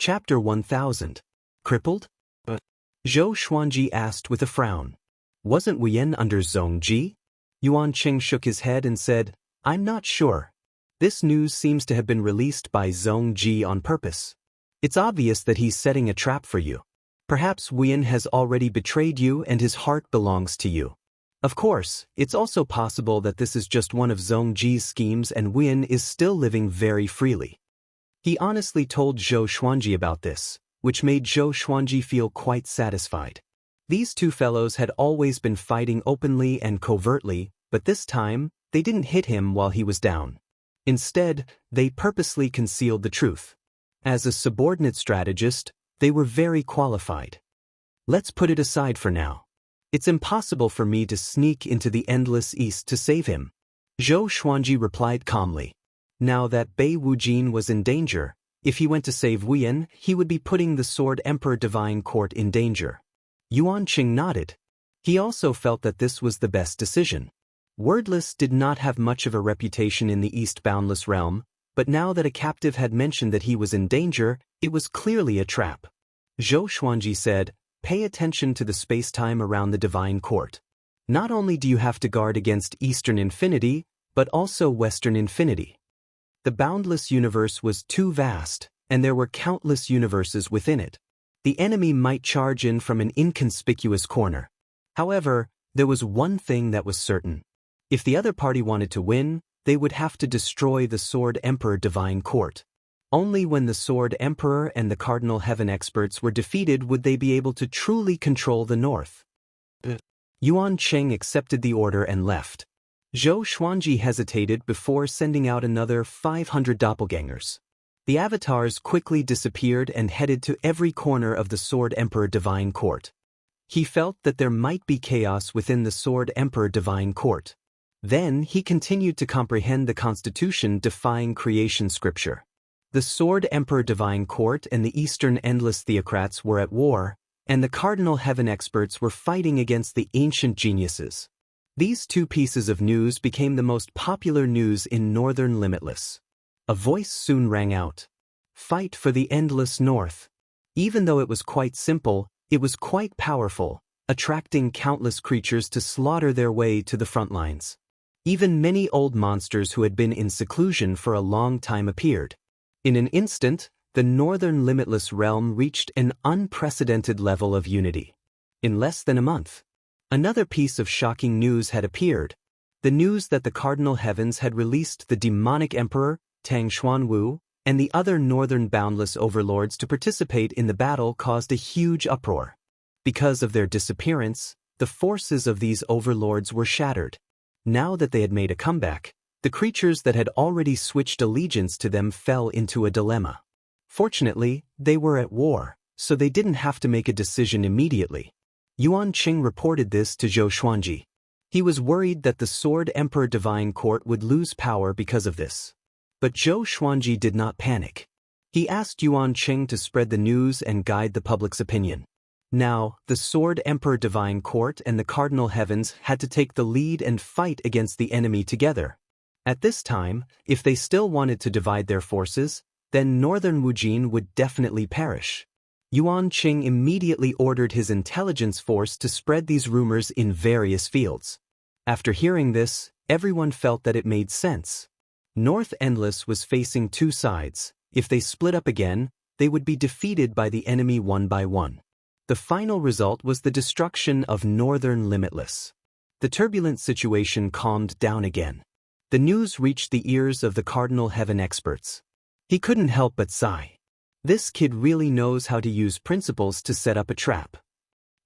Chapter 1000. Crippled? Zhou Xuanji asked with a frown. Wasn't Wuyan under Zhongji? Yuan Qing shook his head and said, I'm not sure. This news seems to have been released by Zhongji on purpose. It's obvious that he's setting a trap for you. Perhaps Wuyan has already betrayed you and his heart belongs to you. Of course, it's also possible that this is just one of Zhongji's schemes and Wuyan is still living very freely. He honestly told Zhou Xuanji about this, which made Zhou Xuanji feel quite satisfied. These two fellows had always been fighting openly and covertly, but this time, they didn't hit him while he was down. Instead, they purposely concealed the truth. As a subordinate strategist, they were very qualified. Let's put it aside for now. It's impossible for me to sneak into the endless east to save him. Zhou Xuanji replied calmly. Now that Bei Wujin was in danger, if he went to save Wuyan, he would be putting the Sword Emperor Divine Court in danger. Yuan Qing nodded. He also felt that this was the best decision. Wordless did not have much of a reputation in the East Boundless realm, but now that a captive had mentioned that he was in danger, it was clearly a trap. Zhou Xuanji said, pay attention to the space-time around the Divine Court. Not only do you have to guard against Eastern Infinity, but also Western Infinity. The boundless universe was too vast, and there were countless universes within it. The enemy might charge in from an inconspicuous corner. However, there was one thing that was certain. If the other party wanted to win, they would have to destroy the Sword Emperor Divine Court. Only when the Sword Emperor and the Cardinal Heaven experts were defeated would they be able to truly control the North. Yuan Qing accepted the order and left. Zhou Xuanji hesitated before sending out another 500 doppelgangers. The avatars quickly disappeared and headed to every corner of the Sword Emperor Divine Court. He felt that there might be chaos within the Sword Emperor Divine Court. Then he continued to comprehend the Constitution defying creation scripture. The Sword Emperor Divine Court and the Eastern Endless Theocrats were at war, and the Cardinal Heaven experts were fighting against the ancient geniuses. These two pieces of news became the most popular news in Northern Limitless. A voice soon rang out. Fight for the Endless North. Even though it was quite simple, it was quite powerful, attracting countless creatures to slaughter their way to the front lines. Even many old monsters who had been in seclusion for a long time appeared. In an instant, the Northern Limitless realm reached an unprecedented level of unity. In less than a month, another piece of shocking news had appeared. The news that the Cardinal Heavens had released the demonic emperor, Tang Xuanwu, and the other Northern Boundless overlords to participate in the battle caused a huge uproar. Because of their disappearance, the forces of these overlords were shattered. Now that they had made a comeback, the creatures that had already switched allegiance to them fell into a dilemma. Fortunately, they were at war, so they didn't have to make a decision immediately. Yuan Qing reported this to Zhou Xuanji. He was worried that the Sword Emperor Divine Court would lose power because of this. But Zhou Xuanji did not panic. He asked Yuan Qing to spread the news and guide the public's opinion. Now, the Sword Emperor Divine Court and the Cardinal Heavens had to take the lead and fight against the enemy together. At this time, if they still wanted to divide their forces, then Northern Wujin would definitely perish. Yuan Qing immediately ordered his intelligence force to spread these rumors in various fields. After hearing this, everyone felt that it made sense. North Endless was facing two sides. If they split up again, they would be defeated by the enemy one by one. The final result was the destruction of Northern Limitless. The turbulent situation calmed down again. The news reached the ears of the Cardinal Heaven experts. He couldn't help but sigh. This kid really knows how to use principles to set up a trap.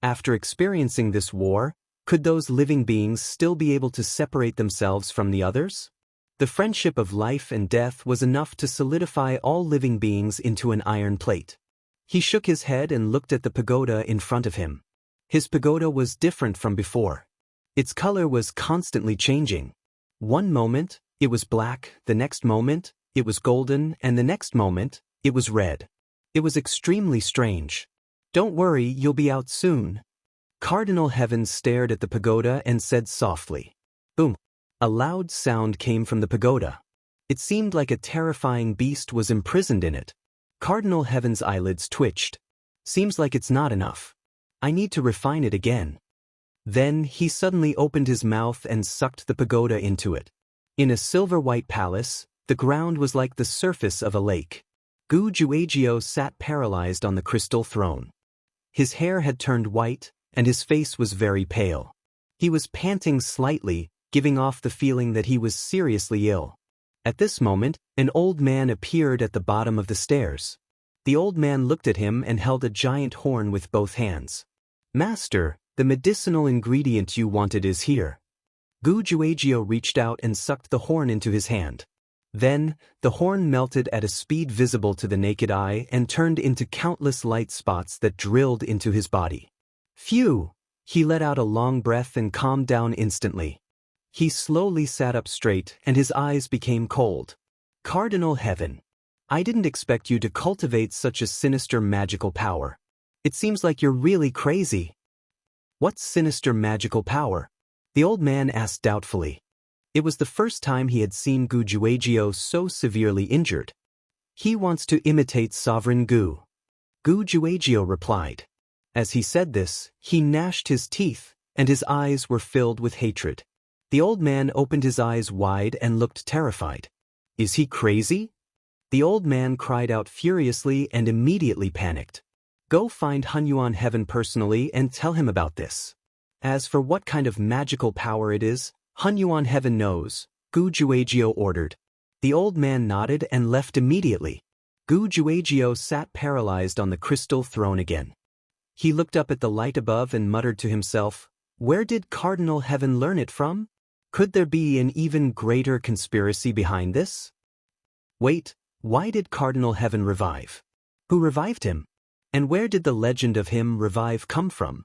After experiencing this war, could those living beings still be able to separate themselves from the others? The friendship of life and death was enough to solidify all living beings into an iron plate. He shook his head and looked at the pagoda in front of him. His pagoda was different from before. Its color was constantly changing. One moment, it was black, the next moment, it was golden, and the next moment, it was red. It was extremely strange. Don't worry, you'll be out soon. Cardinal Heaven stared at the pagoda and said softly. Boom. A loud sound came from the pagoda. It seemed like a terrifying beast was imprisoned in it. Cardinal Heaven's eyelids twitched. Seems like it's not enough. I need to refine it again. Then he suddenly opened his mouth and sucked the pagoda into it. In a silver-white palace, the ground was like the surface of a lake. Gu Juejiao sat paralyzed on the crystal throne. His hair had turned white, and his face was very pale. He was panting slightly, giving off the feeling that he was seriously ill. At this moment, an old man appeared at the bottom of the stairs. The old man looked at him and held a giant horn with both hands. "Master, the medicinal ingredient you wanted is here." Gu Juejiao reached out and sucked the horn into his hand. Then, the horn melted at a speed visible to the naked eye and turned into countless light spots that drilled into his body. Phew! He let out a long breath and calmed down instantly. He slowly sat up straight and his eyes became cold. "Cardinal Heaven, I didn't expect you to cultivate such a sinister magical power. It seems like you're really crazy." "What's sinister magical power?" the old man asked doubtfully. It was the first time he had seen Gu Juejiao so severely injured. "He wants to imitate Sovereign Gu." Gu Juejiao replied. As he said this, he gnashed his teeth, and his eyes were filled with hatred. The old man opened his eyes wide and looked terrified. "Is he crazy?" The old man cried out furiously and immediately panicked. "Go find Hunyuan Heaven personally and tell him about this. As for what kind of magical power it is, Hunyuan Heaven knows," Gu Juejiao ordered. The old man nodded and left immediately. Gu Juejiao sat paralyzed on the crystal throne again. He looked up at the light above and muttered to himself, "Where did Cardinal Heaven learn it from? Could there be an even greater conspiracy behind this? Wait, why did Cardinal Heaven revive? Who revived him? And where did the legend of him revive come from?"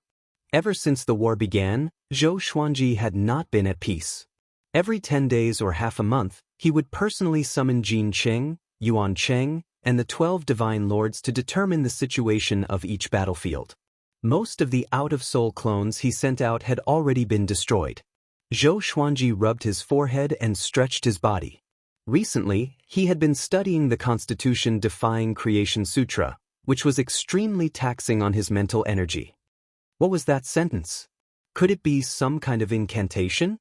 Ever since the war began, Zhou Xuanji had not been at peace. Every 10 days or half a month, he would personally summon Jin Cheng, Yuan Cheng, and the 12 divine lords to determine the situation of each battlefield. Most of the out-of-soul clones he sent out had already been destroyed. Zhou Xuanji rubbed his forehead and stretched his body. Recently, he had been studying the Constitution Defying Creation Sutra, which was extremely taxing on his mental energy. What was that sentence? Could it be some kind of incantation?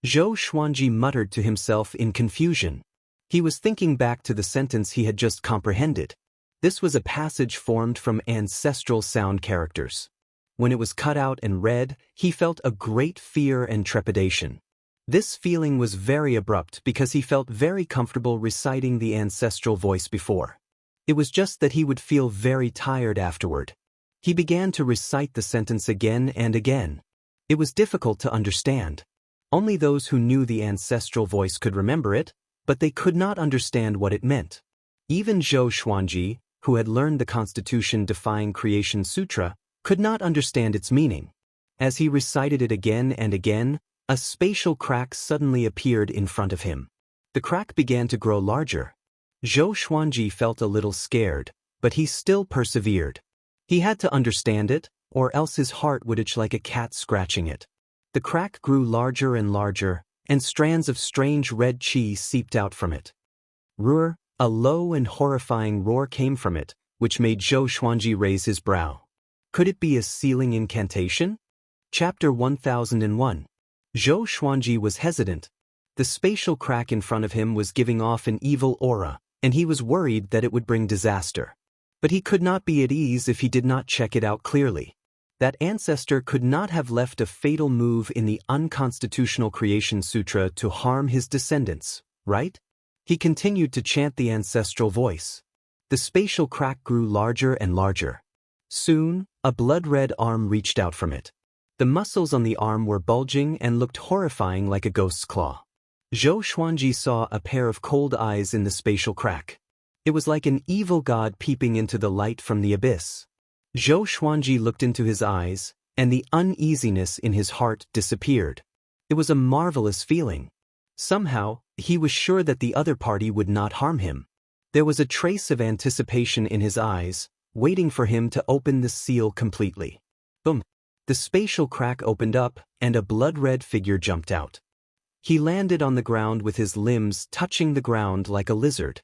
Zhou Xuanji muttered to himself in confusion. He was thinking back to the sentence he had just comprehended. This was a passage formed from ancestral sound characters. When it was cut out and read, he felt a great fear and trepidation. This feeling was very abrupt because he felt very comfortable reciting the ancestral voice before. It was just that he would feel very tired afterward. He began to recite the sentence again and again. It was difficult to understand. Only those who knew the ancestral voice could remember it, but they could not understand what it meant. Even Zhou Xuanji, who had learned the Constitution Defying Creation Sutra, could not understand its meaning. As he recited it again and again, a spatial crack suddenly appeared in front of him. The crack began to grow larger. Zhou Xuanji felt a little scared, but he still persevered. He had to understand it, or else his heart would itch like a cat scratching it. The crack grew larger and larger, and strands of strange red qi seeped out from it. Roar, a low and horrifying roar came from it, which made Zhou Xuanji raise his brow. Could it be a sealing incantation? Chapter 1001. Zhou Xuanji was hesitant. The spatial crack in front of him was giving off an evil aura, and he was worried that it would bring disaster. But he could not be at ease if he did not check it out clearly. That ancestor could not have left a fatal move in the unconstitutional Creation Sutra to harm his descendants, right? He continued to chant the ancestral voice. The spatial crack grew larger and larger. Soon, a blood-red arm reached out from it. The muscles on the arm were bulging and looked horrifying like a ghost's claw. Zhou Xuanji saw a pair of cold eyes in the spatial crack. It was like an evil god peeping into the light from the abyss. Zhou Xuanji looked into his eyes, and the uneasiness in his heart disappeared. It was a marvelous feeling. Somehow, he was sure that the other party would not harm him. There was a trace of anticipation in his eyes, waiting for him to open the seal completely. Boom! The spatial crack opened up, and a blood-red figure jumped out. He landed on the ground with his limbs touching the ground like a lizard.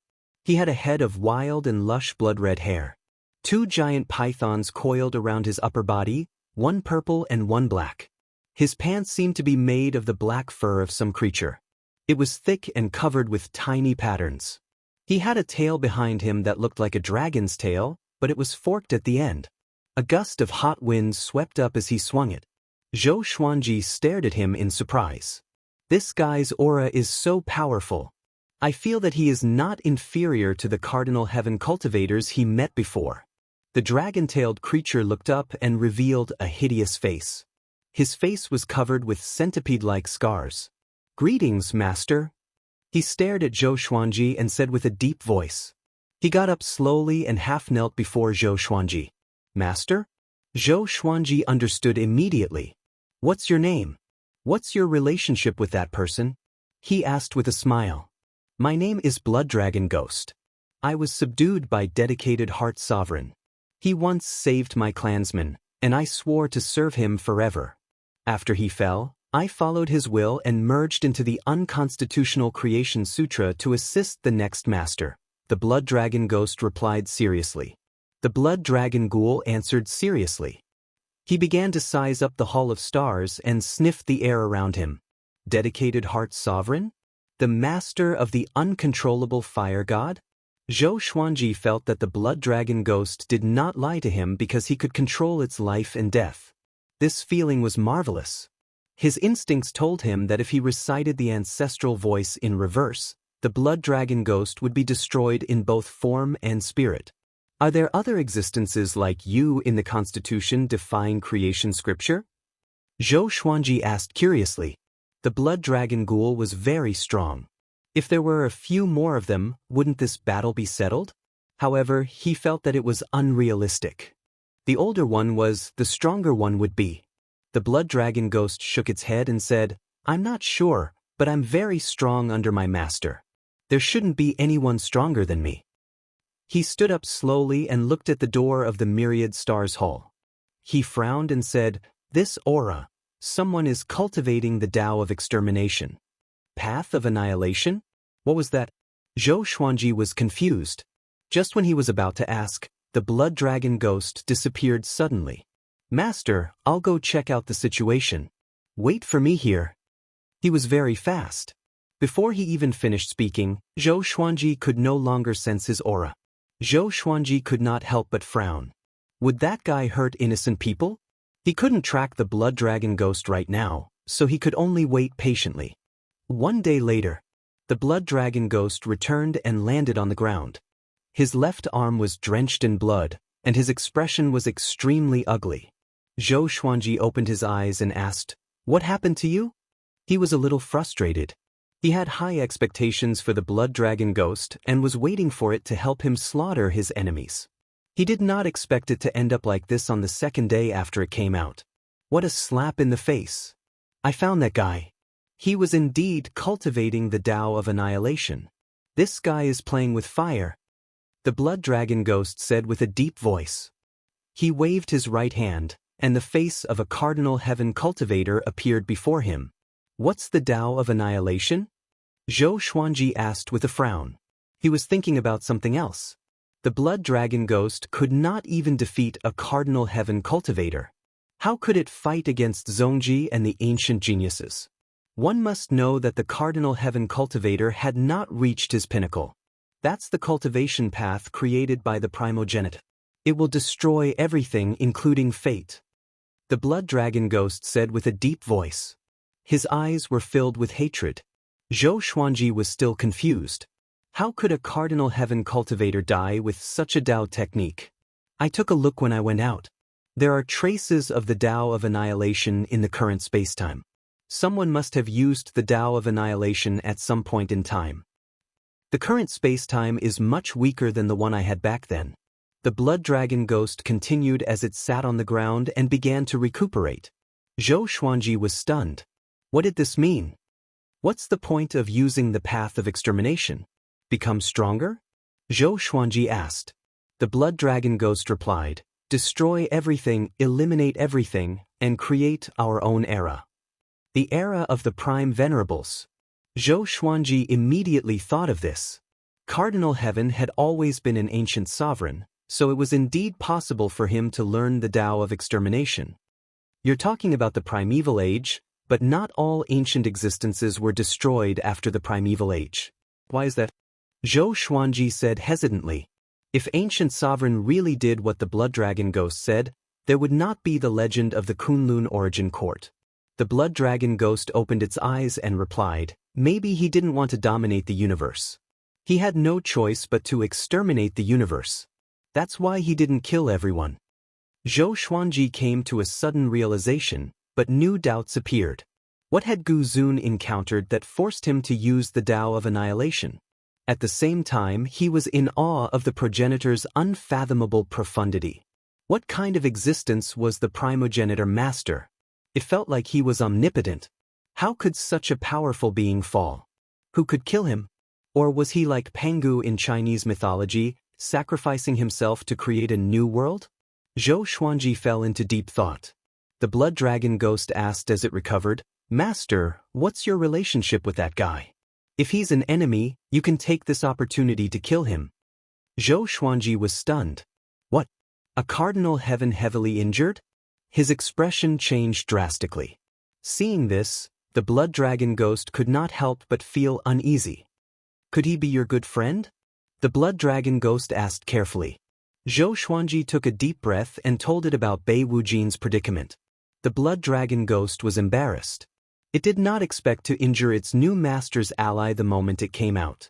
He had a head of wild and lush blood-red hair. 2 giant pythons coiled around his upper body, one purple and one black. His pants seemed to be made of the black fur of some creature. It was thick and covered with tiny patterns. He had a tail behind him that looked like a dragon's tail, but it was forked at the end. A gust of hot wind swept up as he swung it. Zhou Xuanji stared at him in surprise. This guy's aura is so powerful. I feel that he is not inferior to the Cardinal Heaven cultivators he met before. The dragon-tailed creature looked up and revealed a hideous face. His face was covered with centipede-like scars. "Greetings, master." He stared at Zhou Xuanji and said with a deep voice. He got up slowly and half-knelt before Zhou Xuanji. "Master?" Zhou Xuanji understood immediately. "What's your name? What's your relationship with that person?" He asked with a smile. "My name is Blood Dragon Ghost. I was subdued by dedicated Heart Sovereign. He once saved my clansmen, and I swore to serve him forever. After he fell, I followed his will and merged into the unconstitutional Creation Sutra to assist the next master." The Blood Dragon Ghost replied seriously. The Blood Dragon Ghoul answered seriously. He began to size up the Hall of Stars and sniffed the air around him. Dedicated Heart Sovereign? The master of the uncontrollable fire god? Zhou Xuanji felt that the Blood Dragon Ghost did not lie to him because he could control its life and death. This feeling was marvelous. His instincts told him that if he recited the ancestral voice in reverse, the Blood Dragon Ghost would be destroyed in both form and spirit. Are there other existences like you in the Constitution defying creation scripture? Zhou Xuanji asked curiously. The Blood Dragon Ghoul was very strong. If there were a few more of them, wouldn't this battle be settled? However, he felt that it was unrealistic. The older one was, the stronger one would be. The Blood Dragon Ghost shook its head and said, "I'm not sure, but I'm very strong under my master. There shouldn't be anyone stronger than me." He stood up slowly and looked at the door of the Myriad Stars Hall. He frowned and said, "This aura, someone is cultivating the Tao of extermination. Path of annihilation? What was that?" Zhou Xuanji was confused. Just when he was about to ask, the Blood Dragon Ghost disappeared suddenly. "Master, I'll go check out the situation. Wait for me here." He was very fast. Before he even finished speaking, Zhou Xuanji could no longer sense his aura. Zhou Xuanji could not help but frown. Would that guy hurt innocent people? He couldn't track the Blood Dragon Ghost right now, so he could only wait patiently. One day later, the Blood Dragon Ghost returned and landed on the ground. His left arm was drenched in blood, and his expression was extremely ugly. Zhou Xuanji opened his eyes and asked, "What happened to you?" He was a little frustrated. He had high expectations for the Blood Dragon Ghost and was waiting for it to help him slaughter his enemies. He did not expect it to end up like this on the second day after it came out. What a slap in the face. I found that guy. He was indeed cultivating the Tao of annihilation. This guy is playing with fire. The Blood Dragon Ghost said with a deep voice. He waved his right hand, and the face of a Cardinal Heaven cultivator appeared before him. "What's the Tao of annihilation?" Zhou Xuanji asked with a frown. He was thinking about something else. The Blood Dragon Ghost could not even defeat a Cardinal Heaven cultivator. How could it fight against Zongji and the ancient geniuses? One must know that the Cardinal Heaven cultivator had not reached his pinnacle. That's the cultivation path created by the primogenitor. It will destroy everything, including fate. The Blood Dragon Ghost said with a deep voice. His eyes were filled with hatred. Zhou Xuanji was still confused. How could a Cardinal Heaven cultivator die with such a Tao technique? I took a look when I went out. There are traces of the Tao of annihilation in the current spacetime. Someone must have used the Tao of annihilation at some point in time. The current spacetime is much weaker than the one I had back then. The Blood Dragon Ghost continued as it sat on the ground and began to recuperate. Zhou Xuanji was stunned. What did this mean? What's the point of using the path of extermination? Become stronger? Zhou Xuanji asked. The Blood Dragon Ghost replied, "Destroy everything, eliminate everything, and create our own era. The era of the Prime Venerables." Zhou Xuanji immediately thought of this. Cardinal Heaven had always been an ancient sovereign, so it was indeed possible for him to learn the Tao of extermination. You're talking about the primeval age, but not all ancient existences were destroyed after the primeval age. Why is that? Zhou Xuanji said hesitantly. If ancient sovereign really did what the blood dragon ghost said, there would not be the legend of the Kunlun origin court. The blood dragon ghost opened its eyes and replied, maybe he didn't want to dominate the universe. He had no choice but to exterminate the universe. That's why he didn't kill everyone. Zhou Xuanji came to a sudden realization, but new doubts appeared. What had Gu Zun encountered that forced him to use the Tao of annihilation? At the same time, he was in awe of the progenitor's unfathomable profundity. What kind of existence was the primogenitor master? It felt like he was omnipotent. How could such a powerful being fall? Who could kill him? Or was he like Pangu in Chinese mythology, sacrificing himself to create a new world? Zhou Xuanji fell into deep thought. The blood dragon ghost asked as it recovered, Master, what's your relationship with that guy? If he's an enemy, you can take this opportunity to kill him. Zhou Xuanji was stunned. What? A Cardinal Heaven heavily injured? His expression changed drastically. Seeing this, the blood dragon ghost could not help but feel uneasy. Could he be your good friend? The blood dragon ghost asked carefully. Zhou Xuanji took a deep breath and told it about Bei Wujin's predicament. The blood dragon ghost was embarrassed. It did not expect to injure its new master's ally the moment it came out.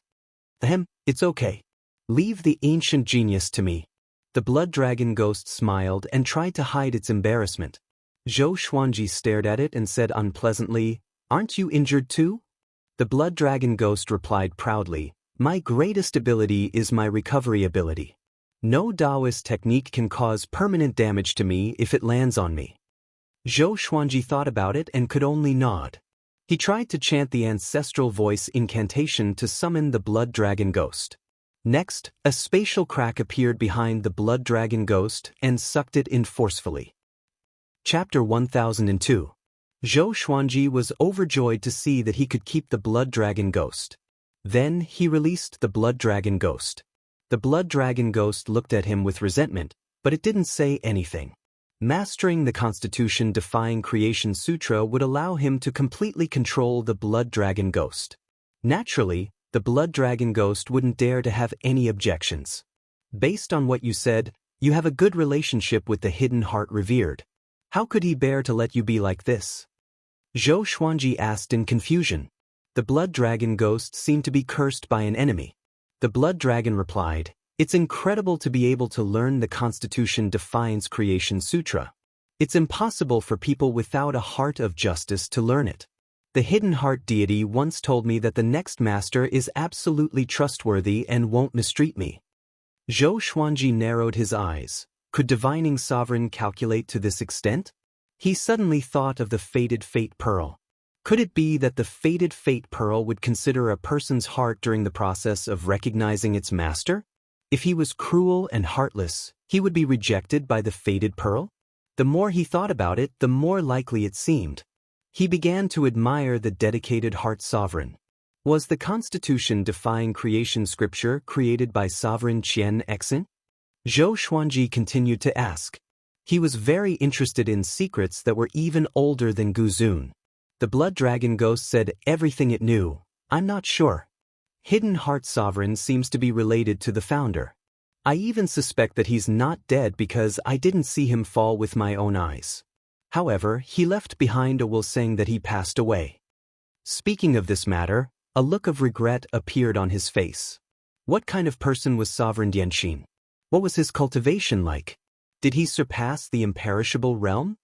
Ahem, it's okay. Leave the ancient genius to me. The blood dragon ghost smiled and tried to hide its embarrassment. Zhou Xuanji stared at it and said unpleasantly, Aren't you injured too? The blood dragon ghost replied proudly, My greatest ability is my recovery ability. No Taoist technique can cause permanent damage to me if it lands on me. Zhou Xuanji thought about it and could only nod. He tried to chant the ancestral voice incantation to summon the blood dragon ghost. Next, a spatial crack appeared behind the blood dragon ghost and sucked it in forcefully. Chapter 1002. Zhou Xuanji was overjoyed to see that he could keep the blood dragon ghost. Then he released the blood dragon ghost. The blood dragon ghost looked at him with resentment, but it didn't say anything. Mastering the Constitution-defying Creation Sutra would allow him to completely control the blood dragon ghost. Naturally, the blood dragon ghost wouldn't dare to have any objections. Based on what you said, you have a good relationship with the hidden heart revered. How could he bear to let you be like this? Zhou Xuanji asked in confusion. The blood dragon ghost seemed to be cursed by an enemy. The blood dragon replied, It's incredible to be able to learn the Constitution-defying Creation Sutra. It's impossible for people without a heart of justice to learn it. The hidden heart deity once told me that the next master is absolutely trustworthy and won't mistreat me. Zhou Xuanji narrowed his eyes. Could divining sovereign calculate to this extent? He suddenly thought of the fated fate pearl. Could it be that the fated fate pearl would consider a person's heart during the process of recognizing its master? If he was cruel and heartless, he would be rejected by the fated pearl? The more he thought about it, the more likely it seemed. He began to admire the dedicated heart sovereign. Was the Constitution-defying creation scripture created by sovereign Xianxia? Zhou Xuanji continued to ask. He was very interested in secrets that were even older than Gu Zun. The blood dragon ghost said everything it knew. I'm not sure. Hidden Heart Sovereign seems to be related to the founder. I even suspect that he's not dead because I didn't see him fall with my own eyes. However, he left behind a will saying that he passed away. Speaking of this matter, a look of regret appeared on his face. What kind of person was Sovereign Dianxin? What was his cultivation like? Did he surpass the imperishable realm?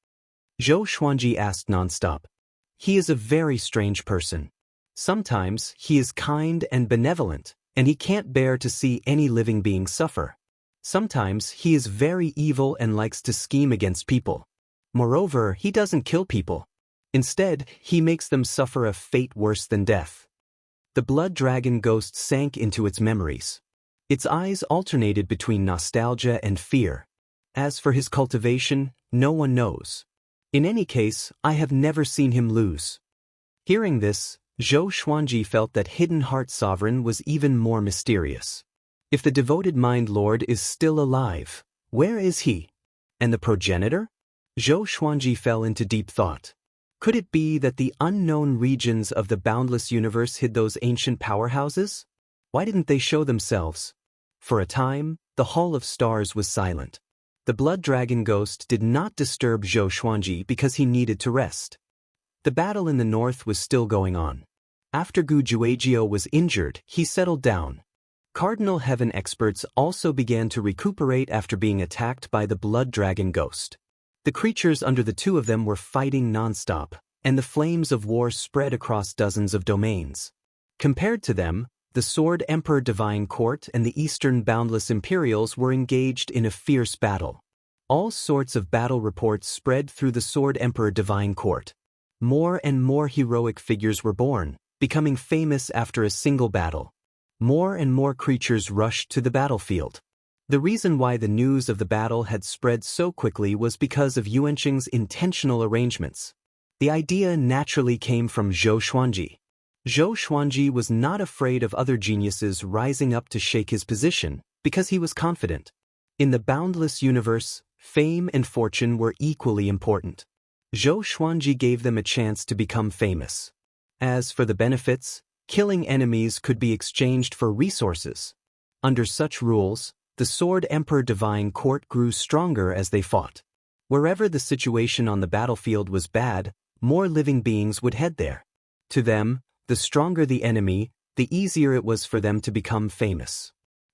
Zhou Xuanji asked nonstop. He is a very strange person. Sometimes he is kind and benevolent, and he can't bear to see any living being suffer. Sometimes he is very evil and likes to scheme against people. Moreover, he doesn't kill people. Instead, he makes them suffer a fate worse than death. The blood dragon ghost sank into its memories. Its eyes alternated between nostalgia and fear. As for his cultivation, no one knows. In any case, I have never seen him lose. Hearing this, Zhou Xuanji felt that Hidden Heart Sovereign was even more mysterious. If the devoted Mind Lord is still alive, where is he? And the progenitor? Zhou Xuanji fell into deep thought. Could it be that the unknown regions of the boundless universe hid those ancient powerhouses? Why didn't they show themselves? For a time, the Hall of Stars was silent. The blood dragon ghost did not disturb Zhou Xuanji because he needed to rest. The battle in the north was still going on. After Gu Juejiao was injured, he settled down. Cardinal Heaven experts also began to recuperate after being attacked by the blood dragon ghost. The creatures under the two of them were fighting nonstop, and the flames of war spread across dozens of domains. Compared to them, the Sword Emperor Divine Court and the Eastern Boundless Imperials were engaged in a fierce battle. All sorts of battle reports spread through the Sword Emperor Divine Court. More and more heroic figures were born, becoming famous after a single battle. More and more creatures rushed to the battlefield. The reason why the news of the battle had spread so quickly was because of Yuanqing's intentional arrangements. The idea naturally came from Zhou Xuanji. Zhou Xuanji was not afraid of other geniuses rising up to shake his position, because he was confident. In the boundless universe, fame and fortune were equally important. Zhou Xuanji gave them a chance to become famous. As for the benefits, killing enemies could be exchanged for resources. Under such rules, the Sword Emperor Divine Court grew stronger as they fought. Wherever the situation on the battlefield was bad, more living beings would head there. To them, the stronger the enemy, the easier it was for them to become famous.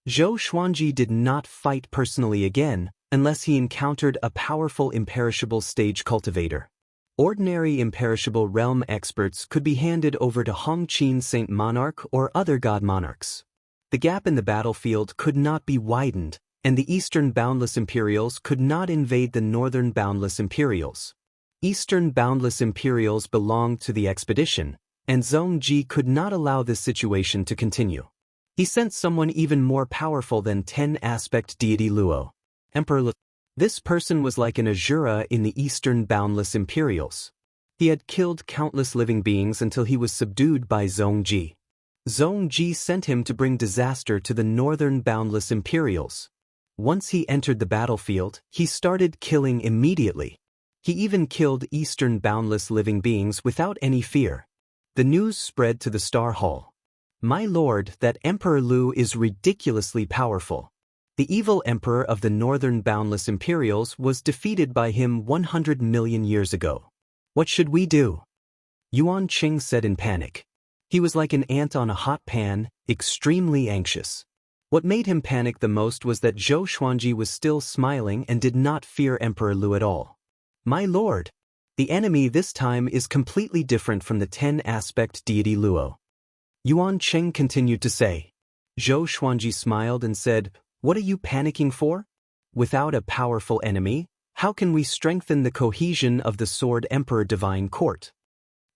Zhou Xuanji did not fight personally again unless he encountered a powerful imperishable stage cultivator. Ordinary imperishable realm experts could be handed over to Hongqin Saint Monarch or other god monarchs. The gap in the battlefield could not be widened, and the Eastern Boundless Imperials could not invade the Northern Boundless Imperials. Eastern Boundless Imperials belonged to the expedition, and Zhong Ji could not allow this situation to continue. He sent someone even more powerful than 10-aspect deity Luo, Emperor Lu. This person was like an Azura in the Eastern Boundless Imperials. He had killed countless living beings until he was subdued by Zhong Ji. Zhong Ji sent him to bring disaster to the Northern Boundless Imperials. Once he entered the battlefield, he started killing immediately. He even killed Eastern Boundless living beings without any fear. The news spread to the Star Hall. My lord, that Emperor Lu is ridiculously powerful. The evil emperor of the Northern Boundless Imperials was defeated by him 100 million years ago. What should we do? Yuanqing said in panic. He was like an ant on a hot pan, extremely anxious. What made him panic the most was that Zhou Xuanji was still smiling and did not fear Emperor Lu at all. My lord, the enemy this time is completely different from the 10-aspect deity Luo. Yuanqing continued to say. Zhou Xuanji smiled and said, What are you panicking for? Without a powerful enemy, how can we strengthen the cohesion of the Sword Emperor Divine Court?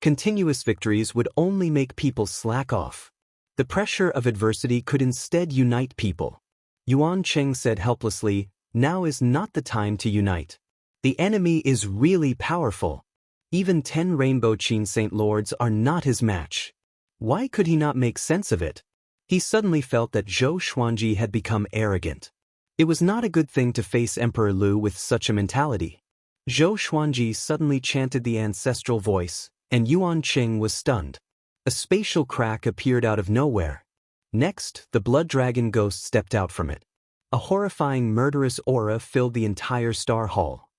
Continuous victories would only make people slack off. The pressure of adversity could instead unite people. Yuanqing said helplessly, Now is not the time to unite. The enemy is really powerful. Even 10 Rainbow Qin Saint Lords are not his match. Why could he not make sense of it? He suddenly felt that Zhou Xuanji had become arrogant. It was not a good thing to face Emperor Lu with such a mentality. Zhou Xuanji suddenly chanted the ancestral voice, and Yuanqing was stunned. A spatial crack appeared out of nowhere. Next, the blood dragon ghost stepped out from it. A horrifying murderous aura filled the entire Star Hall.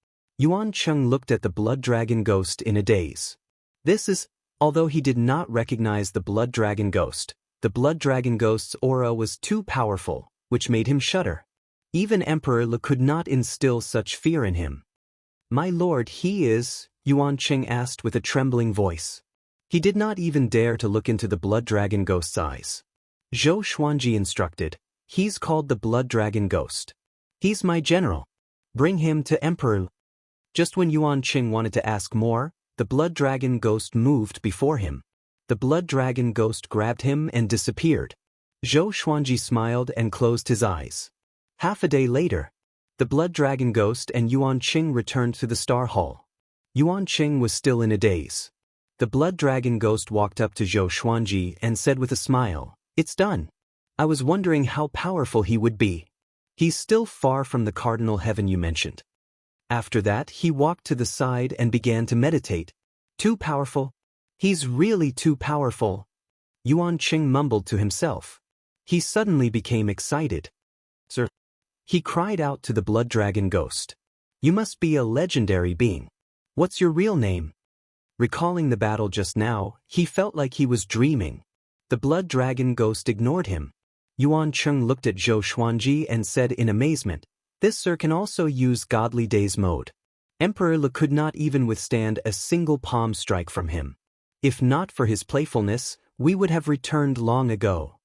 Yuanqing looked at the blood dragon ghost in a daze. Although he did not recognize the blood dragon ghost, the blood dragon ghost's aura was too powerful, which made him shudder. Even Emperor Lu could not instill such fear in him. My lord, he is, Yuanqing asked with a trembling voice. He did not even dare to look into the blood dragon ghost's eyes. Zhou Xuanji instructed, He's called the blood dragon ghost. He's my general. Bring him to Emperor Lu. Just when Yuanqing wanted to ask more, the blood dragon ghost moved before him. The blood dragon ghost grabbed him and disappeared. Zhou Xuanji smiled and closed his eyes. Half a day later, the blood dragon ghost and Yuanqing returned to the Star Hall. Yuanqing was still in a daze. The blood dragon ghost walked up to Zhou Xuanji and said with a smile, "It's done. I was wondering how powerful he would be. He's still far from the cardinal heaven you mentioned." After that, he walked to the side and began to meditate. "Too powerful? He's really too powerful." Yuan Qing mumbled to himself. He suddenly became excited. "Sir," he cried out to the blood dragon ghost. "You must be a legendary being. What's your real name?" Recalling the battle just now, he felt like he was dreaming. The blood dragon ghost ignored him. Yuan Qing looked at Zhou Xuanji and said in amazement, "This sir can also use Godly Days mode." Emperor Li could not even withstand a single palm strike from him. If not for his playfulness, we would have returned long ago.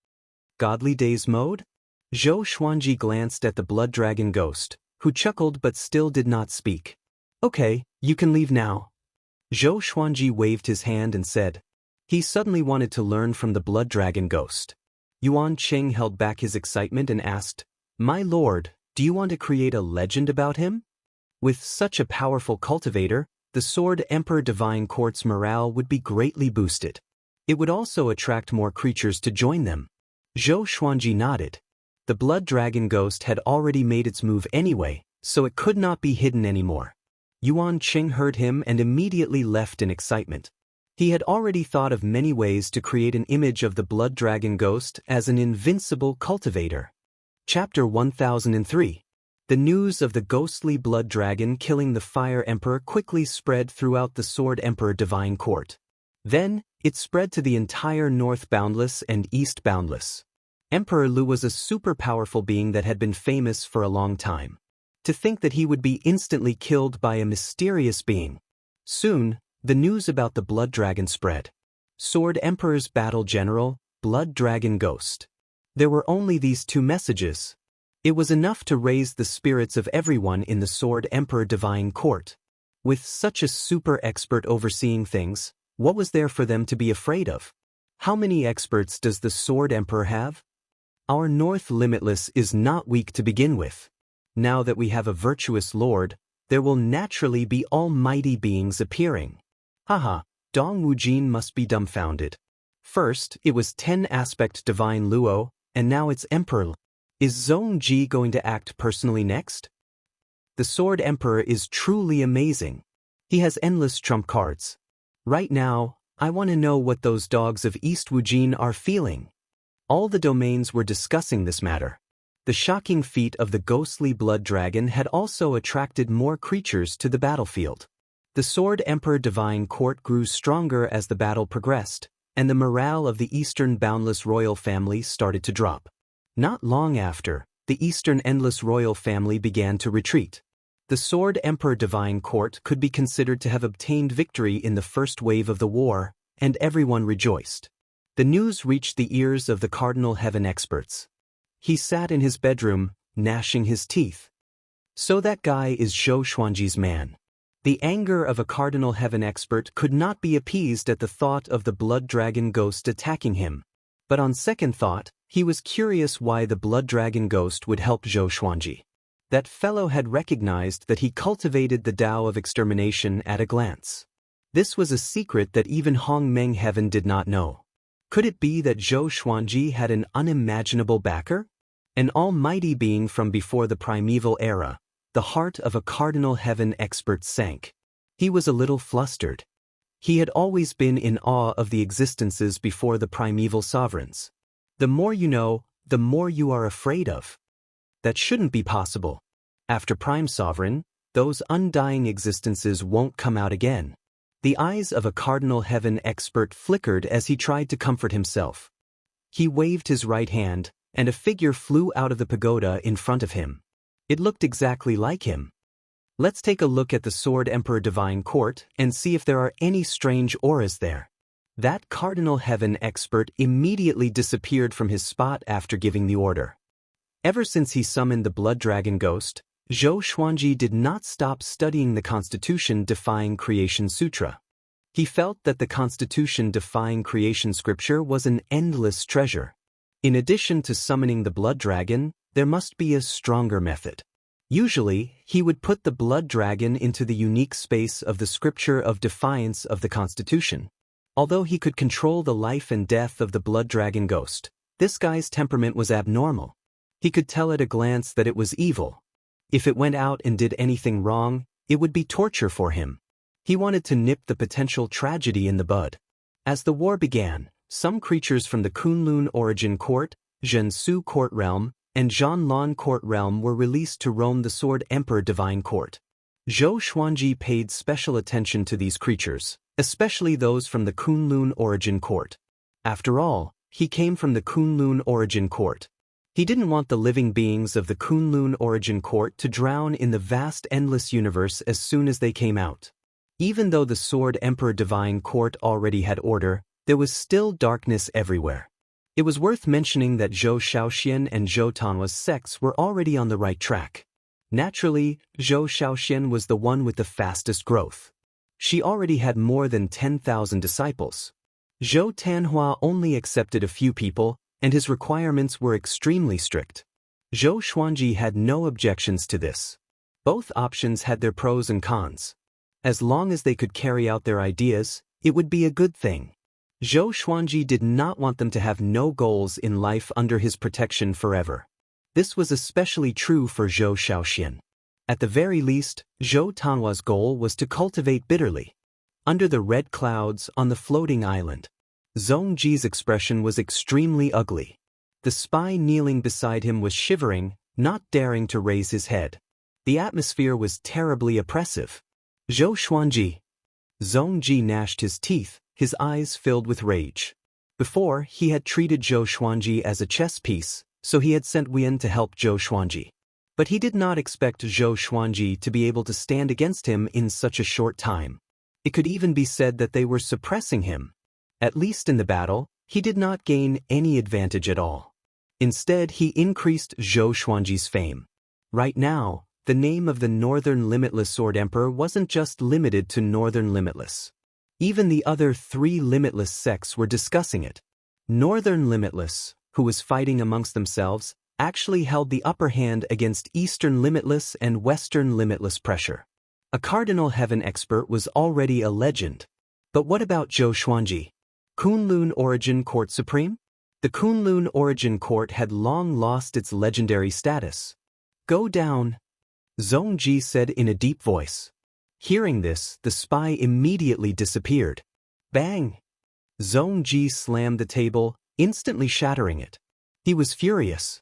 Godly Days mode? Zhou Xuanji glanced at the blood dragon ghost, who chuckled but still did not speak. "Okay, you can leave now." Zhou Xuanji waved his hand and said. He suddenly wanted to learn from the blood dragon ghost. Yuan Qing held back his excitement and asked, "My lord, do you want to create a legend about him?" With such a powerful cultivator, the Sword Emperor Divine Court's morale would be greatly boosted. It would also attract more creatures to join them. Zhou Xuanji nodded. The blood dragon ghost had already made its move anyway, so it could not be hidden anymore. Yuan Qing heard him and immediately left in excitement. He had already thought of many ways to create an image of the blood dragon ghost as an invincible cultivator. Chapter 1003. The news of the ghostly blood dragon killing the Fire Emperor quickly spread throughout the Sword Emperor Divine Court. Then, it spread to the entire North Boundless and East Boundless. Emperor Lu was a super powerful being that had been famous for a long time. To think that he would be instantly killed by a mysterious being. Soon, the news about the blood dragon spread. Sword Emperor's battle general, blood dragon ghost. There were only these two messages. It was enough to raise the spirits of everyone in the Sword Emperor Divine Court. With such a super expert overseeing things, what was there for them to be afraid of? How many experts does the Sword Emperor have? Our North Limitless is not weak to begin with. Now that we have a virtuous lord, there will naturally be almighty beings appearing. Haha, Dong Wujin must be dumbfounded. First, it was 10-aspect divine Luo, and now it's Emperor. Is Zhong Ji going to act personally next? The Sword Emperor is truly amazing. He has endless trump cards. Right now, I want to know what those dogs of East Wujin are feeling. All the domains were discussing this matter. The shocking feat of the ghostly blood dragon had also attracted more creatures to the battlefield. The Sword Emperor Divine Court grew stronger as the battle progressed, and the morale of the Eastern Boundless royal family started to drop. Not long after, the Eastern Endless royal family began to retreat. The Sword Emperor Divine Court could be considered to have obtained victory in the first wave of the war, and everyone rejoiced. The news reached the ears of the Cardinal Heaven experts. He sat in his bedroom, gnashing his teeth. So that guy is Zhou Xuanji's man. The anger of a Cardinal Heaven expert could not be appeased at the thought of the blood dragon ghost attacking him. But on second thought, he was curious why the blood dragon ghost would help Zhou Xuanji. That fellow had recognized that he cultivated the Tao of extermination at a glance. This was a secret that even Hong Meng Heaven did not know. Could it be that Zhou Xuanji had an unimaginable backer? An almighty being from before the primeval era. The heart of a Cardinal Heaven expert sank. He was a little flustered. He had always been in awe of the existences before the primeval sovereigns. The more you know, the more you are afraid of. That shouldn't be possible. After Prime Sovereign, those undying existences won't come out again. The eyes of a Cardinal Heaven expert flickered as he tried to comfort himself. He waved his right hand, and a figure flew out of the pagoda in front of him. It looked exactly like him. Let's take a look at the Sword Emperor Divine Court and see if there are any strange auras there. That Cardinal Heaven expert immediately disappeared from his spot after giving the order. Ever since he summoned the Blood Dragon Ghost, Zhou Xuanji did not stop studying the Constitution-defying Creation Sutra. He felt that the Constitution-defying Creation Scripture was an endless treasure. In addition to summoning the Blood Dragon, there must be a stronger method. Usually, he would put the Blood Dragon into the unique space of the Scripture of Defiance of the Constitution, Although he could control the life and death of the blood dragon ghost, this guy's temperament was abnormal. He could tell at a glance that it was evil. If it went out and did anything wrong, it would be torture for him. He wanted to nip the potential tragedy in the bud. As the war began, some creatures from the Kunlun Origin Court, Zhensu Court Realm, and Zhanlan Court Realm were released to roam the Sword Emperor Divine Court. Zhou Xuanji paid special attention to these creatures, especially those from the Kunlun Origin Court. After all, he came from the Kunlun Origin Court. He didn't want the living beings of the Kunlun Origin Court to drown in the vast endless universe as soon as they came out. Even though the Sword Emperor Divine Court already had order, there was still darkness everywhere. It was worth mentioning that Zhou Xiaoxian and Zhou Tanhua's sects were already on the right track. Naturally, Zhou Xiaoxian was the one with the fastest growth. She already had more than 10,000 disciples. Zhou Tanhua only accepted a few people, and his requirements were extremely strict. Zhou Xuanji had no objections to this. Both options had their pros and cons. As long as they could carry out their ideas, it would be a good thing. Zhou Xuanji did not want them to have no goals in life under his protection forever. This was especially true for Zhou Xiaoxian. At the very least, Zhou Tanhua's goal was to cultivate bitterly. Under the red clouds on the floating island, Zhong Ji's expression was extremely ugly. The spy kneeling beside him was shivering, not daring to raise his head. The atmosphere was terribly oppressive. Zhou Xuanji. Zhong Ji gnashed his teeth, his eyes filled with rage. Before, he had treated Zhou Xuanji as a chess piece, so he had sent Wuyan to help Zhou Xuanji. But he did not expect Zhou Xuanji to be able to stand against him in such a short time. It could even be said that they were suppressing him. At least in the battle, he did not gain any advantage at all. Instead, he increased Zhou Xuanji's fame. Right now, the name of the Northern Limitless Sword Emperor wasn't just limited to Northern Limitless. Even the other 3 Limitless sects were discussing it. Northern Limitless, who was fighting amongst themselves, actually held the upper hand against Eastern Limitless and Western Limitless pressure. A Cardinal Heaven expert was already a legend. But what about Zhou Xuanji? Kunlun Origin Court Supreme? The Kunlun Origin Court had long lost its legendary status. Go down, Zhong Ji said in a deep voice. Hearing this, the spy immediately disappeared. Bang! Zhong Ji slammed the table, instantly shattering it. He was furious.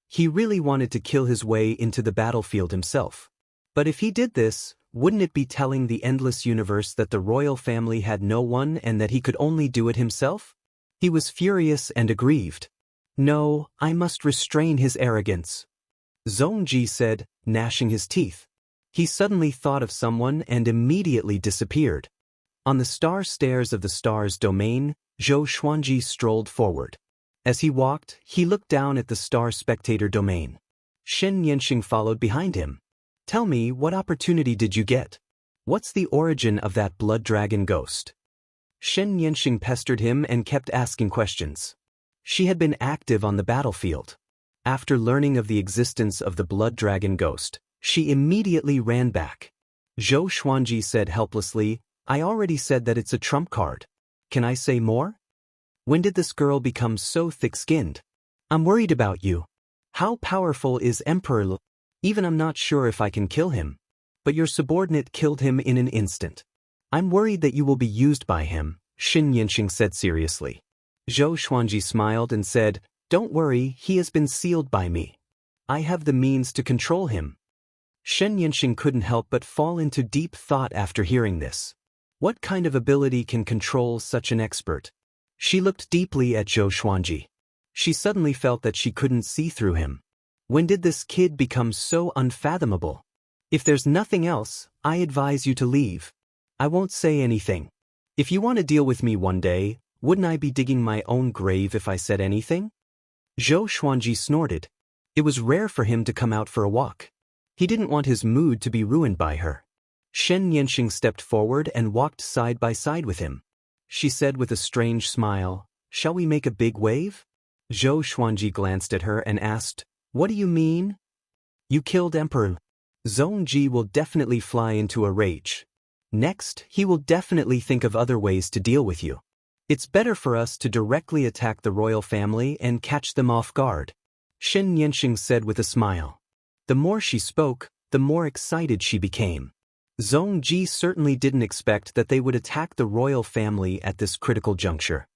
He really wanted to kill his way into the battlefield himself. But if he did this, wouldn't it be telling the endless universe that the royal family had no one and that he could only do it himself? He was furious and aggrieved. No, I must restrain his arrogance, Zhong Ji said, gnashing his teeth. He suddenly thought of someone and immediately disappeared. On the star stairs of the star's domain, Zhou Xuanji strolled forward. As he walked, he looked down at the star spectator domain. Xianxia followed behind him. Tell me, what opportunity did you get? What's the origin of that blood dragon ghost? Xianxia pestered him and kept asking questions. She had been active on the battlefield. After learning of the existence of the blood dragon ghost, she immediately ran back. Zhou Xuanji said helplessly, I already said that it's a trump card. Can I say more? When did this girl become so thick-skinned? I'm worried about you. How powerful is Emperor L? Even I'm not sure if I can kill him. But your subordinate killed him in an instant. I'm worried that you will be used by him, Xianxia said seriously. Zhou Xuanji smiled and said, Don't worry, he has been sealed by me. I have the means to control him. Xianxia couldn't help but fall into deep thought after hearing this. What kind of ability can control such an expert? She looked deeply at Zhou Xuanji. She suddenly felt that she couldn't see through him. When did this kid become so unfathomable? If there's nothing else, I advise you to leave. I won't say anything. If you want to deal with me one day, wouldn't I be digging my own grave if I said anything? Zhou Xuanji snorted. It was rare for him to come out for a walk. He didn't want his mood to be ruined by her. Xianxia stepped forward and walked side by side with him. She said with a strange smile, Shall we make a big wave? Zhou Xuanji glanced at her and asked, What do you mean? You killed Emperor. Zhong Ji will definitely fly into a rage. Next, he will definitely think of other ways to deal with you. It's better for us to directly attack the royal family and catch them off guard, Xianxia said with a smile. The more she spoke, the more excited she became. Zhongji certainly didn't expect that they would attack the royal family at this critical juncture.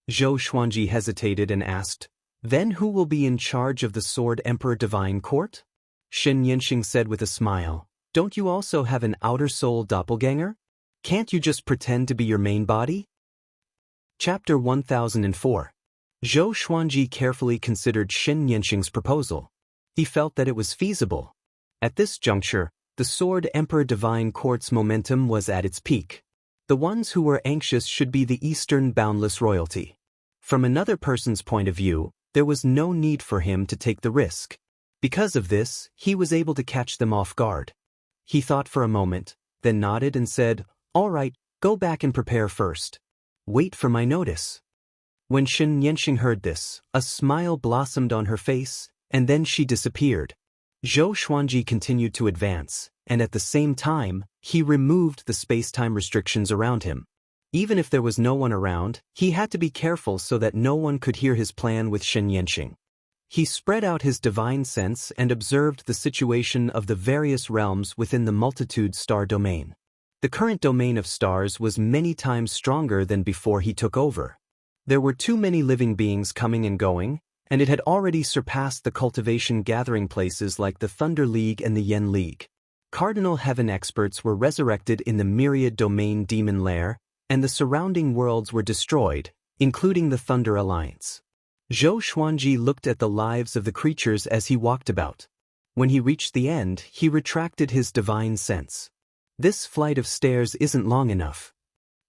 Zhou Xuanji hesitated and asked, "Then who will be in charge of the Sword Emperor Divine Court?" Xianxia said with a smile, "Don't you also have an outer soul doppelganger? Can't you just pretend to be your main body?" Chapter 1004. Zhou Xuanji carefully considered Xianxia's proposal. He felt that it was feasible. At this juncture, the Sword Emperor Divine Court's momentum was at its peak. The ones who were anxious should be the Eastern Boundless royalty. From another person's point of view, there was no need for him to take the risk. Because of this, he was able to catch them off guard. He thought for a moment, then nodded and said, "All right, go back and prepare first. Wait for my notice." When Xianxia heard this, a smile blossomed on her face, and then she disappeared. Zhou Xuanji continued to advance, and at the same time, he removed the space-time restrictions around him. Even if there was no one around, he had to be careful so that no one could hear his plan with Xianxia. He spread out his divine sense and observed the situation of the various realms within the multitude star domain. The current domain of stars was many times stronger than before he took over. There were too many living beings coming and going, and it had already surpassed the cultivation gathering places like the Thunder League and the Yen League. Cardinal Heaven experts were resurrected in the Myriad Domain Demon Lair, and the surrounding worlds were destroyed, including the Thunder Alliance. Zhou Xuanji looked at the lives of the creatures as he walked about. When he reached the end, he retracted his divine sense. This flight of stairs isn't long enough.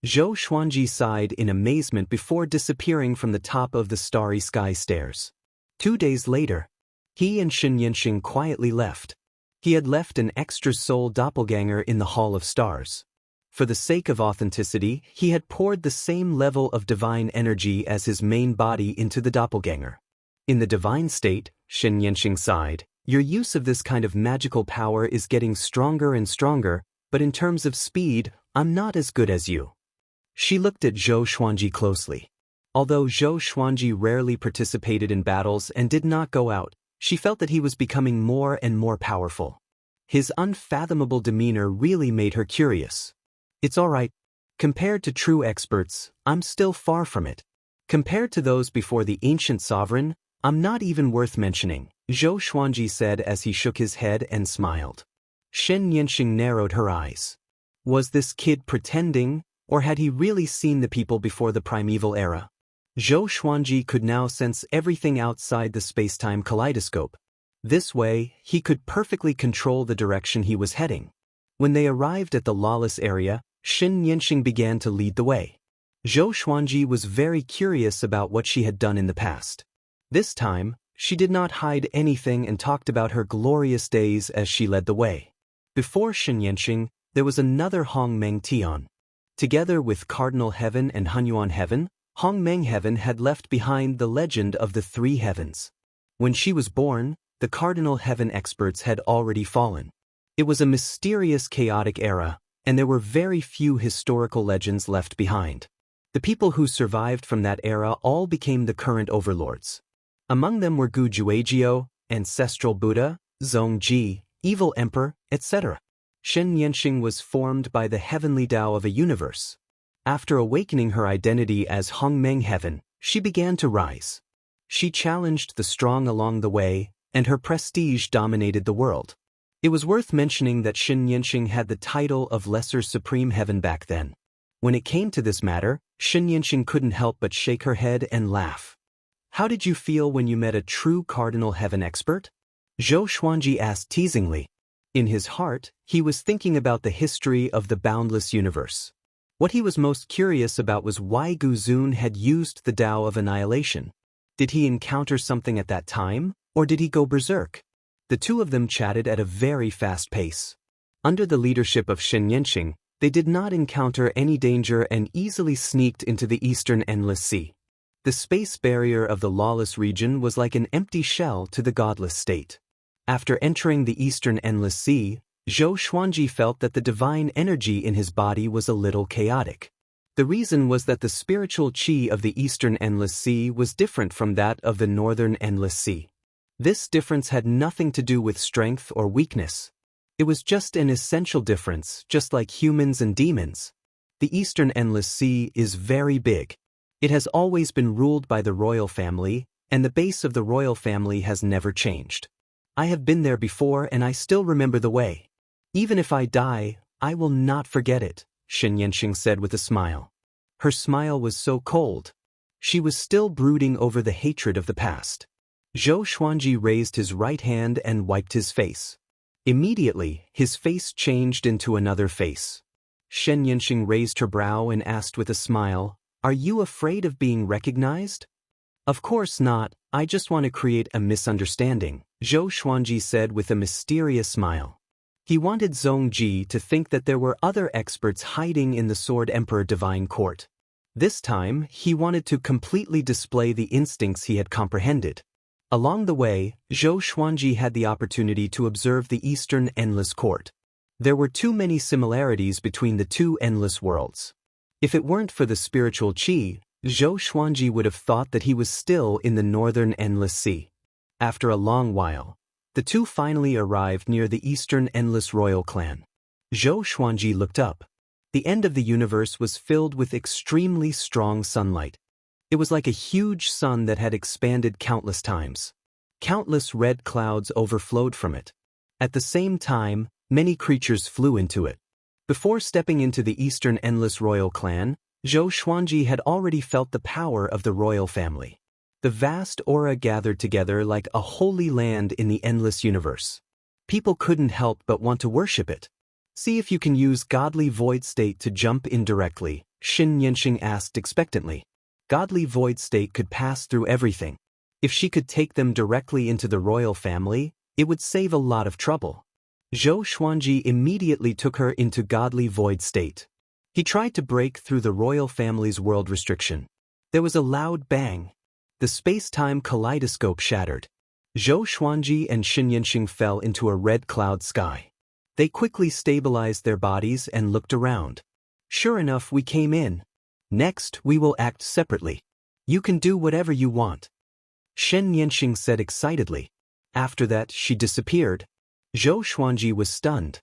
Zhou Xuanji sighed in amazement before disappearing from the top of the starry sky stairs. 2 days later, he and Xianxia quietly left. He had left an extra soul doppelganger in the Hall of Stars. For the sake of authenticity, he had poured the same level of divine energy as his main body into the doppelganger. In the divine state, Xianxia sighed, "Your use of this kind of magical power is getting stronger and stronger, but in terms of speed, I'm not as good as you." She looked at Zhou Xuanji closely. Although Zhou Xuanji rarely participated in battles and did not go out, she felt that he was becoming more and more powerful. His unfathomable demeanor really made her curious. "It's all right. Compared to true experts, I'm still far from it. Compared to those before the ancient sovereign, I'm not even worth mentioning," Zhou Xuanji said as he shook his head and smiled. Xianxia narrowed her eyes. Was this kid pretending, or had he really seen the people before the primeval era? Zhou Xuanji could now sense everything outside the space-time kaleidoscope. This way, he could perfectly control the direction he was heading. When they arrived at the lawless area, Xianxia began to lead the way. Zhou Xuanji was very curious about what she had done in the past. This time, she did not hide anything and talked about her glorious days as she led the way. Before Xianxia, there was another Hongmeng Tian. Together with Cardinal Heaven and Hunyuan Heaven, Hongmeng Heaven had left behind the legend of the three heavens. When she was born, the Cardinal Heaven experts had already fallen. It was a mysterious, chaotic era, and there were very few historical legends left behind. The people who survived from that era all became the current overlords. Among them were Gu Juejiu, Ancestral Buddha, Zhongji, Evil Emperor, etc. Xianxia was formed by the heavenly Tao of a universe. After awakening her identity as Hongmeng Heaven, she began to rise. She challenged the strong along the way, and her prestige dominated the world. It was worth mentioning that Xianxia had the title of Lesser Supreme Heaven back then. When it came to this matter, Xianxia couldn't help but shake her head and laugh. "How did you feel when you met a true Cardinal Heaven expert?" Zhou Xuanji asked teasingly. In his heart, he was thinking about the history of the Boundless universe. What he was most curious about was why Gu Zun had used the Tao of Annihilation. Did he encounter something at that time, or did he go berserk? The two of them chatted at a very fast pace. Under the leadership of Xianxia, they did not encounter any danger and easily sneaked into the eastern endless sea. The space barrier of the lawless region was like an empty shell to the godless state. After entering the eastern endless sea, Zhou Xuanji felt that the divine energy in his body was a little chaotic. The reason was that the spiritual qi of the Eastern Endless Sea was different from that of the Northern Endless Sea. This difference had nothing to do with strength or weakness. It was just an essential difference, just like humans and demons. The Eastern Endless Sea is very big. It has always been ruled by the royal family, and the base of the royal family has never changed. I have been there before and I still remember the way. Even if I die, I will not forget it, Xianxia said with a smile. Her smile was so cold. She was still brooding over the hatred of the past. Zhou Xuanji raised his right hand and wiped his face. Immediately, his face changed into another face. Xianxia raised her brow and asked with a smile, "Are you afraid of being recognized?" "Of course not, I just want to create a misunderstanding," Zhou Xuanji said with a mysterious smile. He wanted Zongji to think that there were other experts hiding in the Sword Emperor Divine Court. This time, he wanted to completely display the instincts he had comprehended. Along the way, Zhou Xuanji had the opportunity to observe the Eastern Endless Court. There were too many similarities between the two endless worlds. If it weren't for the spiritual qi, Zhou Xuanji would have thought that he was still in the Northern Endless Sea. After a long while, the two finally arrived near the Eastern Endless Royal Clan. Zhou Xuanji looked up. The end of the universe was filled with extremely strong sunlight. It was like a huge sun that had expanded countless times. Countless red clouds overflowed from it. At the same time, many creatures flew into it. Before stepping into the Eastern Endless Royal Clan, Zhou Xuanji had already felt the power of the royal family. The vast aura gathered together like a holy land in the endless universe. People couldn't help but want to worship it. "See if you can use godly void state to jump in directly," Xianxia asked expectantly. Godly void state could pass through everything. If she could take them directly into the royal family, it would save a lot of trouble. Zhou Xuanji immediately took her into godly void state. He tried to break through the royal family's world restriction. There was a loud bang. The space-time kaleidoscope shattered. Zhou Xuanji and Xianxia fell into a red cloud sky. They quickly stabilized their bodies and looked around. "Sure enough, we came in. Next, we will act separately. You can do whatever you want," Xianxia said excitedly. After that, she disappeared. Zhou Xuanji was stunned.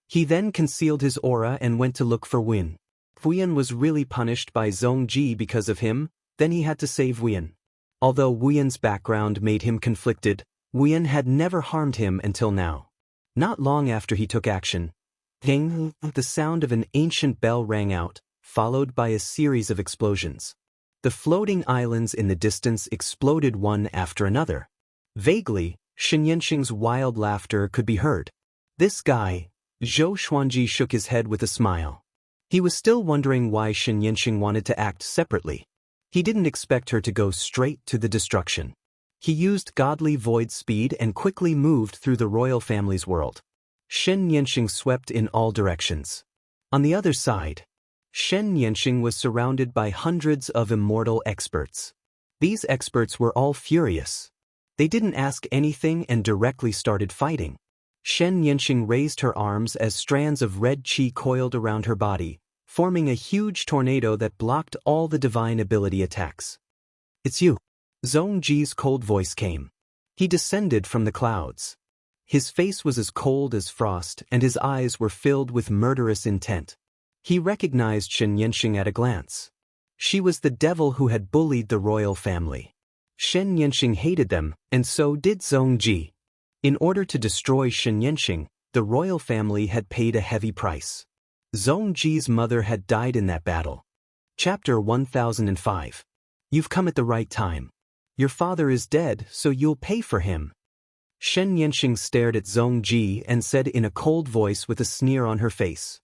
He then concealed his aura and went to look for Wuyan. Wuyan was really punished by Zongji because of him, then he had to save Wuyan. Although Wuyan's background made him conflicted, Wuyan had never harmed him until now. Not long after he took action, ding, the sound of an ancient bell rang out, followed by a series of explosions. The floating islands in the distance exploded one after another. Vaguely, Xianxia's wild laughter could be heard. "This guy," Zhou Xuanji shook his head with a smile. He was still wondering why Xianxia wanted to act separately. He didn't expect her to go straight to the destruction. He used godly void speed and quickly moved through the royal family's world. Xianxia swept in all directions. On the other side, Xianxia was surrounded by hundreds of immortal experts. These experts were all furious. They didn't ask anything and directly started fighting. Xianxia raised her arms as strands of red qi coiled around her body, forming a huge tornado that blocked all the divine ability attacks. "It's you." Zongji's cold voice came. He descended from the clouds. His face was as cold as frost and his eyes were filled with murderous intent. He recognized Xianxia at a glance. She was the devil who had bullied the royal family. Xianxia hated them, and so did Zongji. In order to destroy Xianxia, the royal family had paid a heavy price. Zongji's mother had died in that battle. Chapter 1005. You've come at the right time. Your father is dead, so you'll pay for him. Xianxia stared at Zongji and said in a cold voice with a sneer on her face.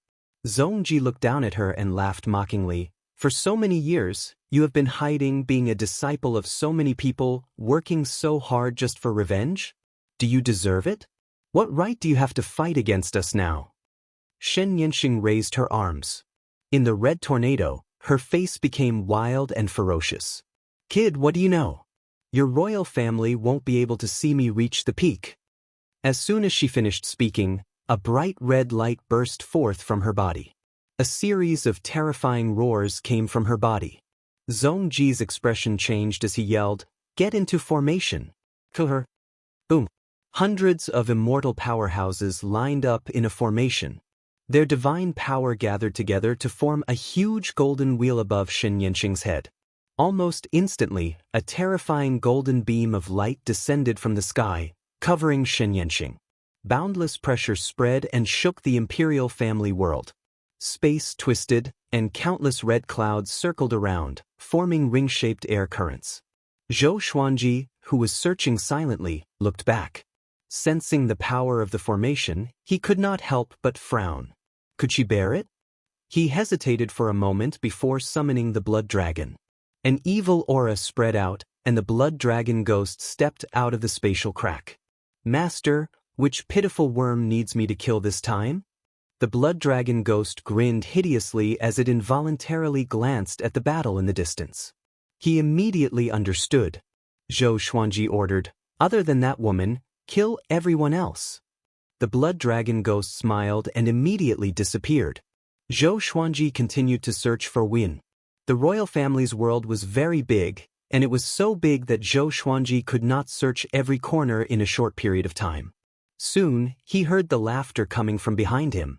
Zongji looked down at her and laughed mockingly. For so many years, you have been hiding, being a disciple of so many people, working so hard just for revenge? Do you deserve it? What right do you have to fight against us now? Xianxia raised her arms. In the red tornado, her face became wild and ferocious. Kid, what do you know? Your royal family won't be able to see me reach the peak. As soon as she finished speaking, a bright red light burst forth from her body. A series of terrifying roars came from her body. Zhongji's expression changed as he yelled, "Get into formation!" To her. Boom. Hundreds of immortal powerhouses lined up in a formation. Their divine power gathered together to form a huge golden wheel above Xianxia's head. Almost instantly, a terrifying golden beam of light descended from the sky, covering Xianxia. Boundless pressure spread and shook the imperial family world. Space twisted, and countless red clouds circled around, forming ring-shaped air currents. Zhou Xuanji, who was searching silently, looked back. Sensing the power of the formation, he could not help but frown. Could she bear it? He hesitated for a moment before summoning the blood dragon. An evil aura spread out, and the blood dragon ghost stepped out of the spatial crack. "Master, which pitiful worm needs me to kill this time?" The blood dragon ghost grinned hideously as it involuntarily glanced at the battle in the distance. He immediately understood. Zhou Xuanji ordered, "Other than that woman, kill everyone else." The blood dragon ghost smiled and immediately disappeared. Zhou Xuanji continued to search for Win. The royal family's world was very big, and it was so big that Zhou Xuanji could not search every corner in a short period of time. Soon, he heard the laughter coming from behind him.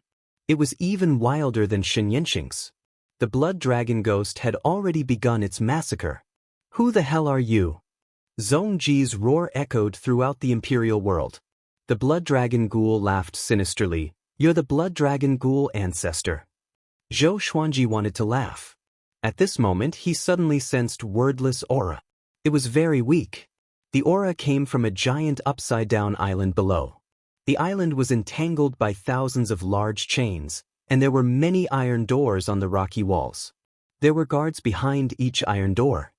It was even wilder than Xianxia's. The blood dragon ghost had already begun its massacre. "Who the hell are you?" Zhongji's roar echoed throughout the imperial world. The blood dragon ghoul laughed sinisterly. "You're the blood dragon ghoul ancestor." Zhou Xuanji wanted to laugh. At this moment, he suddenly sensed wordless aura. It was very weak. The aura came from a giant upside-down island below. The island was entangled by thousands of large chains, and there were many iron doors on the rocky walls. There were guards behind each iron door.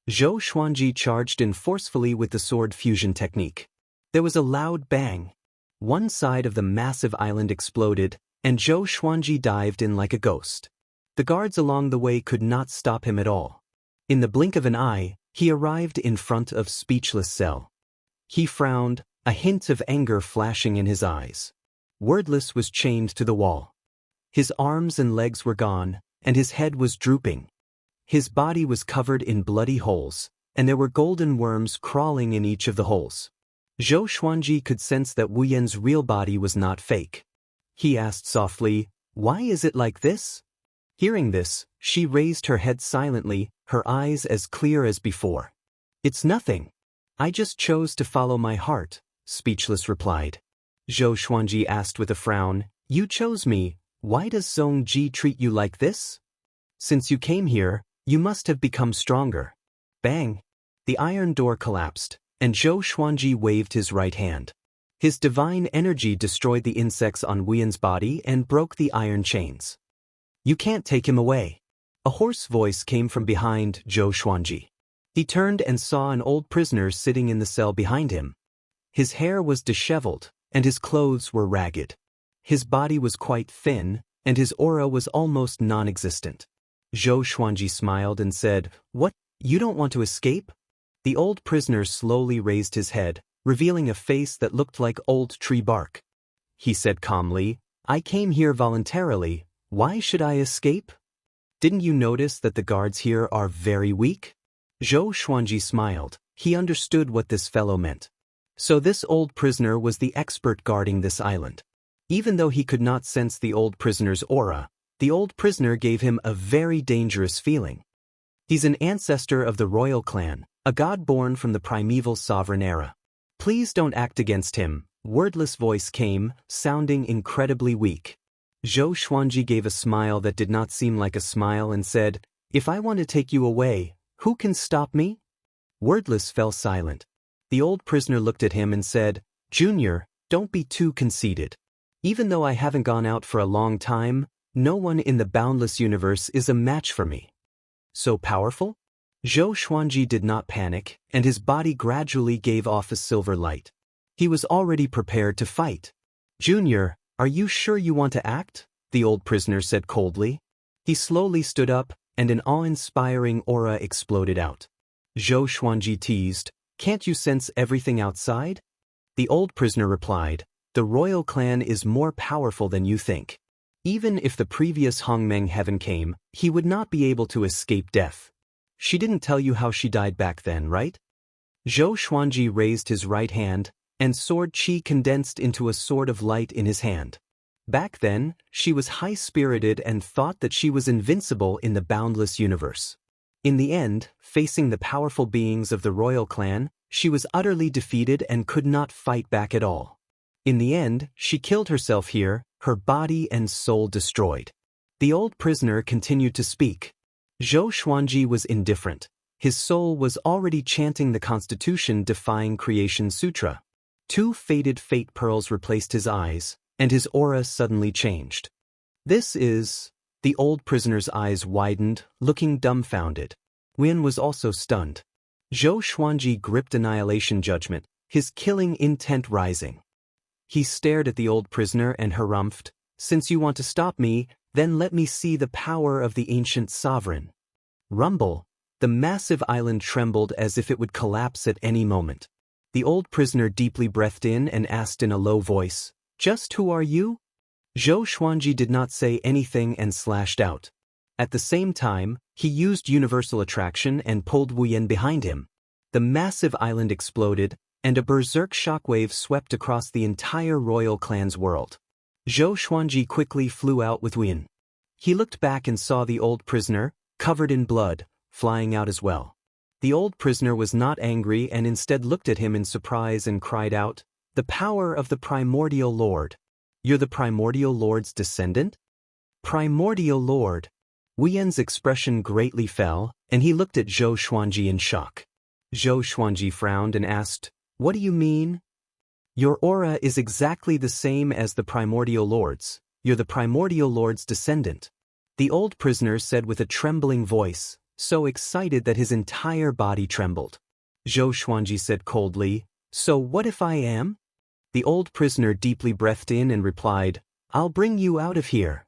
Zhou Xuanji charged in forcefully with the sword fusion technique. There was a loud bang. One side of the massive island exploded, and Zhou Xuanji dived in like a ghost. The guards along the way could not stop him at all. In the blink of an eye, he arrived in front of Speechless Cell. He frowned, a hint of anger flashing in his eyes. Wordless was chained to the wall. His arms and legs were gone, and his head was drooping. His body was covered in bloody holes, and there were golden worms crawling in each of the holes. Zhou Xuanji could sense that Wu Yan's real body was not fake. He asked softly, "Why is it like this?" Hearing this, she raised her head silently, her eyes as clear as before. "It's nothing. I just chose to follow my heart," Speechless replied. Zhou Xuanji asked with a frown, "You chose me. Why does Zhongji treat you like this? Since you came here, you must have become stronger." Bang! The iron door collapsed, and Zhou Xuanji waved his right hand. His divine energy destroyed the insects on Wuyan's body and broke the iron chains. "You can't take him away." A hoarse voice came from behind Zhou Xuanji. He turned and saw an old prisoner sitting in the cell behind him. His hair was disheveled, and his clothes were ragged. His body was quite thin, and his aura was almost non-existent. Zhou Xuanji smiled and said, "What, you don't want to escape?" The old prisoner slowly raised his head, revealing a face that looked like old tree bark. He said calmly, "I came here voluntarily. Why should I escape? Didn't you notice that the guards here are very weak?" Zhou Xuanji smiled. He understood what this fellow meant. So this old prisoner was the expert guarding this island. Even though he could not sense the old prisoner's aura, the old prisoner gave him a very dangerous feeling. He's an ancestor of the royal clan, a god born from the primeval sovereign era. "Please don't act against him," wordless voice came, sounding incredibly weak. Zhou Xuanji gave a smile that did not seem like a smile and said, "If I want to take you away, who can stop me?" Wordless fell silent. The old prisoner looked at him and said, "Junior, don't be too conceited. Even though I haven't gone out for a long time, no one in the Boundless universe is a match for me." "So powerful?" Zhou Xuanji did not panic, and his body gradually gave off a silver light. He was already prepared to fight. "Junior, are you sure you want to act?" the old prisoner said coldly. He slowly stood up, and an awe-inspiring aura exploded out. Zhou Xuanji teased, "Can't you sense everything outside?" The old prisoner replied, "The royal clan is more powerful than you think. Even if the previous Hongmeng heaven came, he would not be able to escape death. She didn't tell you how she died back then, right? Zhou Xuanji raised his right hand, and sword qi condensed into a sword of light in his hand. Back then, she was high-spirited and thought that she was invincible in the boundless universe. In the end, facing the powerful beings of the royal clan, she was utterly defeated and could not fight back at all. In the end, she killed herself here, her body and soul destroyed. The old prisoner continued to speak. Zhou Xuanji was indifferent. His soul was already chanting the Constitution defying Creation Sutra. 2 faded fate pearls replaced his eyes, and his aura suddenly changed. This is... The old prisoner's eyes widened, looking dumbfounded. Wen was also stunned. Zhou Xuanji gripped Annihilation Judgment, his killing intent rising. He stared at the old prisoner and harumphed, "Since you want to stop me, then let me see the power of the ancient sovereign." Rumble. The massive island trembled as if it would collapse at any moment. The old prisoner deeply breathed in and asked in a low voice, "Just who are you?" Zhou Xuanji did not say anything and slashed out. At the same time, he used universal attraction and pulled Wu Yan behind him. The massive island exploded, and a berserk shockwave swept across the entire royal clan's world. Zhou Xuanji quickly flew out with Wu Yan. He looked back and saw the old prisoner, covered in blood, flying out as well. The old prisoner was not angry and instead looked at him in surprise and cried out, "The power of the primordial lord. You're the primordial lord's descendant?" Primordial lord. Wu Yan's expression greatly fell, and he looked at Zhou Xuanji in shock. Zhou Xuanji frowned and asked, "What do you mean?" "Your aura is exactly the same as the primordial lord's. You're the primordial lord's descendant," the old prisoner said with a trembling voice, so excited that his entire body trembled. Zhou Xuanji said coldly, "So what if I am?" The old prisoner deeply breathed in and replied, "I'll bring you out of here."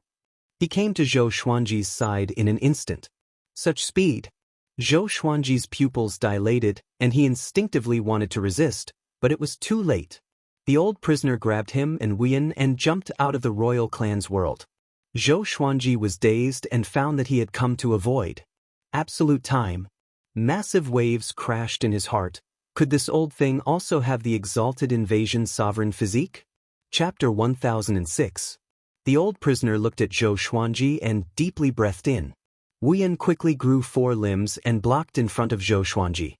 He came to Zhou Xuanji's side in an instant. Such speed! Zhou Xuanji's pupils dilated, and he instinctively wanted to resist, but it was too late. The old prisoner grabbed him and Wu Yan and jumped out of the royal clan's world. Zhou Xuanji was dazed and found that he had come to avoid absolute time. Massive waves crashed in his heart. Could this old thing also have the exalted invasion sovereign physique? Chapter 1006. The old prisoner looked at Zhou Xuanji and deeply breathed in. Wu Yan quickly grew 4 limbs and blocked in front of Zhou Xuanji.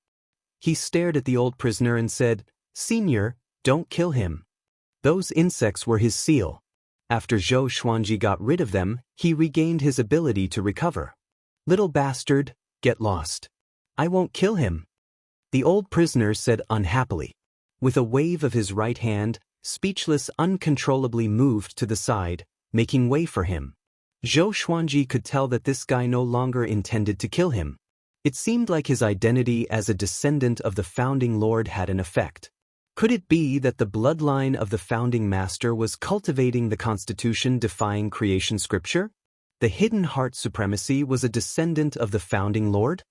He stared at the old prisoner and said, "Senior, don't kill him." Those insects were his seal. After Zhou Xuanji got rid of them, he regained his ability to recover. "Little bastard, get lost. I won't kill him," the old prisoner said unhappily. With a wave of his right hand, Speechless uncontrollably moved to the side, making way for him. Zhou Xuanji could tell that this guy no longer intended to kill him. It seemed like his identity as a descendant of the founding lord had an effect. Could it be that the bloodline of the founding master was cultivating the Constitution defying creation scripture? The hidden heart supremacy was a descendant of the founding lord?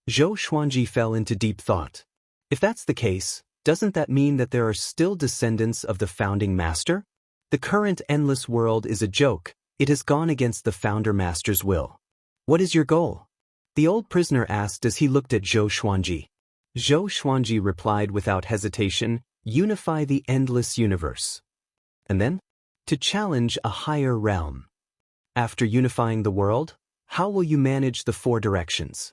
Zhou Xuanji fell into deep thought. If that's the case, doesn't that mean that there are still descendants of the founding master? The current endless world is a joke. It has gone against the founder master's will. What is your goal? The old prisoner asked as he looked at Zhou Xuanji. Zhou Xuanji replied without hesitation, "Unify the endless universe." And then? To challenge a higher realm. After unifying the world, how will you manage the 4 directions?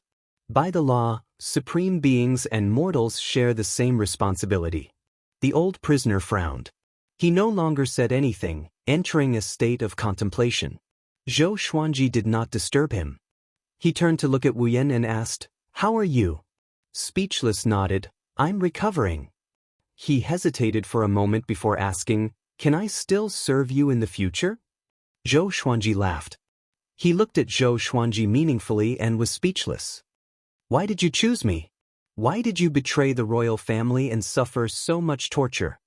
By the law, supreme beings and mortals share the same responsibility. The old prisoner frowned. He no longer said anything, entering a state of contemplation. Zhou Xuanji did not disturb him. He turned to look at Wu Yan and asked, "How are you?" Speechless nodded, "I'm recovering." He hesitated for a moment before asking, "Can I still serve you in the future?" Zhou Xuanji laughed. He looked at Zhou Xuanji meaningfully and was speechless. "Why did you choose me? Why did you betray the royal family and suffer so much torture?"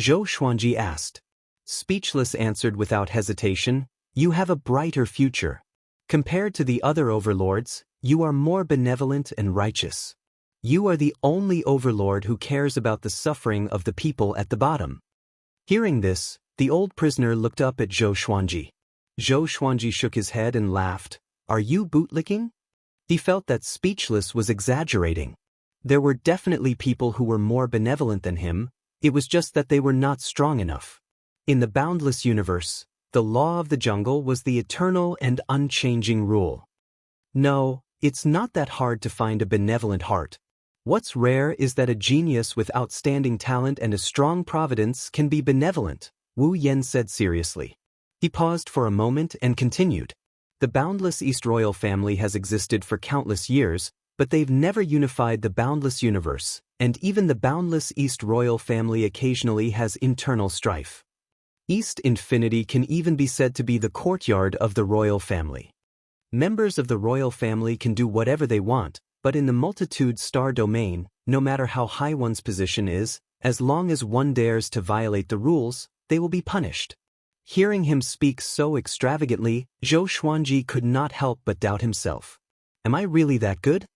Zhou Xuanji asked. Speechless answered without hesitation, "You have a brighter future. Compared to the other overlords, you are more benevolent and righteous. You are the only overlord who cares about the suffering of the people at the bottom." Hearing this, the old prisoner looked up at Zhou Xuanji. Zhou Xuanji shook his head and laughed. Are you bootlicking? He felt that Speechless was exaggerating. There were definitely people who were more benevolent than him, it was just that they were not strong enough. In the Boundless universe, the law of the jungle was the eternal and unchanging rule. No, it's not that hard to find a benevolent heart. What's rare is that a genius with outstanding talent and a strong providence can be benevolent, Wu Yan said seriously. He paused for a moment and continued. The Boundless East royal family has existed for countless years, but they've never unified the Boundless universe, and even the Boundless East royal family occasionally has internal strife. East Infinity can even be said to be the courtyard of the royal family. Members of the royal family can do whatever they want, but in the multitude-star domain, no matter how high one's position is, as long as one dares to violate the rules, they will be punished. Hearing him speak so extravagantly, Zhou Xuanji could not help but doubt himself. Am I really that good?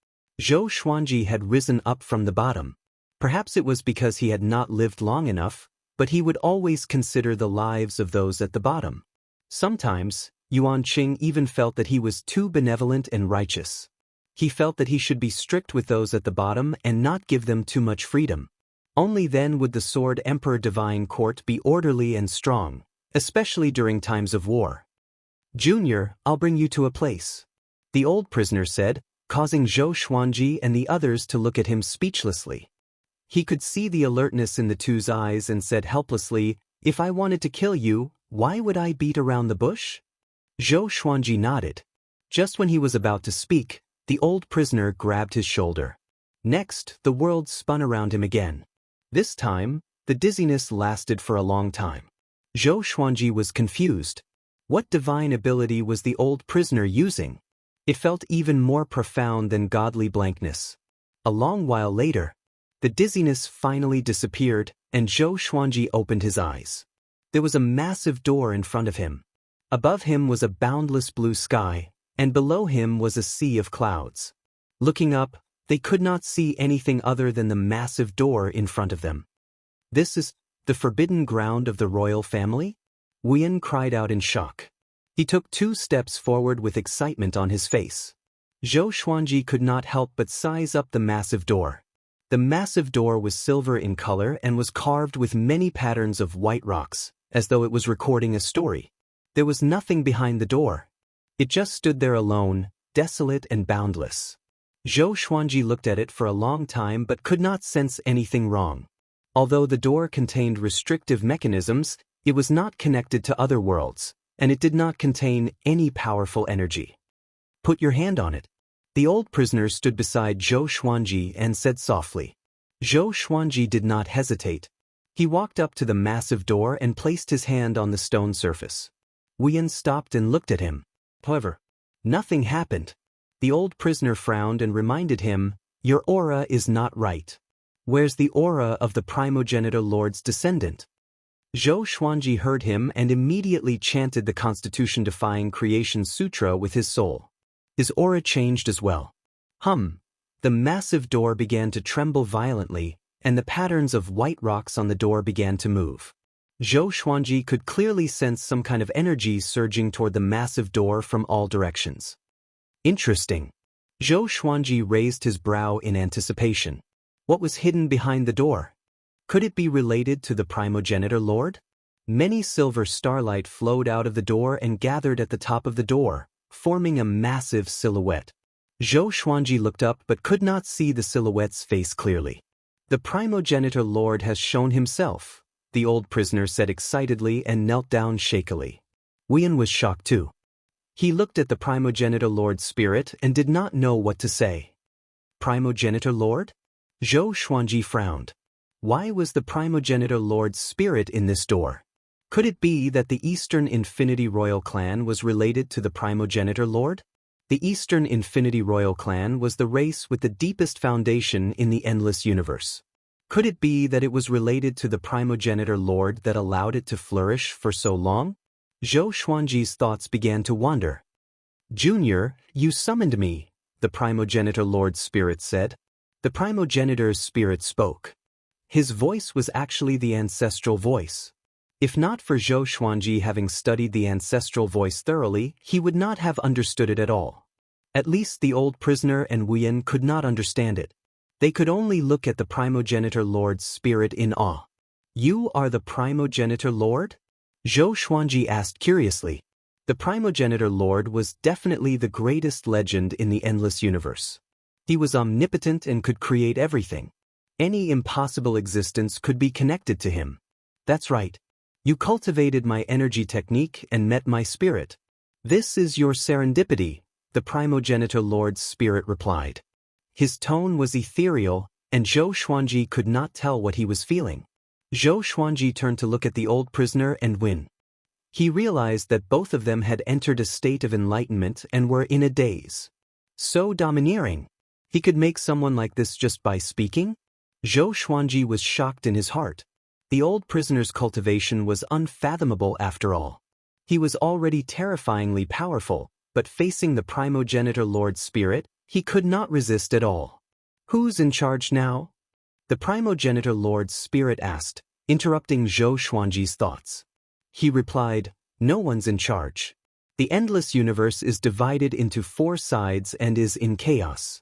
Zhou Xuanji had risen up from the bottom. Perhaps it was because he had not lived long enough, but he would always consider the lives of those at the bottom. Sometimes, Yuan Qing even felt that he was too benevolent and righteous. He felt that he should be strict with those at the bottom and not give them too much freedom. Only then would the Sword Emperor Divine Court be orderly and strong, especially during times of war. Junior, I'll bring you to a place, the old prisoner said, causing Zhou Xuanji and the others to look at him speechlessly. He could see the alertness in the two's eyes and said helplessly, if I wanted to kill you, why would I beat around the bush? Zhou Xuanji nodded. Just when he was about to speak, the old prisoner grabbed his shoulder. Next, the world spun around him again. This time, the dizziness lasted for a long time. Zhou Xuanji was confused. What divine ability was the old prisoner using? It felt even more profound than godly blankness. A long while later, the dizziness finally disappeared, and Zhou Xuanji opened his eyes. There was a massive door in front of him. Above him was a boundless blue sky, and below him was a sea of clouds. Looking up, they could not see anything other than the massive door in front of them. This is the forbidden ground of the royal family? Wu Yan cried out in shock. He took 2 steps forward with excitement on his face. Zhou Xuanji could not help but size up the massive door. The massive door was silver in color and was carved with many patterns of white rocks, as though it was recording a story. There was nothing behind the door. It just stood there alone, desolate and boundless. Zhou Xuanji looked at it for a long time but could not sense anything wrong. Although the door contained restrictive mechanisms, it was not connected to other worlds, and it did not contain any powerful energy. Put your hand on it. The old prisoner stood beside Zhou Xuanji and said softly. Zhou Xuanji did not hesitate. He walked up to the massive door and placed his hand on the stone surface. Wu Yan stopped and looked at him. However, nothing happened. The old prisoner frowned and reminded him, your aura is not right. Where's the aura of the primogenitor lord's descendant? Zhou Xuanji heard him and immediately chanted the constitution-defying creation sutra with his soul. His aura changed as well. The massive door began to tremble violently, and the patterns of white rocks on the door began to move. Zhou Xuanji could clearly sense some kind of energy surging toward the massive door from all directions. Interesting. Zhou Xuanji raised his brow in anticipation. What was hidden behind the door? Could it be related to the primogenitor lord? Many silver starlight flowed out of the door and gathered at the top of the door, forming a massive silhouette. Zhou Xuanji looked up but could not see the silhouette's face clearly. The primogenitor lord has shown himself, the old prisoner said excitedly and knelt down shakily. Wu Yan was shocked too. He looked at the primogenitor lord's spirit and did not know what to say. Primogenitor lord? Zhou Xuanji frowned. Why was the primogenitor lord's spirit in this door? Could it be that the Eastern Infinity Royal Clan was related to the primogenitor lord? The Eastern Infinity Royal Clan was the race with the deepest foundation in the endless universe. Could it be that it was related to the primogenitor lord that allowed it to flourish for so long? Zhou Xuanji's thoughts began to wander. Junior, you summoned me, the primogenitor lord's spirit said. The primogenitor's spirit spoke. His voice was actually the ancestral voice. If not for Zhou Xuanji having studied the ancestral voice thoroughly, he would not have understood it at all. At least the old prisoner and Wuyan could not understand it. They could only look at the primogenitor lord's spirit in awe. You are the primogenitor lord? Zhou Xuanji asked curiously. The primogenitor lord was definitely the greatest legend in the endless universe. He was omnipotent and could create everything. Any impossible existence could be connected to him. That's right. You cultivated my energy technique and met my spirit. This is your serendipity, the primogenitor lord's spirit replied. His tone was ethereal, and Zhou Xuanji could not tell what he was feeling. Zhou Xuanji turned to look at the old prisoner and Win. He realized that both of them had entered a state of enlightenment and were in a daze. So domineering. He could make someone like this just by speaking? Zhou Xuanji was shocked in his heart. The old prisoner's cultivation was unfathomable after all. He was already terrifyingly powerful, but facing the primogenitor lord's spirit, he could not resist at all. Who's in charge now? The primogenitor lord's spirit asked, interrupting Zhou Xuanji's thoughts. He replied, no one's in charge. The endless universe is divided into 4 sides and is in chaos.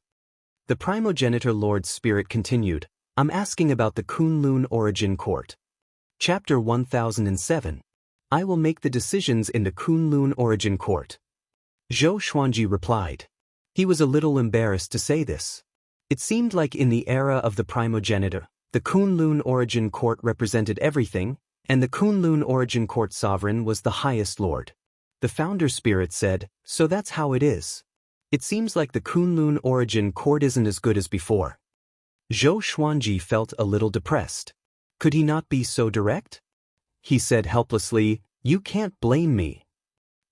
The primogenitor lord's spirit continued, I'm asking about the Kunlun Origin Court. Chapter 1007. I will make the decisions in the Kunlun Origin Court. Zhou Xuanji replied. He was a little embarrassed to say this. It seemed like in the era of the primogenitor, the Kunlun Origin Court represented everything, and the Kunlun Origin Court sovereign was the highest lord. The founder spirit said, so that's how it is. It seems like the Kunlun Origin Court isn't as good as before. Zhou Xuanji felt a little depressed. Could he not be so direct? He said helplessly, you can't blame me.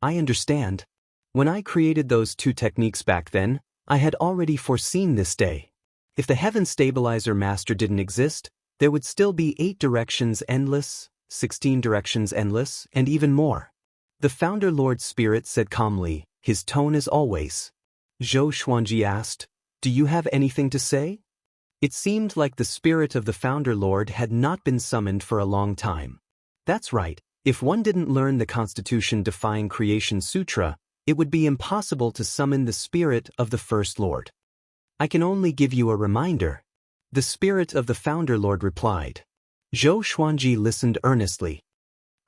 I understand. When I created those 2 techniques back then, I had already foreseen this day. If the Heaven Stabilizer Master didn't exist, there would still be 8 directions endless, 16 directions endless, and even more. The Founder Lord Spirit said calmly, his tone as always. Zhou Xuanji asked, do you have anything to say? It seemed like the spirit of the Founder Lord had not been summoned for a long time. That's right, if one didn't learn the Constitution-defying Creation Sutra, it would be impossible to summon the spirit of the First Lord. I can only give you a reminder. The spirit of the Founder Lord replied. Zhou Xuanji listened earnestly.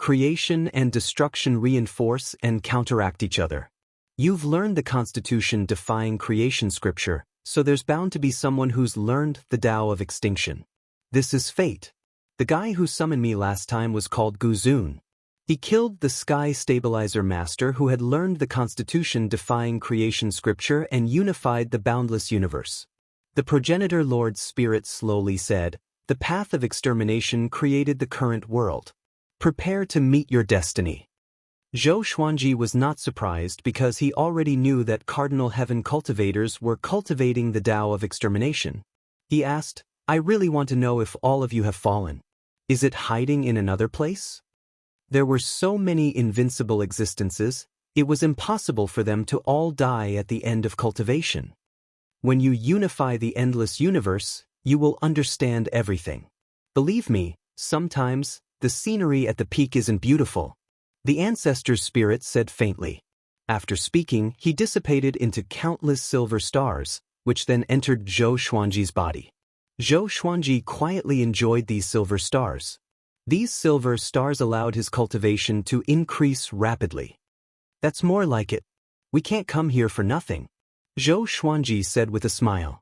Creation and destruction reinforce and counteract each other. You've learned the Constitution-defying creation scripture, so there's bound to be someone who's learned the Tao of extinction. This is fate. The guy who summoned me last time was called Guzun. He killed the Sky Stabilizer Master who had learned the Constitution-defying creation scripture and unified the boundless universe. The progenitor Lord's spirit slowly said, the path of extermination created the current world. Prepare to meet your destiny. Zhou Xuanji was not surprised because he already knew that Cardinal Heaven cultivators were cultivating the Tao of extermination. He asked, I really want to know if all of you have fallen. Is it hiding in another place? There were so many invincible existences, it was impossible for them to all die at the end of cultivation. When you unify the endless universe, you will understand everything. Believe me, sometimes, the scenery at the peak isn't beautiful. The ancestor's spirit said faintly. After speaking, he dissipated into countless silver stars, which then entered Zhou Xuanji's body. Zhou Xuanji quietly enjoyed these silver stars. These silver stars allowed his cultivation to increase rapidly. That's more like it. We can't come here for nothing. Zhou Xuanji said with a smile.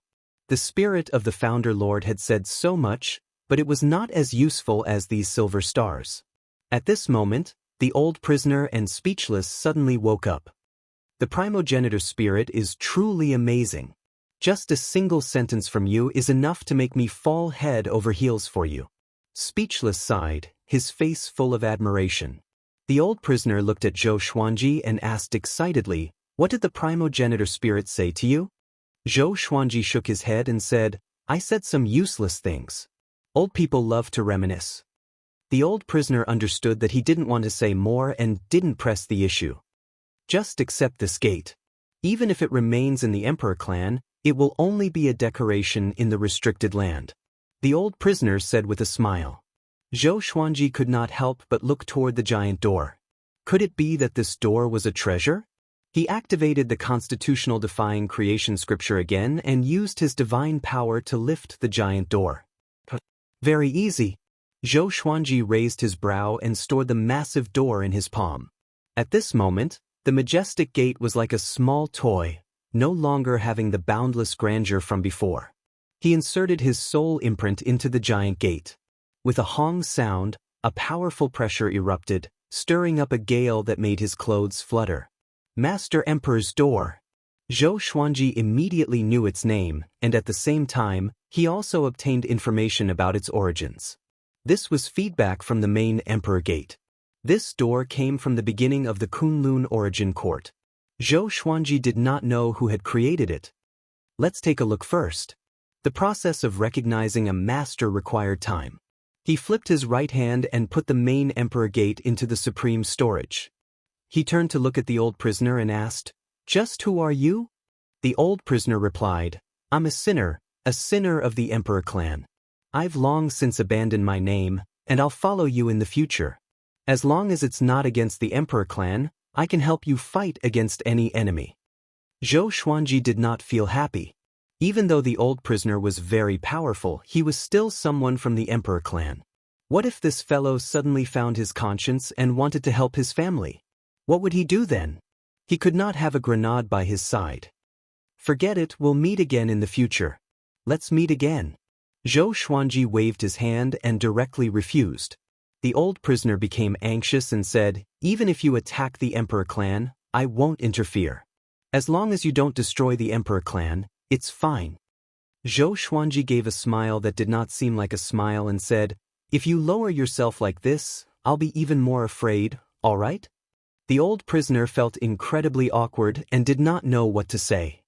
The spirit of the Founder Lord had said so much, but it was not as useful as these silver stars. At this moment, the old prisoner and speechless suddenly woke up. The primogenitor spirit is truly amazing. Just a single sentence from you is enough to make me fall head over heels for you. Speechless sighed, his face full of admiration. The old prisoner looked at Zhou Xuanji and asked excitedly, what did the primogenitor spirit say to you? Zhou Xuanji shook his head and said, I said some useless things. Old people love to reminisce. The old prisoner understood that he didn't want to say more and didn't press the issue. Just accept this gate. Even if it remains in the Emperor clan, it will only be a decoration in the restricted land. The old prisoner said with a smile. Zhou Xuanji could not help but look toward the giant door. Could it be that this door was a treasure? He activated the constitutional defying creation scripture again and used his divine power to lift the giant door. Very easy. Zhou Xuanji raised his brow and stored the massive door in his palm. At this moment, the majestic gate was like a small toy, no longer having the boundless grandeur from before. He inserted his soul imprint into the giant gate. With a hong sound, a powerful pressure erupted, stirring up a gale that made his clothes flutter. Master Emperor's Door. Zhou Xuanji immediately knew its name, and at the same time, he also obtained information about its origins. This was feedback from the main Emperor Gate. This door came from the beginning of the Kunlun origin court. Zhou Xuanji did not know who had created it. Let's take a look first. The process of recognizing a master required time. He flipped his right hand and put the main Emperor Gate into the supreme storage. He turned to look at the old prisoner and asked, "Just who are you?" The old prisoner replied, "I'm a sinner of the Emperor clan. I've long since abandoned my name, and I'll follow you in the future. As long as it's not against the Emperor clan, I can help you fight against any enemy." Zhou Xuanji did not feel happy. Even though the old prisoner was very powerful, he was still someone from the Emperor clan. What if this fellow suddenly found his conscience and wanted to help his family? What would he do then? He could not have a grenade by his side. Forget it, we'll meet again in the future. Let's meet again. Zhou Xuanji waved his hand and directly refused. The old prisoner became anxious and said, "Even if you attack the Emperor clan, I won't interfere. As long as you don't destroy the Emperor clan, it's fine." Zhou Xuanji gave a smile that did not seem like a smile and said, "If you lower yourself like this, I'll be even more afraid, all right?" The old prisoner felt incredibly awkward and did not know what to say.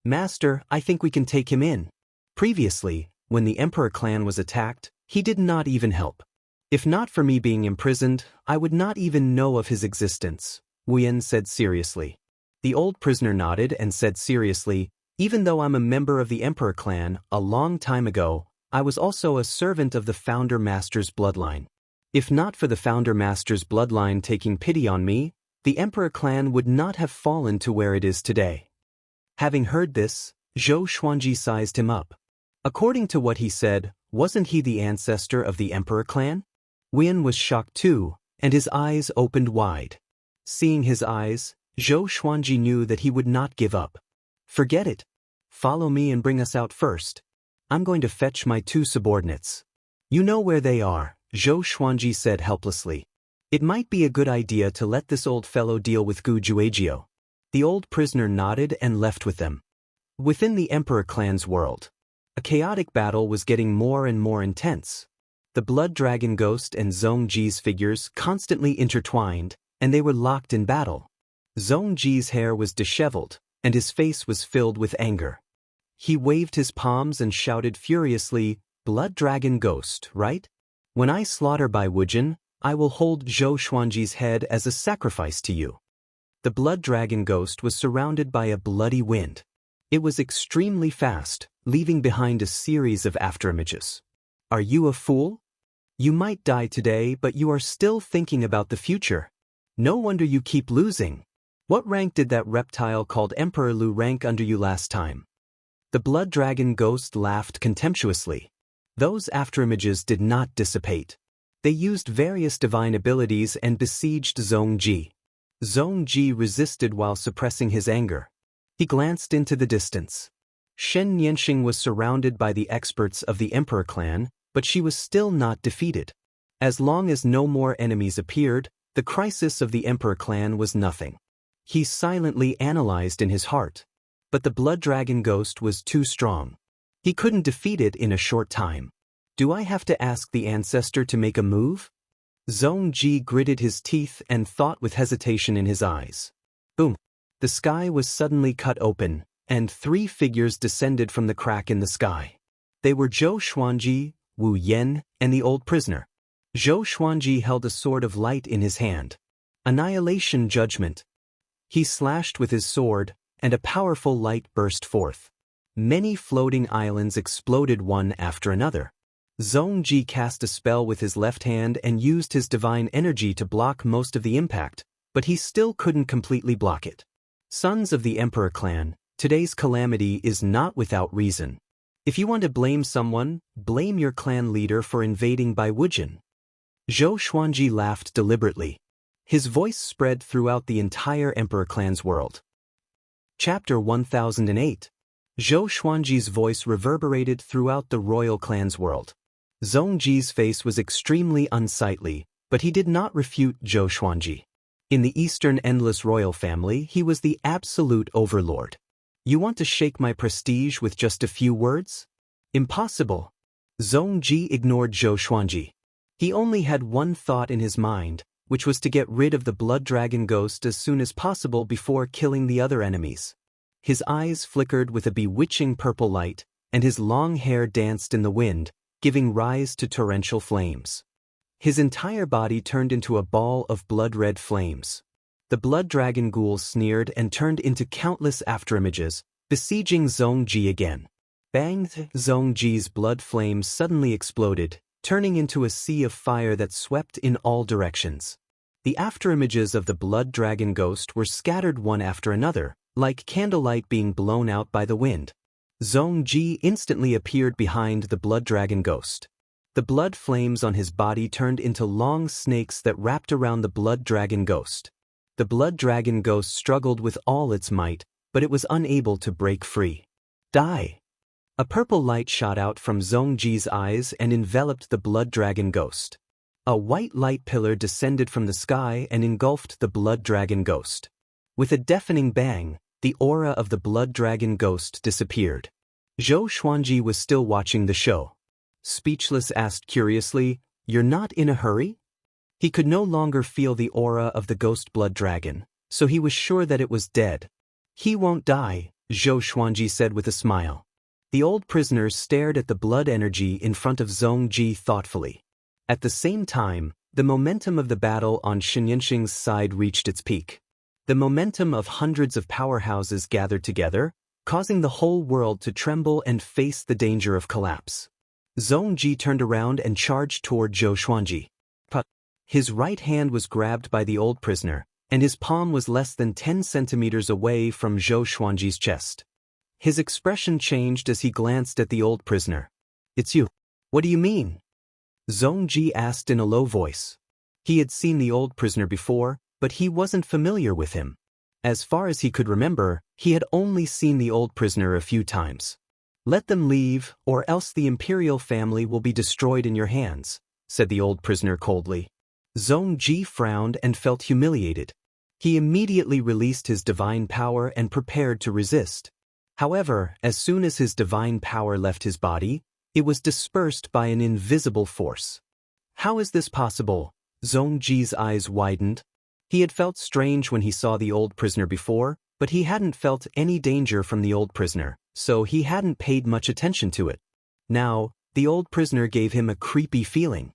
"Master, I think we can take him in." Previously, when the Emperor clan was attacked, he did not even help. "If not for me being imprisoned, I would not even know of his existence," Wuyan said seriously. The old prisoner nodded and said seriously, "Even though I'm a member of the Emperor clan, a long time ago, I was also a servant of the Founder Master's bloodline. If not for the Founder Master's bloodline taking pity on me, the Emperor clan would not have fallen to where it is today." Having heard this, Zhou Xuanji sized him up. According to what he said, wasn't he the ancestor of the Emperor clan? Wuyan was shocked too, and his eyes opened wide. Seeing his eyes, Zhou Xuanji knew that he would not give up. "Forget it. Follow me and bring us out first. I'm going to fetch my two subordinates." "You know where they are," Zhou Xuanji said helplessly. "It might be a good idea to let this old fellow deal with Gu Juejiu." The old prisoner nodded and left with them. Within the Emperor clan's world, a chaotic battle was getting more and more intense. The Blood Dragon Ghost and Zhong Ji's figures constantly intertwined, and they were locked in battle. Zhong Ji's hair was disheveled, and his face was filled with anger. He waved his palms and shouted furiously, "Blood Dragon Ghost, right? When I slaughter Bai Wujin, I will hold Zhou Xuanji's head as a sacrifice to you." The Blood Dragon Ghost was surrounded by a bloody wind. It was extremely fast, leaving behind a series of afterimages. "Are you a fool? You might die today, but you are still thinking about the future. No wonder you keep losing. What rank did that reptile called Emperor Lu rank under you last time?" The Blood Dragon Ghost laughed contemptuously. Those afterimages did not dissipate. They used various divine abilities and besieged Zhong Ji. Zhong Ji resisted while suppressing his anger. He glanced into the distance. Shen Nianxing was surrounded by the experts of the Emperor clan, but she was still not defeated. As long as no more enemies appeared, the crisis of the Emperor clan was nothing. He silently analyzed in his heart. But the Blood Dragon Ghost was too strong. He couldn't defeat it in a short time. "Do I have to ask the ancestor to make a move?" Zhong Ji gritted his teeth and thought with hesitation in his eyes. Boom! The sky was suddenly cut open, and three figures descended from the crack in the sky. They were Zhou Xuanji, Wu Yan, and the old prisoner. Zhou Xuanji held a sword of light in his hand. Annihilation Judgment. He slashed with his sword, and a powerful light burst forth. Many floating islands exploded one after another. Zhongji cast a spell with his left hand and used his divine energy to block most of the impact, but he still couldn't completely block it. Sons of the Emperor clan, today's calamity is not without reason. If you want to blame someone, blame your clan leader for invading by Wujin. Zhou Xuanji laughed deliberately. His voice spread throughout the entire Emperor clan's world. Chapter 1008. Zhou Xuanji's voice reverberated throughout the royal clan's world. Zhongji's face was extremely unsightly, but he did not refute Zhou Xuanji. In the Eastern Endless royal family, he was the absolute overlord. You want to shake my prestige with just a few words? Impossible. Zhongji ignored Zhou Xuanji. He only had one thought in his mind, which was to get rid of the blood dragon ghost as soon as possible before killing the other enemies. His eyes flickered with a bewitching purple light, and his long hair danced in the wind, giving rise to torrential flames. His entire body turned into a ball of blood-red flames. The blood dragon ghouls sneered and turned into countless afterimages, besieging Zhongji again. Bang! Zhongji's blood flames suddenly exploded, turning into a sea of fire that swept in all directions. The afterimages of the blood dragon ghost were scattered one after another, like candlelight being blown out by the wind. Zhongji instantly appeared behind the blood dragon ghost. The blood flames on his body turned into long snakes that wrapped around the blood dragon ghost. The blood dragon ghost struggled with all its might, but it was unable to break free. Die! A purple light shot out from Zhongji's eyes and enveloped the blood dragon ghost. A white light pillar descended from the sky and engulfed the blood dragon ghost. With a deafening bang, the aura of the blood dragon ghost disappeared. Zhou Xuanji was still watching the show. Speechless, asked curiously, "You're not in a hurry?" He could no longer feel the aura of the ghost blood dragon, so he was sure that it was dead. "He won't die," Zhou Xuanji said with a smile. The old prisoner stared at the blood energy in front of Zhongji thoughtfully. At the same time, the momentum of the battle on Xianxia's side reached its peak. The momentum of hundreds of powerhouses gathered together, causing the whole world to tremble and face the danger of collapse. Zhongji turned around and charged toward Zhou Xuanji. But his right hand was grabbed by the old prisoner, and his palm was less than 10 centimeters away from Zhou Xuanji's chest. His expression changed as he glanced at the old prisoner. "It's you. What do you mean?" Zhongji asked in a low voice. He had seen the old prisoner before, but he wasn't familiar with him. As far as he could remember, he had only seen the old prisoner a few times. "Let them leave, or else the imperial family will be destroyed in your hands," said the old prisoner coldly. Zhongji frowned and felt humiliated. He immediately released his divine power and prepared to resist. However, as soon as his divine power left his body, it was dispersed by an invisible force. How is this possible? Zhongji's eyes widened. He had felt strange when he saw the old prisoner before, but he hadn't felt any danger from the old prisoner, so he hadn't paid much attention to it. Now, the old prisoner gave him a creepy feeling.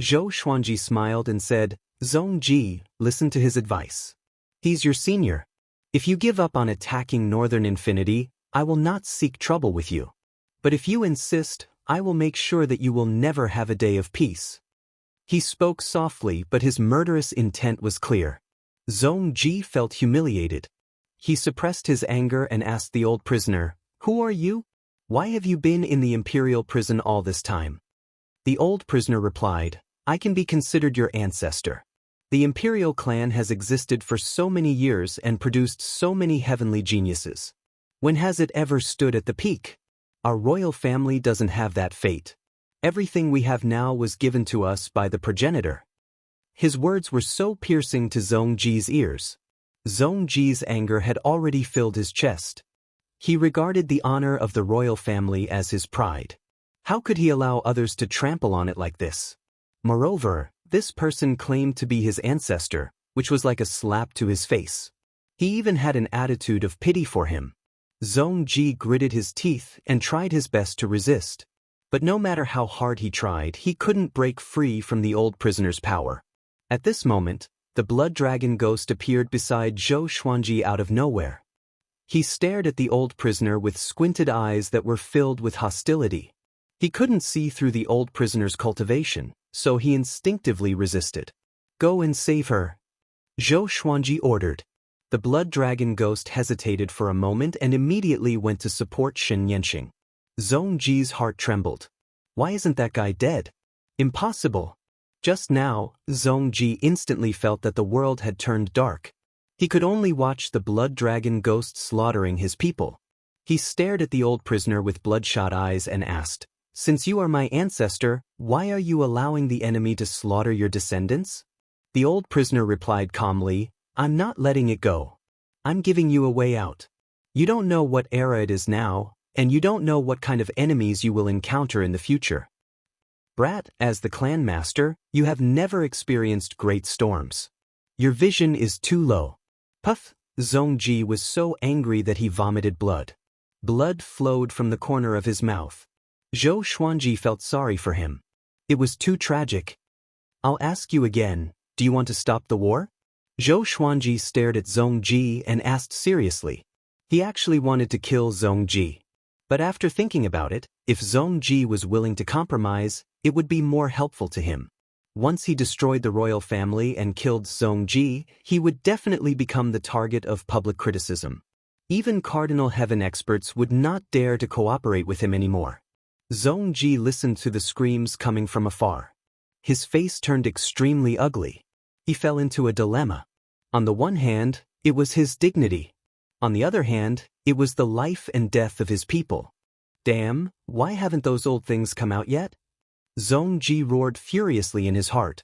Zhou Xuanji smiled and said, "Zhongji, listen to his advice. He's your senior. If you give up on attacking Northern Infinity, I will not seek trouble with you. But if you insist, I will make sure that you will never have a day of peace." He spoke softly, but his murderous intent was clear. Zhongji felt humiliated. He suppressed his anger and asked the old prisoner, "Who are you? Why have you been in the imperial prison all this time?" The old prisoner replied, "I can be considered your ancestor. The imperial clan has existed for so many years and produced so many heavenly geniuses. When has it ever stood at the peak? Our royal family doesn't have that fate. Everything we have now was given to us by the progenitor." His words were so piercing to Zhongji's ears. Zhongji's anger had already filled his chest. He regarded the honor of the royal family as his pride. How could he allow others to trample on it like this? Moreover, this person claimed to be his ancestor, which was like a slap to his face. He even had an attitude of pity for him. Zhongji gritted his teeth and tried his best to resist. But no matter how hard he tried, he couldn't break free from the old prisoner's power. At this moment, the blood dragon ghost appeared beside Zhou Xuanji out of nowhere. He stared at the old prisoner with squinted eyes that were filled with hostility. He couldn't see through the old prisoner's cultivation, so he instinctively resisted. Go and save her, Zhou Xuanji ordered. The blood dragon ghost hesitated for a moment and immediately went to support Xianxia. Zhong Ji's heart trembled. Why isn't that guy dead? Impossible. Just now, Zhong Ji instantly felt that the world had turned dark. He could only watch the blood dragon ghost slaughtering his people. He stared at the old prisoner with bloodshot eyes and asked, Since you are my ancestor, why are you allowing the enemy to slaughter your descendants? The old prisoner replied calmly, I'm not letting it go. I'm giving you a way out. You don't know what era it is now, and you don't know what kind of enemies you will encounter in the future. Brat, as the clan master, you have never experienced great storms. Your vision is too low. Puff, Zhong Ji was so angry that he vomited blood. Blood flowed from the corner of his mouth. Zhou Xuanji felt sorry for him. It was too tragic. I'll ask you again, do you want to stop the war? Zhou Xuanji stared at Zhong Ji and asked seriously. He actually wanted to kill Zhong Ji. But after thinking about it, if Zhong Ji was willing to compromise, it would be more helpful to him. Once he destroyed the royal family and killed Zhong Ji, he would definitely become the target of public criticism. Even Cardinal Heaven experts would not dare to cooperate with him anymore. Zhong Ji listened to the screams coming from afar. His face turned extremely ugly. He fell into a dilemma. On the one hand, it was his dignity. On the other hand, it was the life and death of his people. Damn, why haven't those old things come out yet? Zhong Ji roared furiously in his heart.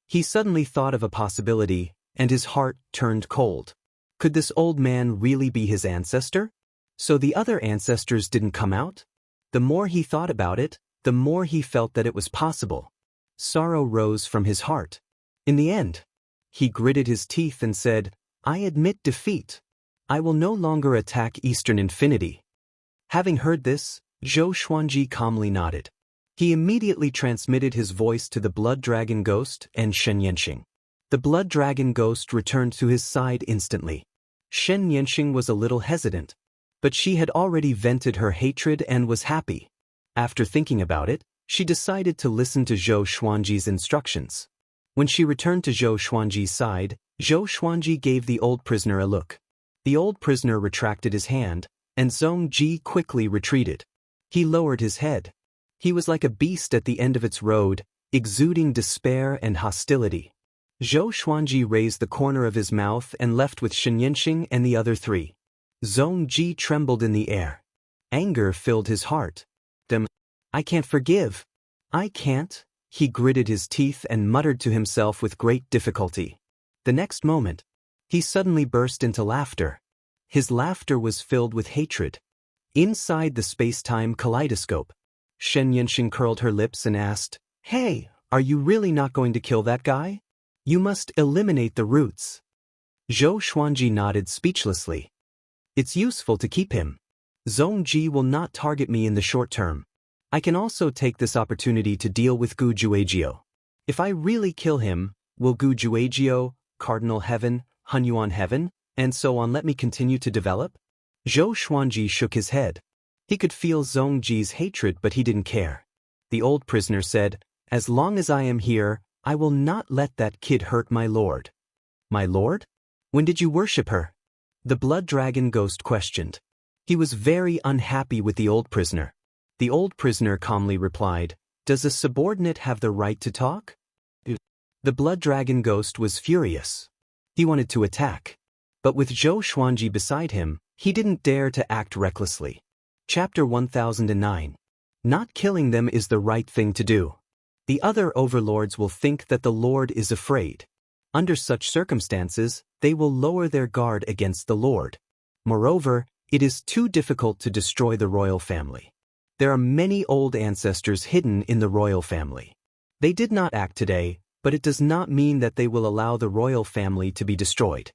He suddenly thought of a possibility, and his heart turned cold. Could this old man really be his ancestor? So the other ancestors didn't come out? The more he thought about it, the more he felt that it was possible. Sorrow rose from his heart. In the end, he gritted his teeth and said, I admit defeat. I will no longer attack Eastern Infinity. Having heard this, Zhou Xuanji calmly nodded. He immediately transmitted his voice to the blood dragon ghost and Xianxia. The blood dragon ghost returned to his side instantly. Xianxia was a little hesitant, but she had already vented her hatred and was happy. After thinking about it, she decided to listen to Zhou Xuanji's instructions. When she returned to Zhou Xuanji's side, Zhou Xuanji gave the old prisoner a look. The old prisoner retracted his hand, and Zhong Ji quickly retreated. He lowered his head. He was like a beast at the end of its road, exuding despair and hostility. Zhou Xuanji raised the corner of his mouth and left with Xianxia and the other three. Zhong Ji trembled in the air. Anger filled his heart. I can't forgive. I can't. He gritted his teeth and muttered to himself with great difficulty. The next moment, he suddenly burst into laughter. His laughter was filled with hatred. Inside the space-time kaleidoscope, Xianxia curled her lips and asked, Hey, are you really not going to kill that guy? You must eliminate the roots. Zhou Xuanji nodded speechlessly. It's useful to keep him. Zhong Ji will not target me in the short term. I can also take this opportunity to deal with Gu Juejiao. If I really kill him, will Gu Juejiao, Cardinal Heaven, Hunyuan Heaven, and so on let me continue to develop? Zhou Xuanji shook his head. He could feel Zhong Ji's hatred, but he didn't care. The old prisoner said, As long as I am here, I will not let that kid hurt my lord. My lord? When did you worship her? The blood dragon ghost questioned. He was very unhappy with the old prisoner. The old prisoner calmly replied, Does a subordinate have the right to talk? The blood dragon ghost was furious. He wanted to attack. But with Zhou Xuanji beside him, he didn't dare to act recklessly. Chapter 1009. Not killing them is the right thing to do. The other overlords will think that the Lord is afraid. Under such circumstances, they will lower their guard against the Lord. Moreover, it is too difficult to destroy the royal family. There are many old ancestors hidden in the royal family. They did not act today, but it does not mean that they will allow the royal family to be destroyed.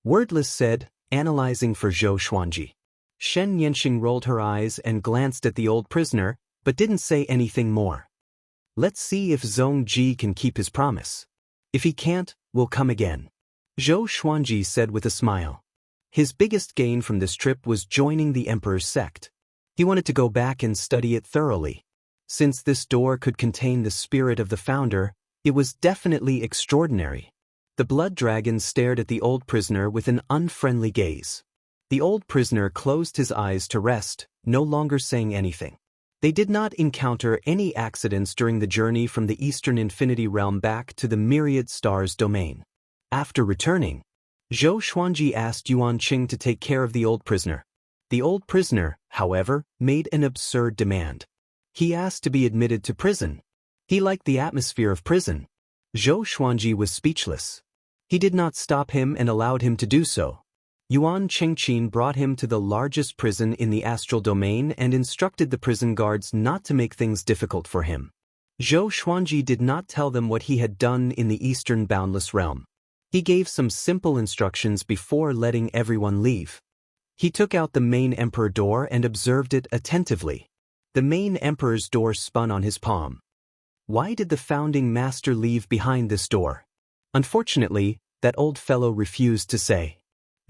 Wordless said, analyzing for Zhou Xuanji. Xianxia rolled her eyes and glanced at the old prisoner, but didn't say anything more. Let's see if Zhong Ji can keep his promise. If he can't, we'll come again. Zhou Xuanji said with a smile. His biggest gain from this trip was joining the emperor's sect. He wanted to go back and study it thoroughly. Since this door could contain the spirit of the founder, it was definitely extraordinary. The blood dragon stared at the old prisoner with an unfriendly gaze. The old prisoner closed his eyes to rest, no longer saying anything. They did not encounter any accidents during the journey from the Eastern Infinity Realm back to the Myriad Stars domain. After returning, Zhou Xuanji asked Yuan Qing to take care of the old prisoner. The old prisoner, however, made an absurd demand. He asked to be admitted to prison. He liked the atmosphere of prison. Zhou Xuanji was speechless. He did not stop him and allowed him to do so. Yuan Qingqin brought him to the largest prison in the astral domain and instructed the prison guards not to make things difficult for him. Zhou Xuanji did not tell them what he had done in the Eastern Boundless Realm. He gave some simple instructions before letting everyone leave. He took out the main emperor door and observed it attentively. The main emperor's door spun on his palm. Why did the founding master leave behind this door? Unfortunately, that old fellow refused to say.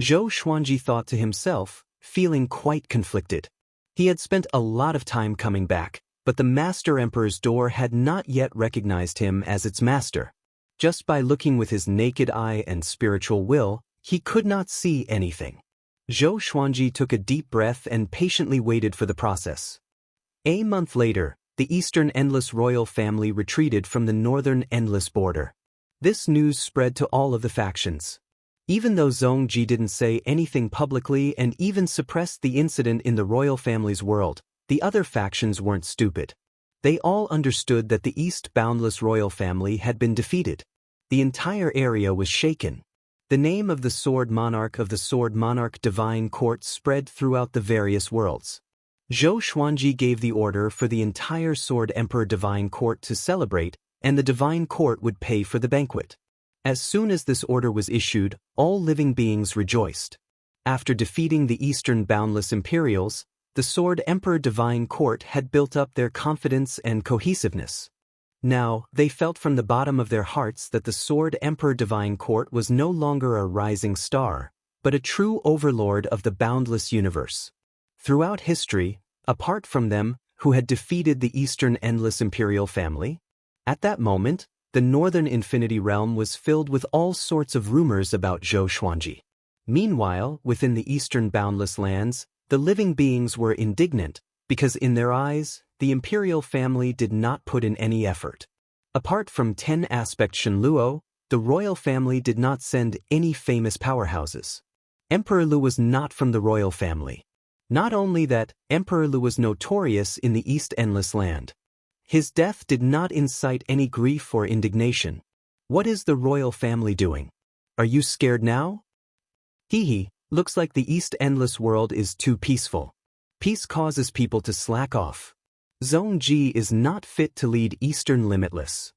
Zhou Xuanji thought to himself, feeling quite conflicted. He had spent a lot of time coming back, but the Master Emperor's door had not yet recognized him as its master. Just by looking with his naked eye and spiritual will, he could not see anything. Zhou Xuanji took a deep breath and patiently waited for the process. A month later, the Eastern Endless royal family retreated from the Northern Endless border. This news spread to all of the factions. Even though Zhongji didn't say anything publicly and even suppressed the incident in the royal family's world, the other factions weren't stupid. They all understood that the East Boundless royal family had been defeated. The entire area was shaken. The name of the Sword Monarch of the Sword Monarch Divine Court spread throughout the various worlds. Zhou Xuanji gave the order for the entire Sword Emperor Divine Court to celebrate, and the Divine Court would pay for the banquet. As soon as this order was issued, all living beings rejoiced. After defeating the Eastern Boundless Imperials, the Sword Emperor Divine Court had built up their confidence and cohesiveness. Now, they felt from the bottom of their hearts that the Sword Emperor Divine Court was no longer a rising star, but a true overlord of the boundless universe. Throughout history, apart from them, who had defeated the Eastern Endless Imperial family? At that moment, the Northern Infinity Realm was filled with all sorts of rumors about Zhou Xuanji. Meanwhile, within the Eastern Boundless lands, the living beings were indignant, because in their eyes, the Imperial family did not put in any effort. Apart from 10 aspect Shenluo, the royal family did not send any famous powerhouses. Emperor Lu was not from the royal family. Not only that, Emperor Lu was notorious in the East Endless land. His death did not incite any grief or indignation. What is the royal family doing? Are you scared now? Hee, looks like the East Endless world is too peaceful. Peace causes people to slack off. Zhongji is not fit to lead Eastern Limitless.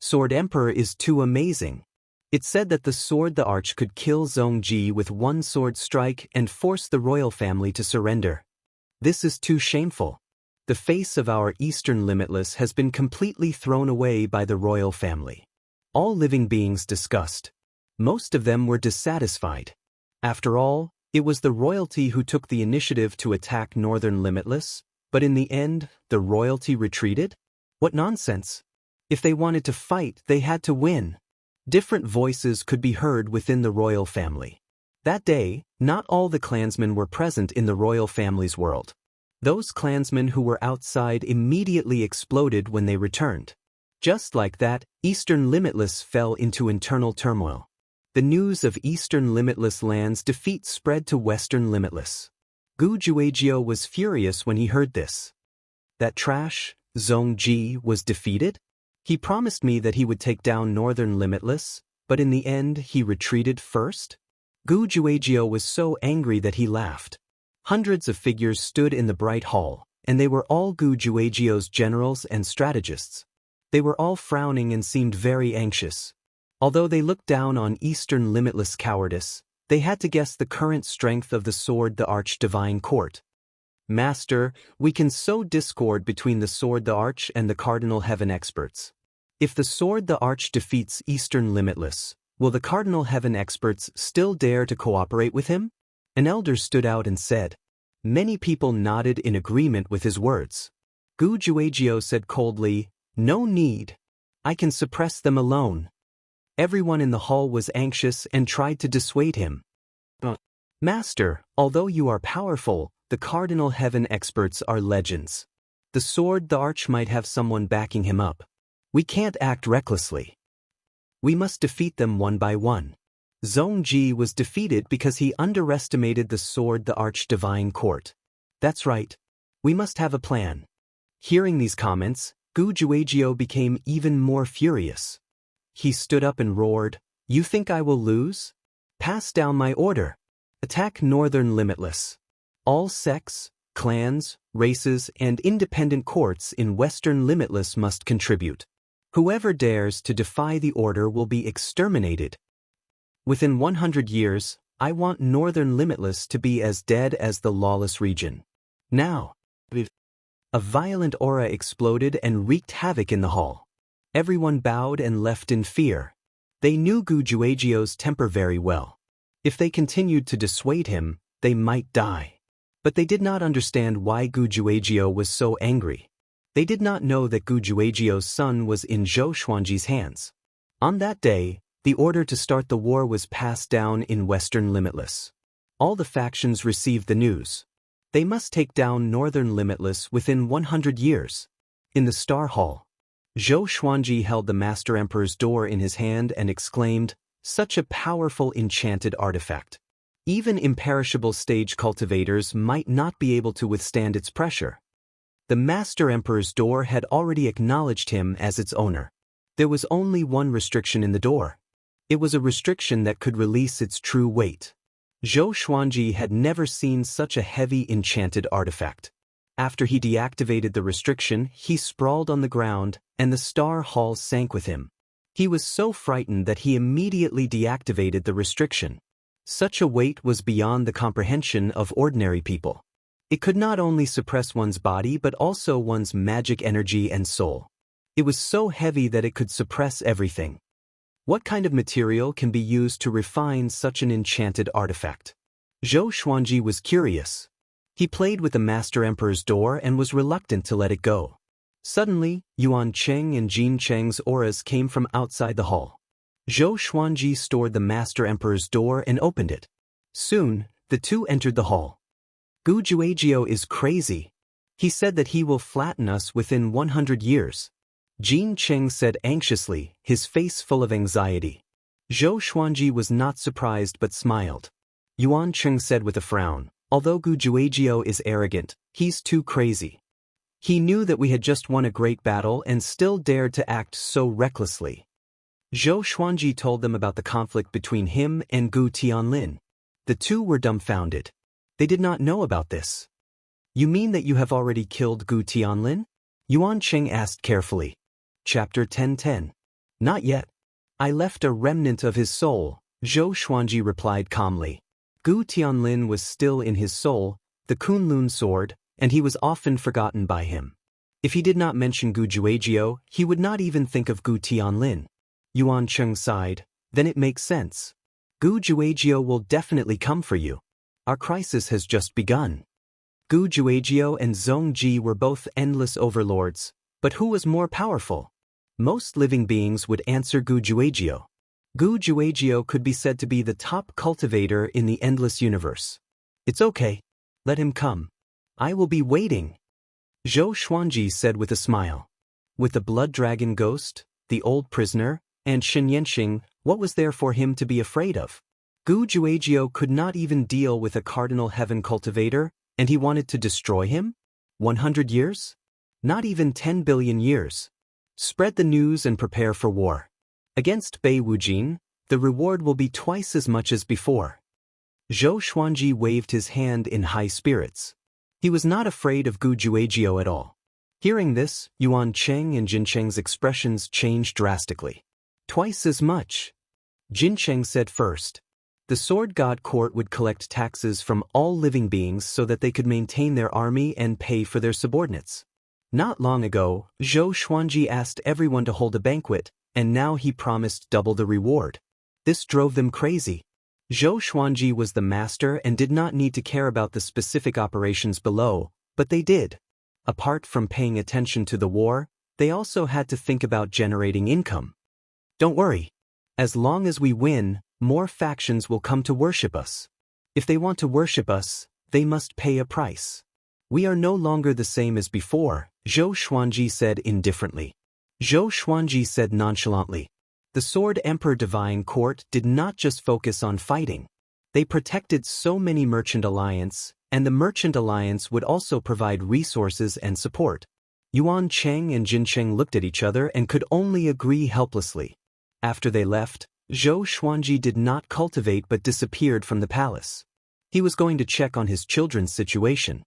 Sword Emperor is too amazing. It said that the Sword the Arch could kill Zhongji with one sword strike and force the royal family to surrender. This is too shameful. The face of our Eastern Limitless has been completely thrown away by the royal family. All living beings discussed. Most of them were dissatisfied. After all, it was the royalty who took the initiative to attack Northern Limitless, but in the end, the royalty retreated? What nonsense! If they wanted to fight, they had to win. Different voices could be heard within the royal family. That day, not all the clansmen were present in the royal family's world. Those clansmen who were outside immediately exploded when they returned. Just like that, Eastern Limitless fell into internal turmoil. The news of Eastern Limitless land's defeat spread to Western Limitless. Gu Juejiao was furious when he heard this. That trash, Zhongji, was defeated? He promised me that he would take down Northern Limitless, but in the end he retreated first? Gu Juejiao was so angry that he laughed. Hundreds of figures stood in the bright hall, and they were all Gu Juejiao's generals and strategists. They were all frowning and seemed very anxious. Although they looked down on Eastern Limitless cowardice, they had to guess the current strength of the Sword the Arch Divine Court. Master, we can sow discord between the Sword the Arch and the Cardinal Heaven experts. If the Sword the Arch defeats Eastern Limitless, will the Cardinal Heaven experts still dare to cooperate with him? An elder stood out and said. Many people nodded in agreement with his words. Gu Juejiao said coldly, "No need. I can suppress them alone." Everyone in the hall was anxious and tried to dissuade him. But, "Master, although you are powerful, the cardinal heaven experts are legends. The sword the arch might have someone backing him up. We can't act recklessly. We must defeat them one by one." Zhongji was defeated because he underestimated the sword the arch-divine court. "That's right. We must have a plan." Hearing these comments, Gu Juejiao became even more furious. He stood up and roared, "You think I will lose? Pass down my order. Attack Northern Limitless. All sects, clans, races, and independent courts in Western Limitless must contribute. Whoever dares to defy the order will be exterminated. Within 100 years, I want Northern Limitless to be as dead as the lawless region. Now." A violent aura exploded and wreaked havoc in the hall. Everyone bowed and left in fear. They knew Gu Juejiao's temper very well. If they continued to dissuade him, they might die. But they did not understand why Gu Juejiao was so angry. They did not know that Gu Juejiao's son was in Zhou Xuanji's hands. On that day, the order to start the war was passed down in Western Limitless. All the factions received the news. They must take down Northern Limitless within 100 years. In the Star Hall, Zhou Xuanji held the Master Emperor's door in his hand and exclaimed, "Such a powerful enchanted artifact. Even imperishable stage cultivators might not be able to withstand its pressure." The Master Emperor's door had already acknowledged him as its owner. There was only one restriction in the door. It was a restriction that could release its true weight. Zhou Xuanji had never seen such a heavy enchanted artifact. After he deactivated the restriction, he sprawled on the ground, and the Star Hall sank with him. He was so frightened that he immediately deactivated the restriction. Such a weight was beyond the comprehension of ordinary people. It could not only suppress one's body but also one's magic energy and soul. It was so heavy that it could suppress everything. What kind of material can be used to refine such an enchanted artifact? Zhou Xuanji was curious. He played with the Master Emperor's door and was reluctant to let it go. Suddenly, Yuan Cheng and Jin Cheng's auras came from outside the hall. Zhou Xuanji stored the Master Emperor's door and opened it. Soon, the two entered the hall. "Gu Juejiao is crazy. He said that he will flatten us within 100 years. Jin Cheng said anxiously, his face full of anxiety. Zhou Xuanji was not surprised but smiled. Yuan Cheng said with a frown, "Although Gu Juejiao is arrogant, he's too crazy. He knew that we had just won a great battle and still dared to act so recklessly." Zhou Xuanji told them about the conflict between him and Gu Tianlin. The two were dumbfounded. They did not know about this. "You mean that you have already killed Gu Tianlin?" Yuan Cheng asked carefully. Chapter 10:10. "Not yet. I left a remnant of his soul," Zhou Xuanji replied calmly. Gu Tianlin was still in his soul, the Kunlun sword, and he was often forgotten by him. If he did not mention Gu Juejiao, he would not even think of Gu Tianlin. Yuan Cheng sighed. "Then it makes sense. Gu Juejiao will definitely come for you. Our crisis has just begun." Gu Juejiao and Zhongji were both endless overlords, but who was more powerful? Most living beings would answer Gu Juejiao. Gu Juejiao could be said to be the top cultivator in the endless universe. "It's okay. Let him come. I will be waiting," Zhou Xuanji said with a smile. With the blood dragon ghost, the old prisoner, and Xianxia, what was there for him to be afraid of? Gu Juejiao could not even deal with a cardinal heaven cultivator, and he wanted to destroy him? 100 years? Not even 10 billion years. Spread the news and prepare for war. Against Bei Wujin, the reward will be twice as much as before. Zhou Xuanji waved his hand in high spirits. He was not afraid of Gu Juejiao at all. Hearing this, Yuan Cheng and Jin Cheng's expressions changed drastically. "Twice as much," Jin Cheng said first. The Sword God Court would collect taxes from all living beings so that they could maintain their army and pay for their subordinates. Not long ago, Zhou Xuanji asked everyone to hold a banquet, and now he promised double the reward. This drove them crazy. Zhou Xuanji was the master and did not need to care about the specific operations below, but they did. Apart from paying attention to the war, they also had to think about generating income. Don't worry. As long as we win, more factions will come to worship us. If they want to worship us, they must pay a price. We are no longer the same as before, Zhou Xuanji said indifferently. Zhou Xuanji said nonchalantly. The Sword Emperor Divine Court did not just focus on fighting. They protected so many merchant alliance, and the merchant alliance would also provide resources and support. Yuan Cheng and Jin Cheng looked at each other and could only agree helplessly. After they left, Zhou Xuanji did not cultivate but disappeared from the palace. He was going to check on his children's situation.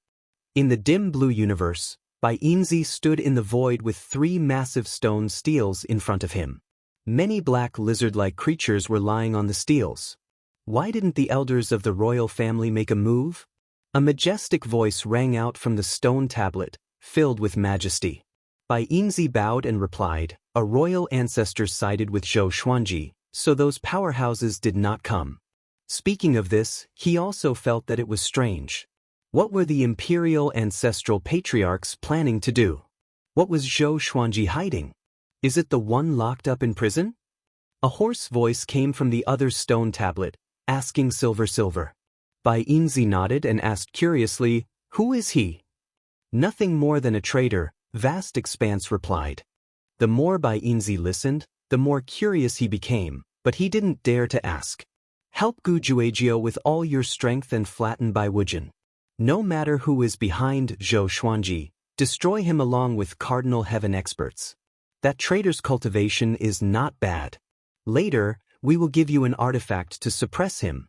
In the dim blue universe, Bai Yinzi stood in the void with 3 massive stone steels in front of him. Many black lizard-like creatures were lying on the steels. Why didn't the elders of the royal family make a move? A majestic voice rang out from the stone tablet, filled with majesty. Bai Yinzi bowed and replied, a royal ancestor sided with Zhou Xuanji, so those powerhouses did not come. Speaking of this, he also felt that it was strange. What were the imperial ancestral patriarchs planning to do? What was Zhou Xuanji hiding? Is it the one locked up in prison? A hoarse voice came from the other stone tablet, asking Silver. Bai Yinzi nodded and asked curiously, who is he? Nothing more than a traitor, Vast Expanse replied. The more Bai Yinzi listened, the more curious he became, but he didn't dare to ask. Help Gu Juejiu with all your strength and flatten Bai Wujin. No matter who is behind Zhou Xuanji, destroy him along with Cardinal Heaven experts. That traitor's cultivation is not bad. Later, we will give you an artifact to suppress him.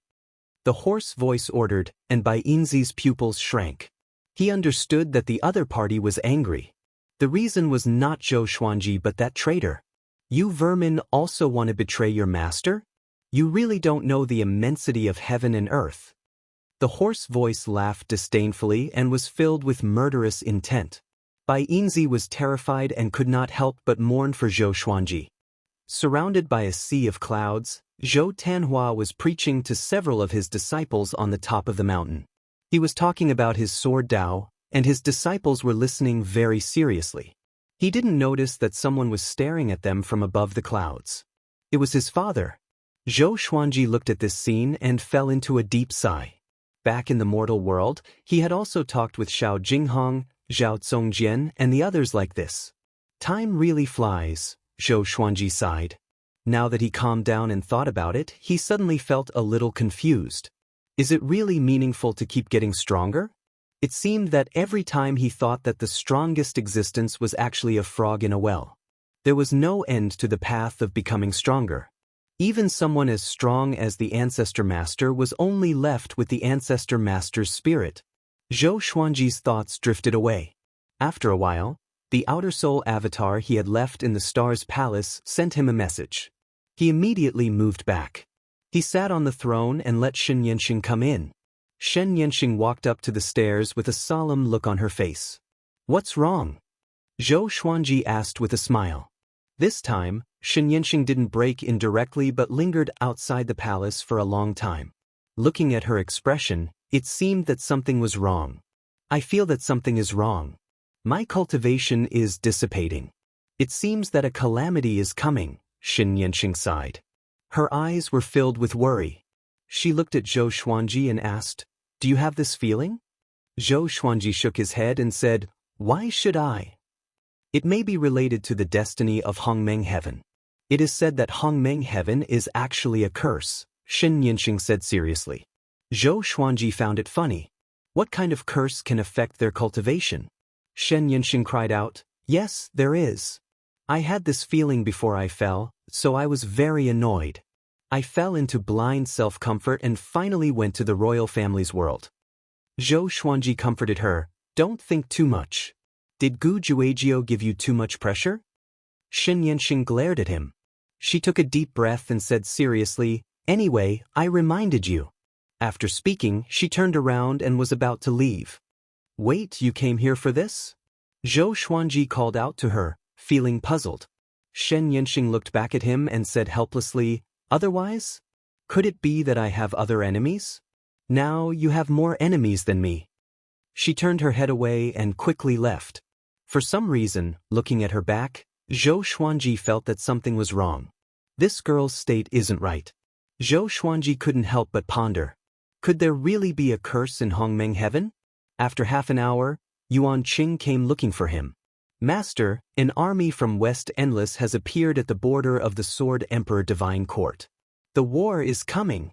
The hoarse voice ordered, and Bai Yinzi's pupils shrank. He understood that the other party was angry. The reason was not Zhou Xuanji but that traitor. You vermin also want to betray your master? You really don't know the immensity of heaven and earth. The hoarse voice laughed disdainfully and was filled with murderous intent. Bai Yinzi was terrified and could not help but mourn for Zhou Xuanji. Surrounded by a sea of clouds, Zhou Tanhua was preaching to several of his disciples on the top of the mountain. He was talking about his sword Dao, and his disciples were listening very seriously. He didn't notice that someone was staring at them from above the clouds. It was his father. Zhou Xuanji looked at this scene and fell into a deep sigh. Back in the mortal world, he had also talked with Xiao Jinghong, Zhao Zongjian, and the others like this. Time really flies, Zhou Xuanji sighed. Now that he calmed down and thought about it, he suddenly felt a little confused. Is it really meaningful to keep getting stronger? It seemed that every time he thought that the strongest existence was actually a frog in a well. There was no end to the path of becoming stronger. Even someone as strong as the Ancestor Master was only left with the Ancestor Master's spirit. Zhou Xuanji's thoughts drifted away. After a while, the outer soul avatar he had left in the star's palace sent him a message. He immediately moved back. He sat on the throne and let Xianxia come in. Xianxia walked up to the stairs with a solemn look on her face. What's wrong? Zhou Xuanji asked with a smile. This time, Xianxia didn't break in directly but lingered outside the palace for a long time. Looking at her expression, it seemed that something was wrong. I feel that something is wrong. My cultivation is dissipating. It seems that a calamity is coming, Xianxia sighed. Her eyes were filled with worry. She looked at Zhou Xuanji and asked, do you have this feeling? Zhou Xuanji shook his head and said, why should I? It may be related to the destiny of Hongmeng Heaven. It is said that Hongmeng Heaven is actually a curse, Xianxia said seriously. Zhou Xuanji found it funny. What kind of curse can affect their cultivation? Xianxia cried out, yes, there is. I had this feeling before I fell, so I was very annoyed. I fell into blind self-comfort and finally went to the royal family's world. Zhou Xuanji comforted her, don't think too much. Did Gu Juejiu give you too much pressure? Xianxia glared at him. She took a deep breath and said seriously, anyway, I reminded you. After speaking, she turned around and was about to leave. Wait, you came here for this? Zhou Xuanji called out to her, feeling puzzled. Xianxia looked back at him and said helplessly, otherwise? Could it be that I have other enemies? Now you have more enemies than me. She turned her head away and quickly left. For some reason, looking at her back, Zhou Xuanji felt that something was wrong. This girl's state isn't right. Zhou Xuanji couldn't help but ponder. Could there really be a curse in Hongmeng heaven? After half an hour, Yuan Qing came looking for him. Master, an army from West Endless has appeared at the border of the Sword Emperor Divine Court. The war is coming,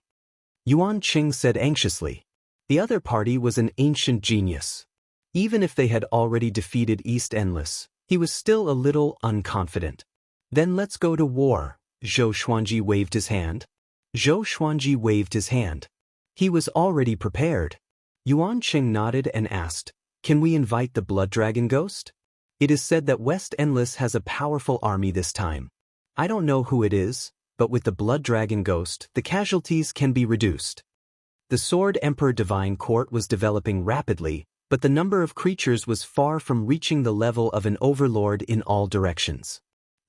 Yuan Qing said anxiously. The other party was an ancient genius. Even if they had already defeated East Endless, he was still a little unconfident. Then let's go to war, Zhou Xuanji waved his hand. Zhou Xuanji waved his hand. He was already prepared. Yuan Qing nodded and asked, "Can we invite the Blood Dragon Ghost? It is said that West Endless has a powerful army this time. I don't know who it is, but with the Blood Dragon Ghost, the casualties can be reduced." The Sword Emperor Divine Court was developing rapidly, but the number of creatures was far from reaching the level of an overlord in all directions.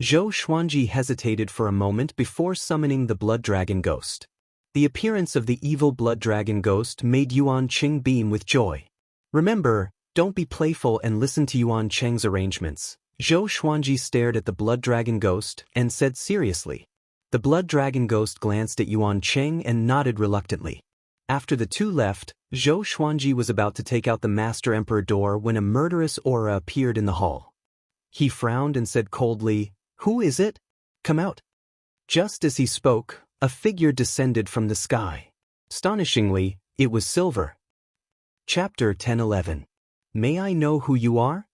Zhou Xuanji hesitated for a moment before summoning the Blood Dragon Ghost. The appearance of the evil Blood Dragon Ghost made Yuan Qing beam with joy. "Remember, don't be playful and listen to Yuan Qing's arrangements." Zhou Xuanji stared at the Blood Dragon Ghost and said seriously. The Blood Dragon Ghost glanced at Yuan Qing and nodded reluctantly. After the two left, Zhou Xuanji was about to take out the Master Emperor door when a murderous aura appeared in the hall. He frowned and said coldly, "Who is it? Come out." Just as he spoke, a figure descended from the sky. Astonishingly, it was silver. Chapter 10:11. "May I know who you are?"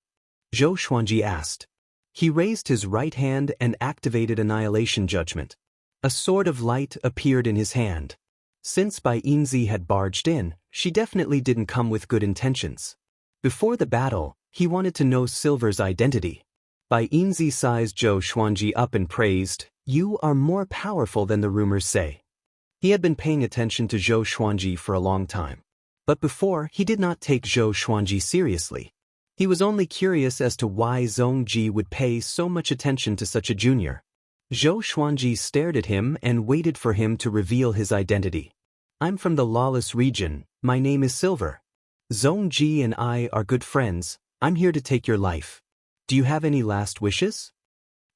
Zhou Xuanji asked. He raised his right hand and activated Annihilation Judgment. A sword of light appeared in his hand. Since Bai Yinzi had barged in, she definitely didn't come with good intentions. Before the battle, he wanted to know Silver's identity. Bai Yinzi sized Zhou Xuanji up and praised, "You are more powerful than the rumors say." He had been paying attention to Zhou Xuanji for a long time. But before, he did not take Zhou Xuanji seriously. He was only curious as to why Zhongji would pay so much attention to such a junior. Zhou Xuanji stared at him and waited for him to reveal his identity. "I'm from the Lawless region, my name is Silver. Zhongji and I are good friends, I'm here to take your life. Do you have any last wishes?"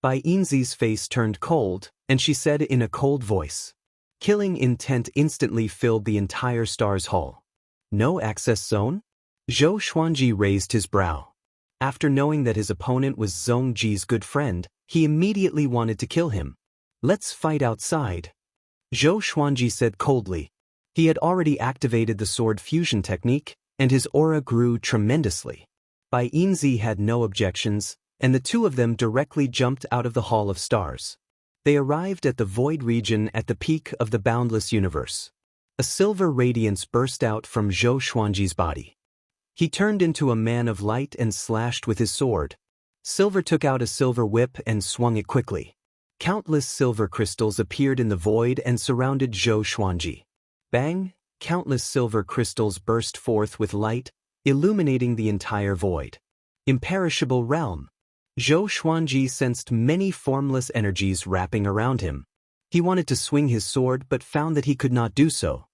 Bai Yinzi's face turned cold, and she said in a cold voice. Killing intent instantly filled the entire Stars Hall. "No access zone?" Zhou Xuanji raised his brow. After knowing that his opponent was Zhongji's good friend, he immediately wanted to kill him. "Let's fight outside," Zhou Xuanji said coldly. He had already activated the sword fusion technique, and his aura grew tremendously. Bai Yinzi had no objections, and the two of them directly jumped out of the Hall of Stars. They arrived at the Void region at the peak of the Boundless universe. A silver radiance burst out from Zhou Xuanji's body. He turned into a man of light and slashed with his sword. Silver took out a silver whip and swung it quickly. Countless silver crystals appeared in the void and surrounded Zhou Xuanji. Bang! Countless silver crystals burst forth with light, illuminating the entire void. Imperishable realm. Zhou Xuanji sensed many formless energies wrapping around him. He wanted to swing his sword but found that he could not do so.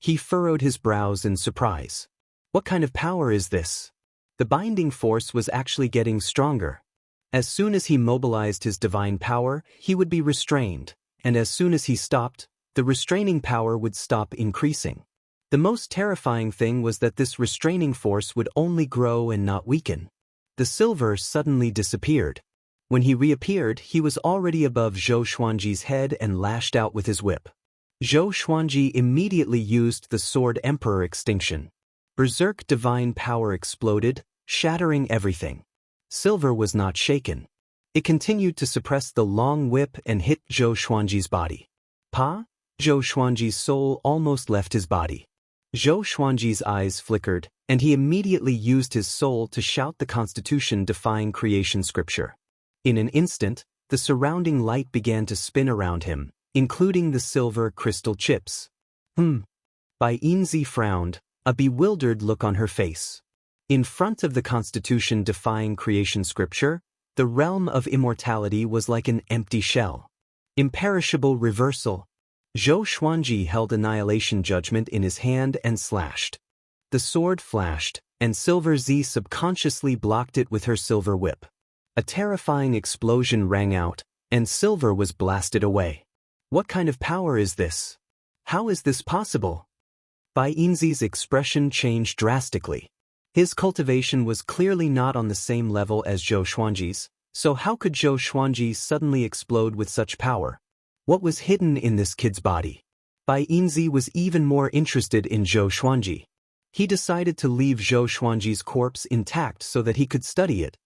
He furrowed his brows in surprise. What kind of power is this? The binding force was actually getting stronger. As soon as he mobilized his divine power, he would be restrained, and as soon as he stopped, the restraining power would stop increasing. The most terrifying thing was that this restraining force would only grow and not weaken. The silver suddenly disappeared. When he reappeared, he was already above Zhou Xuanji's head and lashed out with his whip. Zhou Xuanji immediately used the Sword Emperor extinction. Berserk divine power exploded, shattering everything. Silver was not shaken. It continued to suppress the long whip and hit Zhou Xuanji's body. Pa? Zhou Xuanji's soul almost left his body. Zhou Xuanji's eyes flickered, and he immediately used his soul to shout the Constitution-defying creation scripture. In an instant, the surrounding light began to spin around him, including the silver crystal chips. Bai Yinzi frowned, a bewildered look on her face. In front of the Constitution-defying creation scripture, the realm of immortality was like an empty shell. Imperishable reversal. Zhou Xuanji held Annihilation Judgment in his hand and slashed. The sword flashed, and Silver Z subconsciously blocked it with her silver whip. A terrifying explosion rang out, and Silver was blasted away. What kind of power is this? How is this possible? Bai Yinzi's expression changed drastically. His cultivation was clearly not on the same level as Zhou Xuanji's, so how could Zhou Xuanji suddenly explode with such power? What was hidden in this kid's body? Bai Yinzi was even more interested in Zhou Xuanji. He decided to leave Zhou Xuanji's corpse intact so that he could study it.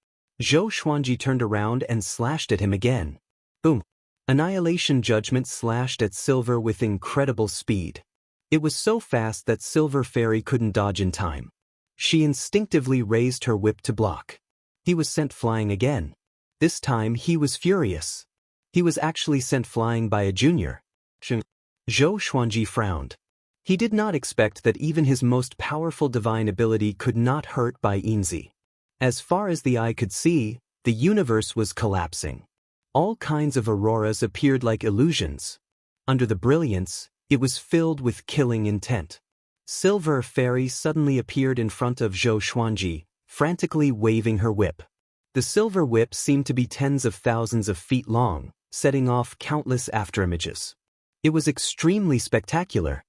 Zhou Xuanji turned around and slashed at him again. Boom! Annihilation Judgment slashed at Silver with incredible speed. It was so fast that Silver Fairy couldn't dodge in time. She instinctively raised her whip to block. He was sent flying again. This time he was furious. He was actually sent flying by a junior. Zhou Xuanji frowned. He did not expect that even his most powerful divine ability could not hurt Bai Yinzi. As far as the eye could see, the universe was collapsing. All kinds of auroras appeared like illusions. Under the brilliance, it was filled with killing intent. Silver Fairy suddenly appeared in front of Zhou Xuanji, frantically waving her whip. The silver whip seemed to be tens of thousands of feet long, setting off countless afterimages. It was extremely spectacular.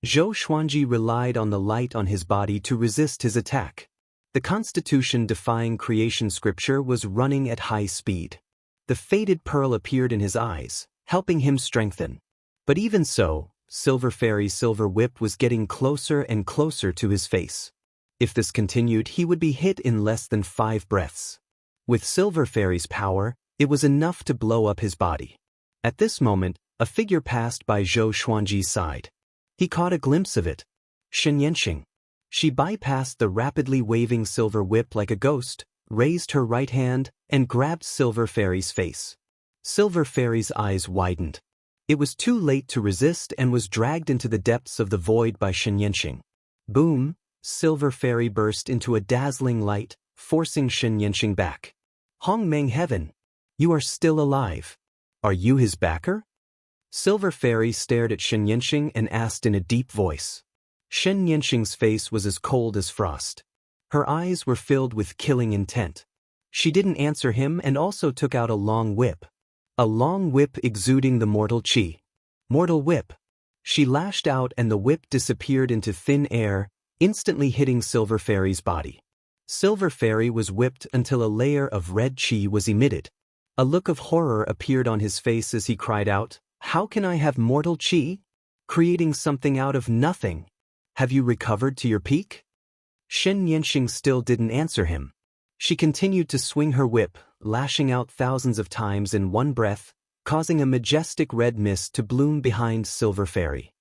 Zhou Xuanji relied on the light on his body to resist his attack. The constitution-defying creation scripture was running at high speed. The faded pearl appeared in his eyes, helping him strengthen. But even so, Silver Fairy's silver whip was getting closer and closer to his face. If this continued, he would be hit in less than 5 breaths. With Silver Fairy's power, it was enough to blow up his body. At this moment, a figure passed by Zhou Xuanji's side. He caught a glimpse of it. Xianxia. She bypassed the rapidly waving silver whip like a ghost, raised her right hand, and grabbed Silver Fairy's face. Silver Fairy's eyes widened. It was too late to resist and was dragged into the depths of the void by Xianxia. Boom! Silver Fairy burst into a dazzling light, forcing Xianxia back. Hongmeng Heaven! You are still alive. Are you his backer? Silver Fairy stared at Xianxia and asked in a deep voice. Xianxia's face was as cold as frost. Her eyes were filled with killing intent. She didn't answer him and also took out a long whip. A long whip exuding the mortal chi. Mortal whip. She lashed out and the whip disappeared into thin air, instantly hitting Silver Fairy's body. Silver Fairy was whipped until a layer of red chi was emitted. A look of horror appeared on his face as he cried out, "How can I have mortal chi? Creating something out of nothing. Have you recovered to your peak?" Xianxia still didn't answer him. She continued to swing her whip, lashing out thousands of times in one breath, causing a majestic red mist to bloom behind Silver Fairy.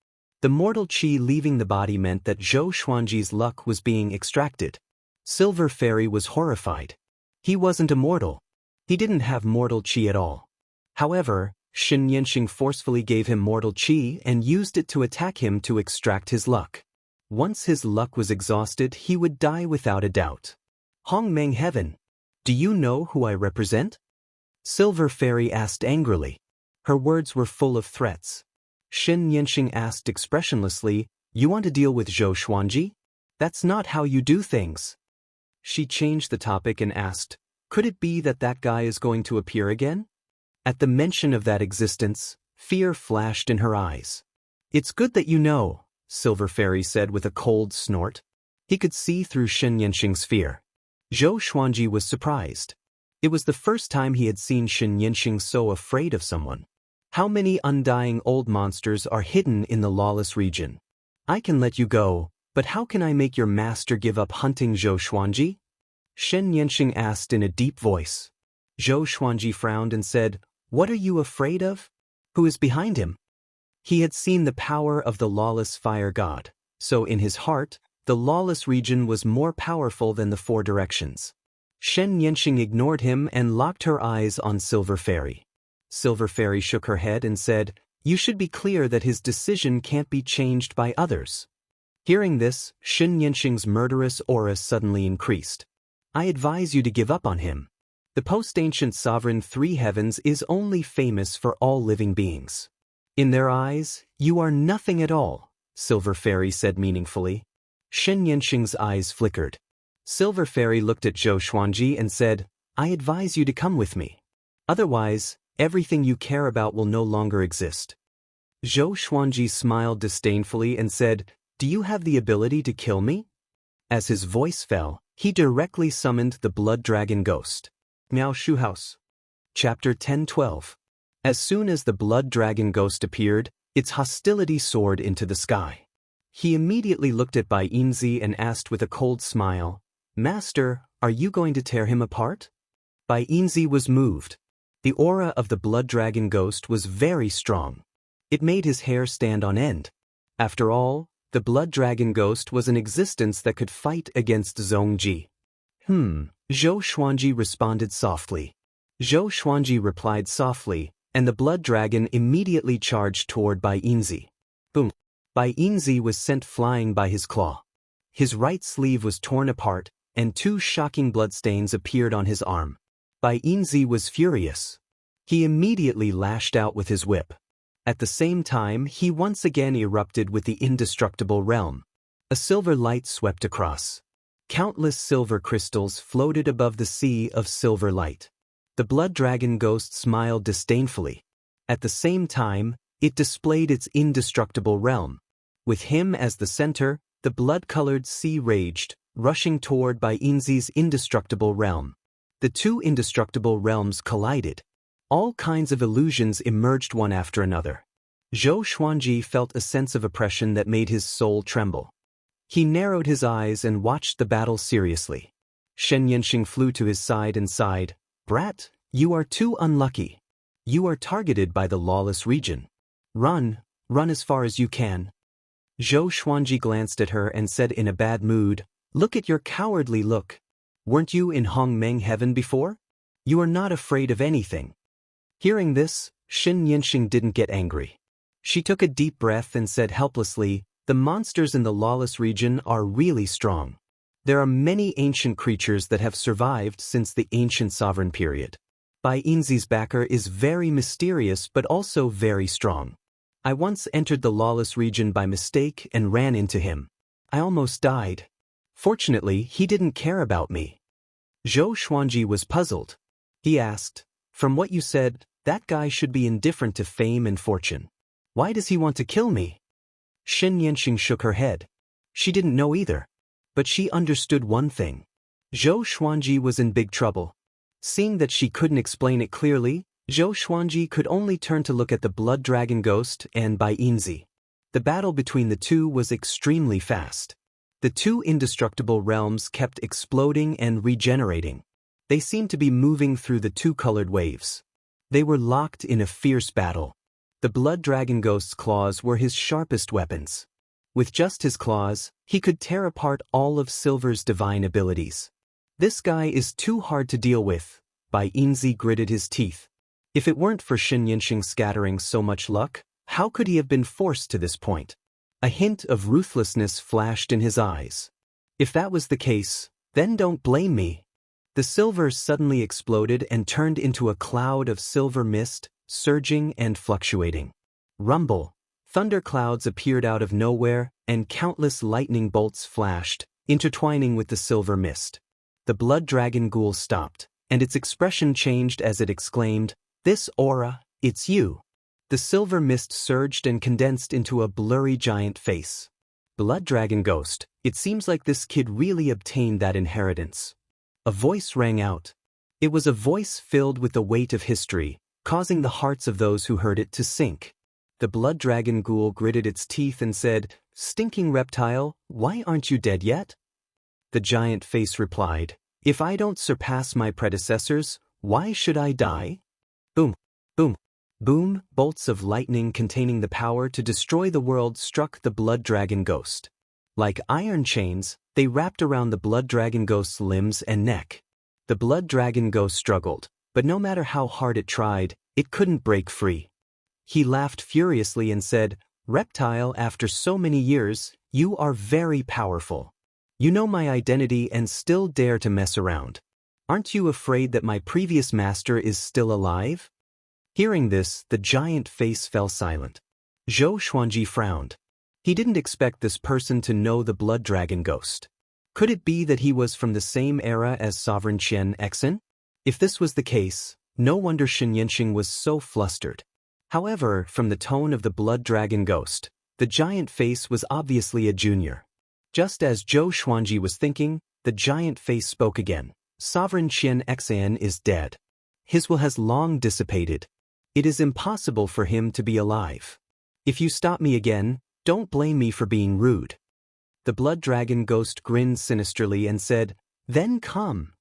The mortal chi leaving the body meant that Zhou Xuanji's luck was being extracted. Silver Fairy was horrified. He wasn't immortal. He didn't have mortal chi at all. However, Xianxia forcefully gave him mortal chi and used it to attack him to extract his luck. Once his luck was exhausted, he would die without a doubt. Hongmeng Heaven! Do you know who I represent? Silver Fairy asked angrily. Her words were full of threats. Xianxia asked expressionlessly, "You want to deal with Zhou Xuanji? That's not how you do things." She changed the topic and asked, "Could it be that that guy is going to appear again?" At the mention of that existence, fear flashed in her eyes. "It's good that you know," Silver Fairy said with a cold snort. He could see through Xianxia's fear. Zhou Xuanji was surprised. It was the first time he had seen Xianxia so afraid of someone. How many undying old monsters are hidden in the lawless region? I can let you go, but how can I make your master give up hunting Zhou Xuanji? Xianxia asked in a deep voice. Zhou Xuanji frowned and said, "What are you afraid of? Who is behind him?" He had seen the power of the lawless fire god, so in his heart, the lawless region was more powerful than the 4 directions. Xianxia ignored him and locked her eyes on Silver Fairy. Silver Fairy shook her head and said, "You should be clear that his decision can't be changed by others." Hearing this, Xianxia's murderous aura suddenly increased. "I advise you to give up on him. The post-ancient sovereign 3 heavens is only famous for all living beings. In their eyes, you are nothing at all," Silver Fairy said meaningfully. Xianxia's eyes flickered. Silver Fairy looked at Zhou Xuanji and said, I advise you to come with me. Otherwise, everything you care about will no longer exist. Zhou Xuanji smiled disdainfully and said, Do you have the ability to kill me? As his voice fell, he directly summoned the blood dragon ghost. Miao Shu House. Chapter 10-12. As soon as the blood dragon ghost appeared, its hostility soared into the sky. He immediately looked at Bai Yinzi and asked with a cold smile, Master, are you going to tear him apart? Bai Yinzi was moved. The aura of the blood dragon ghost was very strong. It made his hair stand on end. After all, the blood dragon ghost was an existence that could fight against Zhongji. Zhou Xuanji responded softly. Zhou Xuanji replied softly, and the blood dragon immediately charged toward Bai Yinzi. Boom! Bai Yinzi was sent flying by his claw. His right sleeve was torn apart, and 2 shocking bloodstains appeared on his arm. Bai Yinzi was furious. He immediately lashed out with his whip. At the same time, he once again erupted with the indestructible realm. A silver light swept across. Countless silver crystals floated above the sea of silver light. The blood dragon ghost smiled disdainfully. At the same time, it displayed its indestructible realm. With him as the center, the blood-colored sea raged, rushing toward Bai Yinzi's indestructible realm. The 2 indestructible realms collided. All kinds of illusions emerged one after another. Zhou Xuanji felt a sense of oppression that made his soul tremble. He narrowed his eyes and watched the battle seriously. Xianxia flew to his side and sighed, Brat, you are too unlucky. You are targeted by the lawless region. Run as far as you can. Zhou Xuanji glanced at her and said in a bad mood, Look at your cowardly look. Weren't you in Hongmeng heaven before? You are not afraid of anything. Hearing this, Xianxia didn't get angry. She took a deep breath and said helplessly, The monsters in the lawless region are really strong. There are many ancient creatures that have survived since the ancient sovereign period. Bai Yinzi's backer is very mysterious but also very strong. I once entered the lawless region by mistake and ran into him. I almost died. Fortunately, he didn't care about me. Zhou Xuanji was puzzled. He asked, From what you said, that guy should be indifferent to fame and fortune. Why does he want to kill me? Xianxia shook her head. She didn't know either. But she understood one thing. Zhou Xuanji was in big trouble. Seeing that she couldn't explain it clearly, Zhou Xuanji could only turn to look at the blood dragon ghost and Bai Yinzi. The battle between the 2 was extremely fast. The 2 indestructible realms kept exploding and regenerating. They seemed to be moving through the 2 colored waves. They were locked in a fierce battle. The blood dragon ghost's claws were his sharpest weapons. With just his claws, he could tear apart all of Silver's divine abilities. This guy is too hard to deal with. Bai Yinzi gritted his teeth. If it weren't for Xianxia scattering so much luck, how could he have been forced to this point? A hint of ruthlessness flashed in his eyes. If that was the case, then don't blame me. The silver suddenly exploded and turned into a cloud of silver mist, surging and fluctuating. Rumble. Thunderclouds appeared out of nowhere, and countless lightning bolts flashed, intertwining with the silver mist. The blood dragon ghoul stopped, and its expression changed as it exclaimed, This aura, it's you. The silver mist surged and condensed into a blurry giant face. Blood dragon ghost, it seems like this kid really obtained that inheritance. A voice rang out. It was a voice filled with the weight of history, causing the hearts of those who heard it to sink. The blood dragon ghoul gritted its teeth and said, Stinking reptile, why aren't you dead yet? The giant face replied, If I don't surpass my predecessors, why should I die? Boom, boom, boom, bolts of lightning containing the power to destroy the world struck the blood dragon ghost. Like iron chains, they wrapped around the blood dragon ghost's limbs and neck. The blood dragon ghost struggled, but no matter how hard it tried, it couldn't break free. He laughed furiously and said, Reptile, after so many years, you are very powerful. You know my identity and still dare to mess around. Aren't you afraid that my previous master is still alive? Hearing this, the giant face fell silent. Zhou Xuanji frowned. He didn't expect this person to know the blood dragon ghost. Could it be that he was from the same era as Sovereign Xianxia? If this was the case, no wonder Xianxia was so flustered. However, from the tone of the blood dragon ghost, the giant face was obviously a junior. Just as Zhou Xuanji was thinking, the giant face spoke again. Sovereign Xianxia is dead. His will has long dissipated. It is impossible for him to be alive. If you stop me again, don't blame me for being rude. The blood dragon ghost grinned sinisterly and said, "Then come."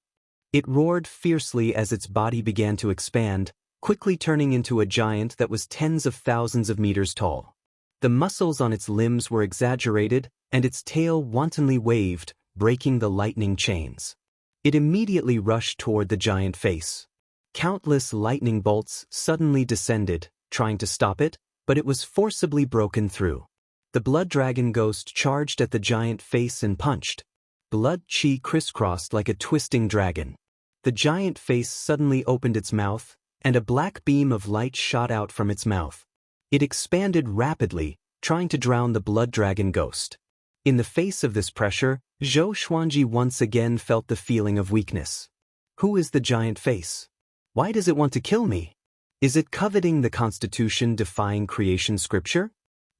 It roared fiercely as its body began to expand, quickly turning into a giant that was tens of thousands of meters tall. The muscles on its limbs were exaggerated, and its tail wantonly waved, breaking the lightning chains. It immediately rushed toward the giant face. Countless lightning bolts suddenly descended, trying to stop it, but it was forcibly broken through. The blood dragon ghost charged at the giant face and punched. Blood chi crisscrossed like a twisting dragon. The giant face suddenly opened its mouth, and a black beam of light shot out from its mouth. It expanded rapidly, trying to drown the blood dragon ghost. In the face of this pressure, Zhou Xuanji once again felt the feeling of weakness. Who is the giant face? Why does it want to kill me? Is it coveting the Constitution defying creation scripture?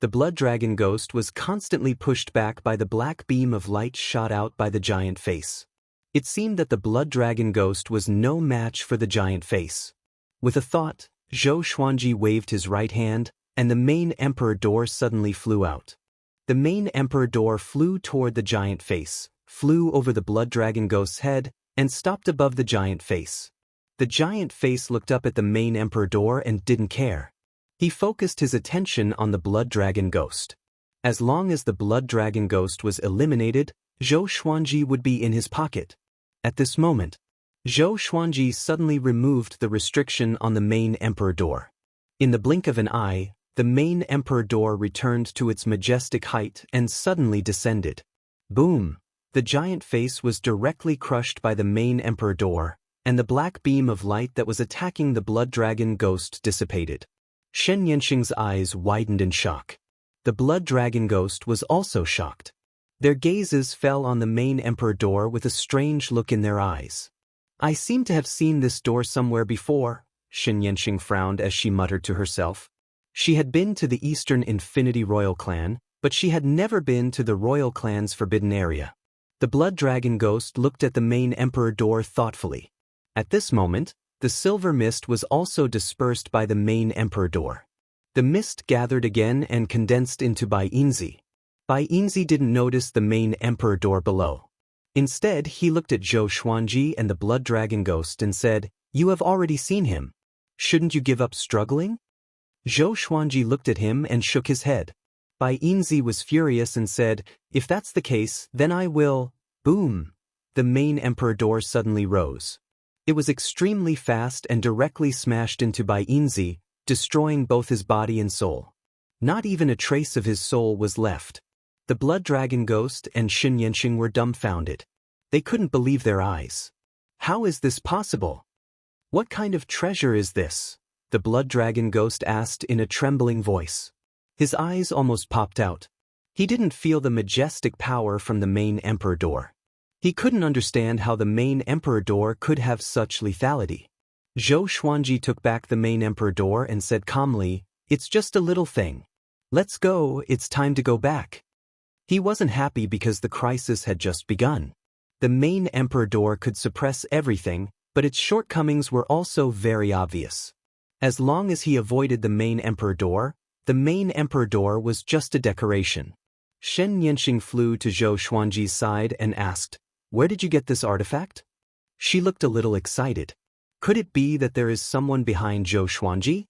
The blood dragon ghost was constantly pushed back by the black beam of light shot out by the giant face. It seemed that the blood dragon ghost was no match for the giant face. With a thought, Zhou Xuanji waved his right hand, and the main emperor door suddenly flew out. The main emperor door flew toward the giant face, flew over the blood dragon ghost's head, and stopped above the giant face. The giant face looked up at the main emperor door and didn't care. He focused his attention on the blood dragon ghost. As long as the blood dragon ghost was eliminated, Zhou Xuanji would be in his pocket. At this moment, Zhou Xuanji suddenly removed the restriction on the main emperor door. In the blink of an eye, the main emperor door returned to its majestic height and suddenly descended. Boom! The giant face was directly crushed by the main emperor door, and the black beam of light that was attacking the blood dragon ghost dissipated. Xianxia's eyes widened in shock. The blood dragon ghost was also shocked. Their gazes fell on the main emperor door with a strange look in their eyes. "I seem to have seen this door somewhere before," Xianxia frowned as she muttered to herself. She had been to the Eastern Infinity Royal Clan, but she had never been to the Royal Clan's Forbidden Area. The blood dragon ghost looked at the main emperor door thoughtfully. At this moment, the silver mist was also dispersed by the main emperor door. The mist gathered again and condensed into Bainzi. Bainzi didn't notice the main emperor door below. Instead, he looked at Zhou Xuanji and the blood dragon ghost and said, "You have already seen him. Shouldn't you give up struggling?" Zhou Xuanji looked at him and shook his head. Bainzi was furious and said, "If that's the case, then I will." Boom! The main emperor door suddenly rose. It was extremely fast and directly smashed into Bainzi, destroying both his body and soul. Not even a trace of his soul was left. The blood dragon ghost and Xianxia were dumbfounded. They couldn't believe their eyes. How is this possible? What kind of treasure is this? The blood dragon ghost asked in a trembling voice. His eyes almost popped out. He didn't feel the majestic power from the main emperor door. He couldn't understand how the main emperor door could have such lethality. Zhou Xuanji took back the main emperor door and said calmly, "It's just a little thing. Let's go, it's time to go back." He wasn't happy because the crisis had just begun. The main emperor door could suppress everything, but its shortcomings were also very obvious. As long as he avoided the main emperor door, the main emperor door was just a decoration. Xianxia flew to Zhou Xuanji's side and asked, "Where did you get this artifact?" She looked a little excited. Could it be that there is someone behind Zhou Xuanji?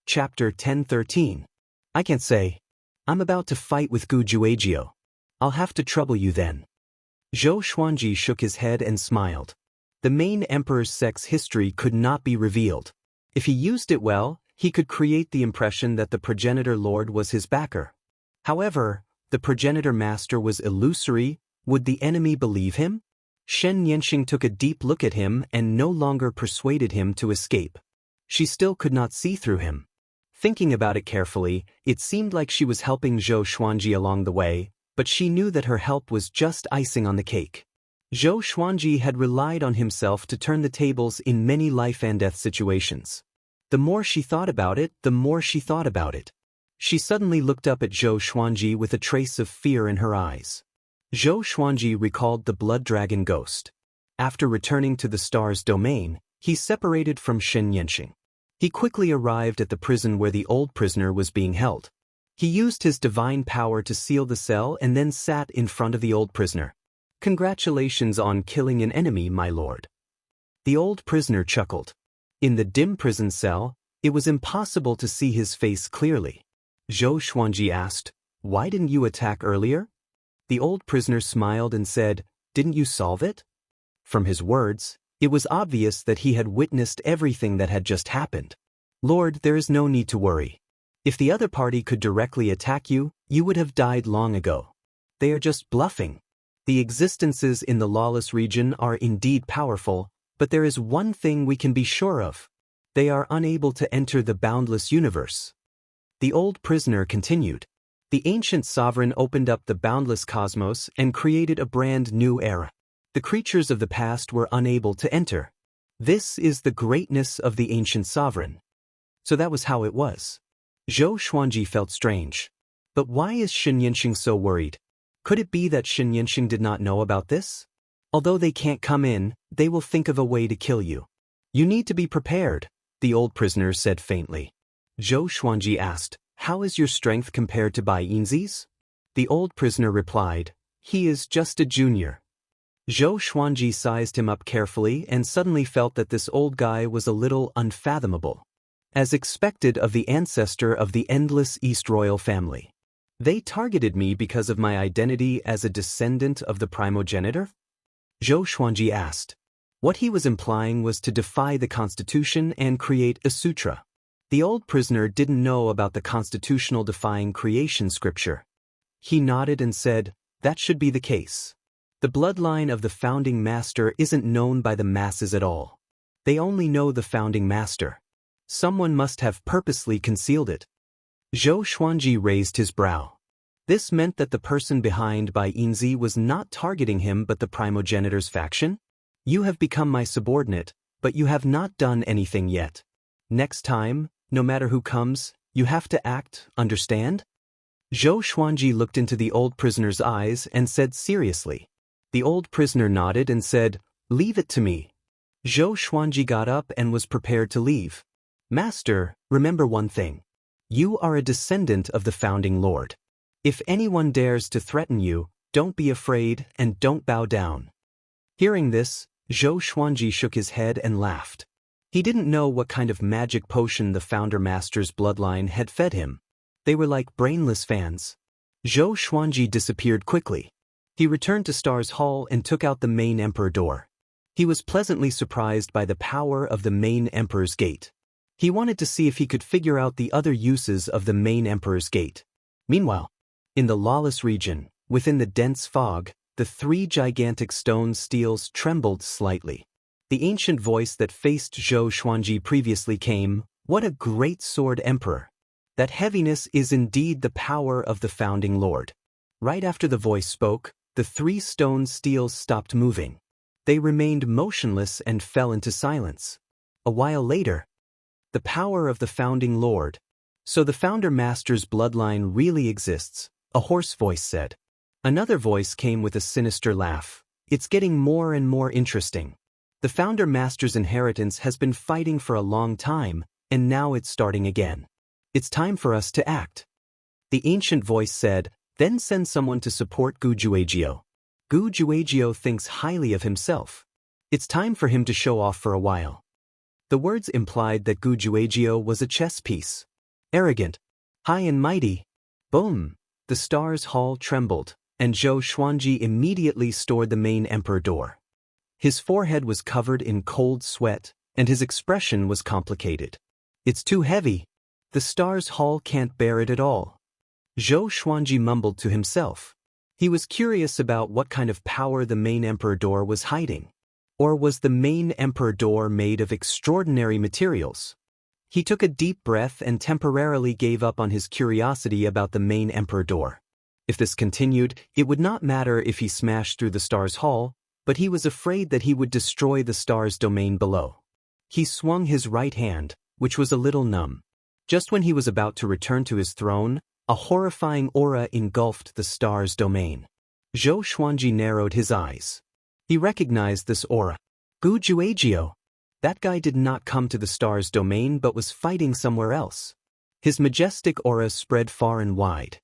Chapter 10:13. I can't say. I'm about to fight with Gu Juejiu. I'll have to trouble you then. Zhou Xuanji shook his head and smiled. The main emperor's sect's history could not be revealed. If he used it well, he could create the impression that the progenitor lord was his backer. However, the progenitor master was illusory. Would the enemy believe him? Xianxia took a deep look at him and no longer persuaded him to escape. She still could not see through him. Thinking about it carefully, it seemed like she was helping Zhou Xuanji along the way, but she knew that her help was just icing on the cake. Zhou Xuanji had relied on himself to turn the tables in many life and death situations. The more she thought about it, the more she thought about it. She suddenly looked up at Zhou Xuanji with a trace of fear in her eyes. Zhou Xuanji recalled the blood dragon ghost. After returning to the star's domain, he separated from Xianxia. He quickly arrived at the prison where the old prisoner was being held. He used his divine power to seal the cell and then sat in front of the old prisoner. "Congratulations on killing an enemy, my lord." The old prisoner chuckled. In the dim prison cell, it was impossible to see his face clearly. Zhou Xuanji asked, "Why didn't you attack earlier?" The old prisoner smiled and said, "Didn't you solve it?" From his words, it was obvious that he had witnessed everything that had just happened. "Lord, there is no need to worry. If the other party could directly attack you, you would have died long ago. They are just bluffing. The existences in the lawless region are indeed powerful, but there is one thing we can be sure of. They are unable to enter the boundless universe." The old prisoner continued. "The ancient sovereign opened up the boundless cosmos and created a brand new era. The creatures of the past were unable to enter. This is the greatness of the ancient sovereign." So that was how it was. Zhou Xuanji felt strange. But why is Xianxia so worried? Could it be that Xianxia did not know about this? Although they can't come in, they will think of a way to kill you. "You need to be prepared," the old prisoner said faintly. Zhou Xuanji asked, "How is your strength compared to Bai Yinzi's?" The old prisoner replied, "He is just a junior." Zhou Xuanji sized him up carefully and suddenly felt that this old guy was a little unfathomable. As expected of the ancestor of the endless East royal family. They targeted me because of my identity as a descendant of the primogenitor? Zhou Xuanji asked. What he was implying was to defy the constitution and create a sutra. The old prisoner didn't know about the constitutional defying creation scripture. He nodded and said, "That should be the case. The bloodline of the founding master isn't known by the masses at all. They only know the founding master. Someone must have purposely concealed it." Zhou Xuanji raised his brow. This meant that the person behind Bai Yinzi was not targeting him but the primogenitor's faction? "You have become my subordinate, but you have not done anything yet. Next time, no matter who comes, you have to act, understand?" Zhou Xuanji looked into the old prisoner's eyes and said seriously. The old prisoner nodded and said, "Leave it to me." Zhou Xuanji got up and was prepared to leave. "Master, remember one thing. You are a descendant of the founding lord. If anyone dares to threaten you, don't be afraid and don't bow down." Hearing this, Zhou Xuanji shook his head and laughed. He didn't know what kind of magic potion the founder master's bloodline had fed him. They were like brainless fans. Zhou Xuanji disappeared quickly. He returned to Star's Hall and took out the main emperor door. He was pleasantly surprised by the power of the main emperor's gate. He wanted to see if he could figure out the other uses of the main emperor's gate. Meanwhile, in the lawless region, within the dense fog, the three gigantic stone steels trembled slightly. The ancient voice that faced Zhou Xuanji previously came, "What a great sword emperor! That heaviness is indeed the power of the founding lord." Right after the voice spoke, the three stone steels stopped moving. They remained motionless and fell into silence. A while later, "The power of the founding lord. So the founder master's bloodline really exists," a hoarse voice said. Another voice came with a sinister laugh. "It's getting more and more interesting. The founder master's inheritance has been fighting for a long time, and now it's starting again. It's time for us to act." The ancient voice said, "Then send someone to support Gu Juejiu. Gu Juejiu thinks highly of himself. It's time for him to show off for a while." The words implied that Gu Juejiu was a chess piece. Arrogant, high and mighty. Boom! The Star's Hall trembled, and Zhou Xuanji immediately stored the main emperor door. His forehead was covered in cold sweat, and his expression was complicated. "It's too heavy. The Star's Hall can't bear it at all." Zhou Xuanji mumbled to himself. He was curious about what kind of power the main emperor door was hiding. Or was the main emperor door made of extraordinary materials? He took a deep breath and temporarily gave up on his curiosity about the main emperor door. If this continued, it would not matter if he smashed through the Star's Hall. but he was afraid that he would destroy the star's domain below. He swung his right hand, which was a little numb. Just when he was about to return to his throne, a horrifying aura engulfed the star's domain. Zhou Xuanji narrowed his eyes. He recognized this aura. Gu Juejiu. That guy did not come to the star's domain but was fighting somewhere else. His majestic aura spread far and wide.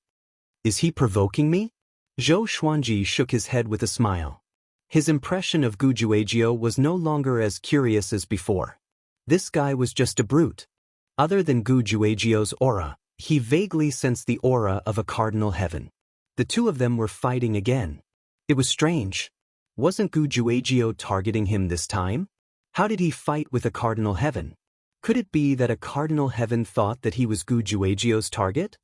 Is he provoking me? Zhou Xuanji shook his head with a smile. His impression of Gu Juejiu was no longer as curious as before. This guy was just a brute. Other than Gu Juejiu's aura, he vaguely sensed the aura of a cardinal heaven. The two of them were fighting again. It was strange. Wasn't Gu Juejiu targeting him this time? How did he fight with a cardinal heaven? Could it be that a cardinal heaven thought that he was Gu Juejiu's target?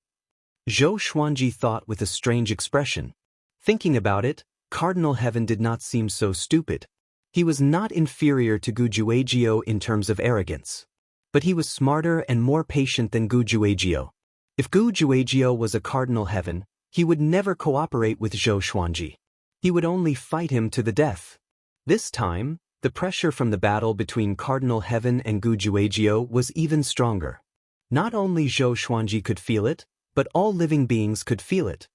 Zhou Xuanji thought with a strange expression. Thinking about it, cardinal heaven did not seem so stupid. He was not inferior to Gu Juejiu in terms of arrogance. But he was smarter and more patient than Gu Juejiu. If Gu Juejiu was a cardinal heaven, he would never cooperate with Zhou Xuanji. He would only fight him to the death. This time, the pressure from the battle between Cardinal Heaven and Gu Juejiu was even stronger. Not only Zhou Xuanji could feel it, but all living beings could feel it.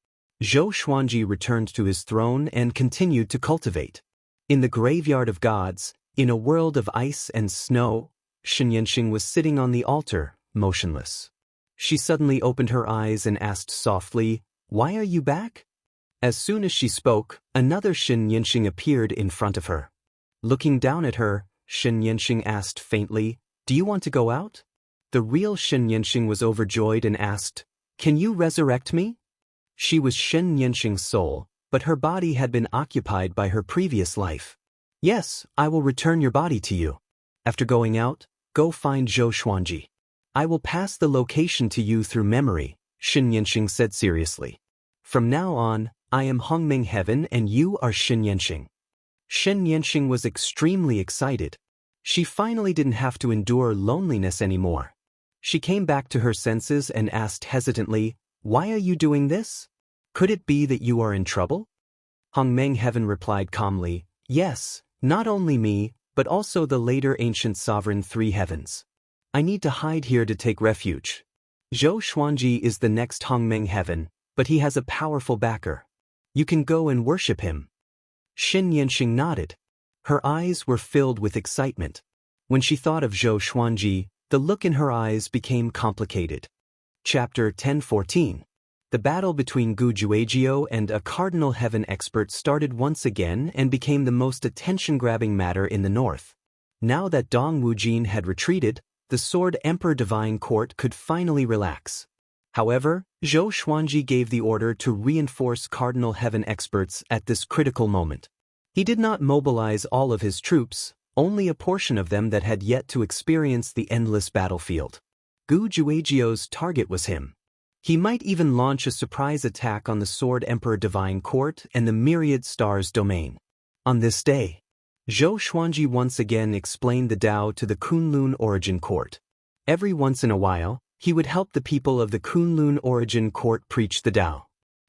Zhou Xuanji returned to his throne and continued to cultivate. In the graveyard of gods, in a world of ice and snow, Xianxia was sitting on the altar, motionless. She suddenly opened her eyes and asked softly, "Why are you back?" As soon as she spoke, another Xianxia appeared in front of her. Looking down at her, Xianxia asked faintly, "Do you want to go out?" The real Xianxia was overjoyed and asked, "Can you resurrect me?" She was Xianxia's soul, but her body had been occupied by her previous life. "Yes, I will return your body to you. After going out, go find Zhou Xuanji. I will pass the location to you through memory," Xianxia said seriously. "From now on, I am Hongming Heaven and you are Xianxia." Xianxia was extremely excited. She finally didn't have to endure loneliness anymore. She came back to her senses and asked hesitantly, "Why are you doing this? Could it be that you are in trouble?" Hongmeng Heaven replied calmly, "Yes, not only me, but also the later ancient sovereign three heavens. I need to hide here to take refuge. Zhou Xuanji is the next Hongmeng Heaven, but he has a powerful backer. You can go and worship him." Xianxia nodded. Her eyes were filled with excitement. When she thought of Zhou Xuanji, the look in her eyes became complicated. Chapter 10:14. The battle between Gu Juejiu and a Cardinal Heaven expert started once again and became the most attention-grabbing matter in the north. Now that Dong Wujin had retreated, the Sword Emperor Divine Court could finally relax. However, Zhou Xuanji gave the order to reinforce Cardinal Heaven experts at this critical moment. He did not mobilize all of his troops, only a portion of them that had yet to experience the endless battlefield. Gu Juejiu's target was him. He might even launch a surprise attack on the Sword Emperor Divine Court and the Myriad Stars domain. On this day, Zhou Xuanji once again explained the Tao to the Kunlun Origin Court. Every once in a while, he would help the people of the Kunlun Origin Court preach the Tao.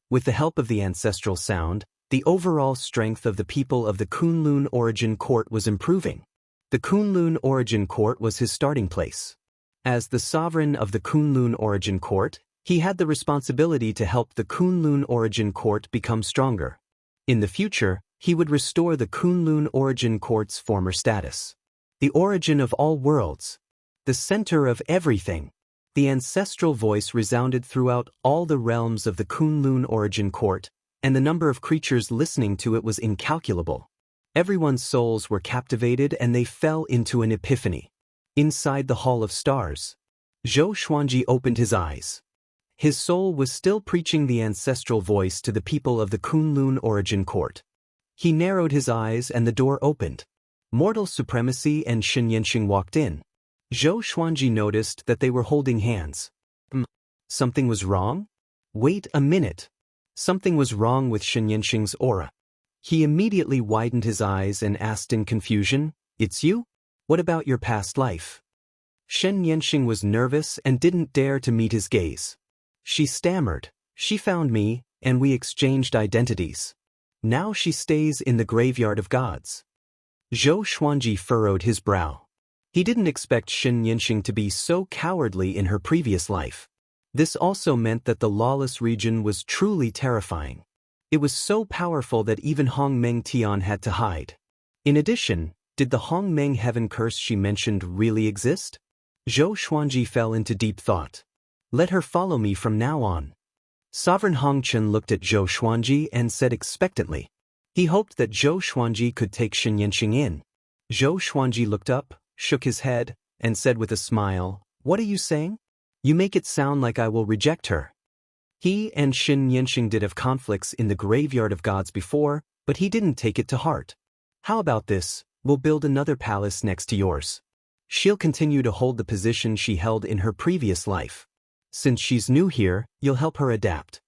With the help of the ancestral sound, the overall strength of the people of the Kunlun Origin Court was improving. The Kunlun Origin Court was his starting place. As the sovereign of the Kunlun Origin Court, he had the responsibility to help the Kunlun Origin Court become stronger. In the future, he would restore the Kunlun Origin Court's former status. The origin of all worlds. The center of everything. The ancestral voice resounded throughout all the realms of the Kunlun Origin Court, and the number of creatures listening to it was incalculable. Everyone's souls were captivated and they fell into an epiphany. Inside the Hall of Stars, Zhou Xuanji opened his eyes. His soul was still preaching the ancestral voice to the people of the Kunlun Origin Court. He narrowed his eyes and the door opened. Mortal Supremacy and Xianxia walked in. Zhou Xuanji noticed that they were holding hands. Something was wrong? Wait a minute. Something was wrong with Xianxia's aura. He immediately widened his eyes and asked in confusion, "It's you? What about your past life?" Xianxia was nervous and didn't dare to meet his gaze. She stammered, "She found me, and we exchanged identities." Now she stays in the graveyard of gods. Zhou Xuanji furrowed his brow. He didn't expect Xianxia to be so cowardly in her previous life. This also meant that the lawless region was truly terrifying. It was so powerful that even Hong Meng Tian had to hide. In addition, did the Hong Meng heaven curse she mentioned really exist? Zhou Xuanji fell into deep thought. Let her follow me from now on. Sovereign Hongchen looked at Zhou Xuanji and said expectantly. He hoped that Zhou Xuanji could take Xianxia in. Zhou Xuanji looked up, shook his head, and said with a smile, "What are you saying? You make it sound like I will reject her." He and Xianxia did have conflicts in the graveyard of gods before, but he didn't take it to heart. How about this? We'll build another palace next to yours. She'll continue to hold the position she held in her previous life. Since she's new here, you'll help her adapt.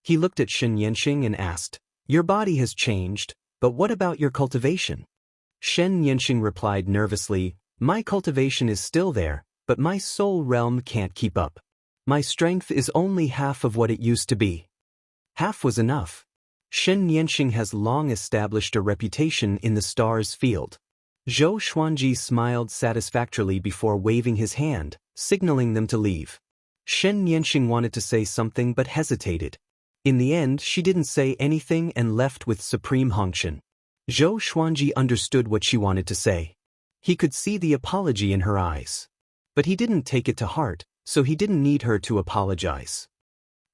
He looked at Xianxia and asked, "Your body has changed, but what about your cultivation?" Xianxia replied nervously, "My cultivation is still there, but my soul realm can't keep up. My strength is only half of what it used to be." Half was enough. Xianxia has long established a reputation in the stars field. Zhou Xuanji smiled satisfactorily before waving his hand, signaling them to leave. Xianxia wanted to say something but hesitated. In the end, she didn't say anything and left with Supreme Hongchen. Zhou Xuanji understood what she wanted to say. He could see the apology in her eyes. But he didn't take it to heart, so he didn't need her to apologize.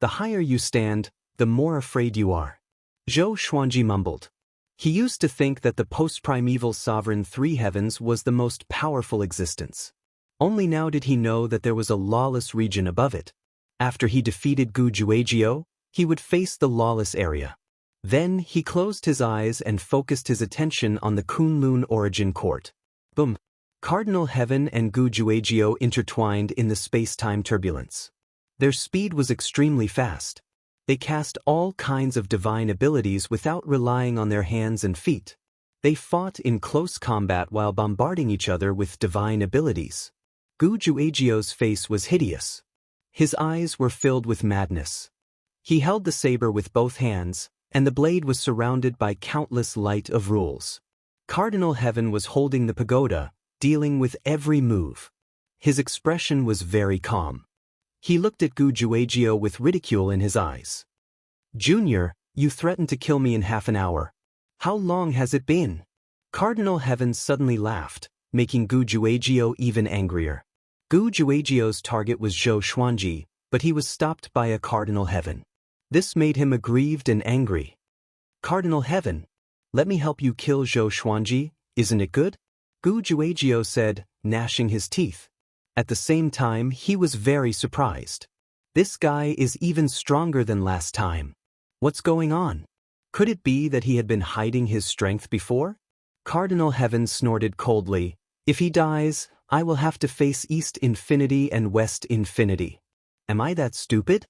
The higher you stand, the more afraid you are. Zhou Xuanji mumbled. He used to think that the post-primeval sovereign three heavens was the most powerful existence. Only now did he know that there was a lawless region above it. After he defeated Gu Juejiu, he would face the lawless area. Then he closed his eyes and focused his attention on the Kunlun origin court. Boom! Cardinal Heaven and Gu Juejiu intertwined in the space-time turbulence. Their speed was extremely fast. They cast all kinds of divine abilities without relying on their hands and feet. They fought in close combat while bombarding each other with divine abilities. Gu Juejiu's face was hideous. His eyes were filled with madness. He held the saber with both hands, and the blade was surrounded by countless light of rules. Cardinal Heaven was holding the pagoda, dealing with every move. His expression was very calm. He looked at Gu Juejiu with ridicule in his eyes. "Junior, you threatened to kill me in half an hour. How long has it been?" Cardinal Heaven suddenly laughed, making Gu Juejiu even angrier. Gu Juejiu's target was Zhou Xuanji, but he was stopped by a Cardinal Heaven. This made him aggrieved and angry. "Cardinal Heaven, let me help you kill Zhou Xuanji, isn't it good?" Gu Juejiu said, gnashing his teeth. At the same time, he was very surprised. This guy is even stronger than last time. What's going on? Could it be that he had been hiding his strength before? Cardinal Heaven snorted coldly. "If he dies, I will have to face East Infinity and West Infinity. Am I that stupid?"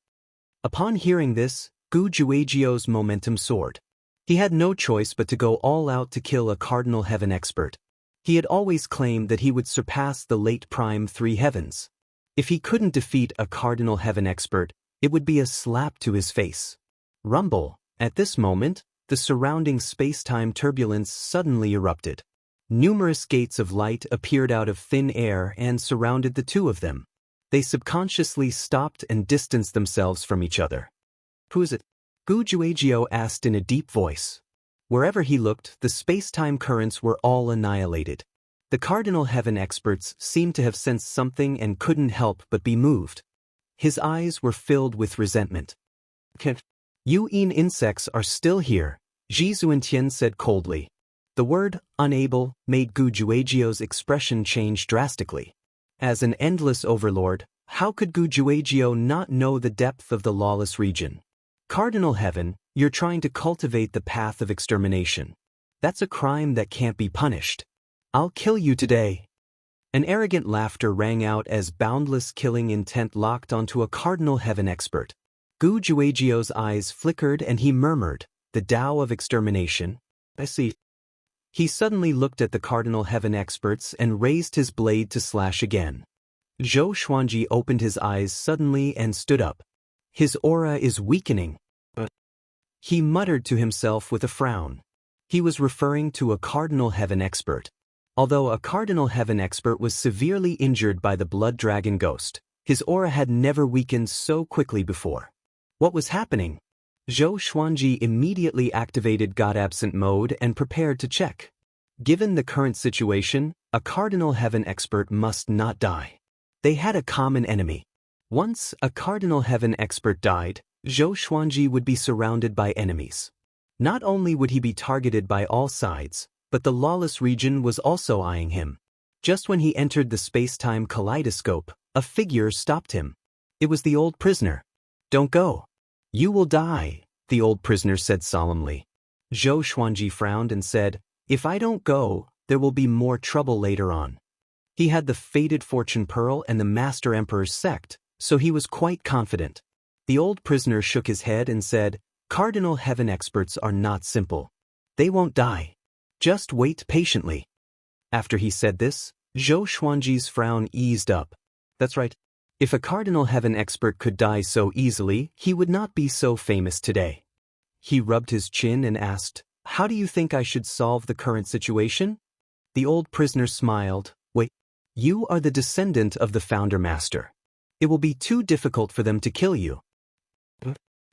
Upon hearing this, Gu Juejiu's momentum soared. He had no choice but to go all out to kill a Cardinal Heaven expert. He had always claimed that he would surpass the late Prime Three Heavens. If he couldn't defeat a Cardinal Heaven expert, it would be a slap to his face. Rumble! At this moment, the surrounding space-time turbulence suddenly erupted. Numerous gates of light appeared out of thin air and surrounded the two of them. They subconsciously stopped and distanced themselves from each other. "Who is it?" Gu Juejiu asked in a deep voice. Wherever he looked, the space-time currents were all annihilated. The Cardinal Heaven experts seemed to have sensed something and couldn't help but be moved. His eyes were filled with resentment. "You insects are still here," Ji Zuentian said coldly. The word, unable, made Gu Juejiu's expression change drastically. As an endless overlord, how could Gu Juejiu not know the depth of the lawless region? "Cardinal Heaven, you're trying to cultivate the path of extermination. That's a crime that can't be punished. I'll kill you today." An arrogant laughter rang out as Boundless killing intent locked onto a Cardinal Heaven expert. Gu Juejiu's eyes flickered and he murmured, "The Tao of extermination? I see." He suddenly looked at the Cardinal Heaven experts and raised his blade to slash again. Zhou Xuanji opened his eyes suddenly and stood up. "His aura is weakening." He muttered to himself with a frown. He was referring to a Cardinal Heaven expert. Although a Cardinal Heaven expert was severely injured by the blood dragon ghost, his aura had never weakened so quickly before. What was happening? Zhou Xuanji immediately activated God Absent mode and prepared to check. Given the current situation, a Cardinal Heaven expert must not die. They had a common enemy. Once a Cardinal Heaven expert died, Zhou Xuanji would be surrounded by enemies. Not only would he be targeted by all sides, but the lawless region was also eyeing him. Just when he entered the space-time kaleidoscope, a figure stopped him. It was the old prisoner. "Don't go. You will die," the old prisoner said solemnly. Zhou Xuanji frowned and said, "If I don't go, there will be more trouble later on." He had the fated fortune pearl and the Master Emperor's sect, so he was quite confident. The old prisoner shook his head and said, "Cardinal Heaven experts are not simple. They won't die. Just wait patiently." After he said this, Zhou Xuanji's frown eased up. That's right. If a Cardinal Heaven expert could die so easily, he would not be so famous today. He rubbed his chin and asked, "How do you think I should solve the current situation?" The old prisoner smiled. "Wait. You are the descendant of the Founder Master. It will be too difficult for them to kill you."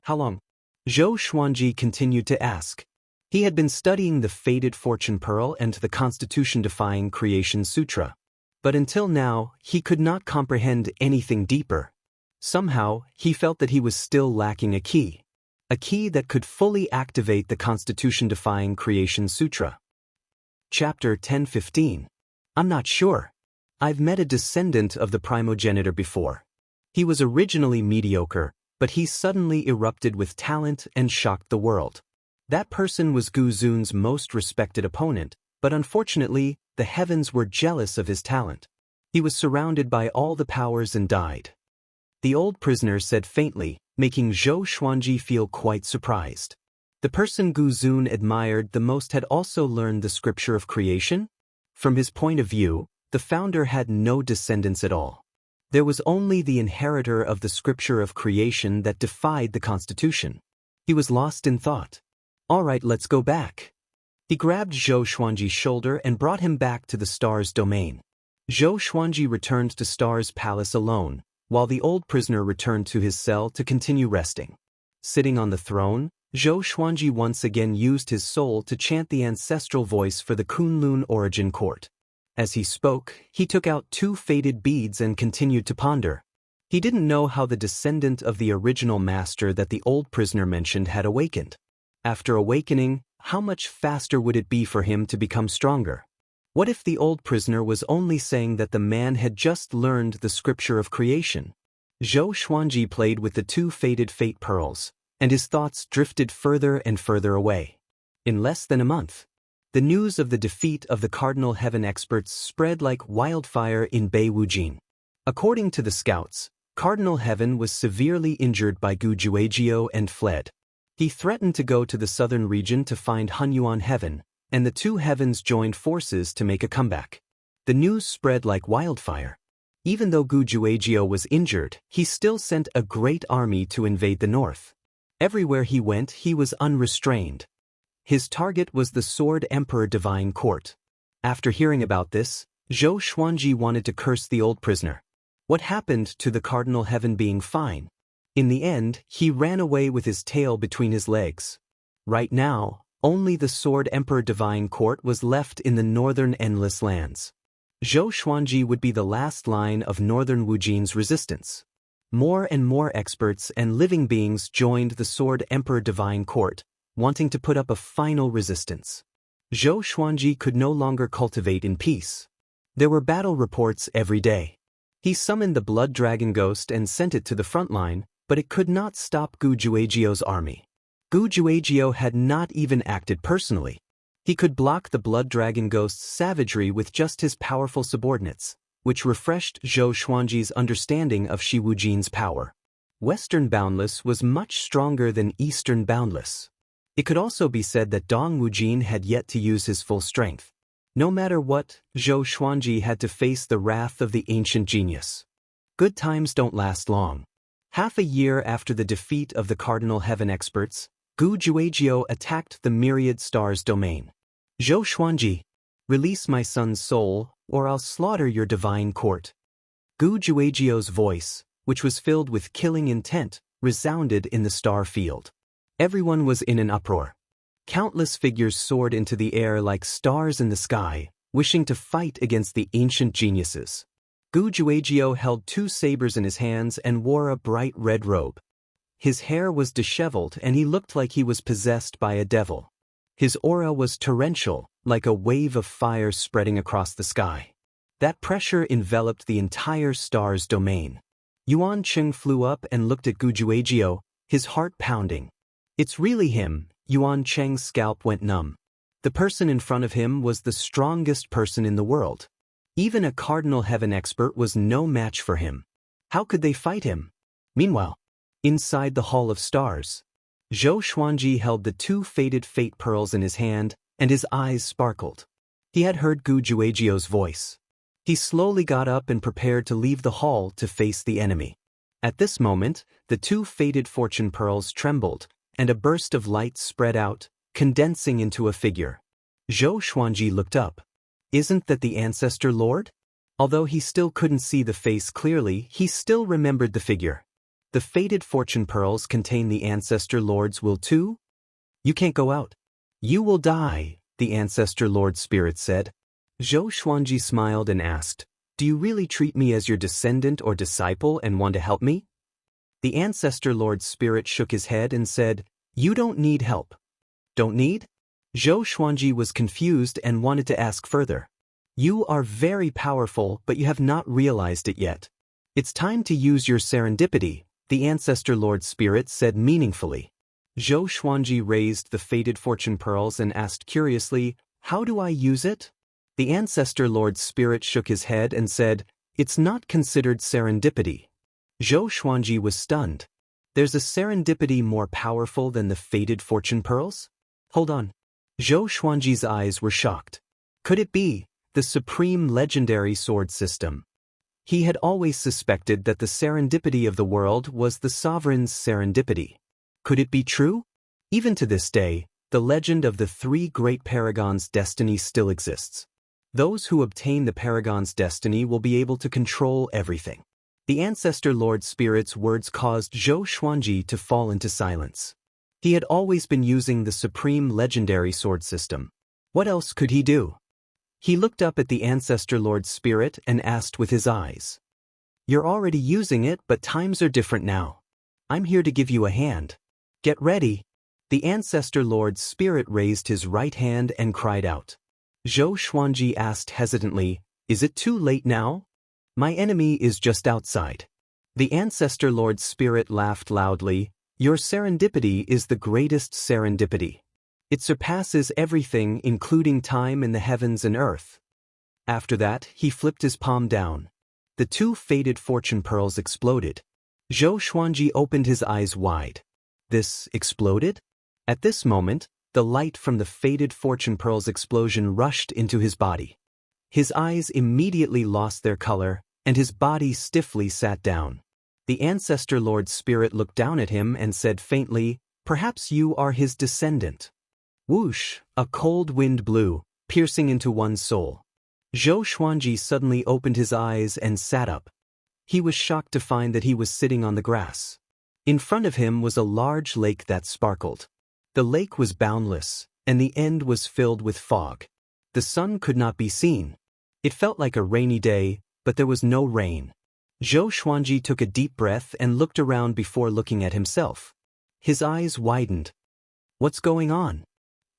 "How long?" Zhou Xuanji continued to ask. He had been studying the Fated Fortune Pearl and the Constitution-defying Creation Sutra. But until now, he could not comprehend anything deeper. Somehow, he felt that he was still lacking a key that could fully activate the Constitution-defying Creation Sutra. Chapter 10:15. I'm not sure. I've met a descendant of the primogenitor before. He was originally mediocre, but he suddenly erupted with talent and shocked the world. That person was Gu Zun's most respected opponent, but unfortunately, the heavens were jealous of his talent. He was surrounded by all the powers and died. The old prisoner said faintly, making Zhou Xuanji feel quite surprised. The person Gu Zun admired the most had also learned the scripture of creation? From his point of view, the founder had no descendants at all. There was only the inheritor of the scripture of creation that defied the constitution. He was lost in thought. "All right, let's go back." He grabbed Zhou Xuanji's shoulder and brought him back to the star's domain. Zhou Xuanji returned to Star's palace alone, while the old prisoner returned to his cell to continue resting. Sitting on the throne, Zhou Xuanji once again used his soul to chant the ancestral voice for the Kunlun origin court. As he spoke, he took out 2 faded beads and continued to ponder. He didn't know how the descendant of the original master that the old prisoner mentioned had awakened. After awakening, how much faster would it be for him to become stronger? What if the old prisoner was only saying that the man had just learned the scripture of creation? Zhou Xuanji played with the 2 faded fate pearls, and his thoughts drifted further and further away. In less than a month, the news of the defeat of the Cardinal Heaven experts spread like wildfire in Beiwujin. According to the scouts, Cardinal Heaven was severely injured by Gu Juejiu and fled. He threatened to go to the southern region to find Hunyuan Heaven, and the 2 heavens joined forces to make a comeback. The news spread like wildfire. Even though Gu Juejiu was injured, he still sent a great army to invade the north. Everywhere he went, he was unrestrained. His target was the Sword Emperor Divine Court. After hearing about this, Zhou Xuanji wanted to curse the old prisoner. What happened to the Cardinal Heaven being fine? In the end, he ran away with his tail between his legs. Right now, only the Sword Emperor Divine Court was left in the northern Endless Lands. Zhou Xuanji would be the last line of northern Wujin's resistance. More and more experts and living beings joined the Sword Emperor Divine Court, wanting to put up a final resistance. Zhou Xuanji could no longer cultivate in peace. There were battle reports every day. He summoned the Blood Dragon Ghost and sent it to the front line, but it could not stop Gu Juejiu's army. Gu Juejiu had not even acted personally. He could block the Blood Dragon Ghost's savagery with just his powerful subordinates, which refreshed Zhou Xuanji's understanding of Shi Wujin's power. Western Boundless was much stronger than Eastern Boundless. It could also be said that Dong Wujin had yet to use his full strength. No matter what, Zhou Xuanji had to face the wrath of the ancient genius. Good times don't last long. Half a year after the defeat of the Cardinal Heaven experts, Gu Juejiu attacked the myriad stars domain. Zhou Xuanji, release my son's soul, or I'll slaughter your divine court. Gu Juejiu's voice, which was filled with killing intent, resounded in the star field. Everyone was in an uproar. Countless figures soared into the air like stars in the sky, wishing to fight against the ancient geniuses. Gu Juejiu held 2 sabers in his hands and wore a bright red robe. His hair was disheveled and he looked like he was possessed by a devil. His aura was torrential, like a wave of fire spreading across the sky. That pressure enveloped the entire star's domain. Yuan Cheng flew up and looked at Gu Juejiu, his heart pounding. It's really him. Yuan Cheng's scalp went numb. The person in front of him was the strongest person in the world. Even a Cardinal Heaven expert was no match for him. How could they fight him? Meanwhile, inside the Hall of Stars, Zhou Xuanji held the 2 faded fate pearls in his hand, and his eyes sparkled. He had heard Gu Juejiu's voice. He slowly got up and prepared to leave the hall to face the enemy. At this moment, the 2 faded fortune pearls trembled, and a burst of light spread out, condensing into a figure. Zhou Xuanji looked up. Isn't that the Ancestor Lord? Although he still couldn't see the face clearly, he still remembered the figure. The faded fortune pearls contain the Ancestor Lord's will too? You can't go out. You will die, the Ancestor Lord's spirit said. Zhou Xuanji smiled and asked, do you really treat me as your descendant or disciple and want to help me? The Ancestor Lord's spirit shook his head and said, you don't need help. Don't need? Zhou Xuanji was confused and wanted to ask further. You are very powerful, but you have not realized it yet. It's time to use your serendipity, the Ancestor Lord's spirit said meaningfully. Zhou Xuanji raised the faded fortune pearls and asked curiously, how do I use it? The Ancestor Lord's spirit shook his head and said, it's not considered serendipity. Zhou Xuanji was stunned. There's a serendipity more powerful than the faded fortune pearls? Hold on. Zhou Xuanji's eyes were shocked. Could it be the supreme legendary sword system? He had always suspected that the serendipity of the world was the sovereign's serendipity. Could it be true? Even to this day, the legend of the 3 great paragons' destiny still exists. Those who obtain the paragon's destiny will be able to control everything. The Ancestor Lord's spirit's words caused Zhou Xuanji to fall into silence. He had always been using the supreme legendary sword system. What else could he do? He looked up at the Ancestor Lord's spirit and asked with his eyes. You're already using it, but times are different now. I'm here to give you a hand. Get ready. The Ancestor Lord's spirit raised his right hand and cried out. Zhou Xuanji asked hesitantly, is it too late now? My enemy is just outside. The Ancestor Lord's spirit laughed loudly. Your serendipity is the greatest serendipity. It surpasses everything, including time in the heavens and earth. After that, he flipped his palm down. The 2 faded fortune pearls exploded. Zhou Xuanji opened his eyes wide. This exploded? At this moment, the light from the faded fortune pearls explosion rushed into his body. His eyes immediately lost their color, and his body stiffly sat down. The Ancestor Lord's spirit looked down at him and said faintly, perhaps you are his descendant. Whoosh, a cold wind blew, piercing into one's soul. Zhou Xuanji suddenly opened his eyes and sat up. He was shocked to find that he was sitting on the grass. In front of him was a large lake that sparkled. The lake was boundless, and the end was filled with fog. The sun could not be seen. It felt like a rainy day, but there was no rain. Zhou Xuanji took a deep breath and looked around before looking at himself. His eyes widened. What's going on?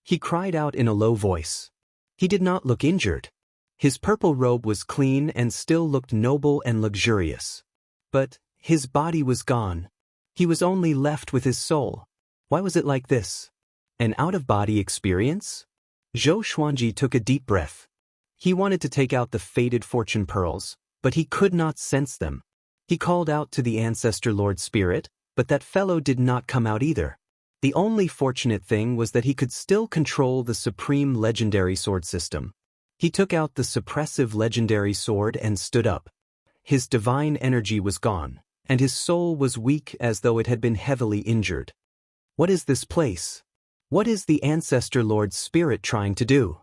He cried out in a low voice. He did not look injured. His purple robe was clean and still looked noble and luxurious. But his body was gone. He was only left with his soul. Why was it like this? An out-of-body experience? Zhou Xuanji took a deep breath. He wanted to take out the faded fortune pearls, but he could not sense them. He called out to the Ancestor Lord Spirit, but that fellow did not come out either. The only fortunate thing was that he could still control the supreme legendary sword system. He took out the suppressive legendary sword and stood up. His divine energy was gone, and his soul was weak as though it had been heavily injured. What is this place? What is the Ancestor Lord's spirit trying to do?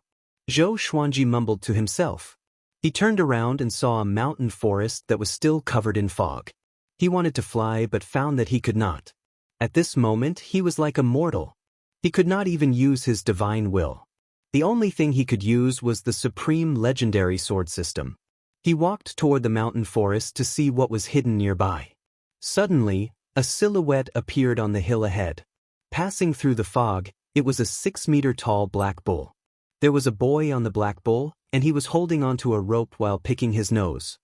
Zhou Xuanji mumbled to himself. He turned around and saw a mountain forest that was still covered in fog. He wanted to fly but found that he could not. At this moment he was like a mortal. He could not even use his divine will. The only thing he could use was the supreme legendary sword system. He walked toward the mountain forest to see what was hidden nearby. Suddenly, a silhouette appeared on the hill ahead. Passing through the fog, it was a 6-meter-tall black bull. There was a boy on the black bull, and he was holding onto a rope while picking his nose.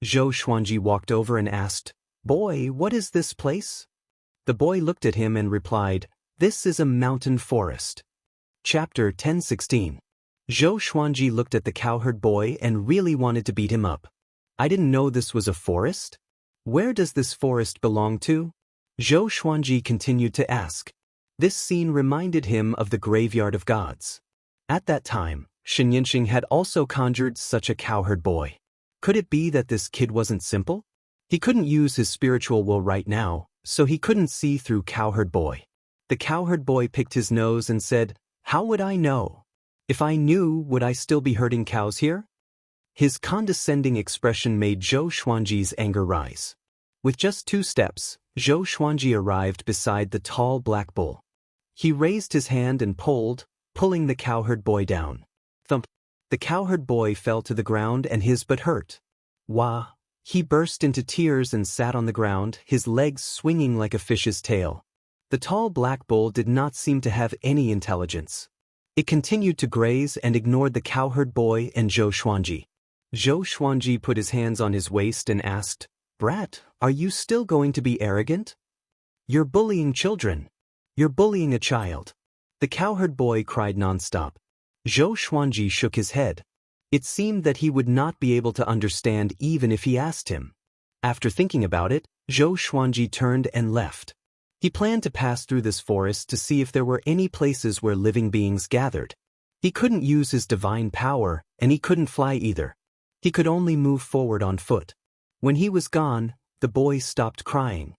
Zhou Xuanji walked over and asked, "Boy, what is this place?" The boy looked at him and replied, "This is a mountain forest." Chapter 10:16. Zhou Xuanji looked at the cowherd boy and really wanted to beat him up. "I didn't know this was a forest? Where does this forest belong to?" Zhou Xuanji continued to ask. This scene reminded him of the graveyard of gods. At that time, Xianxia had also conjured such a cowherd boy. Could it be that this kid wasn't simple? He couldn't use his spiritual will right now, so he couldn't see through cowherd boy. The cowherd boy picked his nose and said, "How would I know? If I knew, would I still be herding cows here?" His condescending expression made Zhou Xuanji's anger rise. With just 2 steps, Zhou Xuanji arrived beside the tall black bull. He raised his hand and pulled, pulling the cowherd boy down. Thump! The cowherd boy fell to the ground and his butt hurt. Wah! He burst into tears and sat on the ground, his legs swinging like a fish's tail. The tall black bull did not seem to have any intelligence. It continued to graze and ignored the cowherd boy and Zhou Xuanji. Zhou Xuanji put his hands on his waist and asked, "Brat, are you still going to be arrogant? You're bullying children. You're bullying a child." The cowherd boy cried nonstop. Zhou Xuanji shook his head. It seemed that he would not be able to understand even if he asked him. After thinking about it, Zhou Xuanji turned and left. He planned to pass through this forest to see if there were any places where living beings gathered. He couldn't use his divine power, and he couldn't fly either. He could only move forward on foot. When he was gone, the boy stopped crying.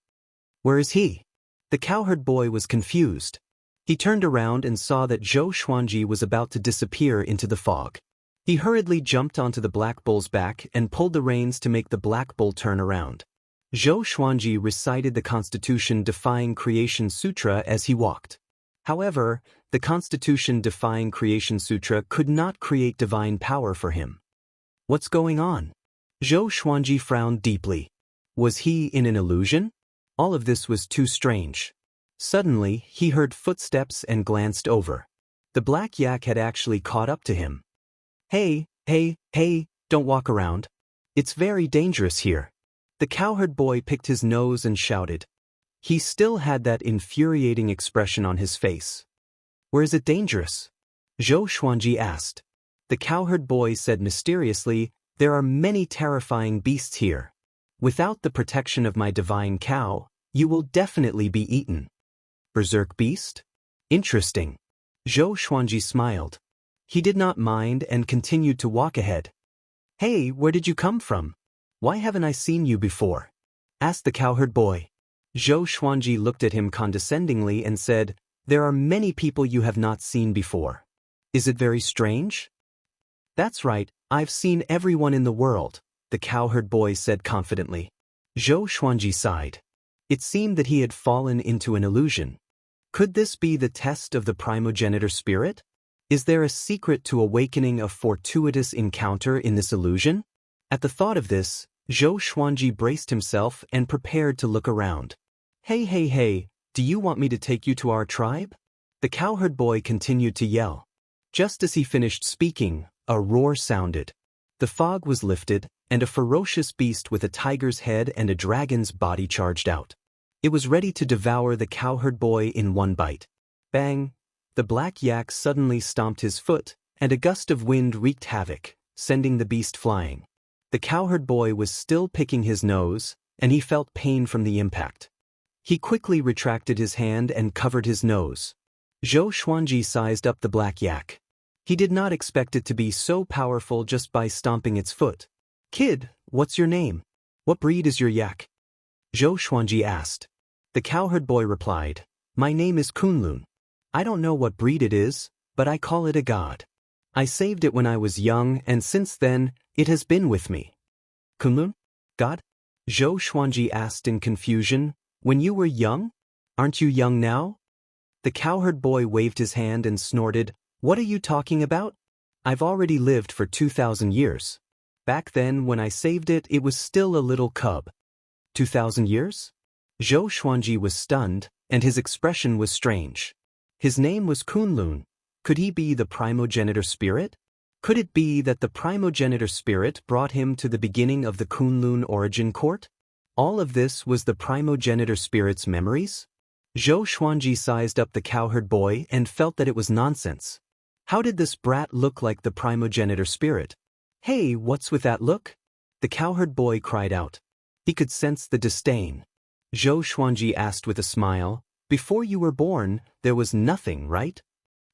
"Where is he?" The cowherd boy was confused. He turned around and saw that Zhou Xuanji was about to disappear into the fog. He hurriedly jumped onto the black bull's back and pulled the reins to make the black bull turn around. Zhou Xuanji recited the Constitution-defying Creation Sutra as he walked. However, the Constitution-defying Creation Sutra could not create divine power for him. What's going on? Zhou Xuanji frowned deeply. Was he in an illusion? All of this was too strange. Suddenly, he heard footsteps and glanced over. The black yak had actually caught up to him. Hey, don't walk around. It's very dangerous here." The cowherd boy picked his nose and shouted. He still had that infuriating expression on his face. "Where is it dangerous?" Zhou Xuanji asked. The cowherd boy said mysteriously, "There are many terrifying beasts here. Without the protection of my divine cow, you will definitely be eaten." "Berserk beast? Interesting." Zhou Xuanji smiled. He did not mind and continued to walk ahead. "Hey, where did you come from? Why haven't I seen you before?" asked the cowherd boy. Zhou Xuanji looked at him condescendingly and said, "There are many people you have not seen before. Is it very strange?" "That's right, I've seen everyone in the world," the cowherd boy said confidently. Zhou Xuanji sighed. It seemed that he had fallen into an illusion. Could this be the test of the primogenitor spirit? Is there a secret to awakening a fortuitous encounter in this illusion? At the thought of this, Zhou Xuanji braced himself and prepared to look around. Hey, do you want me to take you to our tribe?" The cowherd boy continued to yell. Just as he finished speaking, a roar sounded. The fog was lifted, and a ferocious beast with a tiger's head and a dragon's body charged out. It was ready to devour the cowherd boy in one bite. Bang! The black yak suddenly stomped his foot, and a gust of wind wreaked havoc, sending the beast flying. The cowherd boy was still picking his nose, and he felt pain from the impact. He quickly retracted his hand and covered his nose. Zhou Xuanji sized up the black yak. He did not expect it to be so powerful just by stomping its foot. "Kid, what's your name? What breed is your yak?" Zhou Xuanji asked. The cowherd boy replied, My name is Kunlun. I don't know what breed it is, but I call it a god. I saved it when I was young, and since then, it has been with me. Kunlun? God? Zhou Xuanji asked in confusion. When you were young? Aren't you young now? The cowherd boy waved his hand and snorted. What are you talking about? I've already lived for 2,000 years. Back then, when I saved it, it was still a little cub. 2,000 years? Zhou Xuanji was stunned, and his expression was strange. His name was Kunlun. Could he be the primogenitor spirit? Could it be that the primogenitor spirit brought him to the beginning of the Kunlun origin court? All of this was the primogenitor spirit's memories? Zhou Xuanji sized up the cowherd boy and felt that it was nonsense. How did this brat look like the primogenitor spirit? Hey, what's with that look? The cowherd boy cried out. He could sense the disdain. Zhou Xuanji asked with a smile, Before you were born, there was nothing, right?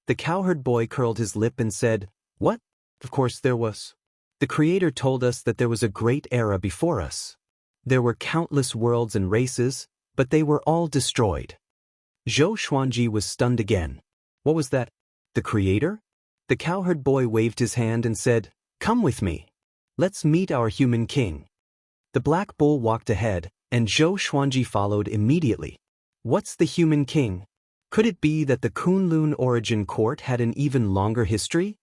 The cowherd boy curled his lip and said, What? Of course there was. The Creator told us that there was a great era before us. There were countless worlds and races, but they were all destroyed. Zhou Xuanji was stunned again. What was that? The Creator? The cowherd boy waved his hand and said, Come with me. Let's meet our human king. The black bull walked ahead, and Zhou Xuanji followed immediately. What's the human king? Could it be that the Kunlun origin court had an even longer history?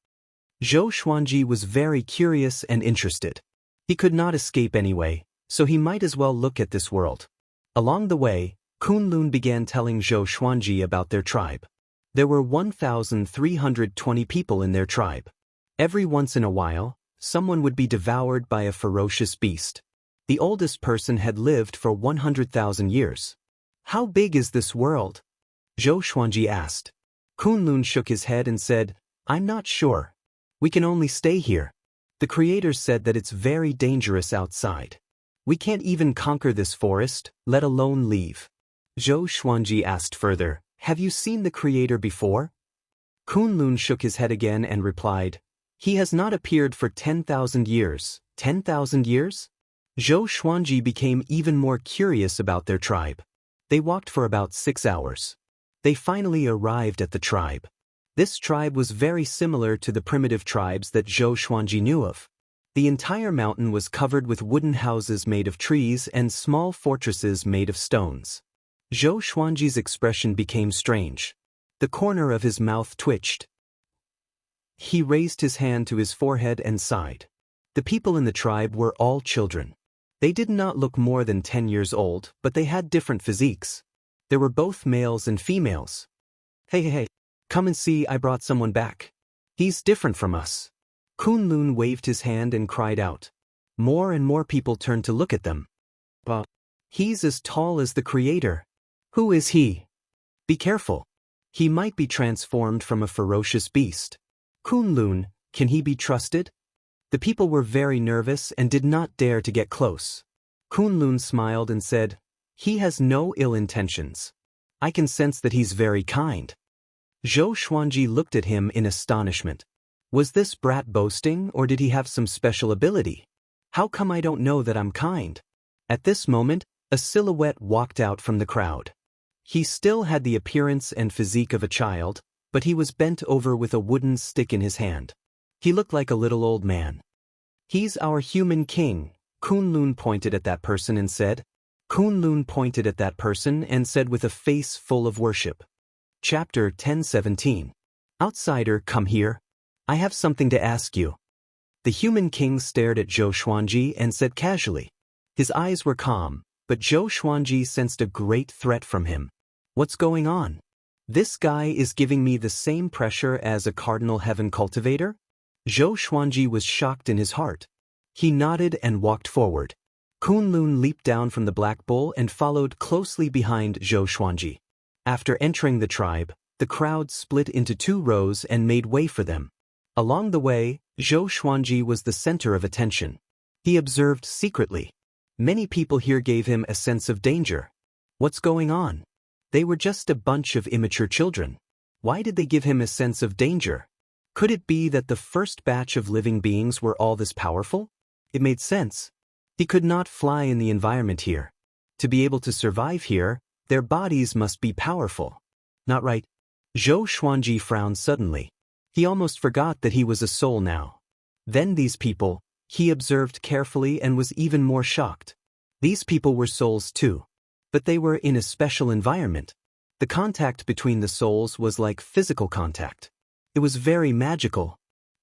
Zhou Xuanji was very curious and interested. He could not escape anyway, so he might as well look at this world. Along the way, Kunlun began telling Zhou Xuanji about their tribe. There were 1,320 people in their tribe. Every once in a while, someone would be devoured by a ferocious beast. The oldest person had lived for 100,000 years. How big is this world? Zhou Xuanji asked. Kunlun shook his head and said, I'm not sure. We can only stay here. The Creator said that it's very dangerous outside. We can't even conquer this forest, let alone leave. Zhou Xuanji asked further, Have you seen the Creator before? Kunlun shook his head again and replied, He has not appeared for 10,000 years. 10,000 years? Zhou Xuanji became even more curious about their tribe. They walked for about 6 hours. They finally arrived at the tribe. This tribe was very similar to the primitive tribes that Zhou Xuanji knew of. The entire mountain was covered with wooden houses made of trees and small fortresses made of stones. Zhou Xuanji's expression became strange. The corner of his mouth twitched. He raised his hand to his forehead and sighed. The people in the tribe were all children. They did not look more than 10 years old, but they had different physiques. There were both males and females. Hey, come and see, I brought someone back. He's different from us. Kunlun waved his hand and cried out. More and more people turned to look at them. But he's as tall as the Creator. Who is he? Be careful. He might be transformed from a ferocious beast. Kunlun, can he be trusted? The people were very nervous and did not dare to get close. Kunlun smiled and said, He has no ill intentions. I can sense that he's very kind. Zhou Xuanji looked at him in astonishment. Was this brat boasting, or did he have some special ability? How come I don't know that I'm kind? At this moment, a silhouette walked out from the crowd. He still had the appearance and physique of a child, but he was bent over with a wooden stick in his hand. He looked like a little old man. He's our human king, Kunlun pointed at that person and said. Kunlun pointed at that person and said with a face full of worship. Chapter 1017. Outsider, come here. I have something to ask you. The human king stared at Zhou Xuanji and said casually. His eyes were calm, but Zhou Xuanji sensed a great threat from him. What's going on? This guy is giving me the same pressure as a cardinal heaven cultivator? Zhou Xuanji was shocked in his heart. He nodded and walked forward. Kunlun leaped down from the black bull and followed closely behind Zhou Xuanji. After entering the tribe, the crowd split into 2 rows and made way for them. Along the way, Zhou Xuanji was the center of attention. He observed secretly. Many people here gave him a sense of danger. What's going on? They were just a bunch of immature children. Why did they give him a sense of danger? Could it be that the first batch of living beings were all this powerful? It made sense. He could not fly in the environment here. To be able to survive here, their bodies must be powerful. Not right. Zhou Xuanji frowned suddenly. He almost forgot that he was a soul now. Then these people, he observed carefully and was even more shocked. These people were souls too. But they were in a special environment. The contact between the souls was like physical contact. It was very magical.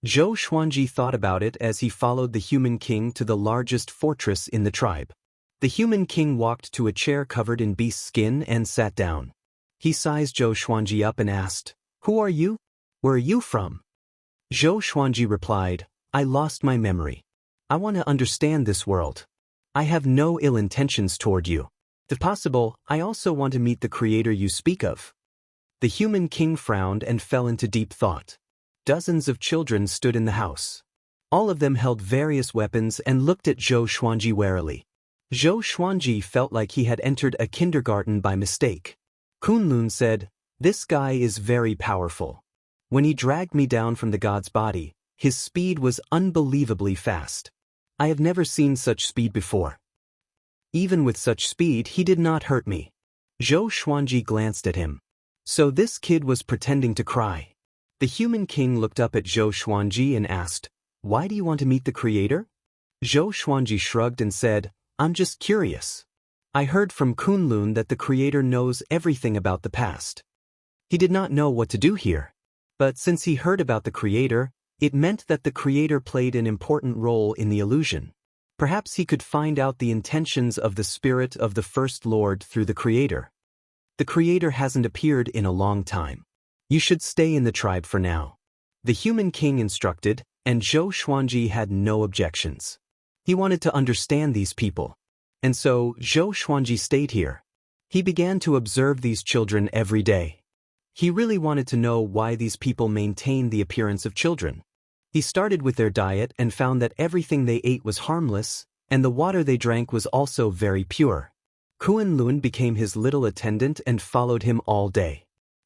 Zhou Xuanji thought about it as he followed the human king to the largest fortress in the tribe. The human king walked to a chair covered in beast skin and sat down. He sized Zhou Xuanji up and asked, "Who are you? Where are you from?" Zhou Xuanji replied, "I lost my memory. I want to understand this world. I have no ill intentions toward you. If possible, I also want to meet the creator you speak of." The human king frowned and fell into deep thought. Dozens of children stood in the house. All of them held various weapons and looked at Zhou Xuanji warily. Zhou Xuanji felt like he had entered a kindergarten by mistake. Kunlun said, "This guy is very powerful. When he dragged me down from the god's body, his speed was unbelievably fast. I have never seen such speed before. Even with such speed, he did not hurt me." Zhou Xuanji glanced at him. So this kid was pretending to cry. The human king looked up at Zhou Xuanji and asked, "Why do you want to meet the creator?" Zhou Xuanji shrugged and said, "I'm just curious. I heard from Kunlun that the creator knows everything about the past." He did not know what to do here. But since he heard about the creator, it meant that the creator played an important role in the illusion. Perhaps he could find out the intentions of the spirit of the First Lord through the creator. The creator hasn't appeared in a long time. You should stay in the tribe for now. The human king instructed, and Zhou Xuanji had no objections. He wanted to understand these people. And so, Zhou Xuanji stayed here. He began to observe these children every day. He really wanted to know why these people maintained the appearance of children. He started with their diet and found that everything they ate was harmless, and the water they drank was also very pure. Kunlun became his little attendant and followed him all day.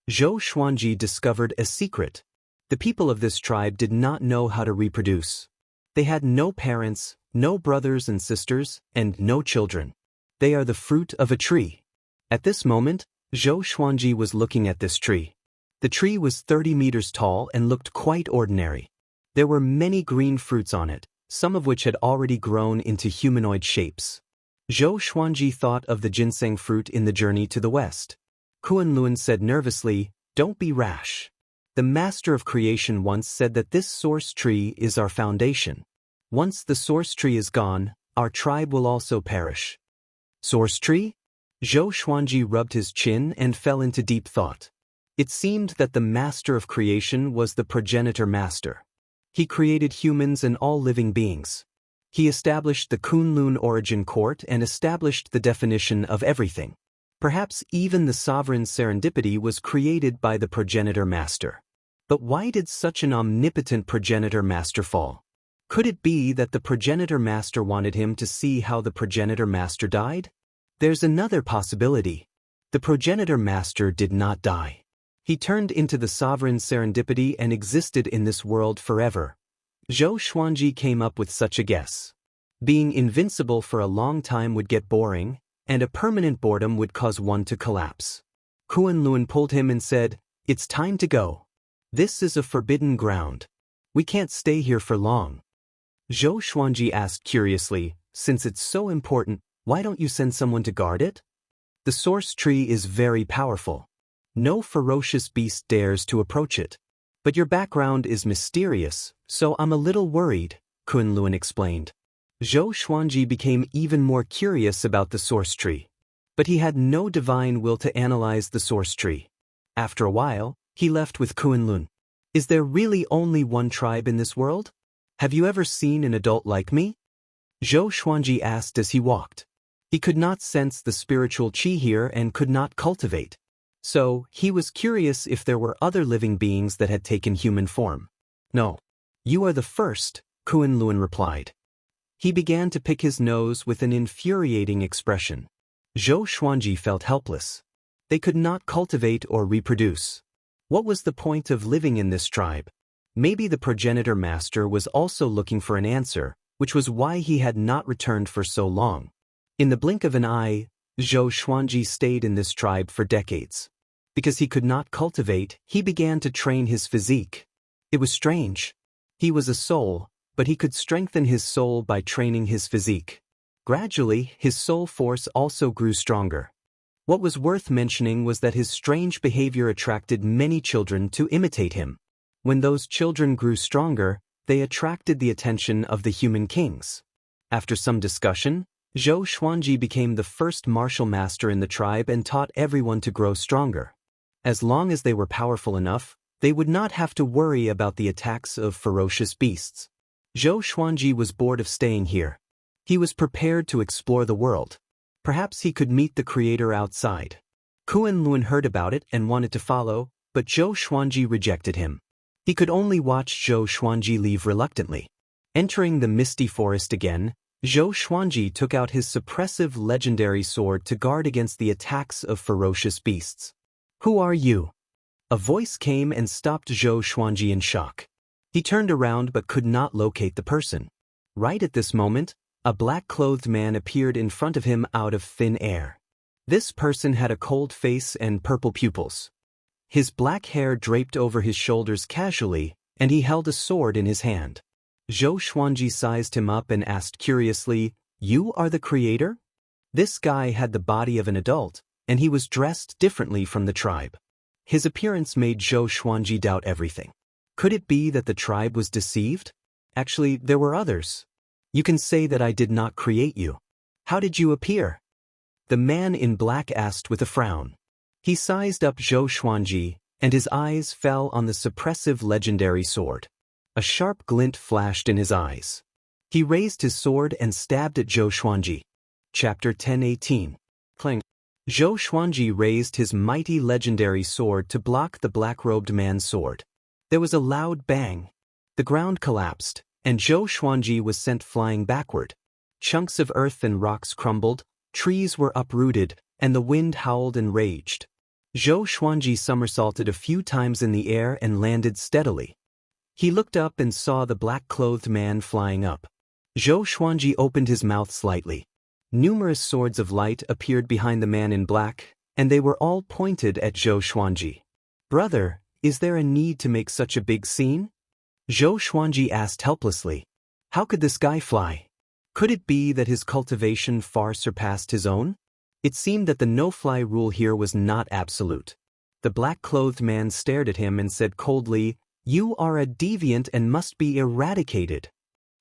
Zhou Xuanji discovered a secret. The people of this tribe did not know how to reproduce. They had no parents, no brothers and sisters, and no children. They are the fruit of a tree. At this moment, Zhou Xuanji was looking at this tree. The tree was 30 meters tall and looked quite ordinary. There were many green fruits on it, some of which had already grown into humanoid shapes. Zhou Xuanji thought of the ginseng fruit in the journey to the west. Kunlun said nervously, "Don't be rash. The master of creation once said that this source tree is our foundation. Once the source tree is gone, our tribe will also perish." Source tree? Zhou Xuanji rubbed his chin and fell into deep thought. It seemed that the master of creation was the progenitor master. He created humans and all living beings. He established the Kunlun origin court and established the definition of everything. Perhaps even the sovereign serendipity was created by the progenitor master. But why did such an omnipotent progenitor master fall? Could it be that the progenitor master wanted him to see how the progenitor master died? There's another possibility. The progenitor master did not die. He turned into the sovereign serendipity and existed in this world forever. Zhou Xuanji came up with such a guess. Being invincible for a long time would get boring, and a permanent boredom would cause one to collapse. Kunlun pulled him and said, "It's time to go. This is a forbidden ground. We can't stay here for long." Zhou Xuanji asked curiously, "Since it's so important, why don't you send someone to guard it?" "The source tree is very powerful. No ferocious beast dares to approach it. But your background is mysterious, so I'm a little worried," Kunlun explained. Zhou Xuanji became even more curious about the source tree. But he had no divine will to analyze the source tree. After a while, he left with Kunlun. "Is there really only one tribe in this world? Have you ever seen an adult like me?" Zhou Xuanji asked as he walked. He could not sense the spiritual qi here and could not cultivate. So, he was curious if there were other living beings that had taken human form. "No. You are the first," Kunlun replied. He began to pick his nose with an infuriating expression. Zhou Xuanji felt helpless. They could not cultivate or reproduce. What was the point of living in this tribe? Maybe the progenitor master was also looking for an answer, which was why he had not returned for so long. In the blink of an eye, Zhou Xuanji stayed in this tribe for decades. Because he could not cultivate, he began to train his physique. It was strange. He was a soul, but he could strengthen his soul by training his physique. Gradually, his soul force also grew stronger. What was worth mentioning was that his strange behavior attracted many children to imitate him. When those children grew stronger, they attracted the attention of the human kings. After some discussion, Zhou Xuanji became the first martial master in the tribe and taught everyone to grow stronger. As long as they were powerful enough, they would not have to worry about the attacks of ferocious beasts. Zhou Xuanji was bored of staying here. He was prepared to explore the world. Perhaps he could meet the creator outside. Kunlun heard about it and wanted to follow, but Zhou Xuanji rejected him. He could only watch Zhou Xuanji leave reluctantly. Entering the misty forest again, Zhou Xuanji took out his suppressive legendary sword to guard against the attacks of ferocious beasts. "Who are you?" A voice came and stopped Zhou Xuanji in shock. He turned around but could not locate the person. Right at this moment, a black-clothed man appeared in front of him out of thin air. This person had a cold face and purple pupils. His black hair draped over his shoulders casually, and he held a sword in his hand. Zhou Xuanji sized him up and asked curiously, "You are the creator?" This guy had the body of an adult, and he was dressed differently from the tribe. His appearance made Zhou Xuanji doubt everything. Could it be that the tribe was deceived? Actually, there were others. "You can say that I did not create you. How did you appear?" The man in black asked with a frown. He sized up Zhou Xuanji, and his eyes fell on the suppressive legendary sword. A sharp glint flashed in his eyes. He raised his sword and stabbed at Zhou Xuanji. Chapter 10:18. Clang. Zhou Xuanji raised his mighty legendary sword to block the black-robed man's sword. There was a loud bang. The ground collapsed, and Zhou Xuanji was sent flying backward. Chunks of earth and rocks crumbled, trees were uprooted, and the wind howled and raged. Zhou Xuanji somersaulted a few times in the air and landed steadily. He looked up and saw the black-clothed man flying up. Zhou Xuanji opened his mouth slightly. Numerous swords of light appeared behind the man in black, and they were all pointed at Zhou Xuanji. "Brother, is there a need to make such a big scene?" Zhou Xuanji asked helplessly. How could this guy fly? Could it be that his cultivation far surpassed his own? It seemed that the no-fly rule here was not absolute. The black-clothed man stared at him and said coldly, "You are a deviant and must be eradicated."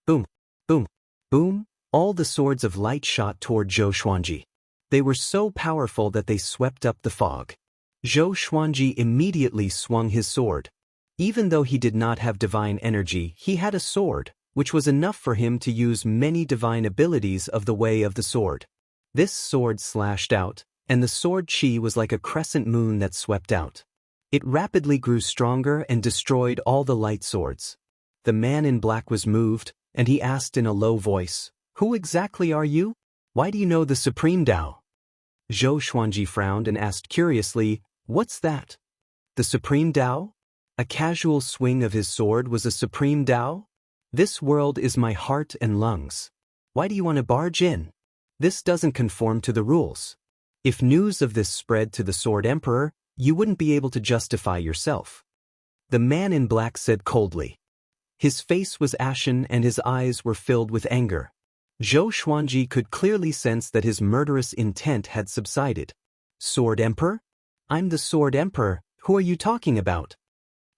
Boom, boom, boom, all the swords of light shot toward Zhou Xuanji. They were so powerful that they swept up the fog. Zhou Xuanji immediately swung his sword. Even though he did not have divine energy, he had a sword, which was enough for him to use many divine abilities of the way of the sword. This sword slashed out, and the sword chi was like a crescent moon that swept out. It rapidly grew stronger and destroyed all the light swords. The man in black was moved, and he asked in a low voice, "Who exactly are you? Why do you know the Supreme Tao?" Zhou Xuanji frowned and asked curiously, "What's that?" "The Supreme Tao?" A casual swing of his sword was a Supreme Tao? "This world is my heart and lungs. Why do you want to barge in? This doesn't conform to the rules. If news of this spread to the Sword Emperor, you wouldn't be able to justify yourself." The man in black said coldly. His face was ashen and his eyes were filled with anger. Zhou Xuanji could clearly sense that his murderous intent had subsided. "Sword Emperor? I'm the Sword Emperor. Who are you talking about?"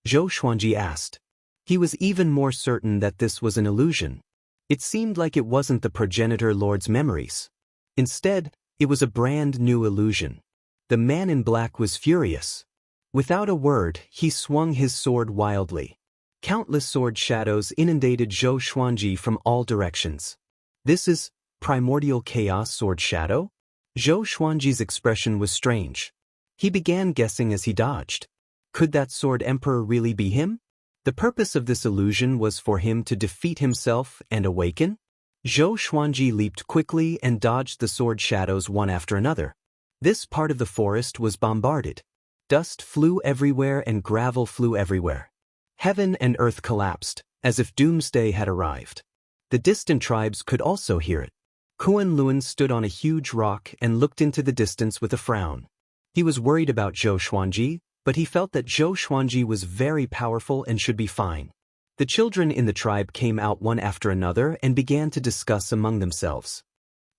Zhou Xuanji asked. He was even more certain that this was an illusion. It seemed like it wasn't the progenitor lord's memories. Instead, it was a brand new illusion. The man in black was furious. Without a word, he swung his sword wildly. Countless sword shadows inundated Zhou Xuanji from all directions. "This is primordial chaos sword shadow?" Zhou Xuanji's expression was strange. He began guessing as he dodged. Could that Sword Emperor really be him? The purpose of this illusion was for him to defeat himself and awaken? Zhou Xuanji leaped quickly and dodged the sword shadows one after another. This part of the forest was bombarded. Dust flew everywhere and gravel flew everywhere. Heaven and earth collapsed, as if doomsday had arrived. The distant tribes could also hear it. Kunlun stood on a huge rock and looked into the distance with a frown. He was worried about Zhou Xuanji, but he felt that Zhou Xuanji was very powerful and should be fine. The children in the tribe came out one after another and began to discuss among themselves.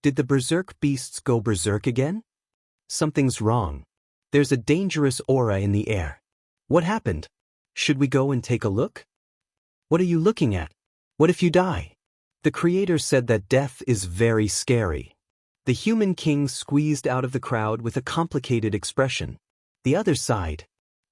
Did the berserk beasts go berserk again? Something's wrong. There's a dangerous aura in the air. What happened? Should we go and take a look? What are you looking at? What if you die? The creator said that death is very scary. The human king squeezed out of the crowd with a complicated expression. The other side.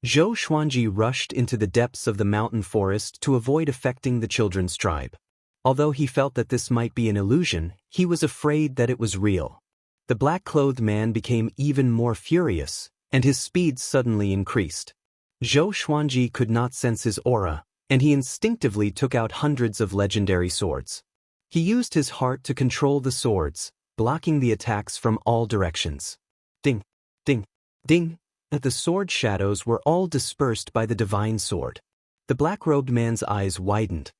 Zhou Xuanji rushed into the depths of the mountain forest to avoid affecting the children's tribe. Although he felt that this might be an illusion, he was afraid that it was real. The black-clothed man became even more furious, and his speed suddenly increased. Zhou Xuanji could not sense his aura, and he instinctively took out hundreds of legendary swords. He used his heart to control the swords, blocking the attacks from all directions. Ding, ding, ding. The sword shadows were all dispersed by the divine sword. The black-robed man's eyes widened.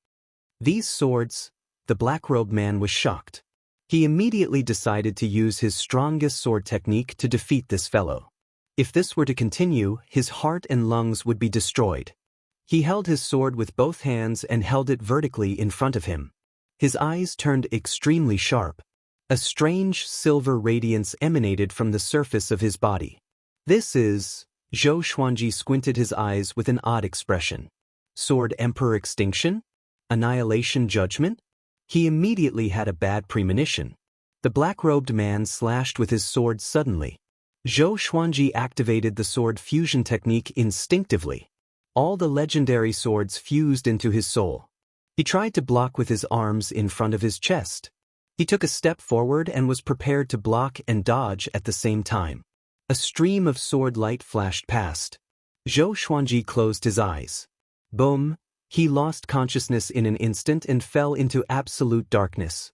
These swords, the black-robed man was shocked. He immediately decided to use his strongest sword technique to defeat this fellow. If this were to continue, his heart and lungs would be destroyed. He held his sword with both hands and held it vertically in front of him. His eyes turned extremely sharp. A strange silver radiance emanated from the surface of his body. This is... Zhou Xuanji squinted his eyes with an odd expression. Sword Emperor Extinction? Annihilation Judgment? He immediately had a bad premonition. The black-robed man slashed with his sword suddenly. Zhou Xuanji activated the sword fusion technique instinctively. All the legendary swords fused into his soul. He tried to block with his arms in front of his chest. He took a step forward and was prepared to block and dodge at the same time. A stream of sword light flashed past. Zhou Xuanji closed his eyes. Boom! He lost consciousness in an instant and fell into absolute darkness.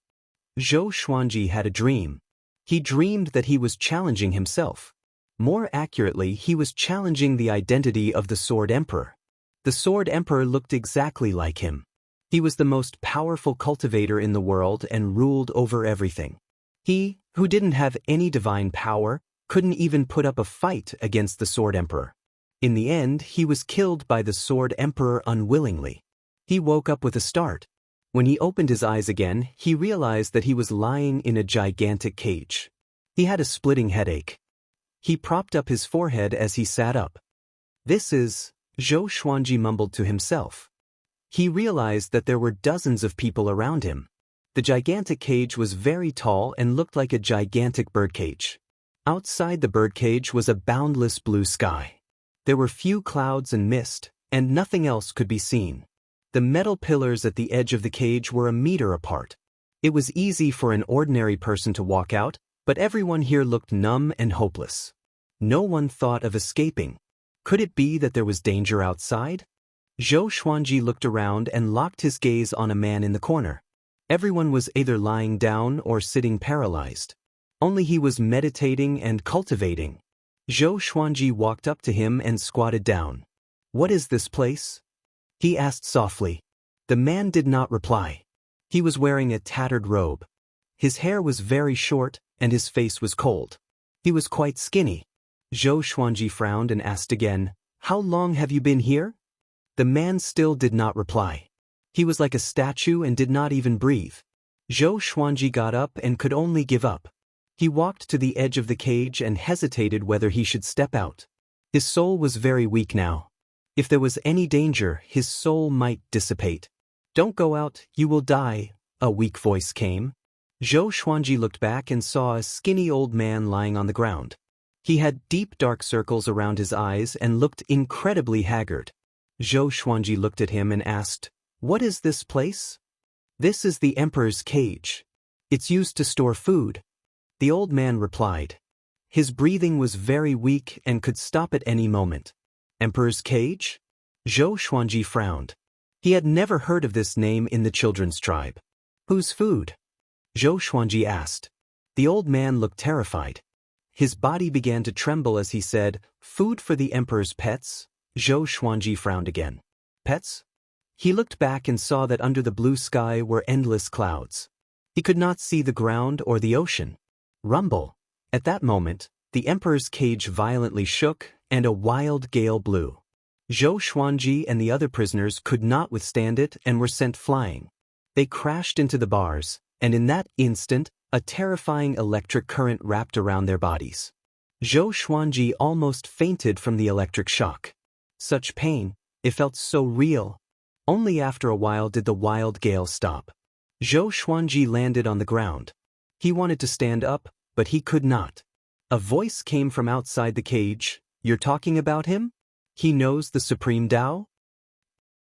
Zhou Xuanji had a dream. He dreamed that he was challenging himself. More accurately, he was challenging the identity of the Sword Emperor. The Sword Emperor looked exactly like him. He was the most powerful cultivator in the world and ruled over everything. He, who didn't have any divine power, couldn't even put up a fight against the Sword Emperor. In the end, he was killed by the Sword Emperor unwillingly. He woke up with a start. When he opened his eyes again, he realized that he was lying in a gigantic cage. He had a splitting headache. He propped up his forehead as he sat up. This is... Zhou Xuanji mumbled to himself. He realized that there were dozens of people around him. The gigantic cage was very tall and looked like a gigantic birdcage. Outside the birdcage was a boundless blue sky. There were few clouds and mist, and nothing else could be seen. The metal pillars at the edge of the cage were a meter apart. It was easy for an ordinary person to walk out, but everyone here looked numb and hopeless. No one thought of escaping. Could it be that there was danger outside? Zhou Xuanji looked around and locked his gaze on a man in the corner. Everyone was either lying down or sitting paralyzed. Only he was meditating and cultivating. Zhou Xuanji walked up to him and squatted down. "What is this place?" he asked softly. The man did not reply. He was wearing a tattered robe. His hair was very short, and his face was cold. He was quite skinny. Zhou Xuanji frowned and asked again, "How long have you been here?" The man still did not reply. He was like a statue and did not even breathe. Zhou Xuanji got up and could only give up. He walked to the edge of the cage and hesitated whether he should step out. His soul was very weak now. If there was any danger, his soul might dissipate. "Don't go out, you will die," a weak voice came. Zhou Xuanji looked back and saw a skinny old man lying on the ground. He had deep dark circles around his eyes and looked incredibly haggard. Zhou Xuanji looked at him and asked, "What is this place?" "This is the Emperor's cage. It's used to store food." The old man replied. His breathing was very weak and could stop at any moment. "Emperor's cage?" Zhou Xuanji frowned. He had never heard of this name in the children's tribe. "Whose food?" Zhou Xuanji asked. The old man looked terrified. His body began to tremble as he said, "Food for the Emperor's pets?" Zhou Xuanji frowned again. "Pets?" He looked back and saw that under the blue sky were endless clouds. He could not see the ground or the ocean. Rumble. At that moment, The emperor's cage violently shook, and a wild gale blew. Zhou Xuanji and the other prisoners could not withstand it and were sent flying. They crashed into the bars, and in that instant, a terrifying electric current wrapped around their bodies. Zhou Xuanji almost fainted from the electric shock. Such pain, it felt so real. Only after a while did the wild gale stop. Zhou Xuanji landed on the ground. He wanted to stand up, but he could not. A voice came from outside the cage. "You're talking about him? He knows the Supreme Tao?"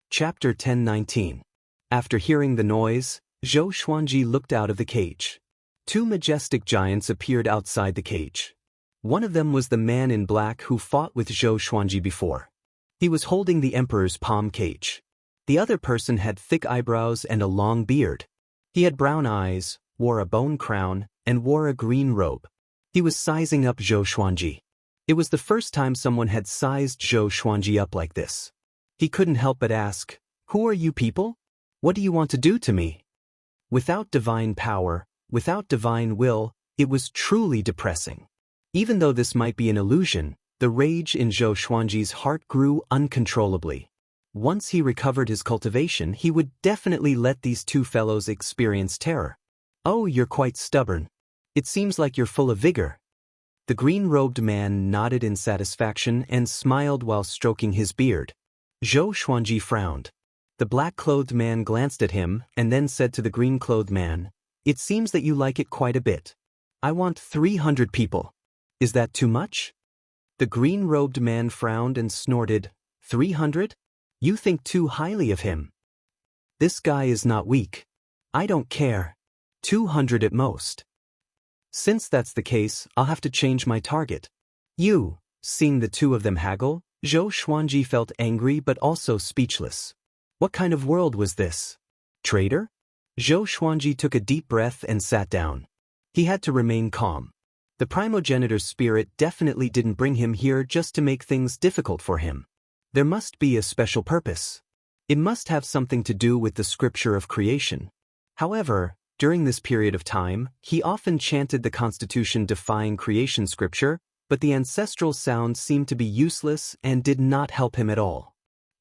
Chapter 10:19. After hearing the noise, Zhou Xuanji looked out of the cage. Two majestic giants appeared outside the cage. One of them was the man in black who fought with Zhou Xuanji before. He was holding the emperor's palm cage. The other person had thick eyebrows and a long beard. He had brown eyes, wore a bone crown, and wore a green robe. He was sizing up Zhou Xuanji. It was the first time someone had sized Zhou Xuanji up like this. He couldn't help but ask, "Who are you people? What do you want to do to me?" Without divine power, without divine will, it was truly depressing. Even though this might be an illusion, the rage in Zhou Xuanji's heart grew uncontrollably. Once he recovered his cultivation, he would definitely let these two fellows experience terror. "Oh, you're quite stubborn. It seems like you're full of vigor." The green-robed man nodded in satisfaction and smiled while stroking his beard. Zhou Xuanji frowned. The black-clothed man glanced at him and then said to the green-clothed man, "It seems that you like it quite a bit. I want 300 people. Is that too much?" The green-robed man frowned and snorted, 300? You think too highly of him. This guy is not weak. I don't care. 200 at most. Since that's the case, I'll have to change my target. You." Seeing the two of them haggle, Zhou Xuanji felt angry but also speechless. What kind of world was this? Traitor? Zhou Xuanji took a deep breath and sat down. He had to remain calm. The primogenitor's spirit definitely didn't bring him here just to make things difficult for him. There must be a special purpose. It must have something to do with the scripture of creation. However, during this period of time, he often chanted the Constitution-defying creation scripture, but the ancestral sound seemed to be useless and did not help him at all.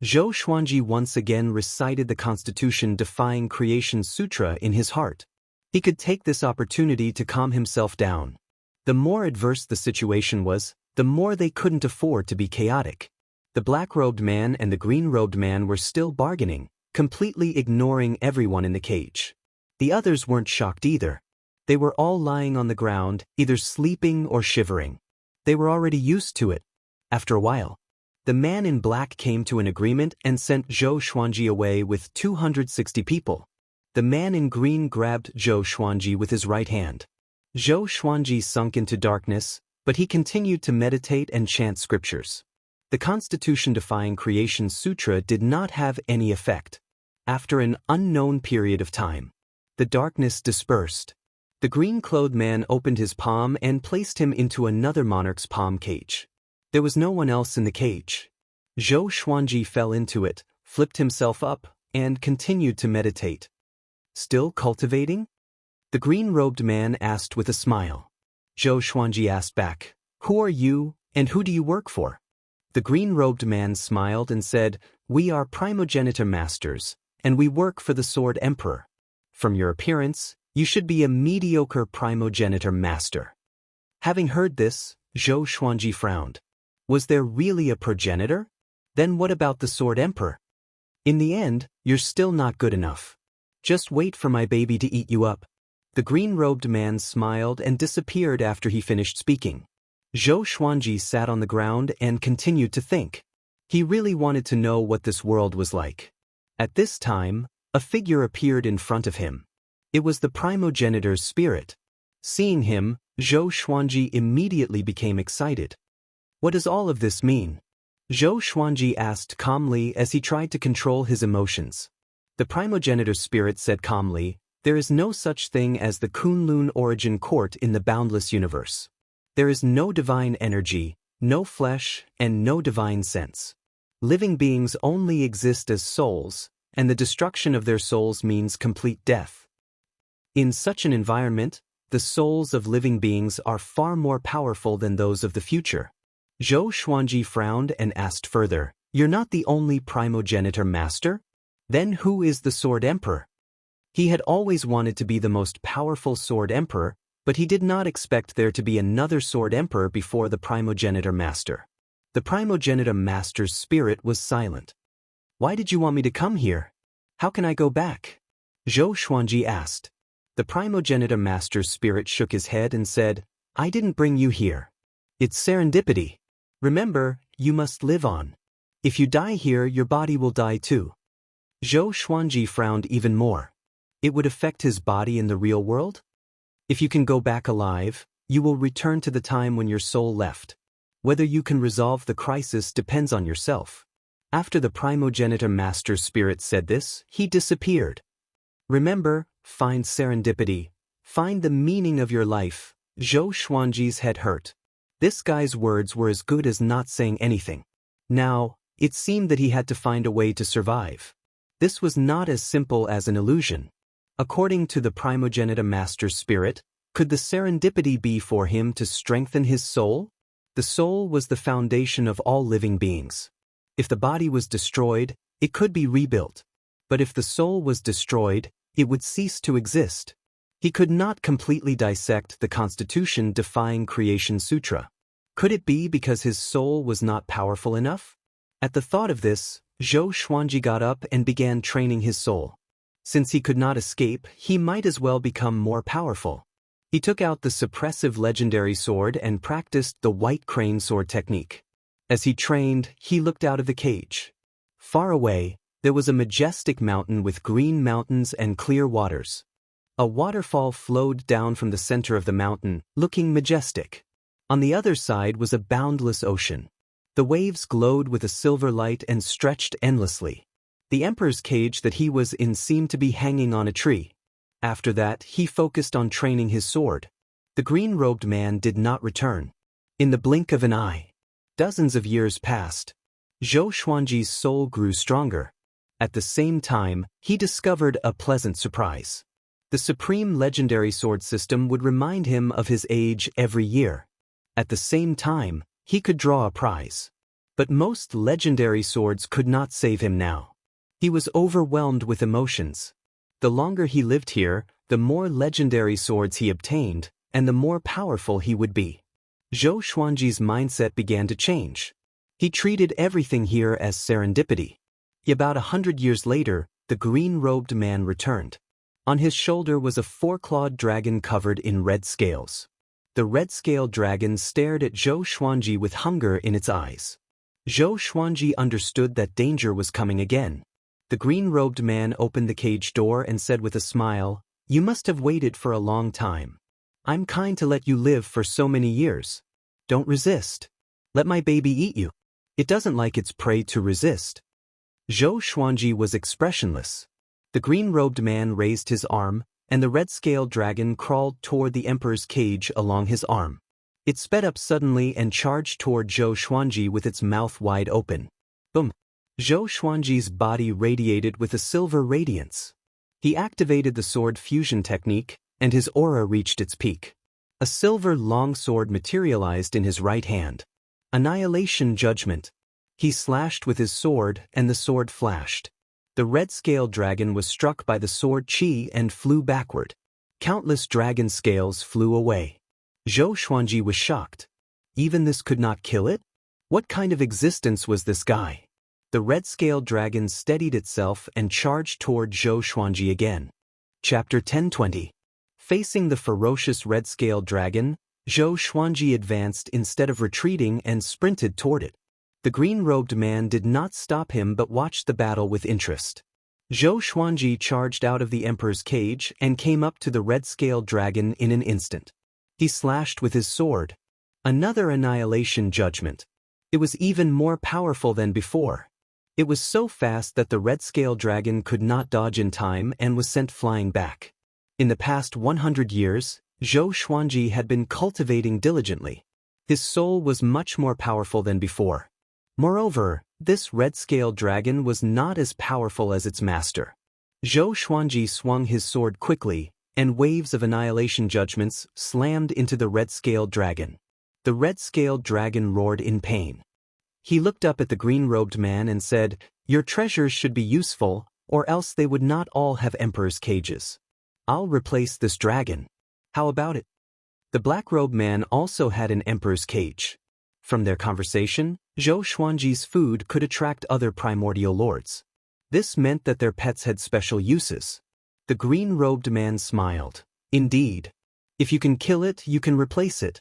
Zhou Xuanji once again recited the Constitution-defying creation sutra in his heart. He could take this opportunity to calm himself down. The more adverse the situation was, the more they couldn't afford to be chaotic. The black-robed man and the green-robed man were still bargaining, completely ignoring everyone in the cage. The others weren't shocked either. They were all lying on the ground, either sleeping or shivering. They were already used to it. After a while, the man in black came to an agreement and sent Zhou Xuanji away with 260 people. The man in green grabbed Zhou Xuanji with his right hand. Zhou Xuanji sunk into darkness, but he continued to meditate and chant scriptures. The Constitution-defying creation sutra did not have any effect. After an unknown period of time, the darkness dispersed. The green-clothed man opened his palm and placed him into another monarch's palm cage. There was no one else in the cage. Zhou Xuanji fell into it, flipped himself up, and continued to meditate. "Still cultivating?" The green-robed man asked with a smile. Zhou Xuanji asked back, "Who are you, and who do you work for?" The green-robed man smiled and said, "We are primogenitor masters, and we work for the Sword Emperor. From your appearance, you should be a mediocre primogenitor master." Having heard this, Zhou Xuanji frowned. Was there really a progenitor? Then what about the Sword Emperor? In the end, you're still not good enough. Just wait for my baby to eat you up. The green-robed man smiled and disappeared after he finished speaking. Zhou Xuanji sat on the ground and continued to think. He really wanted to know what this world was like. At this time, a figure appeared in front of him. It was the primogenitor's spirit. Seeing him, Zhou Xuanji immediately became excited. What does all of this mean? Zhou Xuanji asked calmly as he tried to control his emotions. The primogenitor's spirit said calmly, "There is no such thing as the Kunlun origin court in the Boundless universe. There is no divine energy, no flesh, and no divine sense. Living beings only exist as souls, and the destruction of their souls means complete death. In such an environment, the souls of living beings are far more powerful than those of the future. Zhou Xuanji frowned and asked further, "You're not the only primogenitor master? Then who is the Sword Emperor?" He had always wanted to be the most powerful Sword Emperor, but he did not expect there to be another Sword Emperor before the primogenitor master. The primogenitor master's spirit was silent. "Why did you want me to come here? How can I go back?" Zhou Xuanji asked. The primogenitor master's spirit shook his head and said, "I didn't bring you here. It's serendipity. Remember, you must live on. If you die here, your body will die too." Zhou Xuanji frowned even more. It would affect his body in the real world? If you can go back alive, you will return to the time when your soul left. Whether you can resolve the crisis depends on yourself. After the primogenitor master's spirit said this, he disappeared. Remember, find serendipity. Find the meaning of your life. Zhou Xuanji's head hurt. This guy's words were as good as not saying anything. Now, it seemed that he had to find a way to survive. This was not as simple as an illusion. According to the primogenitor master's spirit, could the serendipity be for him to strengthen his soul? The soul was the foundation of all living beings. If the body was destroyed, it could be rebuilt. But if the soul was destroyed, it would cease to exist. He could not completely dissect the Constitution defying Creation Sutra. Could it be because his soul was not powerful enough? At the thought of this, Zhou Xuanji got up and began training his soul. Since he could not escape, he might as well become more powerful. He took out the suppressive legendary sword and practiced the white crane sword technique. As he trained, he looked out of the cage. Far away, there was a majestic mountain with green mountains and clear waters. A waterfall flowed down from the center of the mountain, looking majestic. On the other side was a boundless ocean. The waves glowed with a silver light and stretched endlessly. The emperor's cage that he was in seemed to be hanging on a tree. After that, he focused on training his sword. The green-robed man did not return. In the blink of an eye, dozens of years passed. Zhou Xuanji's soul grew stronger. At the same time, he discovered a pleasant surprise. The supreme legendary sword system would remind him of his age every year. At the same time, he could draw a prize. But most legendary swords could not save him now. He was overwhelmed with emotions. The longer he lived here, the more legendary swords he obtained, and the more powerful he would be. Zhou Xuanji's mindset began to change. He treated everything here as serendipity. About 100 years later, the green-robed man returned. On his shoulder was a four-clawed dragon covered in red scales. The red-scaled dragon stared at Zhou Xuanji with hunger in its eyes. Zhou Xuanji understood that danger was coming again. The green-robed man opened the cage door and said with a smile, "You must have waited for a long time. I'm kind to let you live for so many years. Don't resist. Let my baby eat you. It doesn't like its prey to resist." Zhou Xuanji was expressionless. The green-robed man raised his arm, and the red-scaled dragon crawled toward the emperor's cage along his arm. It sped up suddenly and charged toward Zhou Xuanji with its mouth wide open. Boom! Zhou Xuanji's body radiated with a silver radiance. He activated the sword fusion technique, and his aura reached its peak. A silver long sword materialized in his right hand. Annihilation Judgment. He slashed with his sword, and the sword flashed. The red-scaled dragon was struck by the sword chi and flew backward. Countless dragon scales flew away. Zhou Xuanji was shocked. Even this could not kill it? What kind of existence was this guy? The red-scaled dragon steadied itself and charged toward Zhou Xuanji again. Chapter 1020. Facing the ferocious red-scaled dragon, Zhou Xuanji advanced instead of retreating and sprinted toward it. The green-robed man did not stop him but watched the battle with interest. Zhou Xuanji charged out of the emperor's cage and came up to the red-scaled dragon in an instant. He slashed with his sword. Another annihilation judgment. It was even more powerful than before. It was so fast that the red-scaled dragon could not dodge in time and was sent flying back. In the past 100 years, Zhou Xuanji had been cultivating diligently. His soul was much more powerful than before. Moreover, this red-scaled dragon was not as powerful as its master. Zhou Xuanji swung his sword quickly, and waves of annihilation judgments slammed into the red-scaled dragon. The red-scaled dragon roared in pain. He looked up at the green-robed man and said, "Your treasures should be useful, or else they would not all have emperor's cages. I'll replace this dragon. How about it?" The black-robed man also had an emperor's cage. From their conversation, Zhou Xuanji's food could attract other primordial lords. This meant that their pets had special uses. The green-robed man smiled. "Indeed. If you can kill it, you can replace it."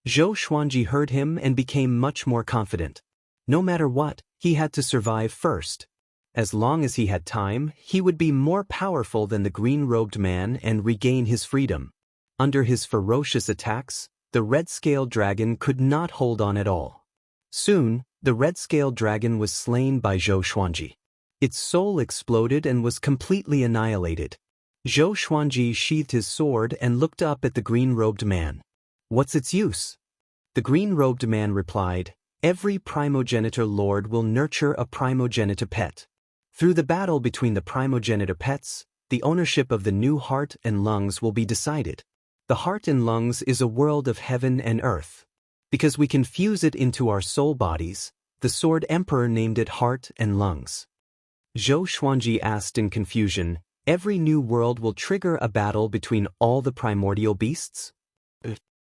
Zhou Xuanji heard him and became much more confident. No matter what, he had to survive first. As long as he had time, he would be more powerful than the green-robed man and regain his freedom. Under his ferocious attacks, the red-scaled dragon could not hold on at all. Soon, the red-scaled dragon was slain by Zhou Xuanji. Its soul exploded and was completely annihilated. Zhou Xuanji sheathed his sword and looked up at the green-robed man. "What's its use?" The green-robed man replied, "Every primogenitor lord will nurture a primogenitor pet. Through the battle between the primogenitor pets, the ownership of the new heart and lungs will be decided. The heart and lungs is a world of heaven and earth. Because we can fuse it into our soul bodies, the Sword Emperor named it Heart and Lungs." Zhou Xuanji asked in confusion, "Every new world will trigger a battle between all the primordial beasts?"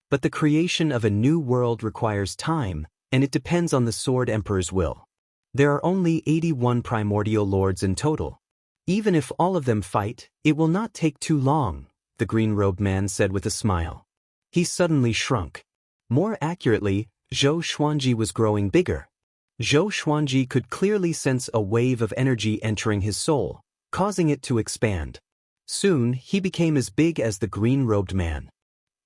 "But the creation of a new world requires time, and it depends on the Sword Emperor's will. There are only 81 primordial lords in total. Even if all of them fight, it will not take too long," the green-robed man said with a smile. He suddenly shrunk. More accurately, Zhou Xuanji was growing bigger. Zhou Xuanji could clearly sense a wave of energy entering his soul, causing it to expand. Soon, he became as big as the green-robed man.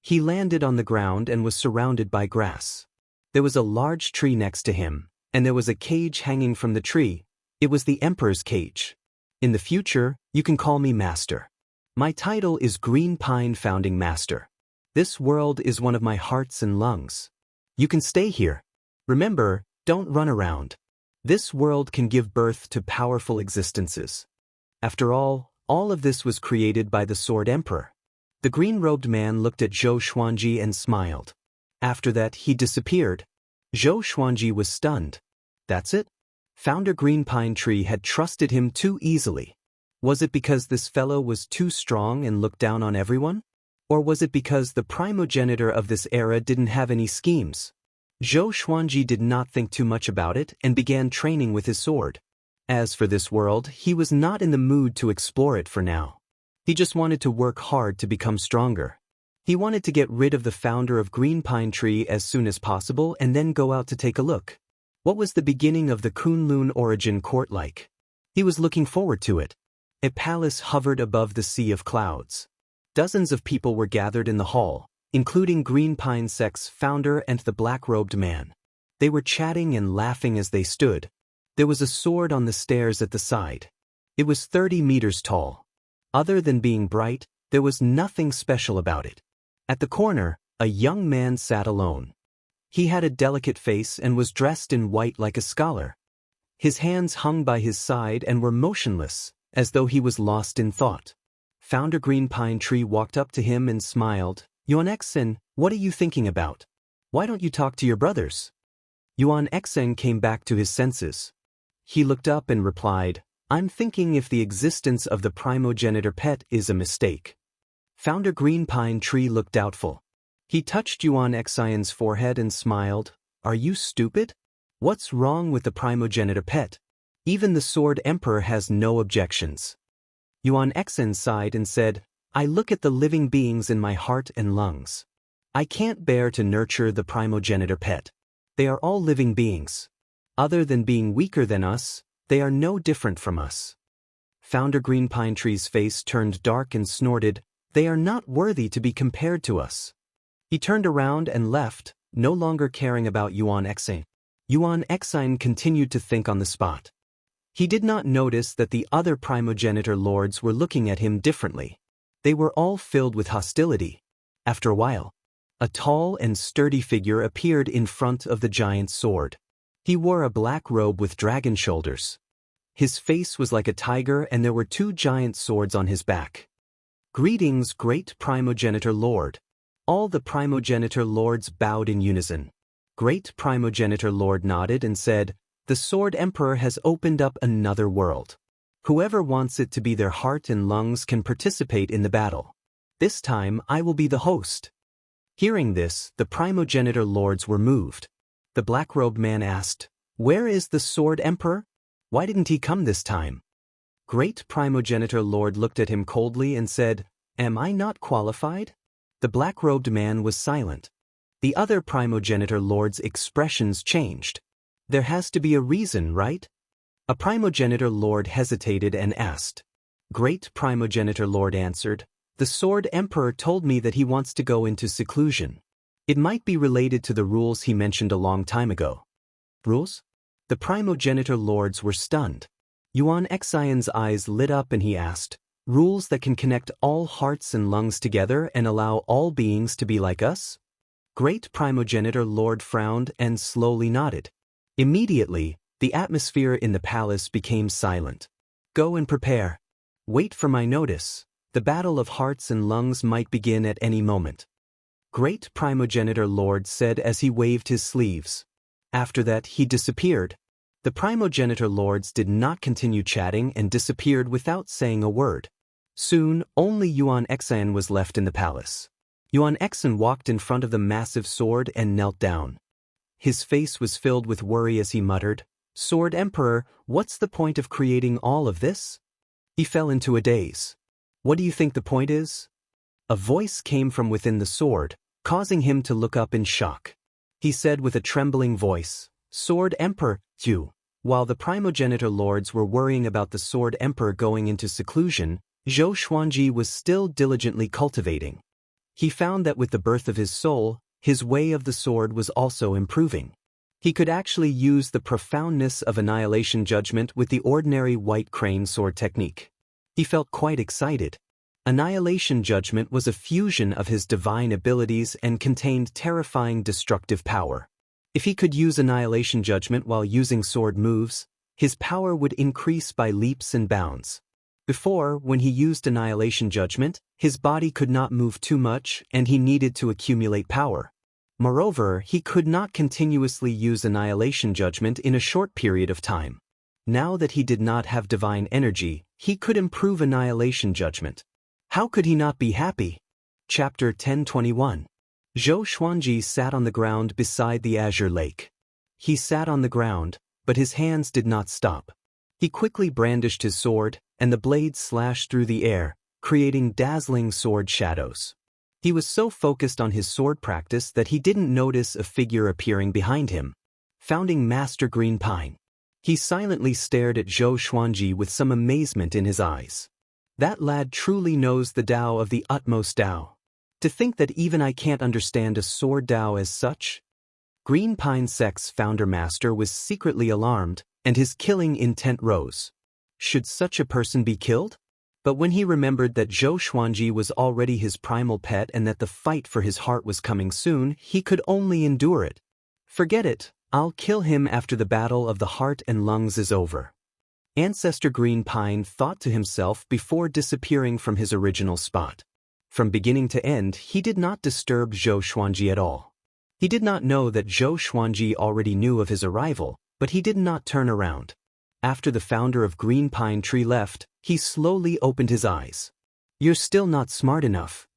He landed on the ground and was surrounded by grass. There was a large tree next to him, and there was a cage hanging from the tree. It was the Emperor's cage. "In the future, you can call me Master. My title is Green Pine Founding Master. This world is one of my hearts and lungs. You can stay here. Remember, don't run around. This world can give birth to powerful existences." After all of this was created by the Sword Emperor. The green-robed man looked at Zhou Xuanji and smiled. After that, he disappeared. Zhou Xuanji was stunned. That's it? Founder Green Pine Tree had trusted him too easily. Was it because this fellow was too strong and looked down on everyone? Or was it because the primogenitor of this era didn't have any schemes? Zhou Xuanji did not think too much about it and began training with his sword. As for this world, he was not in the mood to explore it for now. He just wanted to work hard to become stronger. He wanted to get rid of the founder of Green Pine Tree as soon as possible and then go out to take a look. What was the beginning of the Kunlun origin court like? He was looking forward to it. A palace hovered above the sea of clouds. Dozens of people were gathered in the hall, including Green Pine Sect's founder and the black-robed man. They were chatting and laughing as they stood. There was a sword on the stairs at the side. It was 30 meters tall. Other than being bright, there was nothing special about it. At the corner, a young man sat alone. He had a delicate face and was dressed in white like a scholar. His hands hung by his side and were motionless, as though he was lost in thought. Founder Green Pine Tree walked up to him and smiled. "Yuan Xen, what are you thinking about? Why don't you talk to your brothers?" Yuan Xen came back to his senses. He looked up and replied, "I'm thinking if the existence of the primogenitor pet is a mistake." Founder Green Pine Tree looked doubtful. He touched Yuan Xen's forehead and smiled. "Are you stupid? What's wrong with the primogenitor pet? Even the Sword Emperor has no objections." Yuan Xen sighed and said, "I look at the living beings in my heart and lungs. I can't bear to nurture the primogenitor pet. They are all living beings. Other than being weaker than us, they are no different from us." Founder Green Pine Tree's face turned dark and snorted, "They are not worthy to be compared to us." He turned around and left, no longer caring about Yuan Xen. Yuan Xen continued to think on the spot. He did not notice that the other primogenitor lords were looking at him differently. They were all filled with hostility. After a while, a tall and sturdy figure appeared in front of the giant's sword. He wore a black robe with dragon shoulders. His face was like a tiger and there were two giant swords on his back. Greetings, great primogenitor lord. All the primogenitor lords bowed in unison. Great primogenitor lord nodded and said, "The Sword Emperor has opened up another world. Whoever wants it to be their heart and lungs can participate in the battle. This time I will be the host." Hearing this, the primogenitor lords were moved. The black-robed man asked, "Where is the Sword Emperor? Why didn't he come this time?" Great primogenitor lord looked at him coldly and said, "Am I not qualified?" The black-robed man was silent. The other primogenitor lord's expressions changed. "There has to be a reason, right?" A primogenitor lord hesitated and asked. Great primogenitor lord answered, "The Sword Emperor told me that he wants to go into seclusion. It might be related to the rules he mentioned a long time ago." Rules? The primogenitor lords were stunned. Xianxia's eyes lit up and he asked, "Rules that can connect all hearts and lungs together and allow all beings to be like us?" Great primogenitor lord frowned and slowly nodded. Immediately, the atmosphere in the palace became silent. "Go and prepare. Wait for my notice. The battle of hearts and lungs might begin at any moment." Great primogenitor lord said as he waved his sleeves. After that, he disappeared. The primogenitor lords did not continue chatting and disappeared without saying a word. Soon, only Xianxia was left in the palace. Xianxia walked in front of the massive sword and knelt down. His face was filled with worry as he muttered, "Sword Emperor, what's the point of creating all of this?" He fell into a daze. "What do you think the point is?" A voice came from within the sword, causing him to look up in shock. He said with a trembling voice, "Sword Emperor, you." While the primogenitor lords were worrying about the Sword Emperor going into seclusion, Zhou Xuanji was still diligently cultivating. He found that with the birth of his soul, his way of the sword was also improving. He could actually use the profoundness of annihilation judgment with the ordinary white crane sword technique. He felt quite excited. Annihilation judgment was a fusion of his divine abilities and contained terrifying destructive power. If he could use annihilation judgment while using sword moves, his power would increase by leaps and bounds. Before, when he used annihilation judgment, his body could not move too much and he needed to accumulate power. Moreover, he could not continuously use annihilation judgment in a short period of time. Now that he did not have divine energy, he could improve annihilation judgment. How could he not be happy? Chapter 1021. Zhou Xuanji sat on the ground beside the azure lake. He sat on the ground, but his hands did not stop. He quickly brandished his sword, and the blade slashed through the air, creating dazzling sword shadows. He was so focused on his sword practice that he didn't notice a figure appearing behind him. Founding Master Green Pine. He silently stared at Zhou Xuanji with some amazement in his eyes. That lad truly knows the Tao of the utmost Tao. To think that even I can't understand a sword Tao as such? Green Pine Sect's founder master was secretly alarmed, and his killing intent rose. Should such a person be killed? But when he remembered that Zhou Xuanji was already his primal pet and that the fight for his heart was coming soon, he could only endure it. Forget it, I'll kill him after the battle of the heart and lungs is over. Ancestor Green Pine thought to himself before disappearing from his original spot. From beginning to end, he did not disturb Zhou Xuanji at all. He did not know that Zhou Xuanji already knew of his arrival, but he did not turn around. After the founder of Green Pine Tree left, he slowly opened his eyes. "You're still not smart enough."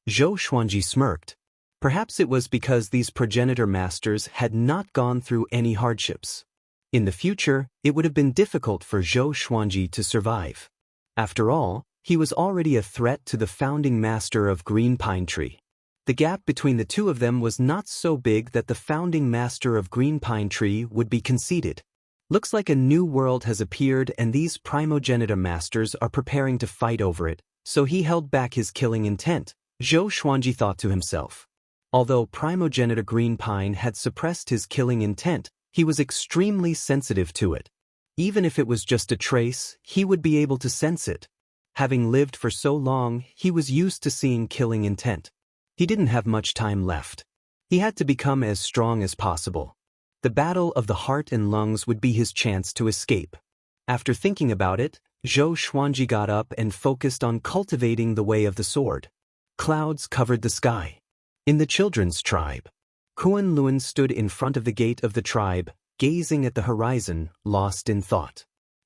Zhou Xuanji smirked. Perhaps it was because these progenitor masters had not gone through any hardships. In the future, it would have been difficult for Zhou Xuanji to survive. After all, he was already a threat to the founding master of Green Pine Tree. The gap between the two of them was not so big that the founding master of Green Pine Tree would be conceited. Looks like a new world has appeared and these primogenitor masters are preparing to fight over it, so he held back his killing intent, Zhou Xuanji thought to himself. Although primogenitor Green Pine had suppressed his killing intent, he was extremely sensitive to it. Even if it was just a trace, he would be able to sense it. Having lived for so long, he was used to seeing killing intent. He didn't have much time left. He had to become as strong as possible. The battle of the heart and lungs would be his chance to escape. After thinking about it, Zhou Xuanji got up and focused on cultivating the way of the sword. Clouds covered the sky. In the children's tribe, Kunlun stood in front of the gate of the tribe, gazing at the horizon, lost in thought.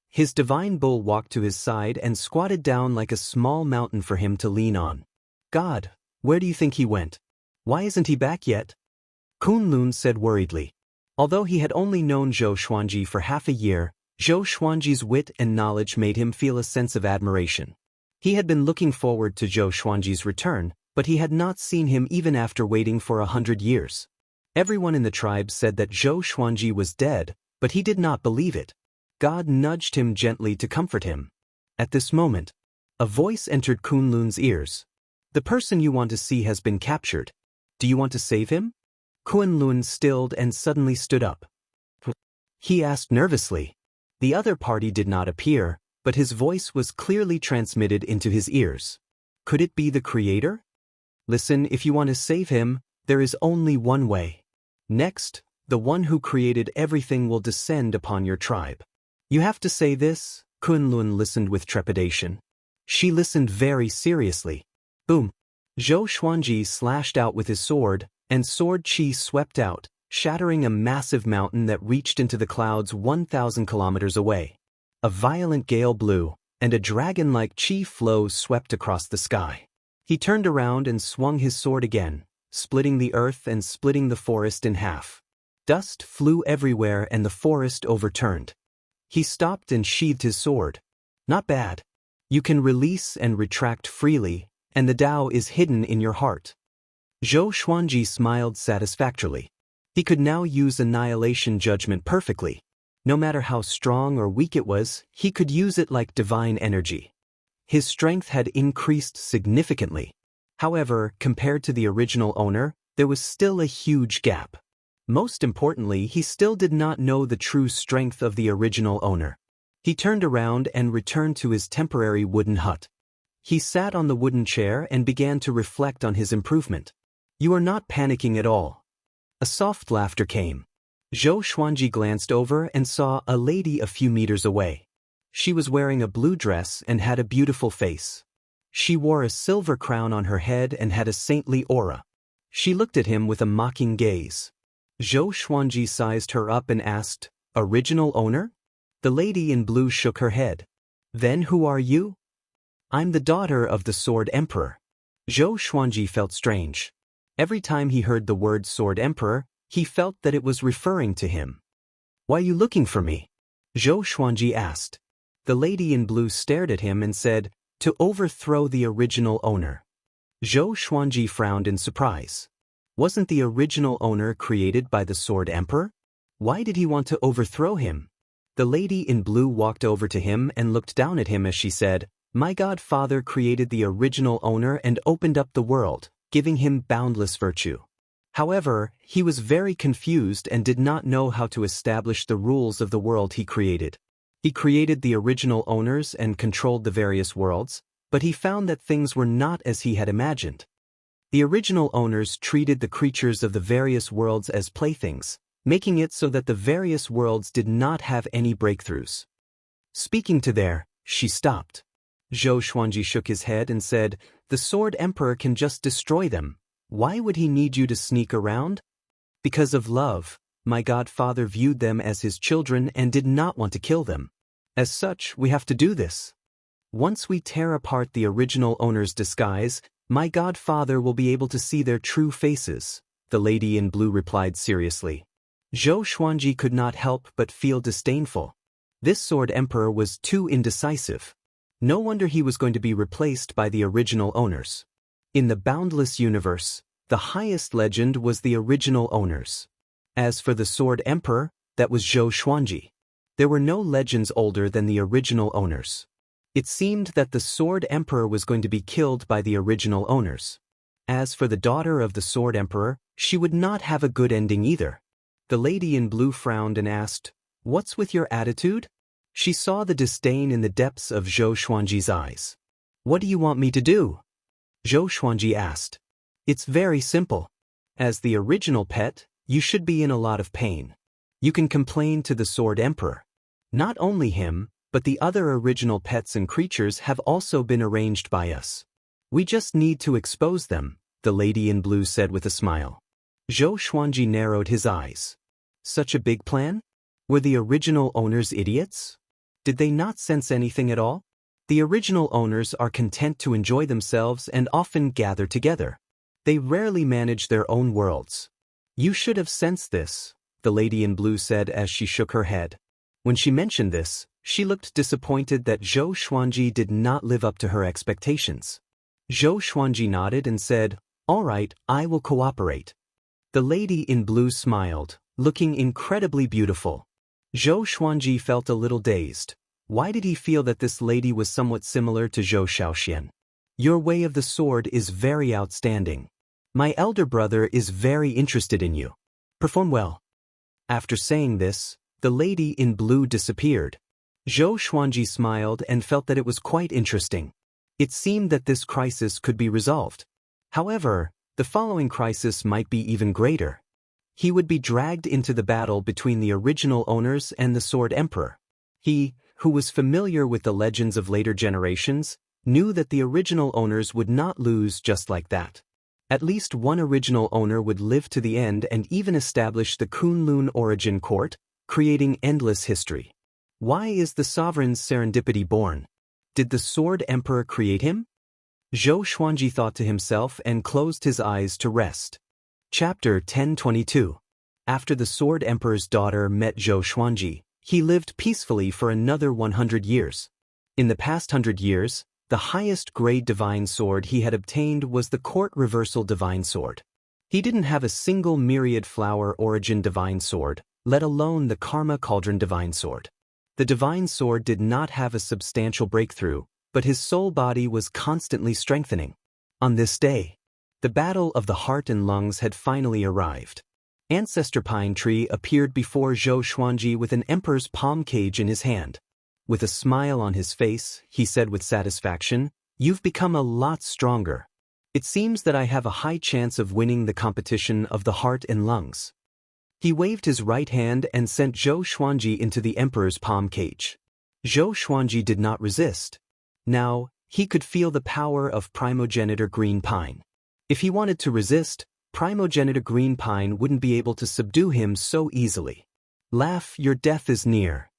His divine bull walked to his side and squatted down like a small mountain for him to lean on. God, where do you think he went? Why isn't he back yet? Kunlun said worriedly. Although he had only known Zhou Xuanji for half a year, Zhou Xuanji's wit and knowledge made him feel a sense of admiration. He had been looking forward to Zhou Xuanji's return, but he had not seen him even after waiting for 100 years. Everyone in the tribe said that Zhou Xuanji was dead, but he did not believe it. God nudged him gently to comfort him. At this moment, a voice entered Kunlun's ears. The person you want to see has been captured. Do you want to save him? Kunlun stilled and suddenly stood up. He asked nervously. The other party did not appear, but his voice was clearly transmitted into his ears. Could it be the creator? Listen, if you want to save him, there is only one way. Next, the one who created everything will descend upon your tribe. You have to say this. Kunlun listened with trepidation. She listened very seriously. Boom! Zhou Xuanji slashed out with his sword, and sword chi swept out, shattering a massive mountain that reached into the clouds 1,000 kilometers away. A violent gale blew, and a dragon-like chi flow swept across the sky. He turned around and swung his sword again, splitting the earth and splitting the forest in half. Dust flew everywhere and the forest overturned. He stopped and sheathed his sword. Not bad. You can release and retract freely, and the Tao is hidden in your heart. Zhou Xuanji smiled satisfactorily. He could now use annihilation judgment perfectly. No matter how strong or weak it was, he could use it like divine energy. His strength had increased significantly. However, compared to the original owner, there was still a huge gap. Most importantly, he still did not know the true strength of the original owner. He turned around and returned to his temporary wooden hut. He sat on the wooden chair and began to reflect on his improvement. You are not panicking at all. A soft laughter came. Zhou Xuanji glanced over and saw a lady a few meters away. She was wearing a blue dress and had a beautiful face. She wore a silver crown on her head and had a saintly aura. She looked at him with a mocking gaze. Zhou Xuanji sized her up and asked, "Original owner?" The lady in blue shook her head. "Then who are you?" "I'm the daughter of the Sword Emperor." Zhou Xuanji felt strange. Every time he heard the word Sword Emperor, he felt that it was referring to him. "Why are you looking for me?" Zhou Xuanji asked. The lady in blue stared at him and said, "To overthrow the original owner." Zhou Xuanji frowned in surprise. Wasn't the original owner created by the Sword Emperor? Why did he want to overthrow him? The lady in blue walked over to him and looked down at him as she said, "My godfather created the original owner and opened up the world, giving him boundless virtue. However, he was very confused and did not know how to establish the rules of the world he created. He created the original owners and controlled the various worlds, but he found that things were not as he had imagined. The original owners treated the creatures of the various worlds as playthings, making it so that the various worlds did not have any breakthroughs." Speaking to there, she stopped. Zhou Xuanji shook his head and said, "The Sword Emperor can just destroy them. Why would he need you to sneak around?" "Because of love. My godfather viewed them as his children and did not want to kill them. As such, we have to do this. Once we tear apart the original owner's disguise, my godfather will be able to see their true faces," the lady in blue replied seriously. Zhou Xuanji could not help but feel disdainful. This Sword Emperor was too indecisive. No wonder he was going to be replaced by the original owners. In the Boundless universe, the highest legend was the original owners. As for the Sword Emperor, that was Zhou Xuanji. There were no legends older than the original owners. It seemed that the Sword Emperor was going to be killed by the original owners. As for the daughter of the Sword Emperor, she would not have a good ending either. The lady in blue frowned and asked, "What's with your attitude?" She saw the disdain in the depths of Zhou Xuanji's eyes. "What do you want me to do?" Zhou Xuanji asked. "It's very simple. As the original pet, you should be in a lot of pain. You can complain to the Sword Emperor. Not only him, But the other original pets and creatures have also been arranged by us. We just need to expose them, the lady in blue said with a smile. Zhou Xuanji narrowed his eyes. Such a big plan? Were the original owners idiots? Did they not sense anything at all? The original owners are content to enjoy themselves and often gather together. They rarely manage their own worlds. You should have sensed this, the lady in blue said as she shook her head. When she mentioned this, she looked disappointed that Zhou Xuanji did not live up to her expectations. Zhou Xuanji nodded and said, "All right, I will cooperate." The lady in blue smiled, looking incredibly beautiful. Zhou Xuanji felt a little dazed. Why did he feel that this lady was somewhat similar to Zhou Xiaoxian? Your way of the sword is very outstanding. My elder brother is very interested in you. Perform well. After saying this, the lady in blue disappeared. Zhou Xuanji smiled and felt that it was quite interesting. It seemed that this crisis could be resolved. However, the following crisis might be even greater. He would be dragged into the battle between the original owners and the Sword Emperor. He, who was familiar with the legends of later generations, knew that the original owners would not lose just like that. At least one original owner would live to the end and even establish the Kunlun origin court, creating endless history. Why is the sovereign's serendipity born? Did the Sword Emperor create him? Zhou Xuanji thought to himself and closed his eyes to rest. Chapter 1022. After the Sword Emperor's daughter met Zhou Xuanji, he lived peacefully for another 100 years. In the past 100 years, the highest grade divine sword he had obtained was the Court Reversal Divine Sword. He didn't have a single Myriad Flower Origin Divine Sword, let alone the Karma Cauldron Divine Sword. The Divine Sword did not have a substantial breakthrough, but his soul body was constantly strengthening. On this day, the battle of the heart and lungs had finally arrived. Ancestor Pine Tree appeared before Zhou Xuanji with an emperor's palm cage in his hand. With a smile on his face, he said with satisfaction, "You've become a lot stronger. It seems that I have a high chance of winning the competition of the heart and lungs." He waved his right hand and sent Zhou Xuanji into the emperor's palm cage. Zhou Xuanji did not resist. Now, he could feel the power of primogenitor green pine. If he wanted to resist, primogenitor green pine wouldn't be able to subdue him so easily. Laugh, your death is near.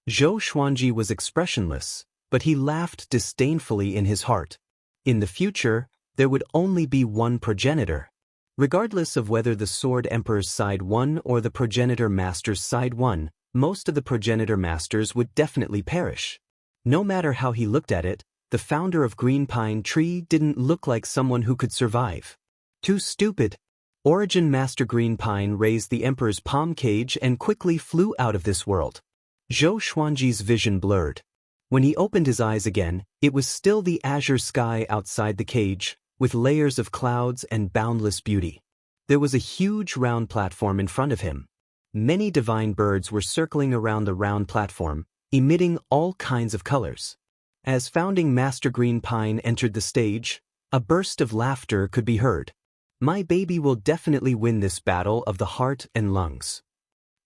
Zhou Xuanji was expressionless, but he laughed disdainfully in his heart. In the future, there would only be one progenitor. Regardless of whether the Sword Emperor's side won or the progenitor master's side won, most of the progenitor masters would definitely perish. No matter how he looked at it, the founder of Green Pine Tree didn't look like someone who could survive. Too stupid. Origin Master Green Pine raised the Emperor's palm cage and quickly flew out of this world. Zhou Xuanji's vision blurred. When he opened his eyes again, it was still the azure sky outside the cage, with layers of clouds and boundless beauty. There was a huge round platform in front of him. Many divine birds were circling around the round platform, emitting all kinds of colors. As founding Master Green Pine entered the stage, a burst of laughter could be heard. My baby will definitely win this battle of the heart and lungs.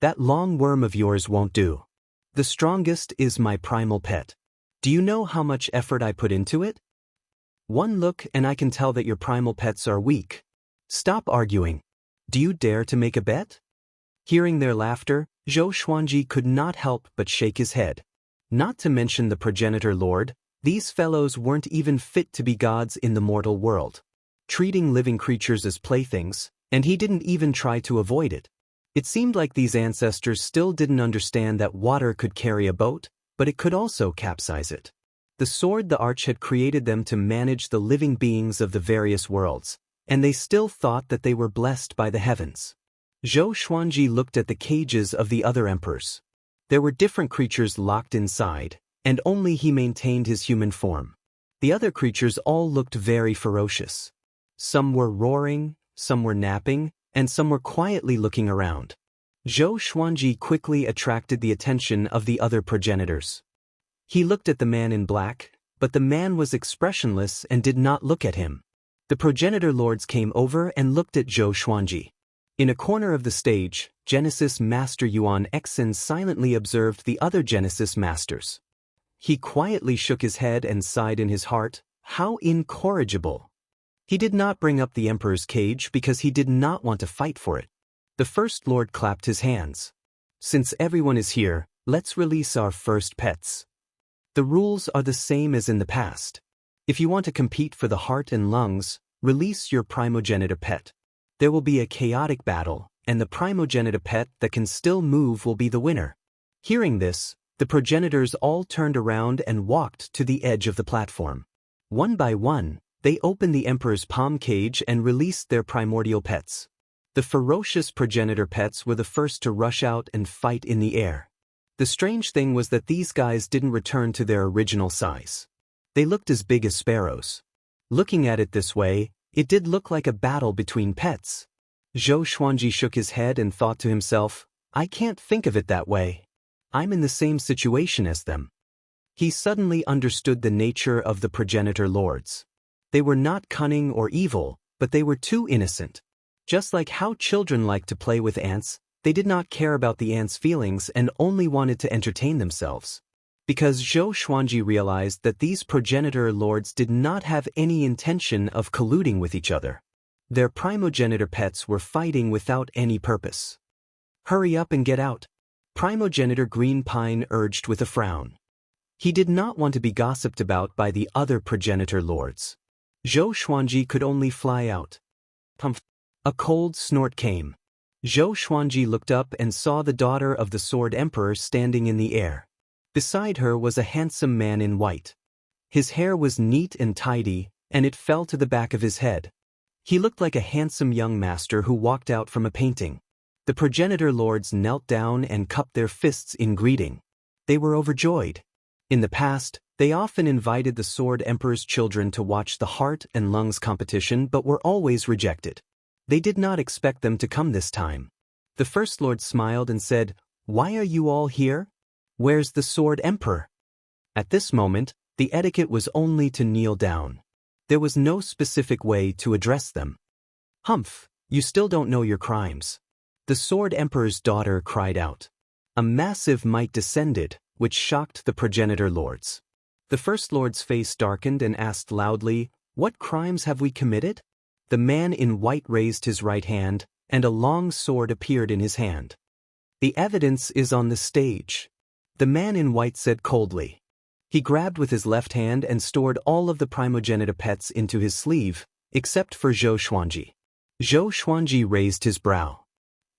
That long worm of yours won't do. The strongest is my primal pet. Do you know how much effort I put into it? One look and I can tell that your primal pets are weak. Stop arguing. Do you dare to make a bet? Hearing their laughter, Zhou Xuanji could not help but shake his head. Not to mention the progenitor lord, these fellows weren't even fit to be gods in the mortal world. Treating living creatures as playthings, and he didn't even try to avoid it. It seemed like these ancestors still didn't understand that water could carry a boat, but it could also capsize it. The sword the arch had created them to manage the living beings of the various worlds, and they still thought that they were blessed by the heavens. Zhou Xuanji looked at the cages of the other emperors. There were different creatures locked inside, and only he maintained his human form. The other creatures all looked very ferocious. Some were roaring, some were napping, and some were quietly looking around. Zhou Xuanji quickly attracted the attention of the other progenitors. He looked at the man in black, but the man was expressionless and did not look at him. The progenitor lords came over and looked at Zhou Xuanji. In a corner of the stage, Genesis Master Yuan Exin silently observed the other Genesis Masters. He quietly shook his head and sighed in his heart. How incorrigible! He did not bring up the Emperor's cage because he did not want to fight for it. The First Lord clapped his hands. Since everyone is here, let's release our first pets. The rules are the same as in the past. If you want to compete for the heart and lungs, release your primogenitor pet. There will be a chaotic battle, and the primogenitor pet that can still move will be the winner. Hearing this, the progenitors all turned around and walked to the edge of the platform. One by one, they opened the Emperor's palm cage and released their primordial pets. The ferocious progenitor pets were the first to rush out and fight in the air. The strange thing was that these guys didn't return to their original size. They looked as big as sparrows. Looking at it this way, it did look like a battle between pets. Zhou Xuanji shook his head and thought to himself, I can't think of it that way. I'm in the same situation as them. He suddenly understood the nature of the progenitor lords. They were not cunning or evil, but they were too innocent. Just like how children like to play with ants, they did not care about the ants' feelings and only wanted to entertain themselves. Because Zhou Xuanji realized that these progenitor lords did not have any intention of colluding with each other. Their primogenitor pets were fighting without any purpose. Hurry up and get out, Primogenitor Green Pine urged with a frown. He did not want to be gossiped about by the other progenitor lords. Zhou Xuanji could only fly out. Pumph! A cold snort came. Zhou Xuanji looked up and saw the daughter of the Sword Emperor standing in the air. Beside her was a handsome man in white. His hair was neat and tidy, and it fell to the back of his head. He looked like a handsome young master who walked out from a painting. The progenitor lords knelt down and cupped their fists in greeting. They were overjoyed. In the past, they often invited the Sword Emperor's children to watch the heart and lungs competition but were always rejected. They did not expect them to come this time. The First Lord smiled and said, "Why are you all here? Where's the Sword Emperor?" At this moment, the etiquette was only to kneel down. There was no specific way to address them. "Humph, you still don't know your crimes." The Sword Emperor's daughter cried out. A massive might descended, which shocked the progenitor lords. The First Lord's face darkened and asked loudly, "What crimes have we committed?" The man in white raised his right hand, and a long sword appeared in his hand. "The evidence is on the stage," the man in white said coldly. He grabbed with his left hand and stored all of the primogenitor pets into his sleeve, except for Zhou Xuanji. Zhou Xuanji raised his brow.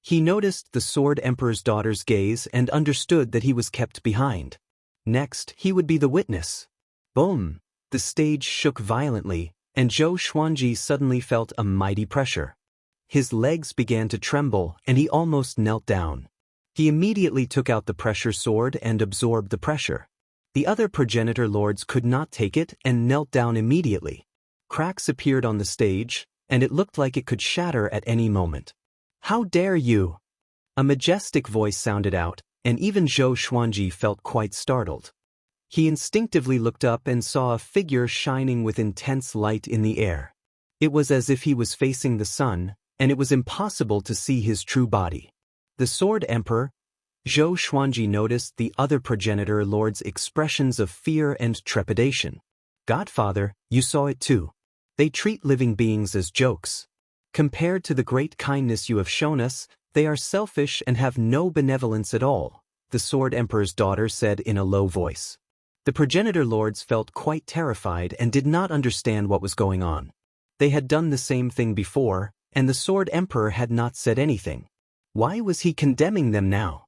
He noticed the Sword Emperor's daughter's gaze and understood that he was kept behind. Next, he would be the witness. Boom! The stage shook violently, and Zhou Xuanji suddenly felt a mighty pressure. His legs began to tremble, and he almost knelt down. He immediately took out the pressure sword and absorbed the pressure. The other progenitor lords could not take it and knelt down immediately. Cracks appeared on the stage, and it looked like it could shatter at any moment. "How dare you!" A majestic voice sounded out, and even Zhou Xuanji felt quite startled. He instinctively looked up and saw a figure shining with intense light in the air. It was as if he was facing the sun, and it was impossible to see his true body. The Sword Emperor. Zhou Xuanji noticed the other progenitor lords' expressions of fear and trepidation. "Godfather, you saw it too. They treat living beings as jokes. Compared to the great kindness you have shown us, they are selfish and have no benevolence at all," the Sword Emperor's daughter said in a low voice. The progenitor lords felt quite terrified and did not understand what was going on. They had done the same thing before, and the Sword Emperor had not said anything. Why was he condemning them now?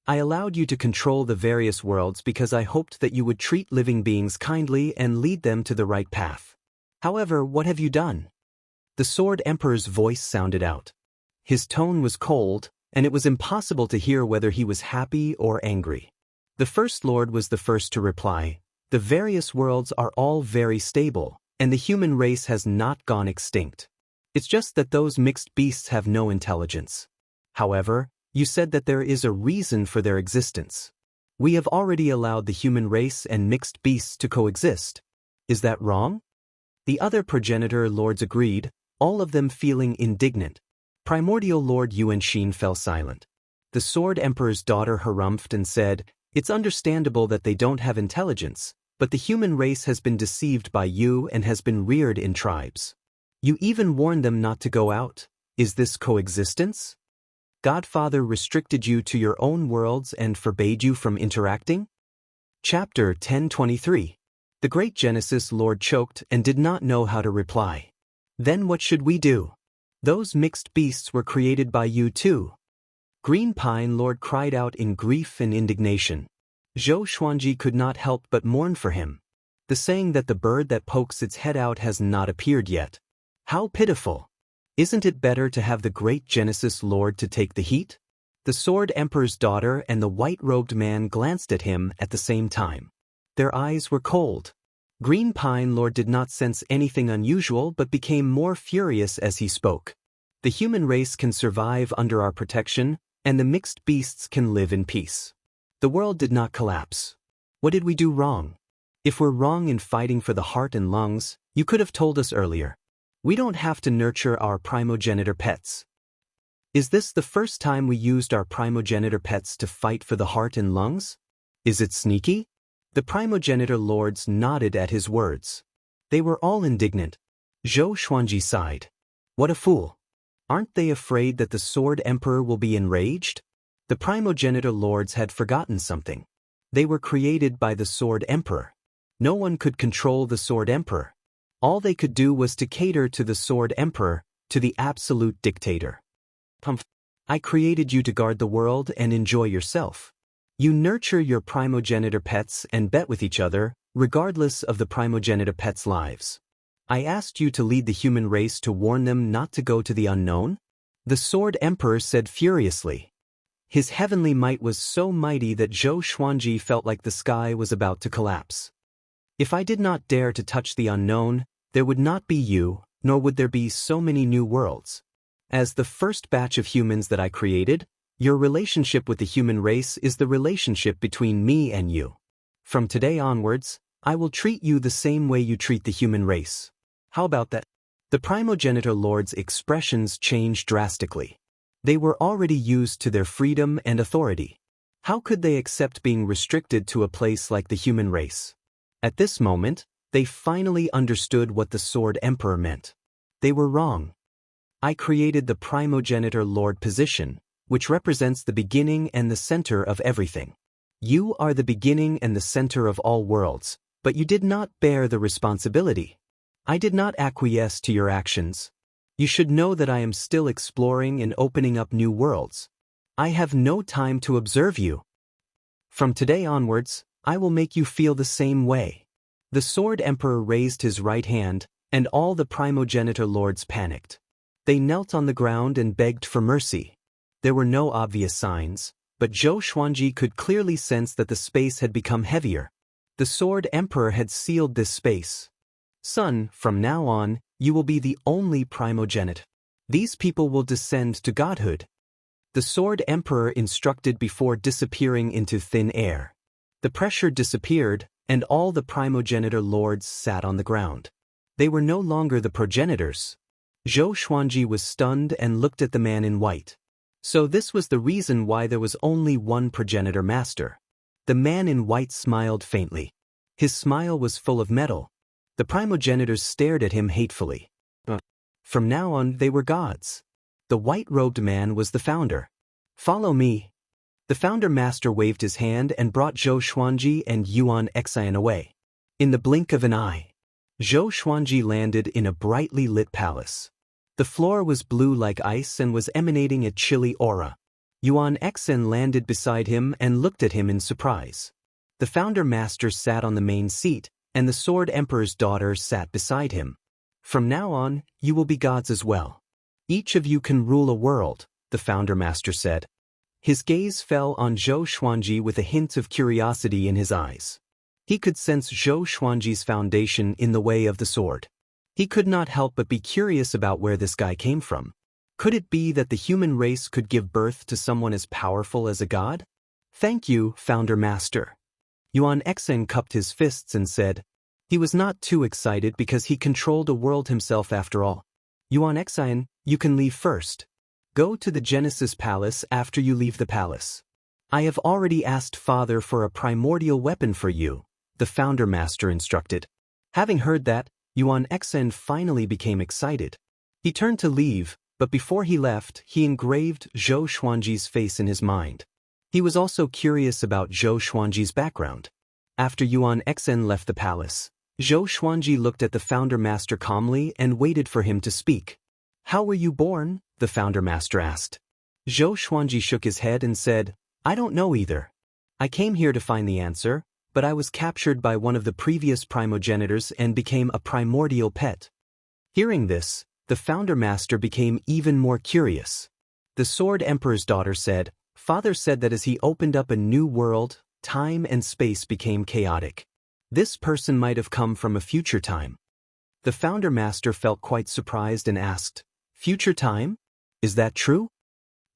"I allowed you to control the various worlds because I hoped that you would treat living beings kindly and lead them to the right path. However, what have you done?" The Sword Emperor's voice sounded out. His tone was cold, and it was impossible to hear whether he was happy or angry. The First Lord was the first to reply, "The various worlds are all very stable, and the human race has not gone extinct. It's just that those mixed beasts have no intelligence. However, you said that there is a reason for their existence. We have already allowed the human race and mixed beasts to coexist. Is that wrong?" The other progenitor lords agreed, all of them feeling indignant. Primordial Lord Yuanxin fell silent. The Sword Emperor's daughter harumphed and said, It's understandable that they don't have intelligence, but the human race has been deceived by you and has been reared in tribes. You even warned them not to go out. Is this coexistence? Godfather restricted you to your own worlds and forbade you from interacting? Chapter 1023. The great Genesis Lord choked and did not know how to reply. Then what should we do? Those mixed beasts were created by you too. Green Pine Lord cried out in grief and indignation. Zhou Xuanji could not help but mourn for him. The saying that the bird that pokes its head out has not appeared yet. How pitiful! Isn't it better to have the great Genesis Lord to take the heat? The Sword Emperor's daughter and the white-robed man glanced at him at the same time. Their eyes were cold. Green Pine Lord did not sense anything unusual but became more furious as he spoke. The human race can survive under our protection, and the mixed beasts can live in peace. The world did not collapse. What did we do wrong? If we're wrong in fighting for the heart and lungs, you could have told us earlier. We don't have to nurture our primogenitor pets. Is this the first time we used our primogenitor pets to fight for the heart and lungs? Is it sneaky? The primogenitor lords nodded at his words. They were all indignant. Zhou Xuanji sighed. What a fool. Aren't they afraid that the Sword Emperor will be enraged? The primogenitor lords had forgotten something. They were created by the Sword Emperor. No one could control the Sword Emperor. All they could do was to cater to the Sword Emperor, to the absolute dictator. I created you to guard the world and enjoy yourself. You nurture your primogenitor pets and bet with each other, regardless of the primogenitor pets' lives. I asked you to lead the human race to warn them not to go to the unknown? The Sword Emperor said furiously. His heavenly might was so mighty that Zhou Xuanji felt like the sky was about to collapse. If I did not dare to touch the unknown, there would not be you, nor would there be so many new worlds. As the first batch of humans that I created, your relationship with the human race is the relationship between me and you. From today onwards, I will treat you the same way you treat the human race. How about that? The primogenitor lords' expressions changed drastically. They were already used to their freedom and authority. How could they accept being restricted to a place like the human race? At this moment, they finally understood what the Sword Emperor meant. They were wrong. I created the primogenitor lord position, which represents the beginning and the center of everything. You are the beginning and the center of all worlds, but you did not bear the responsibility. I did not acquiesce to your actions. You should know that I am still exploring and opening up new worlds. I have no time to observe you. From today onwards, I will make you feel the same way. The Sword Emperor raised his right hand, and all the primogenitor lords panicked. They knelt on the ground and begged for mercy. There were no obvious signs, but Zhou Xuanji could clearly sense that the space had become heavier. The Sword Emperor had sealed this space. Son, from now on, you will be the only primogenitor. These people will descend to godhood. The Sword Emperor instructed before disappearing into thin air. The pressure disappeared, and all the primogenitor lords sat on the ground. They were no longer the progenitors. Zhou Xuanji was stunned and looked at the man in white. So this was the reason why there was only one progenitor master. The man in white smiled faintly. His smile was full of metal. The primogenitors stared at him hatefully. From now on, they were gods. The white-robed man was the founder. Follow me. The founder master waved his hand and brought Zhou Xuanji and Yuan Xian away. In the blink of an eye, Zhou Xuanji landed in a brightly lit palace. The floor was blue like ice and was emanating a chilly aura. Yuan Xian landed beside him and looked at him in surprise. The founder master sat on the main seat, and the Sword Emperor's daughter sat beside him. From now on, you will be gods as well. Each of you can rule a world, the founder master said. His gaze fell on Zhou Xuanji with a hint of curiosity in his eyes. He could sense Zhou Xuanji's foundation in the way of the sword. He could not help but be curious about where this guy came from. Could it be that the human race could give birth to someone as powerful as a god? Thank you, Founder Master. Yuan Xian cupped his fists and said. He was not too excited because he controlled a world himself after all. Yuan Xian, you can leave first. Go to the Genesis Palace after you leave the palace. I have already asked Father for a primordial weapon for you, the Founder Master instructed. Having heard that, Yuan Xen finally became excited. He turned to leave, but before he left, he engraved Zhou Xuanji's face in his mind. He was also curious about Zhou Xuanji's background. After Yuan Xen left the palace, Zhou Xuanji looked at the Founder Master calmly and waited for him to speak. How were you born? The Founder Master asked. Zhou Xuanji shook his head and said, I don't know either. I came here to find the answer, but I was captured by one of the previous primogenitors and became a primordial pet. Hearing this, the Founder Master became even more curious. The Sword Emperor's daughter said, Father said that as he opened up a new world, time and space became chaotic. This person might have come from a future time. The Founder Master felt quite surprised and asked, Future time? Is that true?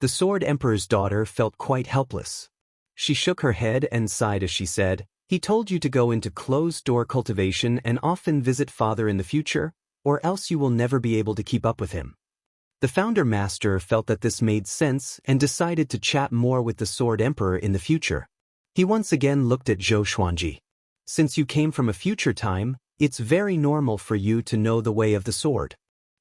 The Sword Emperor's daughter felt quite helpless. She shook her head and sighed as she said, He told you to go into closed-door cultivation and often visit Father in the future, or else you will never be able to keep up with him. The Founder Master felt that this made sense and decided to chat more with the Sword Emperor in the future. He once again looked at Zhou Xuanji. Since you came from a future time, it's very normal for you to know the way of the sword.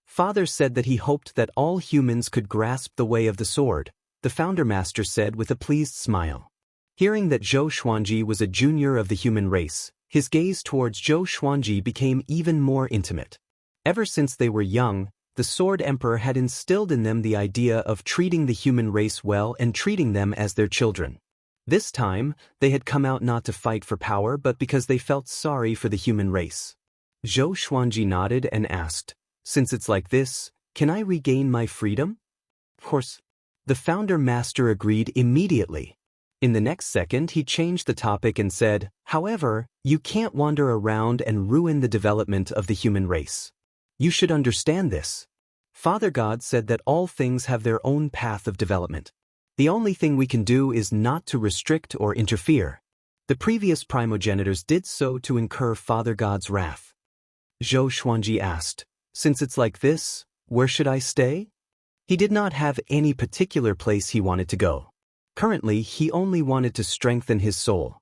Father said that he hoped that all humans could grasp the way of the sword, the Founder Master said with a pleased smile. Hearing that Zhou Xuanji was a junior of the human race, his gaze towards Zhou Xuanji became even more intimate. Ever since they were young, the Sword Emperor had instilled in them the idea of treating the human race well and treating them as their children. This time, they had come out not to fight for power but because they felt sorry for the human race. Zhou Xuanji nodded and asked, Since it's like this, can I regain my freedom? Of course. The Founder Master agreed immediately. In the next second he changed the topic and said, However, you can't wander around and ruin the development of the human race. You should understand this. Father God said that all things have their own path of development. The only thing we can do is not to restrict or interfere. The previous primogenitors did so to incur Father God's wrath. Zhou Xuanji asked, Since it's like this, where should I stay? He did not have any particular place he wanted to go. Currently, he only wanted to strengthen his soul.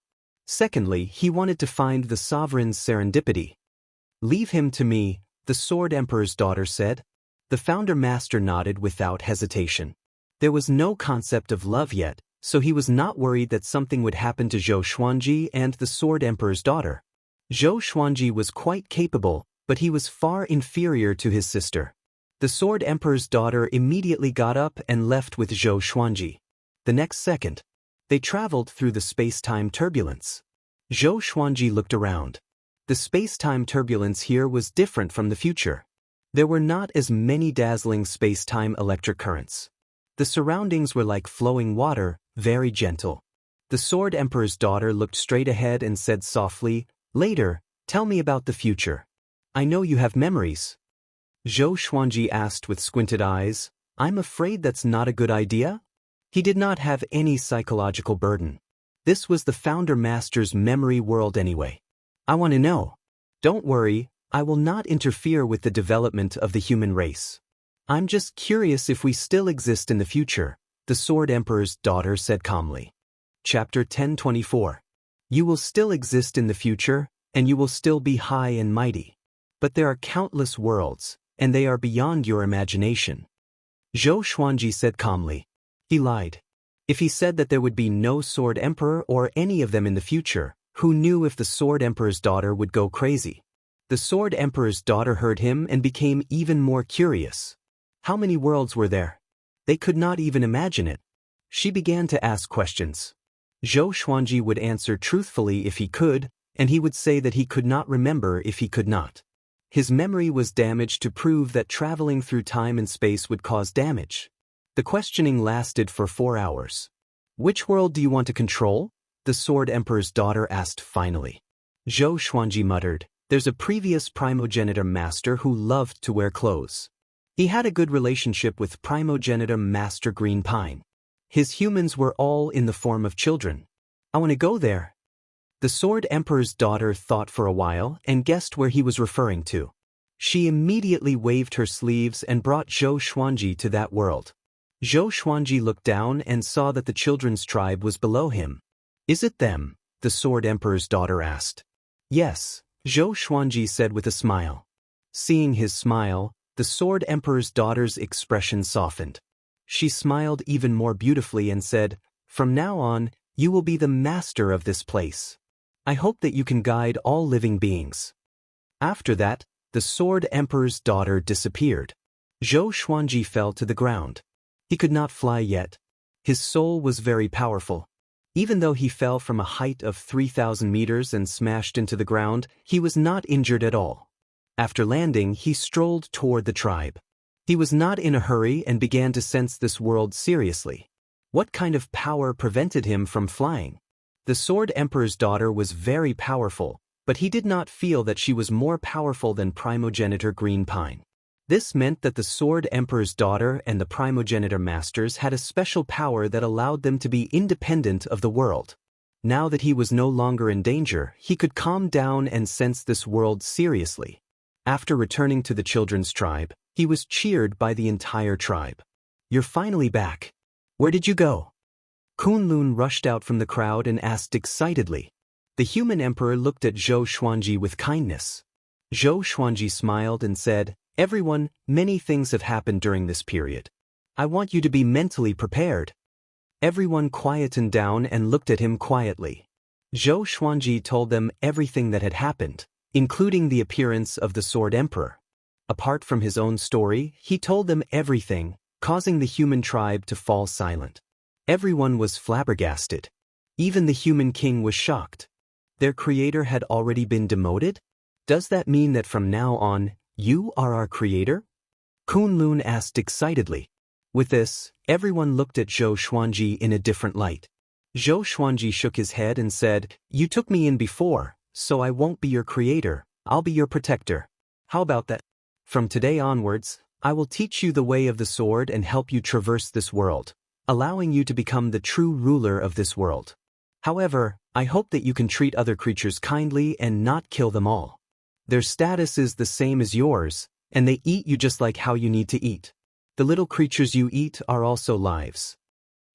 Secondly, he wanted to find the sovereign's serendipity. Leave him to me, the Sword Emperor's daughter said. The Founder Master nodded without hesitation. There was no concept of love yet, so he was not worried that something would happen to Zhou Xuanji and the Sword Emperor's daughter. Zhou Xuanji was quite capable, but he was far inferior to his sister. The Sword Emperor's daughter immediately got up and left with Zhou Xuanji. The next second, they traveled through the space-time turbulence. Zhou Xuanji looked around. The space-time turbulence here was different from the future. There were not as many dazzling space-time electric currents. The surroundings were like flowing water, very gentle. The Sword Emperor's daughter looked straight ahead and said softly, Later, tell me about the future. I know you have memories. Zhou Xuanji asked with squinted eyes, I'm afraid that's not a good idea? He did not have any psychological burden. This was the Founder Master's memory world anyway. I want to know. Don't worry, I will not interfere with the development of the human race. I'm just curious if we still exist in the future, the Sword Emperor's daughter said calmly. Chapter 1024. You will still exist in the future, and you will still be high and mighty. But there are countless worlds, and they are beyond your imagination. Zhou Xuanji said calmly. He lied. If he said that there would be no Sword Emperor or any of them in the future, who knew if the Sword Emperor's daughter would go crazy? The Sword Emperor's daughter heard him and became even more curious. How many worlds were there? They could not even imagine it. She began to ask questions. Zhou Xuanji would answer truthfully if he could, and he would say that he could not remember if he could not. His memory was damaged to prove that traveling through time and space would cause damage. The questioning lasted for 4 hours. Which world do you want to control? The Sword Emperor's daughter asked finally. Zhou Xuanji muttered, There's a previous primogenitor master who loved to wear clothes. He had a good relationship with primogenitor Master Green Pine. His humans were all in the form of children. I want to go there. The Sword Emperor's daughter thought for a while and guessed where he was referring to. She immediately waved her sleeves and brought Zhou Xuanji to that world. Zhou Xuanji looked down and saw that the children's tribe was below him. Is it them? The Sword Emperor's daughter asked. Yes, Zhou Xuanji said with a smile. Seeing his smile, the Sword Emperor's daughter's expression softened. She smiled even more beautifully and said, "From now on, you will be the master of this place. I hope that you can guide all living beings." After that, the Sword Emperor's daughter disappeared. Zhou Xuanji fell to the ground. He could not fly yet. His soul was very powerful. Even though he fell from a height of 3,000 meters and smashed into the ground, he was not injured at all. After landing, he strolled toward the tribe. He was not in a hurry and began to sense this world seriously. What kind of power prevented him from flying? The Sword Emperor's daughter was very powerful, but he did not feel that she was more powerful than primogenitor Green Pine. This meant that the Sword Emperor's daughter and the primogenitor masters had a special power that allowed them to be independent of the world. Now that he was no longer in danger, he could calm down and sense this world seriously. After returning to the children's tribe, he was cheered by the entire tribe. "You're finally back. Where did you go?" Kunlun rushed out from the crowd and asked excitedly. The human emperor looked at Zhou Xuanji with kindness. Zhou Xuanji smiled and said, "Everyone, many things have happened during this period. I want you to be mentally prepared." Everyone quietened down and looked at him quietly. Zhou Xuanji told them everything that had happened, including the appearance of the Sword Emperor. Apart from his own story, he told them everything, causing the human tribe to fall silent. Everyone was flabbergasted. Even the human king was shocked. Their creator had already been demoted? Does that mean that from now on, you are our creator? Kunlun asked excitedly. With this, everyone looked at Zhou Xuanji in a different light. Zhou Xuanji shook his head and said, "You took me in before, so I won't be your creator, I'll be your protector. How about that? From today onwards, I will teach you the way of the sword and help you traverse this world, allowing you to become the true ruler of this world. However, I hope that you can treat other creatures kindly and not kill them all. Their status is the same as yours, and they eat you just like how you need to eat. The little creatures you eat are also lives."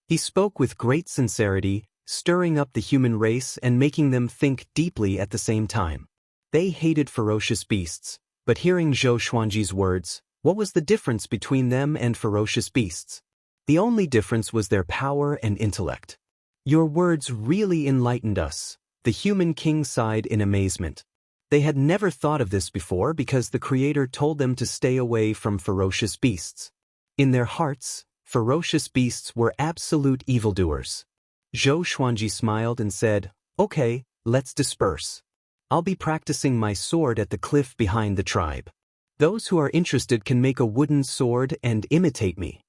He spoke with great sincerity, stirring up the human race and making them think deeply at the same time. They hated ferocious beasts, but hearing Zhou Xuanji's words, what was the difference between them and ferocious beasts? The only difference was their power and intellect. "Your words really enlightened us," the human king sighed in amazement. They had never thought of this before because the Creator told them to stay away from ferocious beasts. In their hearts, ferocious beasts were absolute evildoers. Zhou Xuanji smiled and said, "Okay, let's disperse. I'll be practicing my sword at the cliff behind the tribe. Those who are interested can make a wooden sword and imitate me."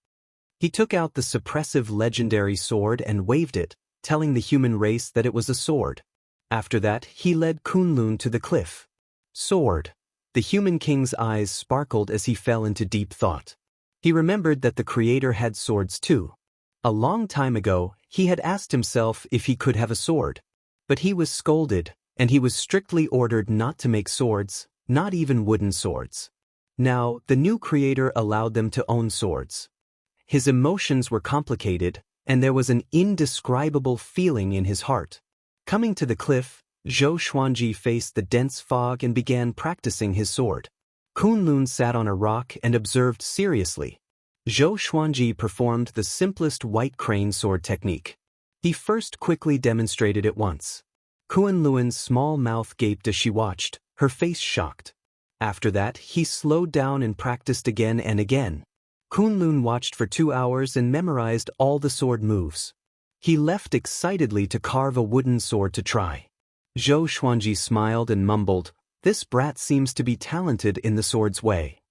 He took out the suppressive legendary sword and waved it, telling the human race that it was a sword. After that, he led Kunlun to the cliff. Sword. The human king's eyes sparkled as he fell into deep thought. He remembered that the Creator had swords too. A long time ago, he had asked himself if he could have a sword. But he was scolded, and he was strictly ordered not to make swords, not even wooden swords. Now, the new Creator allowed them to own swords. His emotions were complicated, and there was an indescribable feeling in his heart. Coming to the cliff, Zhou Xuanji faced the dense fog and began practicing his sword. Kunlun sat on a rock and observed seriously. Zhou Xuanji performed the simplest white crane sword technique. He first quickly demonstrated it once. Kunlun's small mouth gaped as she watched, her face shocked. After that, he slowed down and practiced again and again. Kunlun watched for 2 hours and memorized all the sword moves. He left excitedly to carve a wooden sword to try. Zhou Xuanji smiled and mumbled, "This brat seems to be talented in the sword's way."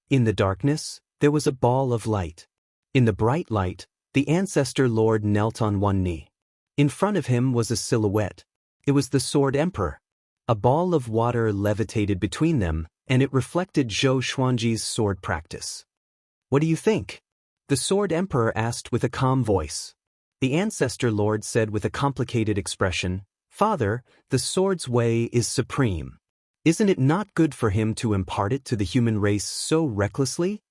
In the darkness, there was a ball of light. In the bright light, the ancestor lord knelt on one knee. In front of him was a silhouette. It was the Sword Emperor. A ball of water levitated between them, and it reflected Zhou Xuanji's sword practice. "What do you think?" the Sword Emperor asked with a calm voice. The ancestor lord said with a complicated expression, "Father, the sword's way is supreme. Isn't it not good for him to impart it to the human race so recklessly?"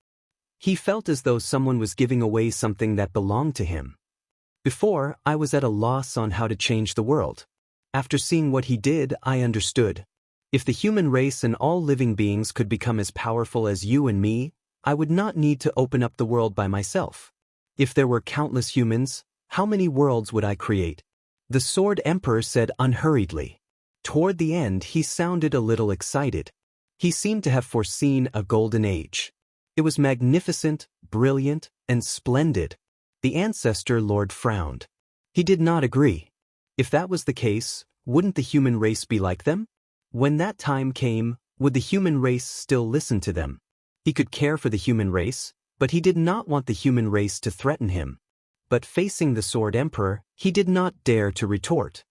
He felt as though someone was giving away something that belonged to him. Before, I was at a loss on how to change the world. After seeing what he did, I understood. If the human race and all living beings could become as powerful as you and me, I would not need to open up the world by myself. If there were countless humans, how many worlds would I create? The Sword Emperor said unhurriedly. Toward the end, he sounded a little excited. He seemed to have foreseen a golden age. It was magnificent, brilliant, and splendid. The ancestor lord frowned. He did not agree. If that was the case, wouldn't the human race be like them? When that time came, would the human race still listen to them? He could care for the human race, but he did not want the human race to threaten him. But facing the Sword Emperor, he did not dare to retort.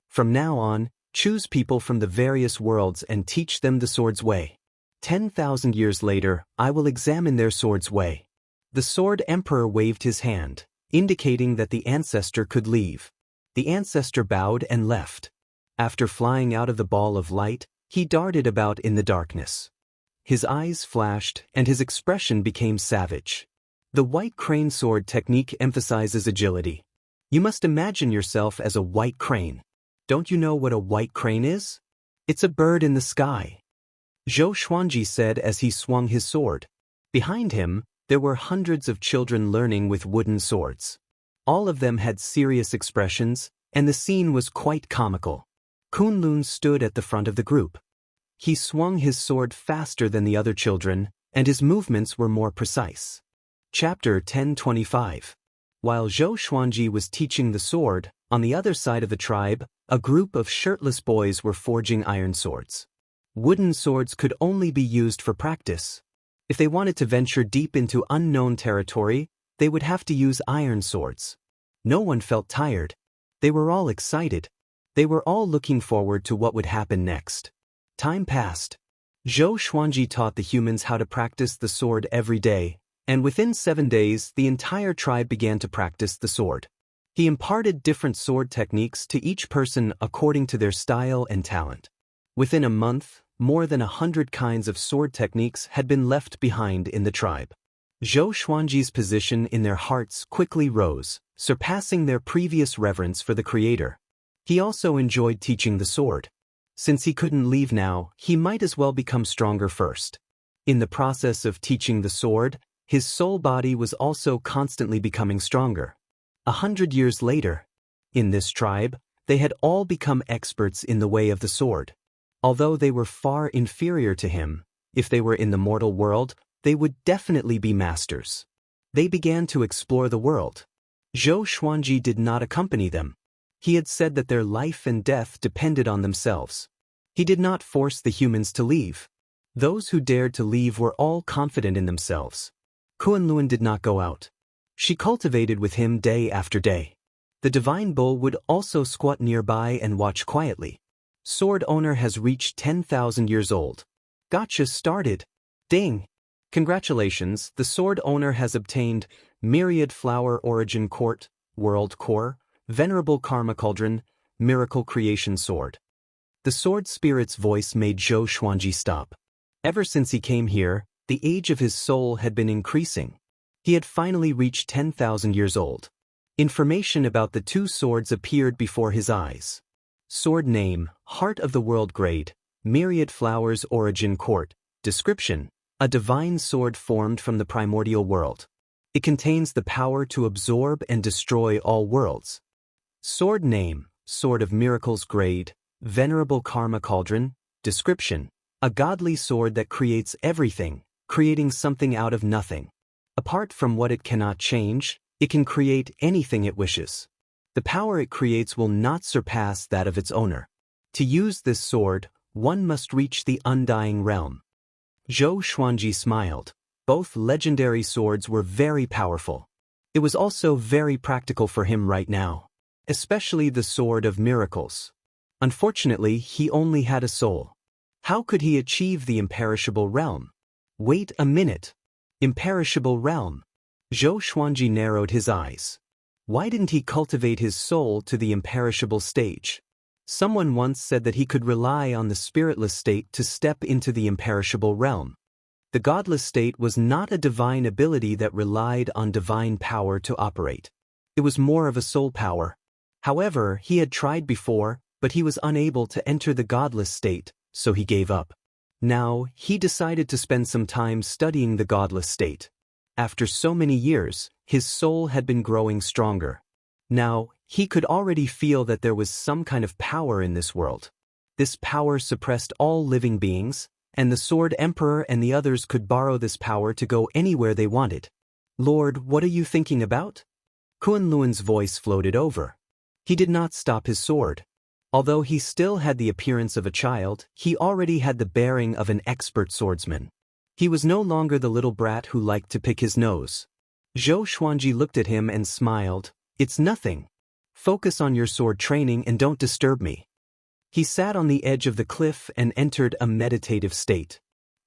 From now on, choose people from the various worlds and teach them the sword's way. 10,000 years later, I will examine their sword's way. The Sword Emperor waved his hand, indicating that the ancestor could leave. The ancestor bowed and left. After flying out of the ball of light, he darted about in the darkness. His eyes flashed, and his expression became savage. The white crane sword technique emphasizes agility. You must imagine yourself as a white crane. Don't you know what a white crane is? It's a bird in the sky. Zhou Xuanji said as he swung his sword. Behind him, there were hundreds of children learning with wooden swords. All of them had serious expressions, and the scene was quite comical. Kunlun stood at the front of the group. He swung his sword faster than the other children, and his movements were more precise. Chapter 1025. While Zhou Xuanji was teaching the sword, on the other side of the tribe, a group of shirtless boys were forging iron swords. Wooden swords could only be used for practice. If they wanted to venture deep into unknown territory, they would have to use iron swords. No one felt tired. They were all excited. They were all looking forward to what would happen next. Time passed. Zhou Xuanji taught the humans how to practice the sword every day, and within 7 days the entire tribe began to practice the sword. He imparted different sword techniques to each person according to their style and talent. Within a month, more than 100 kinds of sword techniques had been left behind in the tribe. Zhou Xuanji's position in their hearts quickly rose, surpassing their previous reverence for the Creator. He also enjoyed teaching the sword. Since he couldn't leave now, he might as well become stronger first. In the process of teaching the sword, his soul body was also constantly becoming stronger. 100 years later, in this tribe, they had all become experts in the way of the sword. Although they were far inferior to him, if they were in the mortal world, they would definitely be masters. They began to explore the world. Zhou Xuanji did not accompany them. He had said that their life and death depended on themselves. He did not force the humans to leave. Those who dared to leave were all confident in themselves. Kunlun did not go out. She cultivated with him day after day. The divine bull would also squat nearby and watch quietly. Sword owner has reached 10,000 years old. Gotcha started. Ding! Congratulations, the sword owner has obtained Myriad Flower Origin Court, World Core, Venerable Karma Cauldron, Miracle Creation Sword. The sword spirit's voice made Zhou Xuanji stop. Ever since he came here, the age of his soul had been increasing. He had finally reached 10,000 years old. Information about the two swords appeared before his eyes. Sword name, Heart of the World Grade, Myriad Flowers Origin Court. Description: a divine sword formed from the primordial world. It contains the power to absorb and destroy all worlds. Sword name, Sword of Miracles Grade, Venerable Karma Cauldron. Description: a godly sword that creates everything, creating something out of nothing. Apart from what it cannot change, it can create anything it wishes. The power it creates will not surpass that of its owner. To use this sword, one must reach the undying realm. Zhou Xuanji smiled. Both legendary swords were very powerful. It was also very practical for him right now, especially the Sword of Miracles. Unfortunately, he only had a soul. How could he achieve the imperishable realm? Wait a minute. Imperishable realm. Zhou Xuanji narrowed his eyes. Why didn't he cultivate his soul to the imperishable stage? Someone once said that he could rely on the spiritless state to step into the imperishable realm. The godless state was not a divine ability that relied on divine power to operate. It was more of a soul power. However, he had tried before, but he was unable to enter the godless state, so he gave up. Now, he decided to spend some time studying the godless state. After so many years, his soul had been growing stronger. Now, he could already feel that there was some kind of power in this world. This power suppressed all living beings, and the Sword Emperor and the others could borrow this power to go anywhere they wanted. Lord, what are you thinking about? Kunlun's voice floated over. He did not stop his sword. Although he still had the appearance of a child, he already had the bearing of an expert swordsman. He was no longer the little brat who liked to pick his nose. Zhou Xuanji looked at him and smiled. It's nothing. Focus on your sword training and don't disturb me. He sat on the edge of the cliff and entered a meditative state.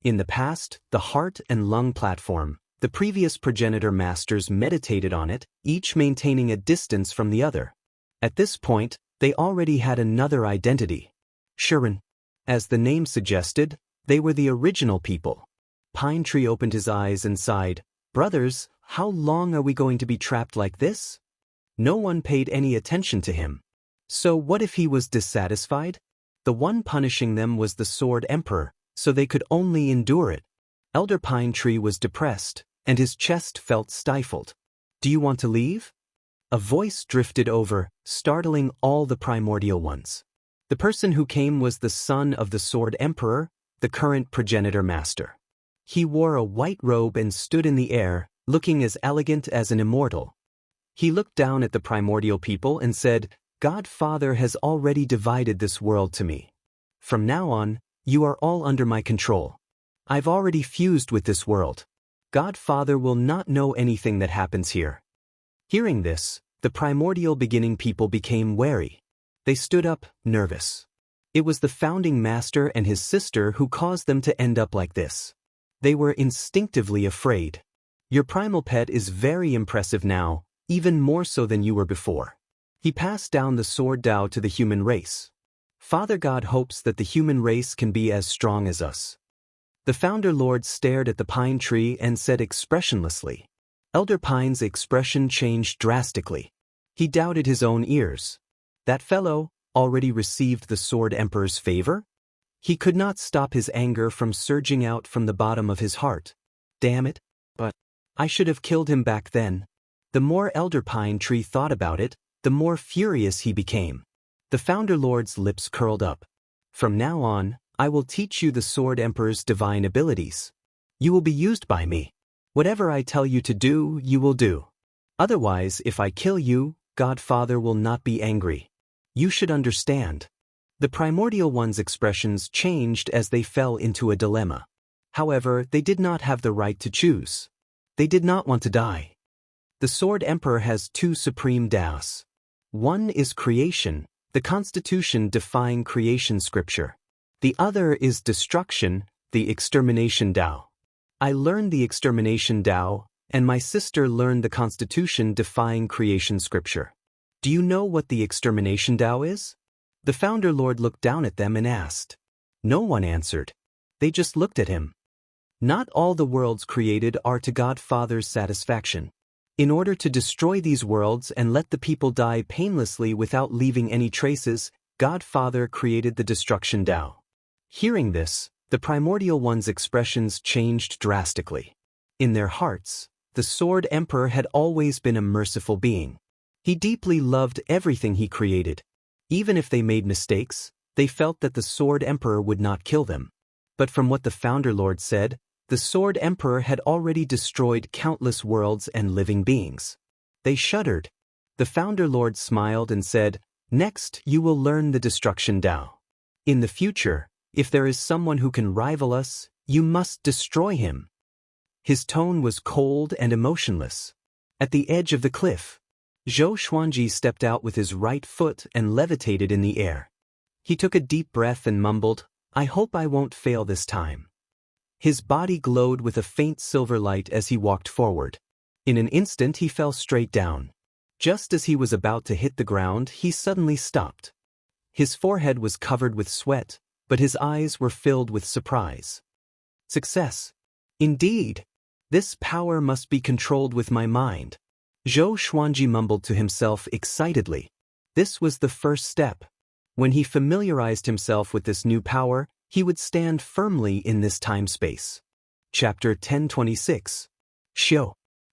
In the past, the heart and lung platform, the previous progenitor masters meditated on it, each maintaining a distance from the other. At this point, they already had another identity. Shirin. As the name suggested, they were the original people. Pine Tree opened his eyes and sighed. Brothers, how long are we going to be trapped like this? No one paid any attention to him. So what if he was dissatisfied? The one punishing them was the Sword Emperor, so they could only endure it. Elder Pine Tree was depressed, and his chest felt stifled. Do you want to leave? A voice drifted over, startling all the primordial ones. The person who came was the son of the Sword Emperor, the current progenitor master. He wore a white robe and stood in the air, looking as elegant as an immortal. He looked down at the primordial people and said, God Father has already divided this world to me. From now on, you are all under my control. I've already fused with this world. God Father will not know anything that happens here. Hearing this, the primordial beginning people became wary. They stood up, nervous. It was the founding master and his sister who caused them to end up like this. They were instinctively afraid. Your primal pet is very impressive now, even more so than you were before. He passed down the sword Tao to the human race. Father God hopes that the human race can be as strong as us. The founder lord stared at the pine tree and said expressionlessly. Elder Pine's expression changed drastically. He doubted his own ears. That fellow already received the Sword Emperor's favor? He could not stop his anger from surging out from the bottom of his heart. Damn it, but I should have killed him back then. The more Elder Pine Tree thought about it, the more furious he became. The Founder Lord's lips curled up. From now on, I will teach you the Sword Emperor's divine abilities. You will be used by me. Whatever I tell you to do, you will do. Otherwise, if I kill you, Godfather will not be angry. You should understand. The primordial one's expressions changed as they fell into a dilemma. However, they did not have the right to choose. They did not want to die. The Sword Emperor has two supreme Taos. One is creation, the constitution defying creation scripture. The other is destruction, the extermination Tao. I learned the extermination Tao, and my sister learned the constitution defying creation scripture. Do you know what the extermination Tao is? The Founder Lord looked down at them and asked. No one answered. They just looked at him. Not all the worlds created are to Godfather's satisfaction. In order to destroy these worlds and let the people die painlessly without leaving any traces, Godfather created the destruction Tao. Hearing this, the primordial one's expressions changed drastically. In their hearts, the Sword Emperor had always been a merciful being. He deeply loved everything he created. Even if they made mistakes, they felt that the Sword Emperor would not kill them. But from what the Founder Lord said, the Sword Emperor had already destroyed countless worlds and living beings. They shuddered. The Founder Lord smiled and said, Next, you will learn the destruction Tao. In the future, if there is someone who can rival us, you must destroy him. His tone was cold and emotionless. At the edge of the cliff, Zhou Xuanji stepped out with his right foot and levitated in the air. He took a deep breath and mumbled, I hope I won't fail this time. His body glowed with a faint silver light as he walked forward. In an instant he fell straight down. Just as he was about to hit the ground, he suddenly stopped. His forehead was covered with sweat, but his eyes were filled with surprise. Success. Indeed. This power must be controlled with my mind. Zhou Xuanji mumbled to himself excitedly. This was the first step. When he familiarized himself with this new power, he would stand firmly in this time-space. Chapter 1026. Xiu.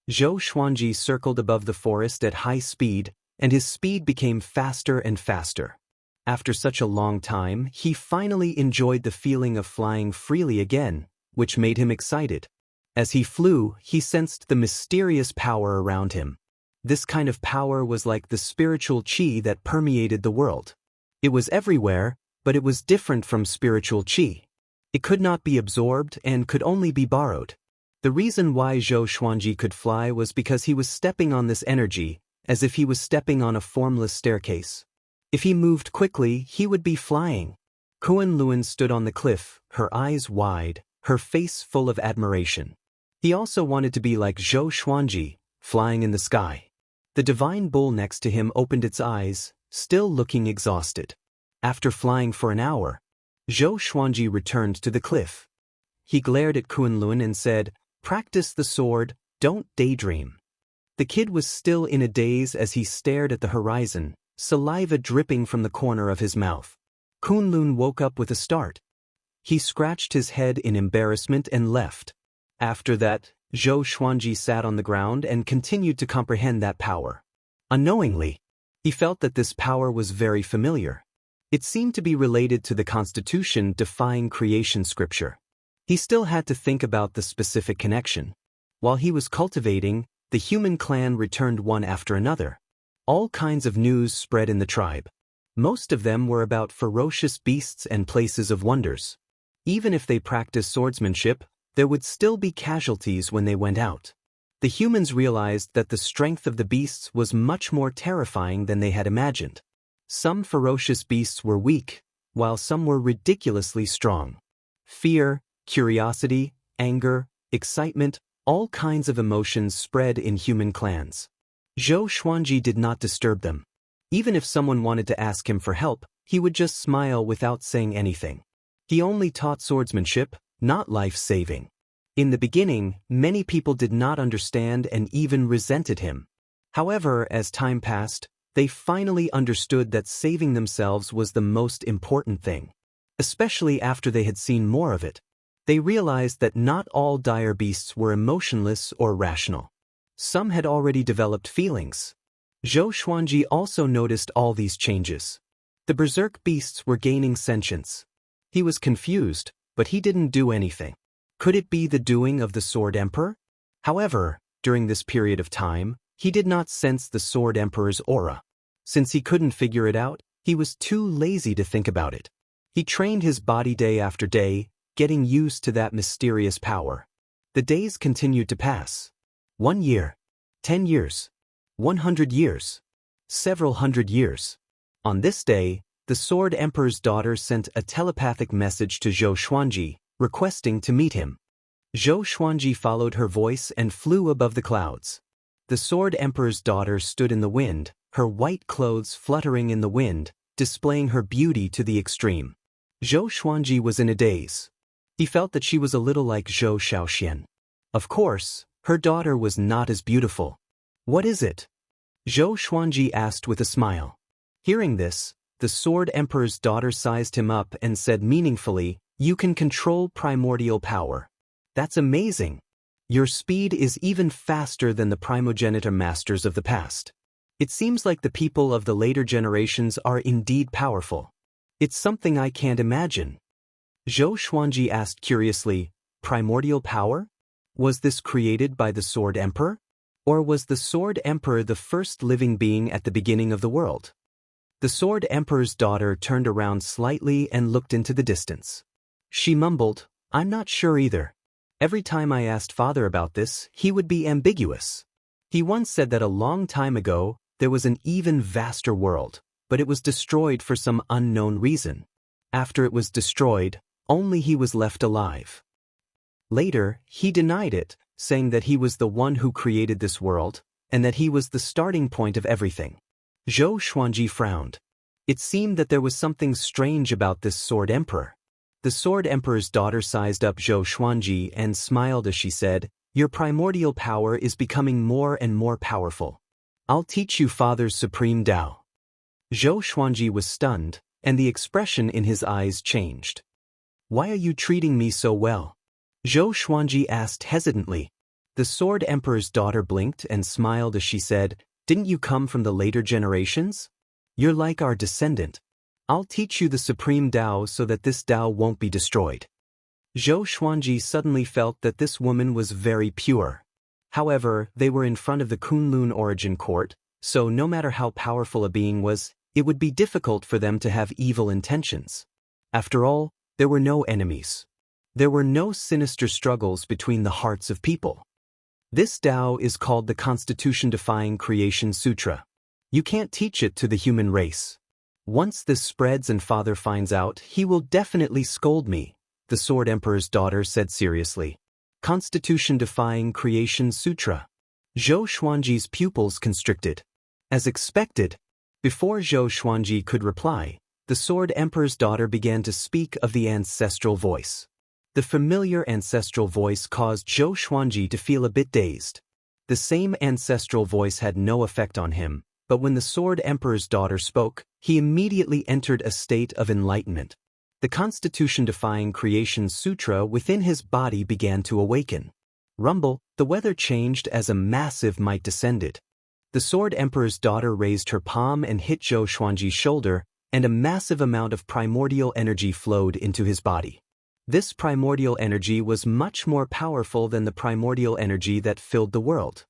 Zhou Xuanji circled above the forest at high speed, and his speed became faster and faster. After such a long time, he finally enjoyed the feeling of flying freely again, which made him excited. As he flew, he sensed the mysterious power around him. This kind of power was like the spiritual qi that permeated the world. It was everywhere, but it was different from spiritual qi. It could not be absorbed and could only be borrowed. The reason why Zhou Xuanji could fly was because he was stepping on this energy, as if he was stepping on a formless staircase. If he moved quickly, he would be flying. Kunlun stood on the cliff, her eyes wide, her face full of admiration. He also wanted to be like Zhou Xuanji, flying in the sky. The divine bull next to him opened its eyes, still looking exhausted. After flying for an hour, Zhou Xuanji returned to the cliff. He glared at Kunlun and said, "Practice the sword, don't daydream." The kid was still in a daze as he stared at the horizon, saliva dripping from the corner of his mouth. Kunlun woke up with a start. He scratched his head in embarrassment and left. After that, Zhou Xuanji sat on the ground and continued to comprehend that power. Unknowingly, he felt that this power was very familiar. It seemed to be related to the Constitution defying creation scripture. He still had to think about the specific connection. While he was cultivating, the human clan returned one after another. All kinds of news spread in the tribe. Most of them were about ferocious beasts and places of wonders. Even if they practiced swordsmanship, there would still be casualties when they went out. The humans realized that the strength of the beasts was much more terrifying than they had imagined. Some ferocious beasts were weak, while some were ridiculously strong. Fear, curiosity, anger, excitement, all kinds of emotions spread in human clans. Zhou Xuanji did not disturb them. Even if someone wanted to ask him for help, he would just smile without saying anything. He only taught swordsmanship, not life-saving. In the beginning, many people did not understand and even resented him. However, as time passed, they finally understood that saving themselves was the most important thing. Especially after they had seen more of it. They realized that not all dire beasts were emotionless or rational. Some had already developed feelings. Zhou Xuanji also noticed all these changes. The berserk beasts were gaining sentience. He was confused, but he didn't do anything. Could it be the doing of the Sword Emperor? However, during this period of time, he did not sense the Sword Emperor's aura. Since he couldn't figure it out, he was too lazy to think about it. He trained his body day after day, getting used to that mysterious power. The days continued to pass. 1 year, 10 years, 100 years, several hundred years. On this day, the Sword Emperor's daughter sent a telepathic message to Zhou Xuanji, requesting to meet him. Zhou Xuanji followed her voice and flew above the clouds. The Sword Emperor's daughter stood in the wind, her white clothes fluttering in the wind, displaying her beauty to the extreme. Zhou Xuanji was in a daze. He felt that she was a little like Zhou Xiaoxian. Of course, her daughter was not as beautiful. "What is it?" Zhou Xuanji asked with a smile. Hearing this, the Sword Emperor's daughter sized him up and said meaningfully, "You can control primordial power. That's amazing. Your speed is even faster than the primogenitor masters of the past. It seems like the people of the later generations are indeed powerful. It's something I can't imagine." Zhou Xuanji asked curiously, "Primordial power? Was this created by the Sword Emperor? Or was the Sword Emperor the first living being at the beginning of the world?" The Sword Emperor's daughter turned around slightly and looked into the distance. She mumbled, "I'm not sure either. Every time I asked Father about this, he would be ambiguous. He once said that a long time ago, there was an even vaster world, but it was destroyed for some unknown reason. After it was destroyed, only he was left alive. Later, he denied it, saying that he was the one who created this world, and that he was the starting point of everything." Zhou Xuanji frowned. It seemed that there was something strange about this Sword Emperor. The The Sword Emperor's daughter sized up Zhou Xuanji and smiled as she said, "Your primordial power is becoming more and more powerful. I'll teach you Father's supreme Tao." Zhou Xuanji was stunned, and the expression in his eyes changed. "Why are you treating me so well?" Zhou Xuanji asked hesitantly. The Sword Emperor's daughter blinked and smiled as she said, "Didn't you come from the later generations? You're like our descendant. I'll teach you the supreme Tao so that this Tao won't be destroyed." Zhou Xuanji suddenly felt that this woman was very pure. However, they were in front of the Kunlun origin court, so no matter how powerful a being was, it would be difficult for them to have evil intentions. After all, there were no enemies. There were no sinister struggles between the hearts of people. This Tao is called the Constitution-defying Creation Sutra. You can't teach it to the human race. Once this spreads and Father finds out, he will definitely scold me, the Sword Emperor's daughter said seriously. Constitution-defying Creation Sutra. Zhou Xuanji's pupils constricted. As expected, before Zhou Xuanji could reply, the Sword Emperor's daughter began to speak of the ancestral voice. The familiar ancestral voice caused Zhou Xuanji to feel a bit dazed. The same ancestral voice had no effect on him, but when the Sword Emperor's daughter spoke, he immediately entered a state of enlightenment. The Constitution-defying Creation Sutra within his body began to awaken. Rumble, the weather changed as a massive might descended. The Sword Emperor's daughter raised her palm and hit Zhou Xuanji's shoulder, and a massive amount of primordial energy flowed into his body. This primordial energy was much more powerful than the primordial energy that filled the world.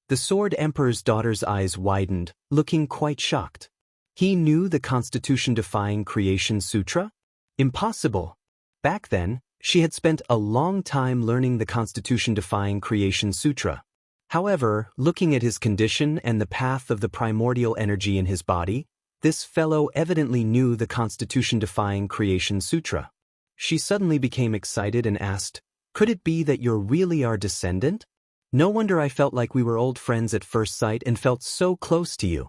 The Sword Emperor's daughter's eyes widened, looking quite shocked. He knew the Constitution-defying Creation Sutra? Impossible. Back then, she had spent a long time learning the Constitution-defying Creation Sutra. However, looking at his condition and the path of the primordial energy in his body, this fellow evidently knew the Constitution-defying Creation Sutra. She suddenly became excited and asked, "Could it be that you're really our descendant? No wonder I felt like we were old friends at first sight and felt so close to you."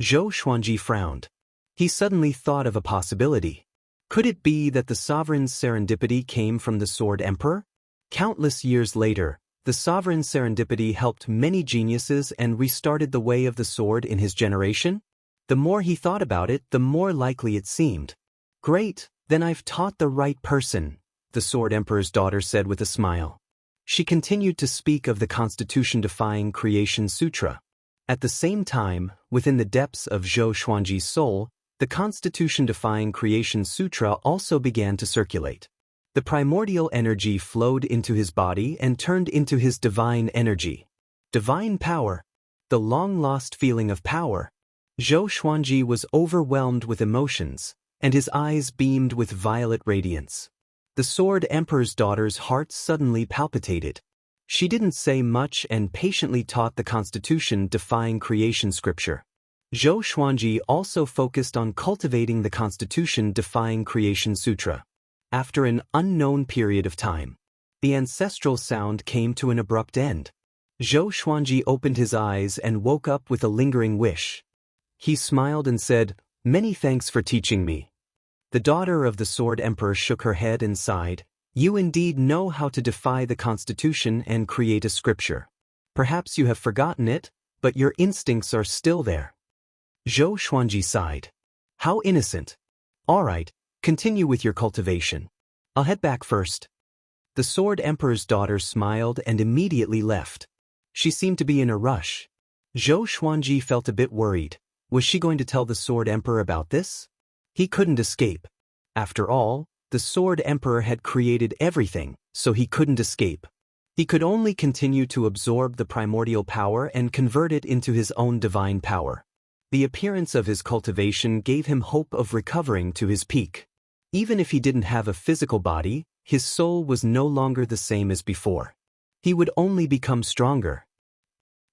Zhou Xuanji frowned. He suddenly thought of a possibility. Could it be that the sovereign's serendipity came from the Sword Emperor? Countless years later, the sovereign's serendipity helped many geniuses and restarted the way of the sword in his generation. The more he thought about it, the more likely it seemed. "Great, then I've taught the right person," the Sword Emperor's daughter said with a smile. She continued to speak of the Constitution-defying Creation Sutra. At the same time, within the depths of Zhou Xuanji's soul, the Constitution-defying Creation Sutra also began to circulate. The primordial energy flowed into his body and turned into his divine energy. Divine power. The long-lost feeling of power. Zhou Xuanji was overwhelmed with emotions, and his eyes beamed with violet radiance. The Sword Emperor's daughter's heart suddenly palpitated. She didn't say much and patiently taught the Constitution-defying Creation Scripture. Zhou Xuanji also focused on cultivating the Constitution-defying Creation Sutra. After an unknown period of time, the ancestral sound came to an abrupt end. Zhou Xuanji opened his eyes and woke up with a lingering wish. He smiled and said, "Many thanks for teaching me." The daughter of the Sword Emperor shook her head and sighed. "You indeed know how to defy the Constitution and create a scripture. Perhaps you have forgotten it, but your instincts are still there." Zhou Xuanji sighed. "How innocent. All right, continue with your cultivation. I'll head back first." The Sword Emperor's daughter smiled and immediately left. She seemed to be in a rush. Zhou Xuanji felt a bit worried. Was she going to tell the Sword Emperor about this? He couldn't escape. After all, the Sword Emperor had created everything, so he couldn't escape. He could only continue to absorb the primordial power and convert it into his own divine power. The appearance of his cultivation gave him hope of recovering to his peak. Even if he didn't have a physical body, his soul was no longer the same as before. He would only become stronger.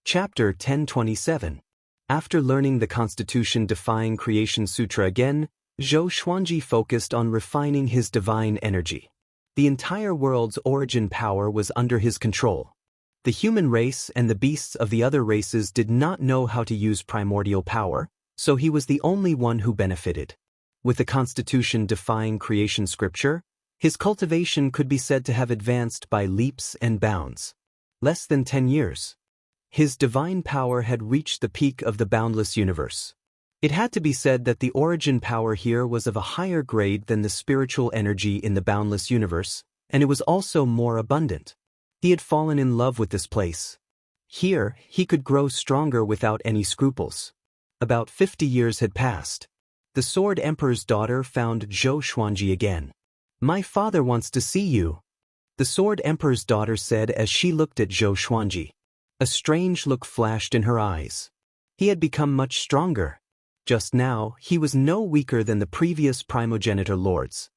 Chapter 1027. After learning the Constitution-defying Creation Sutra again, Zhou Xuanji focused on refining his divine energy. The entire world's origin power was under his control. The human race and the beasts of the other races did not know how to use primordial power, so he was the only one who benefited. With the constitution defying creation scripture, his cultivation could be said to have advanced by leaps and bounds. Less than 10 years. His divine power had reached the peak of the boundless universe. It had to be said that the origin power here was of a higher grade than the spiritual energy in the boundless universe, and it was also more abundant. He had fallen in love with this place. Here, he could grow stronger without any scruples. About 50 years had passed. The Sword Emperor's daughter found Zhou Xuanji again. "My father wants to see you," the Sword Emperor's daughter said as she looked at Zhou Xuanji. A strange look flashed in her eyes. He had become much stronger. Just now, he was no weaker than the previous primogenitor lords.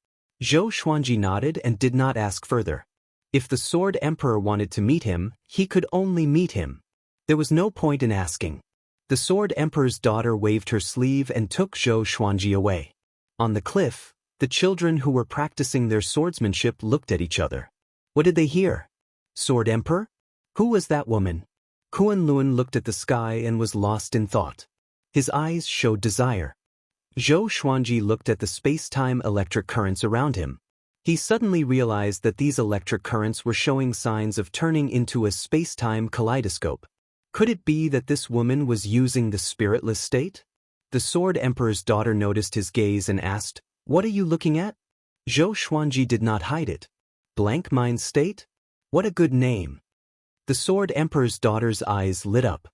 Zhou Xuanji nodded and did not ask further. If the Sword Emperor wanted to meet him, he could only meet him. There was no point in asking. The Sword Emperor's daughter waved her sleeve and took Zhou Xuanji away. On the cliff, the children who were practicing their swordsmanship looked at each other. What did they hear? Sword Emperor? Who was that woman? Kunlun looked at the sky and was lost in thought. His eyes showed desire. Zhou Xuanji looked at the space-time electric currents around him. He suddenly realized that these electric currents were showing signs of turning into a space-time kaleidoscope. Could it be that this woman was using the spiritless state? The Sword Emperor's daughter noticed his gaze and asked, "What are you looking at?" Zhou Xuanji did not hide it. Blank mind state? What a good name. The Sword Emperor's daughter's eyes lit up.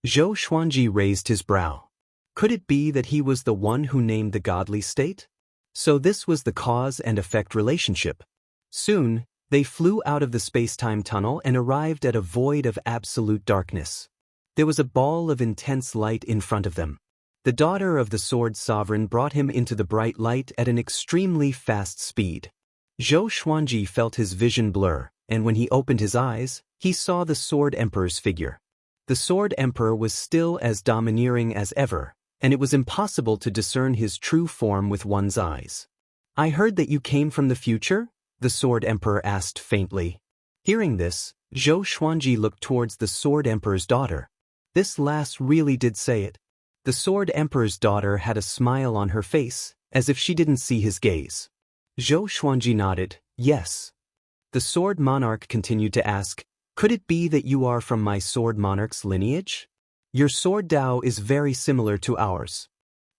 Zhou Xuanji raised his brow. Could it be that he was the one who named the godly state? So this was the cause and effect relationship. Soon, they flew out of the space-time tunnel and arrived at a void of absolute darkness. There was a ball of intense light in front of them. The daughter of the Sword Sovereign brought him into the bright light at an extremely fast speed. Zhou Xuanji felt his vision blur, and when he opened his eyes, he saw the Sword Emperor's figure. The Sword Emperor was still as domineering as ever, and it was impossible to discern his true form with one's eyes. "I heard that you came from the future?" the Sword Emperor asked faintly. Hearing this, Zhou Xuanji looked towards the Sword Emperor's daughter. This last really did say it. The Sword Emperor's daughter had a smile on her face, as if she didn't see his gaze. Zhou Xuanji nodded, "Yes." The Sword Monarch continued to ask, "Could it be that you are from my Sword Monarch's lineage? Your sword Dao is very similar to ours."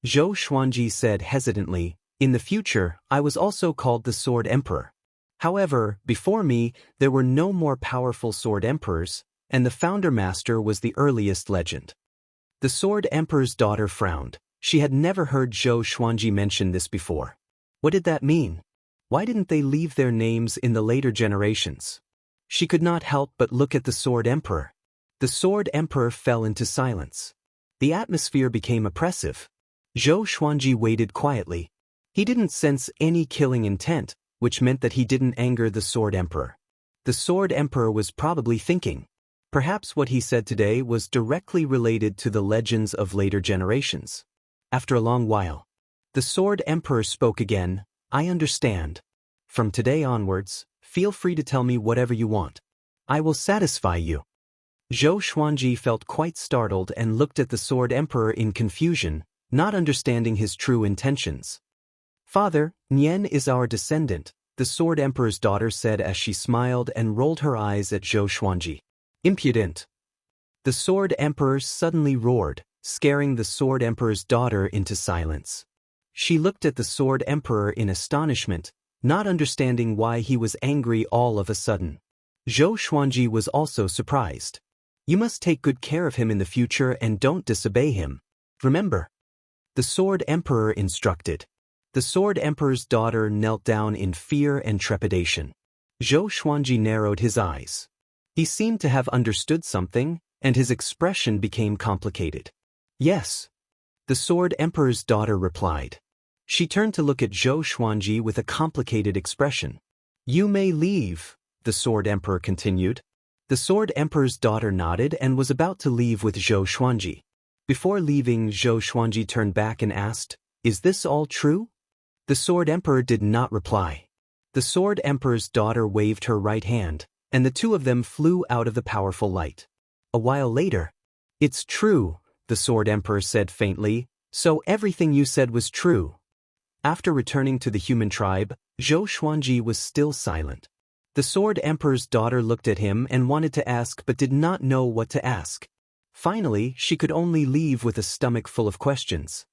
Zhou Xuanji said hesitantly, "In the future, I was also called the Sword Emperor. However, before me, there were no more powerful Sword Emperors, and the Founder Master was the earliest legend." The Sword Emperor's daughter frowned. She had never heard Zhou Xuanji mention this before. What did that mean? Why didn't they leave their names in the later generations? She could not help but look at the Sword Emperor. The Sword Emperor fell into silence. The atmosphere became oppressive. Zhou Xuanji waited quietly. He didn't sense any killing intent, which meant that he didn't anger the Sword Emperor. The Sword Emperor was probably thinking. Perhaps what he said today was directly related to the legends of later generations. After a long while, the Sword Emperor spoke again. "I understand. From today onwards, feel free to tell me whatever you want. I will satisfy you." Zhou Xuanji felt quite startled and looked at the Sword Emperor in confusion, not understanding his true intentions. "Father, Nian is our descendant," the Sword Emperor's daughter said as she smiled and rolled her eyes at Zhou Xuanji. "Impudent!" The Sword Emperor suddenly roared, scaring the Sword Emperor's daughter into silence. She looked at the Sword Emperor in astonishment, not understanding why he was angry all of a sudden. Zhou Xuanji was also surprised. "You must take good care of him in the future and don't disobey him. Remember," the Sword Emperor instructed. The Sword Emperor's daughter knelt down in fear and trepidation. Zhou Xuanji narrowed his eyes. He seemed to have understood something, and his expression became complicated. "Yes," the Sword Emperor's daughter replied. She turned to look at Zhou Xuanji with a complicated expression. "You may leave," the Sword Emperor continued. The Sword Emperor's daughter nodded and was about to leave with Zhou Xuanji. Before leaving, Zhou Xuanji turned back and asked, "Is this all true?" The Sword Emperor did not reply. The Sword Emperor's daughter waved her right hand, and the two of them flew out of the powerful light. A while later, "It's true," the Sword Emperor said faintly, "so everything you said was true." After returning to the human tribe, Zhou Xuanji was still silent. The Sword Emperor's daughter looked at him and wanted to ask but did not know what to ask. Finally, she could only leave with a stomach full of questions.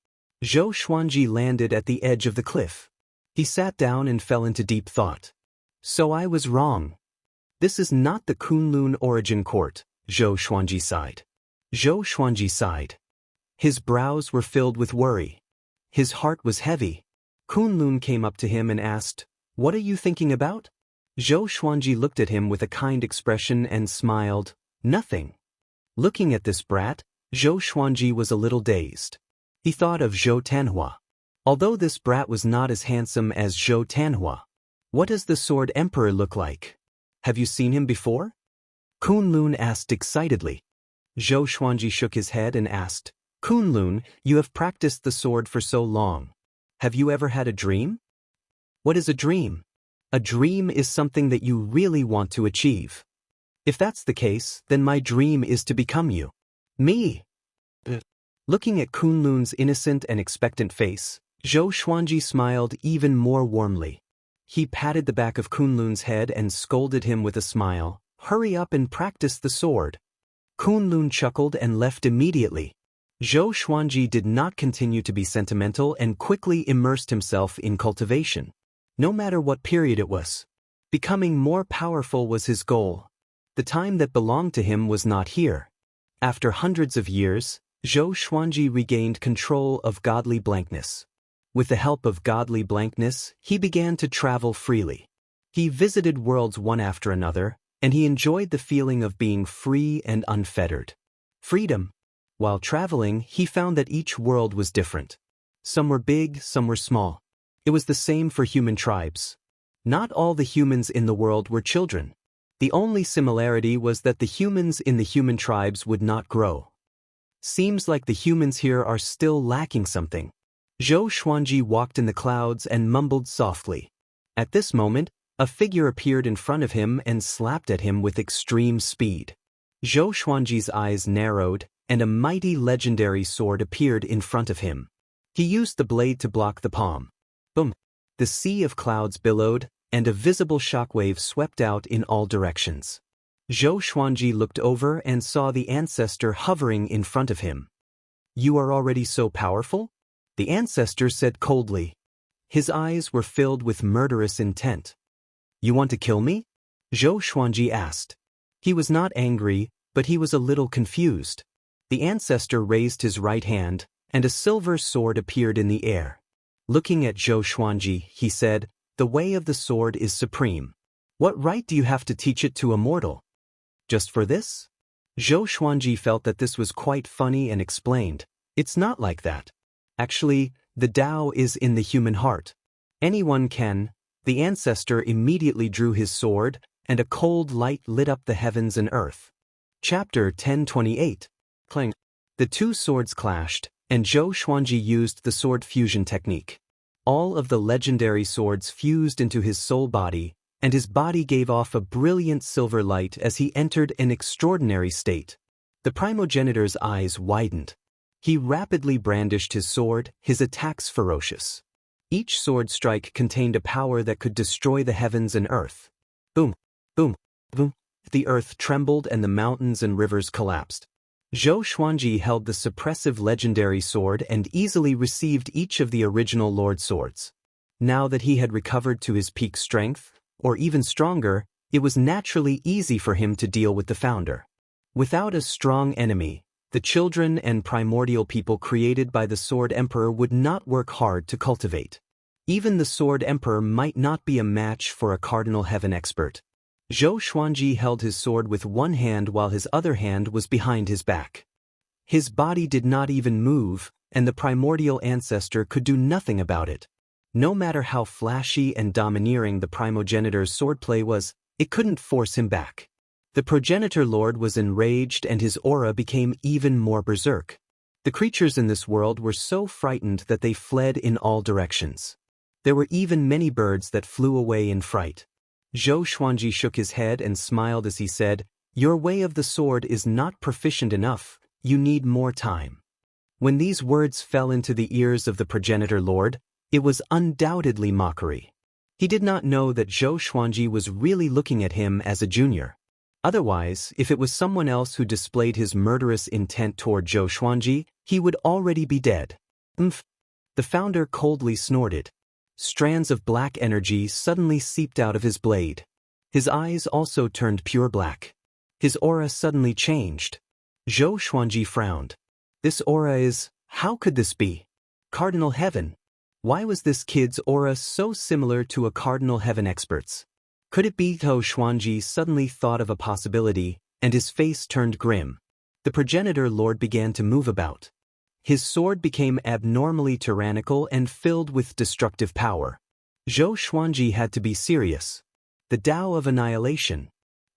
Zhou Xuanji landed at the edge of the cliff. He sat down and fell into deep thought. So I was wrong. This is not the Kunlun origin court, Zhou Xuanji sighed. Zhou Xuanji sighed. His brows were filled with worry. His heart was heavy. Kunlun came up to him and asked, "What are you thinking about?" Zhou Xuanji looked at him with a kind expression and smiled, "Nothing." Looking at this brat, Zhou Xuanji was a little dazed. He thought of Zhou Tanhua. Although this brat was not as handsome as Zhou Tanhua. What does the Sword Emperor look like? Have you seen him before? Kunlun asked excitedly. Zhou Xuanji shook his head and asked, "Kunlun, you have practiced the sword for so long. Have you ever had a dream?" What is a dream? A dream is something that you really want to achieve. If that's the case, then my dream is to become you. Me. Looking at Kunlun's innocent and expectant face, Zhou Xuanji smiled even more warmly. He patted the back of Kunlun's head and scolded him with a smile, "Hurry up and practice the sword." Kunlun chuckled and left immediately. Zhou Xuanji did not continue to be sentimental and quickly immersed himself in cultivation. No matter what period it was. Becoming more powerful was his goal. The time that belonged to him was not here. After hundreds of years, Zhou Xuanji regained control of godly blankness. With the help of godly blankness, he began to travel freely. He visited worlds one after another, and he enjoyed the feeling of being free and unfettered. Freedom. While traveling, he found that each world was different. Some were big, some were small. It was the same for human tribes. Not all the humans in the world were children. The only similarity was that the humans in the human tribes would not grow. Seems like the humans here are still lacking something. Zhou Xuanji walked in the clouds and mumbled softly. At this moment, a figure appeared in front of him and slapped at him with extreme speed. Zhou Xuanji's eyes narrowed, and a mighty legendary sword appeared in front of him. He used the blade to block the palm. Boom! The sea of clouds billowed, and a visible shockwave swept out in all directions. Zhou Xuanji looked over and saw the ancestor hovering in front of him. "You are already so powerful?" The ancestor said coldly. His eyes were filled with murderous intent. "You want to kill me?" Zhou Xuanji asked. He was not angry, but he was a little confused. The ancestor raised his right hand, and a silver sword appeared in the air. Looking at Zhou Xuanji, he said, "The way of the sword is supreme. What right do you have to teach it to a mortal? Just for this?" Zhou Xuanji felt that this was quite funny and explained, "It's not like that. Actually, the Tao is in the human heart. Anyone can." The ancestor immediately drew his sword, and a cold light lit up the heavens and earth. Chapter 1028. Clang. The two swords clashed, and Zhou Xuanji used the sword fusion technique. All of the legendary swords fused into his soul body, and his body gave off a brilliant silver light as he entered an extraordinary state. The primogenitor's eyes widened. He rapidly brandished his sword, his attacks ferocious. Each sword strike contained a power that could destroy the heavens and earth. Boom, boom, boom. The earth trembled and the mountains and rivers collapsed. Zhou Xuanji held the suppressive legendary sword and easily received each of the original Lord swords. Now that he had recovered to his peak strength, or even stronger, it was naturally easy for him to deal with the founder. Without a strong enemy, the children and primordial people created by the Sword Emperor would not work hard to cultivate. Even the Sword Emperor might not be a match for a Cardinal Heaven expert. Zhou Xuanji held his sword with one hand while his other hand was behind his back. His body did not even move, and the primordial ancestor could do nothing about it. No matter how flashy and domineering the primogenitor's swordplay was, it couldn't force him back. The progenitor lord was enraged and his aura became even more berserk. The creatures in this world were so frightened that they fled in all directions. There were even many birds that flew away in fright. Zhou Xuanji shook his head and smiled as he said, "Your way of the sword is not proficient enough, you need more time." When these words fell into the ears of the progenitor lord, It was undoubtedly mockery. He did not know that Zhou Xuanji was really looking at him as a junior. Otherwise, if it was someone else who displayed his murderous intent toward Zhou Xuanji, he would already be dead. Umph. The founder coldly snorted. Strands of black energy suddenly seeped out of his blade. His eyes also turned pure black. His aura suddenly changed. Zhou Xuanji frowned. This aura is… how could this be? Cardinal Heaven. Why was this kid's aura so similar to a Cardinal Heaven expert's? Could it be? Zhou Xuanji suddenly thought of a possibility, and his face turned grim. The progenitor lord began to move about. His sword became abnormally tyrannical and filled with destructive power. Zhou Xuanji had to be serious. The Tao of Annihilation.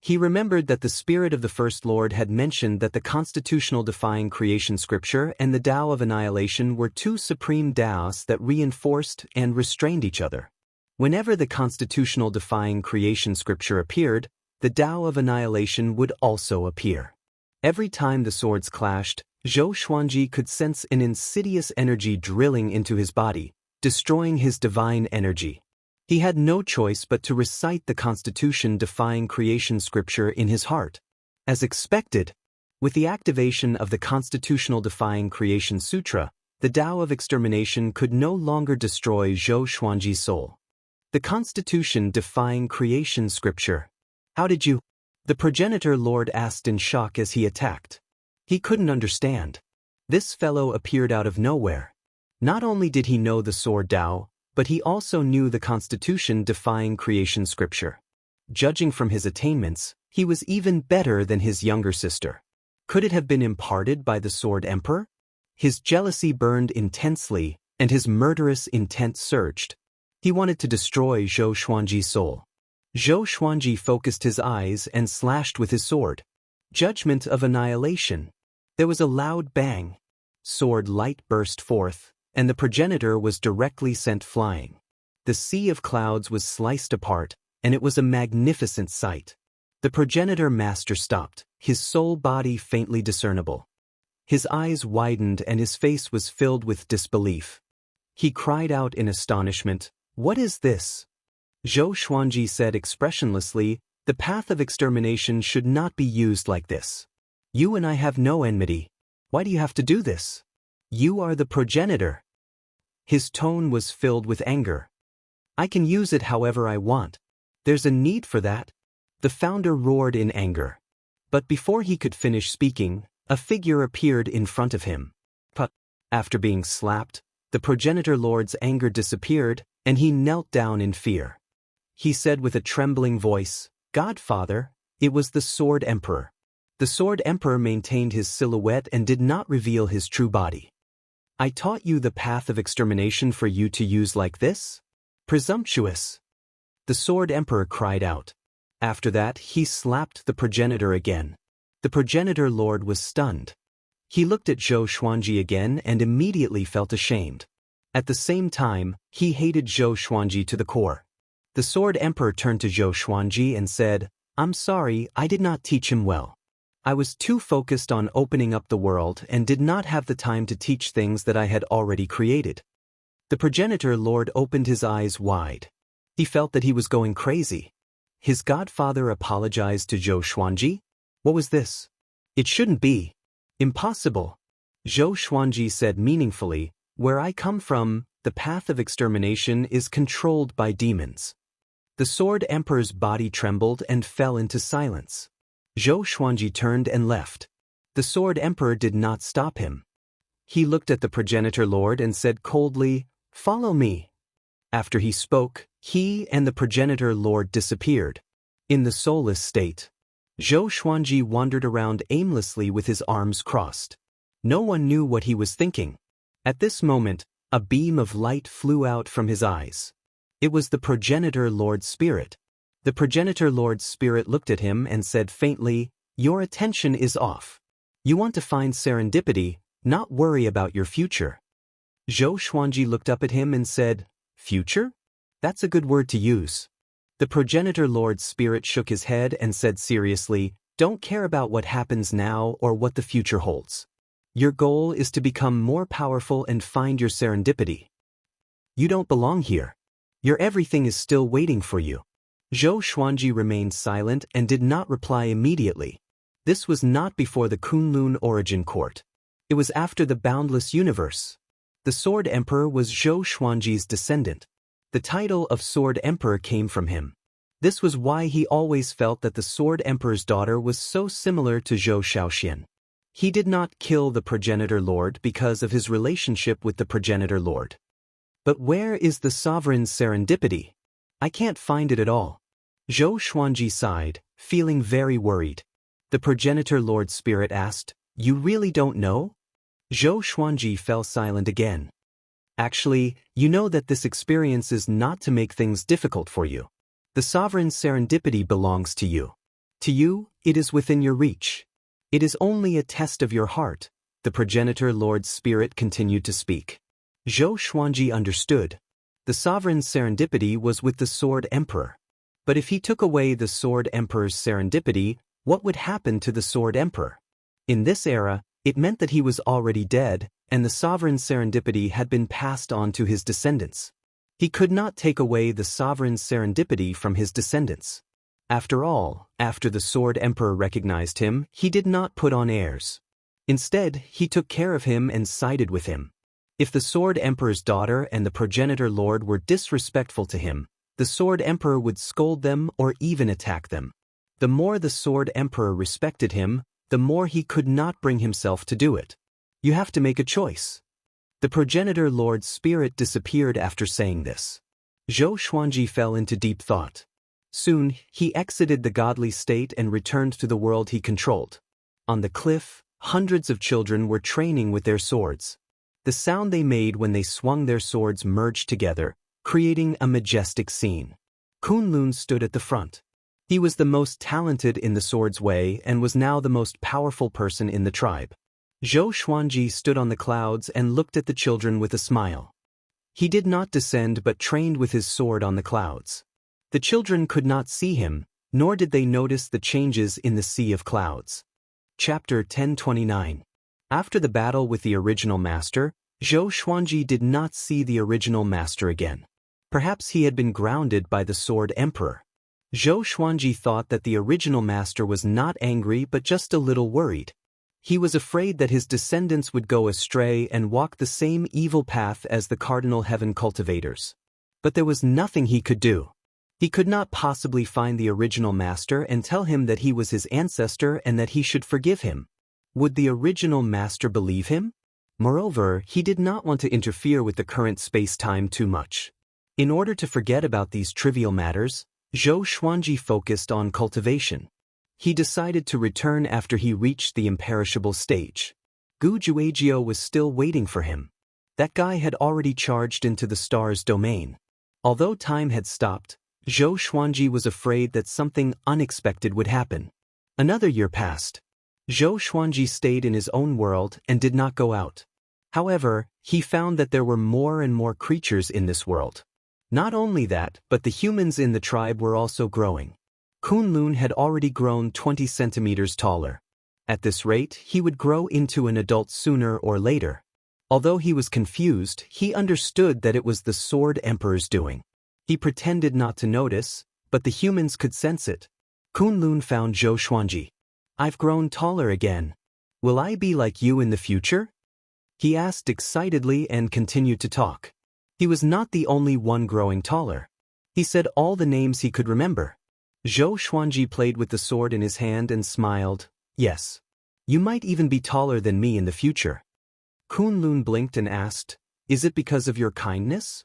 He remembered that the spirit of the First Lord had mentioned that the constitutional defying creation scripture and the Tao of Annihilation were two supreme Taos that reinforced and restrained each other. Whenever the constitutional defying creation scripture appeared, the Tao of Annihilation would also appear. Every time the swords clashed, Zhou Xuanji could sense an insidious energy drilling into his body, destroying his divine energy. He had no choice but to recite the constitution-defying creation scripture in his heart. As expected, with the activation of the constitutional-defying creation sutra, the Tao of extermination could no longer destroy Zhou Xuanji's soul. The constitution-defying creation scripture. How did you? The progenitor lord asked in shock as he attacked. He couldn't understand. This fellow appeared out of nowhere. Not only did he know the sword Tao, but he also knew the constitution-defying creation scripture. Judging from his attainments, he was even better than his younger sister. Could it have been imparted by the Sword Emperor? His jealousy burned intensely, and his murderous intent surged. He wanted to destroy Zhou Xuanji's soul. Zhou Xuanji focused his eyes and slashed with his sword. Judgment of Annihilation. There was a loud bang. Sword light burst forth, and the progenitor was directly sent flying. The sea of clouds was sliced apart, and it was a magnificent sight. The progenitor master stopped, his soul body faintly discernible. His eyes widened and his face was filled with disbelief. He cried out in astonishment, "What is this?" Zhou Xuanji said expressionlessly, "The path of extermination should not be used like this. You and I have no enmity. Why do you have to do this? You are the progenitor." His tone was filled with anger. "I can use it however I want. There's a need for that." The founder roared in anger. But before he could finish speaking, a figure appeared in front of him. But after being slapped, the progenitor lord's anger disappeared, and he knelt down in fear. He said with a trembling voice, "Godfather, it was the Sword Emperor." The Sword Emperor maintained his silhouette and did not reveal his true body. "I taught you the path of extermination for you to use like this? Presumptuous!" The Sword Emperor cried out. After that, he slapped the progenitor again. The progenitor lord was stunned. He looked at Zhou Xuanji again and immediately felt ashamed. At the same time, he hated Zhou Xuanji to the core. The Sword Emperor turned to Zhou Xuanji and said, "I'm sorry, I did not teach him well. I was too focused on opening up the world and did not have the time to teach things that I had already created." The progenitor lord opened his eyes wide. He felt that he was going crazy. His godfather apologized to Zhou Xuanji? What was this? It shouldn't be. Impossible. Zhou Xuanji said meaningfully, "Where I come from, the path of extermination is controlled by demons." The Sword Emperor's body trembled and fell into silence. Zhou Xuanji turned and left. The Sword Emperor did not stop him. He looked at the progenitor lord and said coldly, "Follow me." After he spoke, he and the progenitor lord disappeared. In the soulless state, Zhou Xuanji wandered around aimlessly with his arms crossed. No one knew what he was thinking. At this moment, a beam of light flew out from his eyes. It was the progenitor lord's spirit. The progenitor lord's spirit looked at him and said faintly, "Your attention is off. You want to find serendipity, not worry about your future." Zhou Xuanji looked up at him and said, "Future? That's a good word to use." The progenitor lord's spirit shook his head and said seriously, "Don't care about what happens now or what the future holds. Your goal is to become more powerful and find your serendipity." You don't belong here. Your everything is still waiting for you. Zhou Xuanji remained silent and did not reply immediately. This was not before the Kunlun origin court. It was after the Boundless universe. The Sword Emperor was Zhou Xuanji's descendant. The title of Sword Emperor came from him. This was why he always felt that the Sword Emperor's daughter was so similar to Zhou Shaoxian. He did not kill the Progenitor Lord because of his relationship with the Progenitor Lord. But where is the sovereign's serendipity? I can't find it at all. Zhou Xuanji sighed, feeling very worried. The Progenitor Lord Spirit asked, You really don't know? Zhou Xuanji fell silent again. Actually, you know that this experience is not to make things difficult for you. The sovereign's serendipity belongs to you. To you, it is within your reach. It is only a test of your heart, the Progenitor Lord's Spirit continued to speak. Zhou Xuanji understood. The sovereign's serendipity was with the Sword Emperor. But if he took away the Sword Emperor's serendipity, what would happen to the Sword Emperor? In this era, it meant that he was already dead, and the sovereign's serendipity had been passed on to his descendants. He could not take away the sovereign's serendipity from his descendants. After all, after the Sword Emperor recognized him, he did not put on airs. Instead, he took care of him and sided with him. If the Sword Emperor's daughter and the Progenitor Lord were disrespectful to him, the Sword Emperor would scold them or even attack them. The more the Sword Emperor respected him, the more he could not bring himself to do it. You have to make a choice. The Progenitor Lord's spirit disappeared after saying this. Zhou Xuanji fell into deep thought. Soon, he exited the godly state and returned to the world he controlled. On the cliff, hundreds of children were training with their swords. The sound they made when they swung their swords merged together, creating a majestic scene. Kunlun stood at the front. He was the most talented in the sword's way and was now the most powerful person in the tribe. Zhou Xuanji stood on the clouds and looked at the children with a smile. He did not descend but trained with his sword on the clouds. The children could not see him, nor did they notice the changes in the sea of clouds. Chapter 1029. After the battle with the original master, Zhou Xuanji did not see the original master again. Perhaps he had been grounded by the Sword Emperor. Zhou Xuanji thought that the original master was not angry but just a little worried. He was afraid that his descendants would go astray and walk the same evil path as the Cardinal Heaven cultivators. But there was nothing he could do. He could not possibly find the original master and tell him that he was his ancestor and that he should forgive him. Would the original master believe him? Moreover, he did not want to interfere with the current space-time too much. In order to forget about these trivial matters, Zhou Xuanji focused on cultivation. He decided to return after he reached the imperishable stage. Gu Juejiu was still waiting for him. That guy had already charged into the star's domain. Although time had stopped, Zhou Xuanji was afraid that something unexpected would happen. Another year passed. Zhou Xuanji stayed in his own world and did not go out. However, he found that there were more and more creatures in this world. Not only that, but the humans in the tribe were also growing. Kunlun had already grown 20 centimeters taller. At this rate, he would grow into an adult sooner or later. Although he was confused, he understood that it was the Sword Emperor's doing. He pretended not to notice, but the humans could sense it. Kunlun found Zhou Xuanji. I've grown taller again. Will I be like you in the future? He asked excitedly and continued to talk. He was not the only one growing taller. He said all the names he could remember. Zhou Xuanji played with the sword in his hand and smiled. Yes. You might even be taller than me in the future. Kunlun blinked and asked, Is it because of your kindness?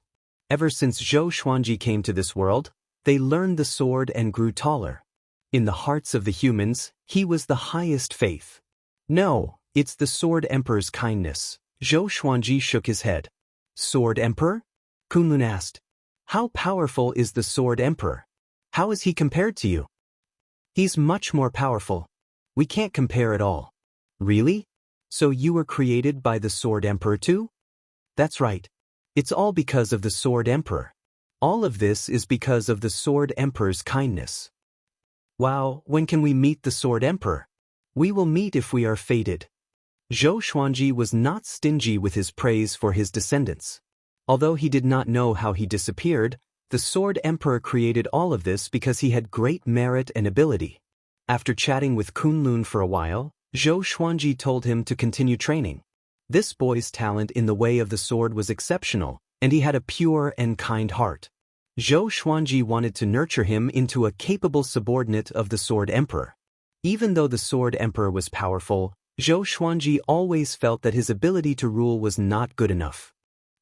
Ever since Zhou Xuanji came to this world, they learned the sword and grew taller. In the hearts of the humans, he was the highest faith. No, it's the Sword Emperor's kindness. Zhou Xuanji shook his head. Sword Emperor? Kunlun asked. How powerful is the Sword Emperor? How is he compared to you? He's much more powerful. We can't compare at all. Really? So you were created by the Sword Emperor too? That's right. It's all because of the Sword Emperor. All of this is because of the Sword Emperor's kindness. Wow, when can we meet the Sword Emperor? We will meet if we are fated. Zhou Xuanji was not stingy with his praise for his descendants. Although he did not know how he disappeared, the Sword Emperor created all of this because he had great merit and ability. After chatting with Kunlun for a while, Zhou Xuanji told him to continue training. This boy's talent in the way of the sword was exceptional, and he had a pure and kind heart. Zhou Xuanji wanted to nurture him into a capable subordinate of the Sword Emperor. Even though the Sword Emperor was powerful, Zhou Xuanji always felt that his ability to rule was not good enough.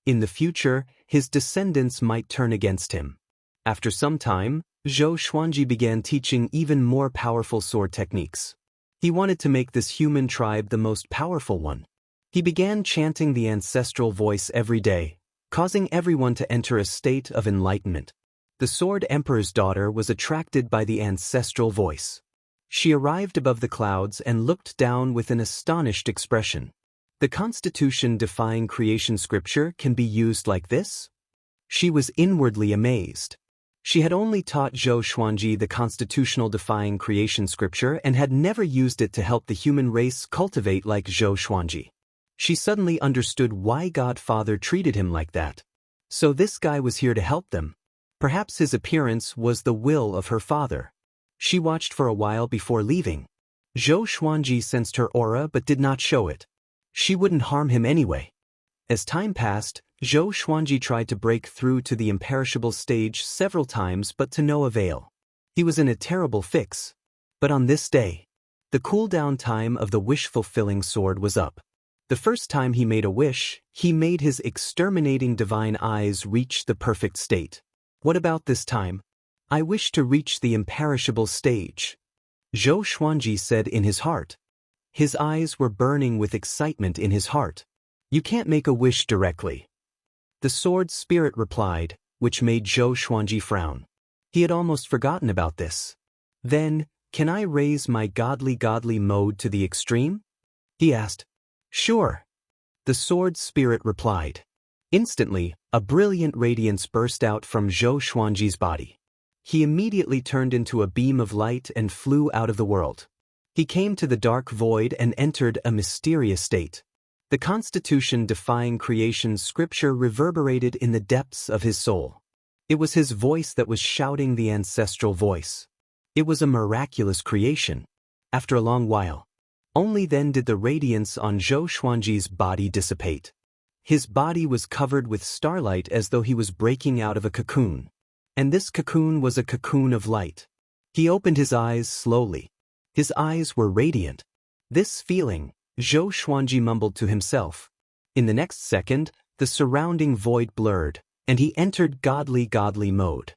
In the future, his descendants might turn against him. After some time, Zhou Xuanji began teaching even more powerful sword techniques. He wanted to make this human tribe the most powerful one. He began chanting the ancestral voice every day, causing everyone to enter a state of enlightenment. The Sword Emperor's daughter was attracted by the ancestral voice. She arrived above the clouds and looked down with an astonished expression. The Constitution-defying creation scripture can be used like this? She was inwardly amazed. She had only taught Zhou Xuanji the constitutional-defying creation scripture and had never used it to help the human race cultivate like Zhou Xuanji. She suddenly understood why Godfather treated him like that. So this guy was here to help them. Perhaps his appearance was the will of her father. She watched for a while before leaving. Zhou Xuanji sensed her aura but did not show it. She wouldn't harm him anyway. As time passed, Zhou Xuanji tried to break through to the imperishable stage several times but to no avail. He was in a terrible fix. But on this day, the cooldown time of the wish-fulfilling sword was up. The first time he made a wish, he made his exterminating divine eyes reach the perfect state. What about this time? I wish to reach the imperishable stage, Zhou Xuanji said in his heart. His eyes were burning with excitement in his heart. You can't make a wish directly. The sword spirit replied, which made Zhou Xuanji frown. He had almost forgotten about this. Then, can I raise my godly mode to the extreme? He asked. Sure. The sword spirit replied. Instantly, a brilliant radiance burst out from Zhou Xuanji's body. He immediately turned into a beam of light and flew out of the world. He came to the dark void and entered a mysterious state. The Constitution-defying creation scripture reverberated in the depths of his soul. It was his voice that was shouting the ancestral voice. It was a miraculous creation. After a long while, only then did the radiance on Zhou Xuanji's body dissipate. His body was covered with starlight as though he was breaking out of a cocoon. And this cocoon was a cocoon of light. He opened his eyes slowly. His eyes were radiant. This feeling, Zhou Xuanji mumbled to himself. In the next second, the surrounding void blurred, and he entered godly mode.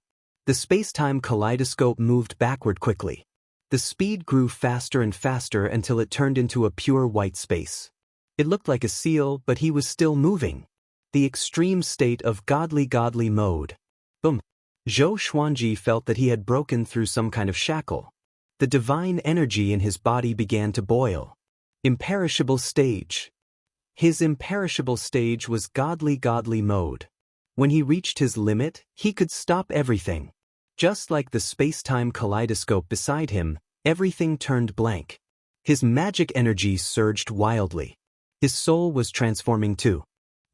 The space-time kaleidoscope moved backward quickly. The speed grew faster and faster until it turned into a pure white space. It looked like a seal, but he was still moving. The extreme state of godly mode. Boom. Zhou Xuanji felt that he had broken through some kind of shackle. The divine energy in his body began to boil. Imperishable stage. His imperishable stage was godly mode. When he reached his limit, he could stop everything. Just like the space-time kaleidoscope beside him, everything turned blank. His magic energy surged wildly. His soul was transforming too.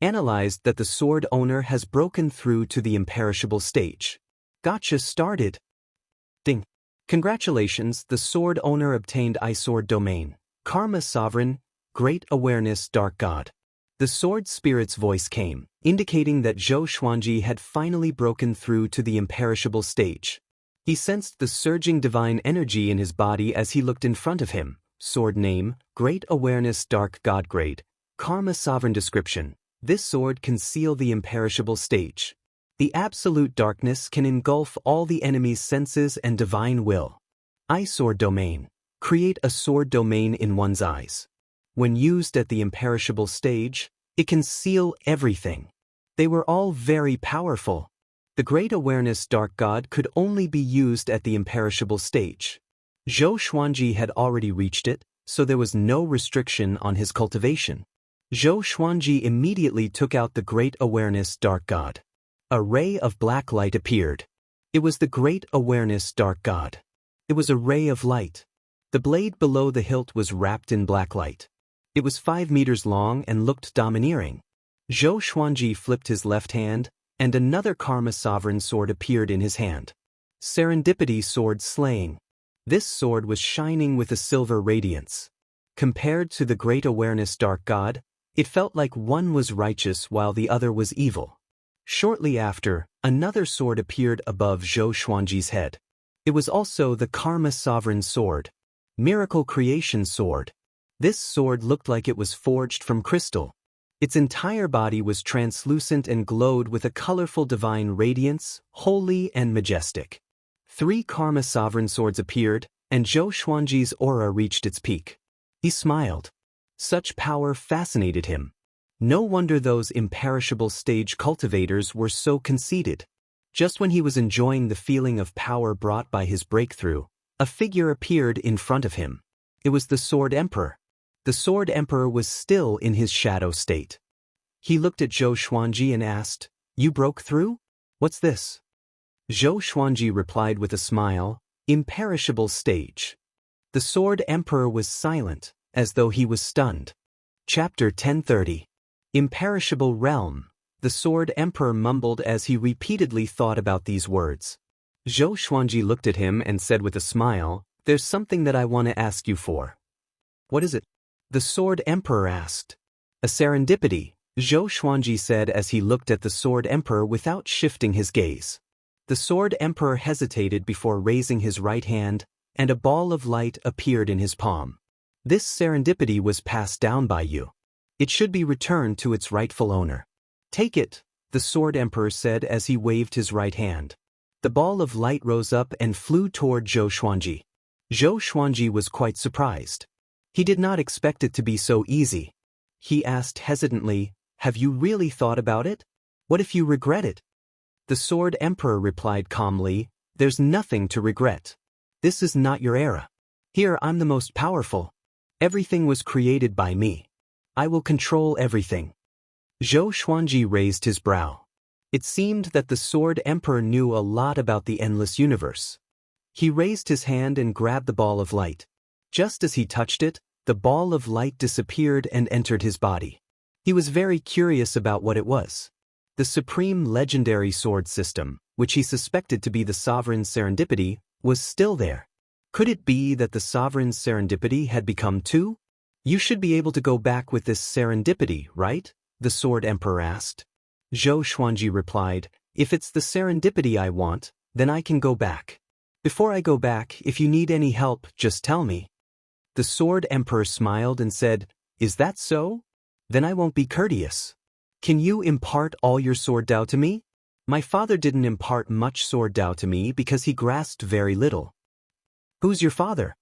Analyzed that the sword owner has broken through to the imperishable stage. Gotcha started. Ding. Congratulations, the sword owner obtained iSword domain. Karma Sovereign, Great Awareness Dark God. The sword spirit's voice came, indicating that Zhou Xuanji had finally broken through to the imperishable stage. He sensed the surging divine energy in his body as he looked in front of him. Sword name, Great Awareness Dark God Grade. Karma Sovereign description. This sword can seal the imperishable stage. The absolute darkness can engulf all the enemy's senses and divine will. iSword domain. Create a sword domain in one's eyes. When used at the imperishable stage, it can seal everything. They were all very powerful. The Great Awareness Dark God could only be used at the imperishable stage. Zhou Xuanji had already reached it, so there was no restriction on his cultivation. Zhou Xuanji immediately took out the Great Awareness Dark God. A ray of black light appeared. It was the Great Awareness Dark God. It was a ray of light. The blade below the hilt was wrapped in black light. It was 5 meters long and looked domineering. Zhou Xuanji flipped his left hand, and another Karma Sovereign sword appeared in his hand. Serendipity Sword Slaying. This sword was shining with a silver radiance. Compared to the Great Awareness Dark God, it felt like one was righteous while the other was evil. Shortly after, another sword appeared above Zhou Xuanji's head. It was also the Karma Sovereign Sword. Miracle Creation Sword. This sword looked like it was forged from crystal. Its entire body was translucent and glowed with a colorful divine radiance, holy and majestic. 3 Karma Sovereign swords appeared, and Zhou Xuanji's aura reached its peak. He smiled. Such power fascinated him. No wonder those imperishable stage cultivators were so conceited. Just when he was enjoying the feeling of power brought by his breakthrough, a figure appeared in front of him. It was the Sword Emperor. The Sword Emperor was still in his shadow state. He looked at Zhou Xuanji and asked, "You broke through? What's this?" Zhou Xuanji replied with a smile, "Imperishable stage." The Sword Emperor was silent, as though he was stunned. Chapter 1030. Imperishable Realm. The Sword Emperor mumbled as he repeatedly thought about these words. Zhou Xuanji looked at him and said with a smile, "There's something that I want to ask you for." "What is it?" the Sword Emperor asked. "A serendipity," Zhou Xuanji said as he looked at the Sword Emperor without shifting his gaze. The Sword Emperor hesitated before raising his right hand, and a ball of light appeared in his palm. "This serendipity was passed down by you. It should be returned to its rightful owner. Take it," the Sword Emperor said as he waved his right hand. The ball of light rose up and flew toward Zhou Xuanji. Zhou Xuanji was quite surprised. He did not expect it to be so easy. He asked hesitantly, "Have you really thought about it? What if you regret it?" The Sword Emperor replied calmly, "There's nothing to regret. This is not your era. Here I'm the most powerful. Everything was created by me. I will control everything." Zhou Xuanji raised his brow. It seemed that the Sword Emperor knew a lot about the endless universe. He raised his hand and grabbed the ball of light. Just as he touched it, the ball of light disappeared and entered his body. He was very curious about what it was. The supreme legendary sword system, which he suspected to be the sovereign serendipity, was still there. Could it be that the sovereign serendipity had become 2? "You should be able to go back with this serendipity, right?" the Sword Emperor asked. Zhou Xuanji replied, "If it's the serendipity I want, then I can go back. Before I go back, if you need any help, just tell me." The Sword Emperor smiled and said, "Is that so? Then I won't be courteous. Can you impart all your sword Dao to me? My father didn't impart much sword Dao to me because he grasped very little." "Who's your father?"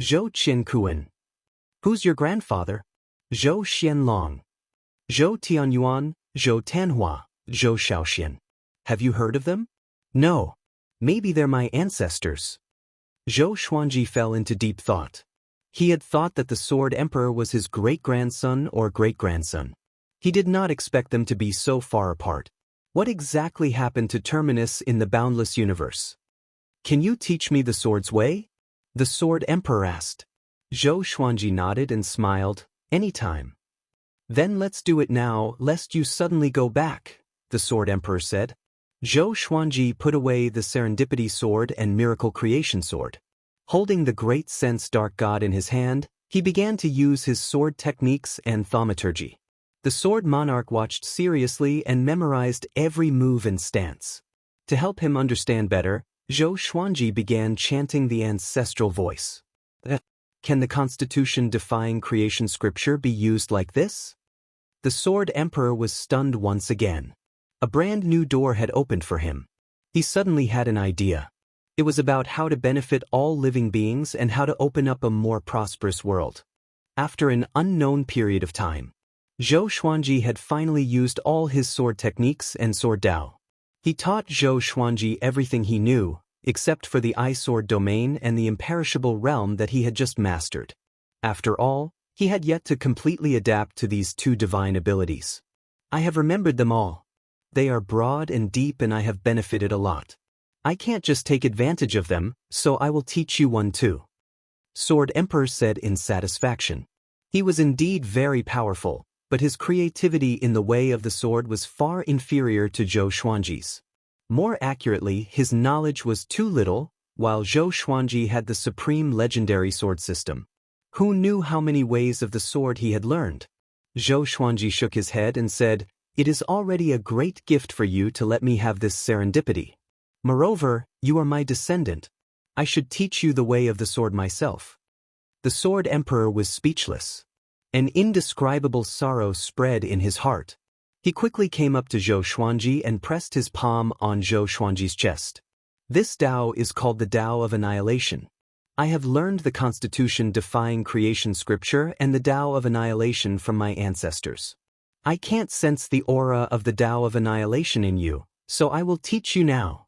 "Zhou Qiankuan." "Who's your grandfather?" "Zhou Xianlong." "Zhou Tianyuan, Zhou Tanhua, Zhou Shaoxian. Have you heard of them?" "No. Maybe they're my ancestors." Zhou Xuanji fell into deep thought. He had thought that the Sword Emperor was his great-grandson or great-grandson. He did not expect them to be so far apart. What exactly happened to Terminus in the Boundless universe? "Can you teach me the sword's way?" the Sword Emperor asked. Zhou Xuanji nodded and smiled, "Anytime." "Then let's do it now, lest you suddenly go back," the Sword Emperor said. Zhou Xuanji put away the Serendipity Sword and Miracle Creation Sword. Holding the Great Sense Dark God in his hand, he began to use his sword techniques and thaumaturgy. The Sword Monarch watched seriously and memorized every move and stance. To help him understand better, Zhou Xuanji began chanting the ancestral voice. "Can the Constitution-defying creation scripture be used like this?" The Sword Emperor was stunned once again. A brand new door had opened for him. He suddenly had an idea. It was about how to benefit all living beings and how to open up a more prosperous world. After an unknown period of time, Zhou Xuanji had finally used all his sword techniques and sword Dao. He taught Zhou Xuanji everything he knew, except for the I-Sword domain and the imperishable realm that he had just mastered. After all, he had yet to completely adapt to these 2 divine abilities. "I have remembered them all. They are broad and deep and I have benefited a lot. I can't just take advantage of them, so I will teach you one too," Sword Emperor said in satisfaction. He was indeed very powerful, but his creativity in the way of the sword was far inferior to Zhou Xuanji's. More accurately, his knowledge was too little, while Zhou Xuanji had the supreme legendary sword system. Who knew how many ways of the sword he had learned? Zhou Xuanji shook his head and said, "It is already a great gift for you to let me have this serendipity. Moreover, you are my descendant. I should teach you the way of the sword myself." The Sword Emperor was speechless. An indescribable sorrow spread in his heart. He quickly came up to Zhou Xuanji and pressed his palm on Zhou Xuanji's chest. "This Tao is called the Tao of Annihilation. I have learned the Constitution-defying creation scripture and the Tao of Annihilation from my ancestors. I can't sense the aura of the Tao of Annihilation in you, so I will teach you now."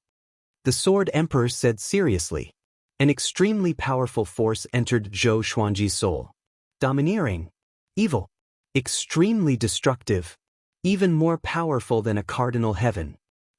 The Sword Emperor said seriously. An extremely powerful force entered Zhou Xuanji's soul. Domineering, evil, extremely destructive, even more powerful than a cardinal heaven.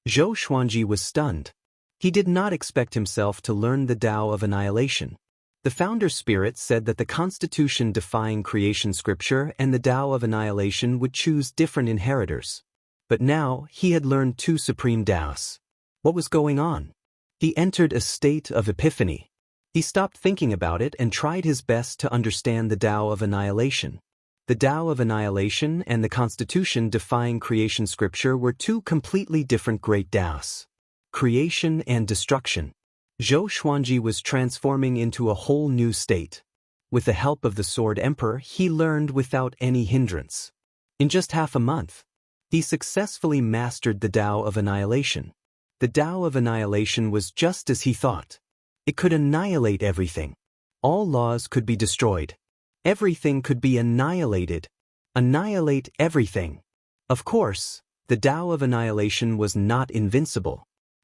Zhou Xuanji was stunned. He did not expect himself to learn the Tao of Annihilation. The founder spirit said that the Constitution-defying creation scripture and the Tao of Annihilation would choose different inheritors. But now, he had learned two supreme Taos. What was going on? He entered a state of epiphany. He stopped thinking about it and tried his best to understand the Tao of Annihilation. The Tao of Annihilation and the Constitution-defying creation scripture were two completely different great Taos. Creation and destruction. Zhou Xuanji was transforming into a whole new state. With the help of the Sword Emperor, he learned without any hindrance. In just half a month, he successfully mastered the Tao of Annihilation. The Tao of Annihilation was just as he thought. It could annihilate everything. All laws could be destroyed. Everything could be annihilated. Annihilate everything. Of course, the Tao of Annihilation was not invincible.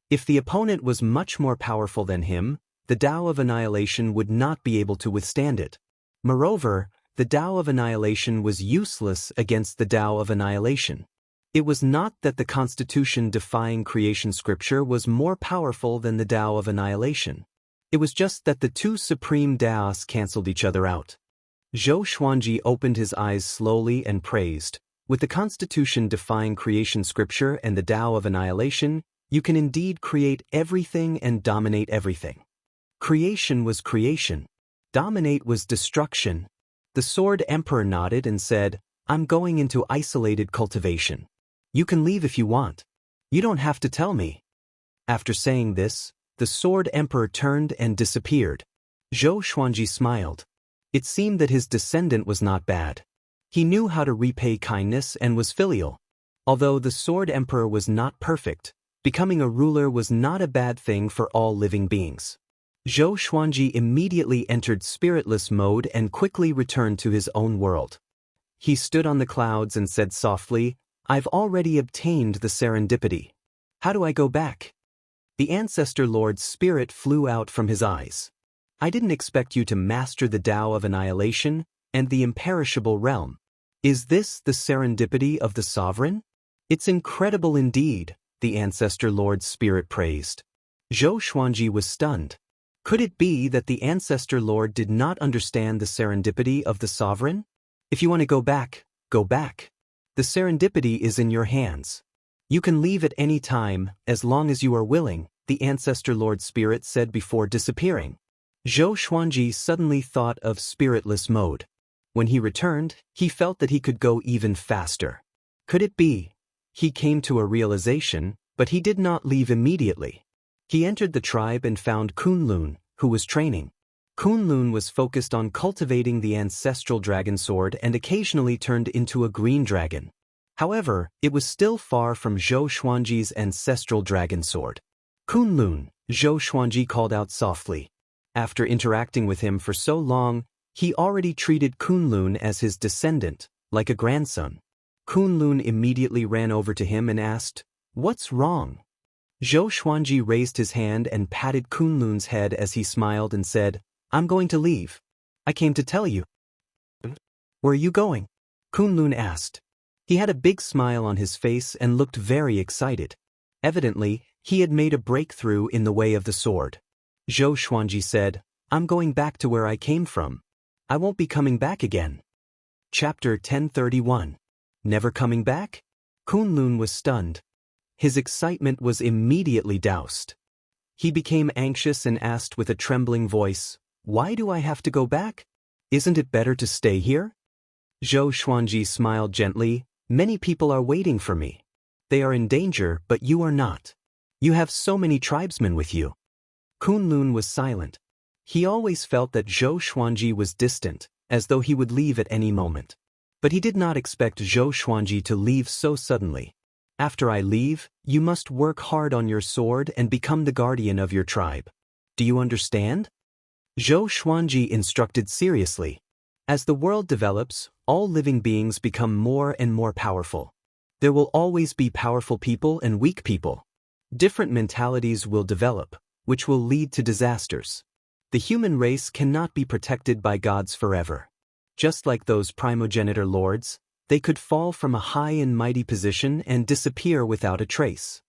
If the opponent was much more powerful than him, the Tao of Annihilation would not be able to withstand it. Moreover, the Tao of Annihilation was useless against the Tao of Annihilation. It was not that the Constitution-defying creation scripture was more powerful than the Tao of Annihilation. It was just that the two supreme Taos cancelled each other out. Zhou Xuanji opened his eyes slowly and praised, "With the Constitution-defying creation scripture and the Tao of Annihilation, you can indeed create everything and dominate everything." Creation was creation. Dominate was destruction. The Sword Emperor nodded and said, "I'm going into isolated cultivation. You can leave if you want. You don't have to tell me." After saying this, the Sword Emperor turned and disappeared. Zhou Xuanji smiled. It seemed that his descendant was not bad. He knew how to repay kindness and was filial. Although the Sword Emperor was not perfect, becoming a ruler was not a bad thing for all living beings. Zhou Xuanji immediately entered spiritless mode and quickly returned to his own world. He stood on the clouds and said softly, "I've already obtained the serendipity. How do I go back?" The Ancestor Lord's spirit flew out from his eyes. "I didn't expect you to master the Tao of Annihilation and the imperishable realm. Is this the serendipity of the sovereign? It's incredible indeed," the Ancestor Lord's spirit praised. Zhou Xuanji was stunned. Could it be that the Ancestor Lord did not understand the serendipity of the sovereign? "If you want to go back, go back. The serendipity is in your hands. You can leave at any time, as long as you are willing," the Ancestor Lord's spirit said before disappearing. Zhou Xuanji suddenly thought of spiritless mode. When he returned, he felt that he could go even faster. Could it be? He came to a realization, but he did not leave immediately. He entered the tribe and found Kunlun, who was training. Kunlun was focused on cultivating the ancestral dragon sword and occasionally turned into a green dragon. However, it was still far from Zhou Xuanji's ancestral dragon sword. "Kunlun," Zhou Xuanji called out softly. After interacting with him for so long, he already treated Kunlun as his descendant, like a grandson. Kunlun immediately ran over to him and asked, "What's wrong?" Zhou Xuanji raised his hand and patted Kunlun's head as he smiled and said, "I'm going to leave. I came to tell you." "Where are you going?" Kunlun asked. He had a big smile on his face and looked very excited. Evidently, he had made a breakthrough in the way of the sword. Zhou Xuanji said, "I'm going back to where I came from. I won't be coming back again." Chapter 1031. Never coming back? Kunlun was stunned. His excitement was immediately doused. He became anxious and asked with a trembling voice, "Why do I have to go back? Isn't it better to stay here?" Zhou Xuanji smiled gently. "Many people are waiting for me. They are in danger, but you are not. You have so many tribesmen with you." Kunlun was silent. He always felt that Zhou Xuanji was distant, as though he would leave at any moment. But he did not expect Zhou Xuanji to leave so suddenly. "After I leave, you must work hard on your sword and become the guardian of your tribe. Do you understand?" Zhou Xuanji instructed seriously. As the world develops, all living beings become more and more powerful. There will always be powerful people and weak people. Different mentalities will develop, which will lead to disasters. The human race cannot be protected by gods forever. Just like those primogenitor lords, they could fall from a high and mighty position and disappear without a trace.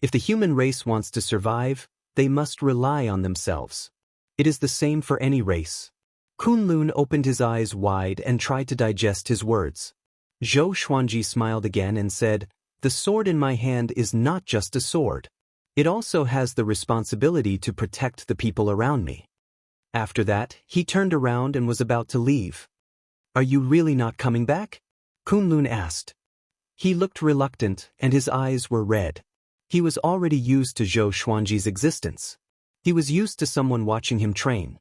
If the human race wants to survive, they must rely on themselves. It is the same for any race. Kunlun opened his eyes wide and tried to digest his words. Zhou Xuanji smiled again and said, "The sword in my hand is not just a sword. It also has the responsibility to protect the people around me." After that, he turned around and was about to leave. "Are you really not coming back?" Kunlun asked. He looked reluctant and his eyes were red. He was already used to Zhou Xuanji's existence. He was used to someone watching him train.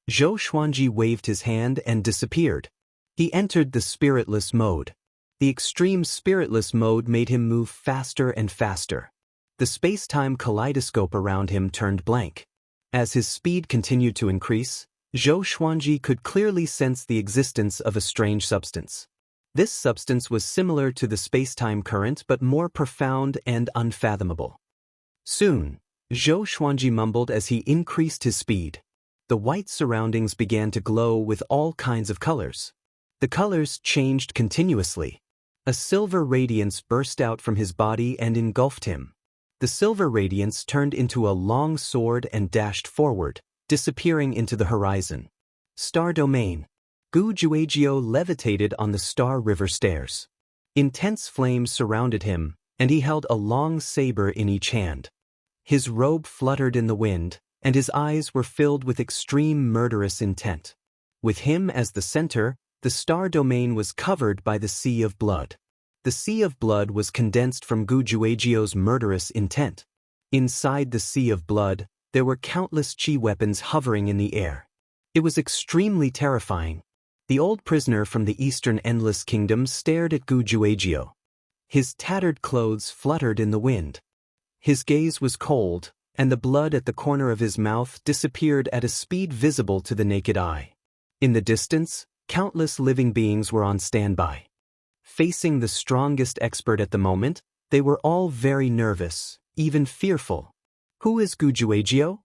Zhou Xuanji waved his hand and disappeared. He entered the spiritless mode. The extreme spiritless mode made him move faster and faster. The space-time kaleidoscope around him turned blank. As his speed continued to increase, Zhou Xuanji could clearly sense the existence of a strange substance. This substance was similar to the space-time current but more profound and unfathomable. Soon, Zhou Xuanji mumbled as he increased his speed. The white surroundings began to glow with all kinds of colors. The colors changed continuously. A silver radiance burst out from his body and engulfed him. The silver radiance turned into a long sword and dashed forward, disappearing into the horizon. Star Domain. Gu Juejiu levitated on the Star River stairs. Intense flames surrounded him, and he held a long saber in each hand. His robe fluttered in the wind, and his eyes were filled with extreme murderous intent. With him as the center, the Star Domain was covered by the Sea of Blood. The Sea of Blood was condensed from Gu Juejiu's murderous intent. Inside the Sea of Blood, there were countless chi weapons hovering in the air. It was extremely terrifying. The old prisoner from the Eastern Endless Kingdom stared at Gu Juejiu. His tattered clothes fluttered in the wind. His gaze was cold, and the blood at the corner of his mouth disappeared at a speed visible to the naked eye. In the distance, countless living beings were on standby. Facing the strongest expert at the moment, they were all very nervous, even fearful. "Who is Gu Juejiu?"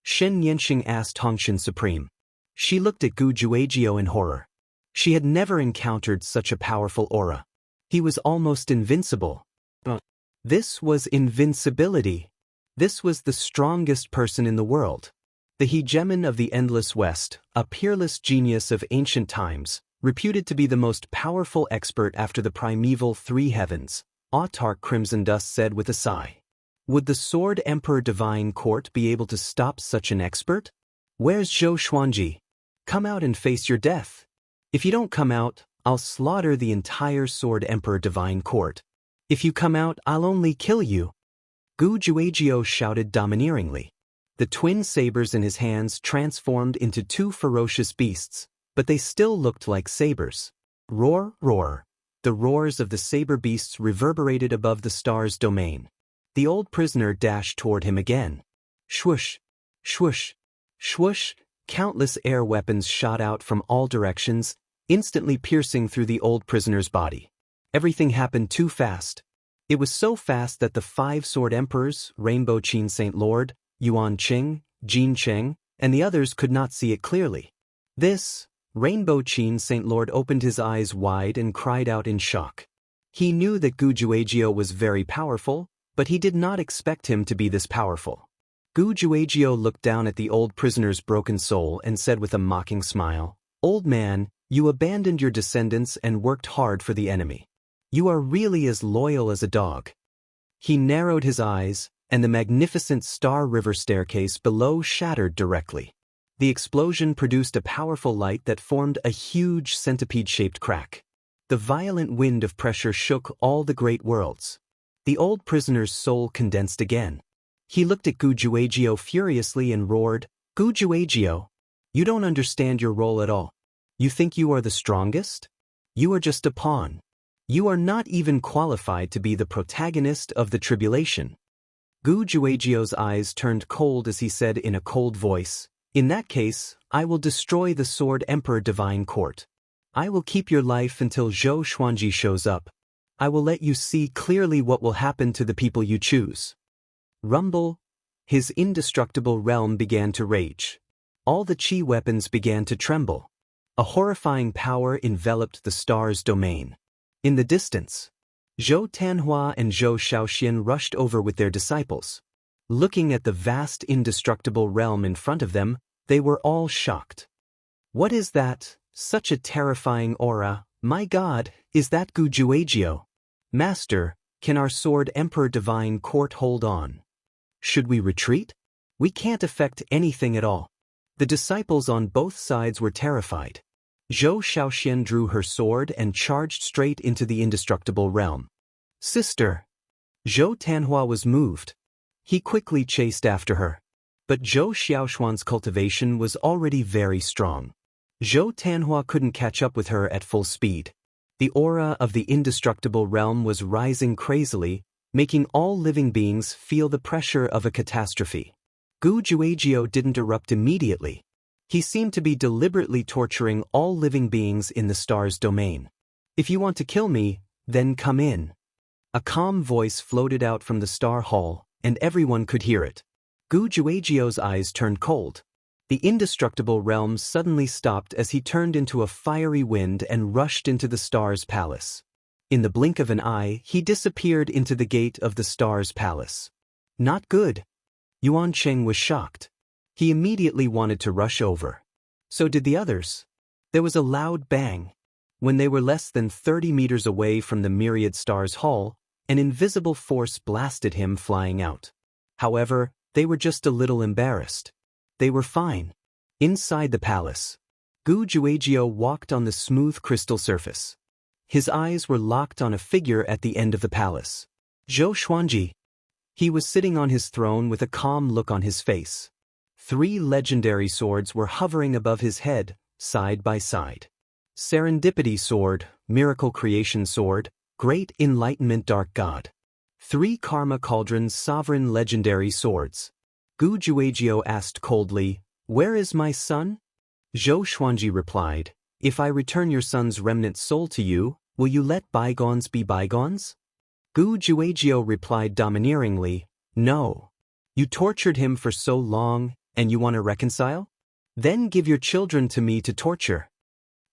Xianxia asked Hongshan Supreme. She looked at Gu Juejiu in horror. She had never encountered such a powerful aura. He was almost invincible. But this was invincibility. This was the strongest person in the world. The hegemon of the Endless West, a peerless genius of ancient times, reputed to be the most powerful expert after the primeval three heavens, Autarch Crimson Dust said with a sigh. Would the Sword Emperor Divine Court be able to stop such an expert? "Where's Zhou Xuanji? Come out and face your death. If you don't come out, I'll slaughter the entire Sword Emperor Divine Court. If you come out, I'll only kill you." Gu Juejiu shouted domineeringly. The twin sabers in his hands transformed into two ferocious beasts, but they still looked like sabers. Roar, roar. The roars of the saber beasts reverberated above the star's domain. The old prisoner dashed toward him again. Swoosh, swoosh, swoosh. Countless air weapons shot out from all directions, instantly piercing through the old prisoner's body. Everything happened too fast. It was so fast that the 5 sword emperors, Rainbow Qin Saint Lord, Yuan Qing, Jin Cheng, and the others could not see it clearly. Rainbow Qin Saint Lord opened his eyes wide and cried out in shock. He knew that Gu Juejiu was very powerful, but he did not expect him to be this powerful. Gu Juejiu looked down at the old prisoner's broken soul and said with a mocking smile, "Old man, you abandoned your descendants and worked hard for the enemy. You are really as loyal as a dog. He narrowed his eyes, and the magnificent Star River staircase below shattered directly. The explosion produced a powerful light that formed a huge centipede-shaped crack. The violent wind of pressure shook all the great worlds. The old prisoner's soul condensed again. He looked at Gujuagio furiously and roared, "Gujuagio, you don't understand your role at all. You think you are the strongest? You are just a pawn. You are not even qualified to be the protagonist of the tribulation." Gujuagio's eyes turned cold as he said in a cold voice, "In that case, I will destroy the Sword Emperor Divine Court. I will keep your life until Zhou Xuanji shows up. I will let you see clearly what will happen to the people you choose." Rumble. His indestructible realm began to rage. All the chi weapons began to tremble. A horrifying power enveloped the star's domain. In the distance, Zhou Tanhua and Zhou Shaoxian rushed over with their disciples. Looking at the vast indestructible realm in front of them, they were all shocked. "What is that? Such a terrifying aura. My God, is that Gujuagio? Master, can our Sword Emperor Divine Court hold on? Should we retreat? We can't affect anything at all." The disciples on both sides were terrified. Zhou Shaoxian drew her sword and charged straight into the indestructible realm. "Sister!" Zhou Tanhua was moved. He quickly chased after her. But Zhou Xiaoshuan's cultivation was already very strong. Zhou Tanhua couldn't catch up with her at full speed. The aura of the indestructible realm was rising crazily, making all living beings feel the pressure of a catastrophe. Gujuagio didn't erupt immediately. He seemed to be deliberately torturing all living beings in the star's domain. "If you want to kill me, then come in." A calm voice floated out from the star hall, and everyone could hear it. Gujuagio's eyes turned cold. The indestructible realm suddenly stopped as he turned into a fiery wind and rushed into the star's palace. In the blink of an eye, he disappeared into the gate of the star's palace. "Not good." Yuan Cheng was shocked. He immediately wanted to rush over. So did the others. There was a loud bang. When they were less than 30 meters away from the myriad stars hall, an invisible force blasted him flying out. However, they were just a little embarrassed. They were fine. Inside the palace, Gujuagio walked on the smooth crystal surface. His eyes were locked on a figure at the end of the palace. Zhou Xuanji. He was sitting on his throne with a calm look on his face. 3 legendary swords were hovering above his head, side by side. Serendipity Sword, Miracle Creation Sword, Great Enlightenment Dark God. 3 Karma Cauldrons Sovereign Legendary Swords. Gujuagio asked coldly, "Where is my son?" Zhou Xuanji replied, "If I return your son's remnant soul to you, will you let bygones be bygones?" Gujuagio replied domineeringly, "No. You tortured him for so long, and you want to reconcile? Then give your children to me to torture."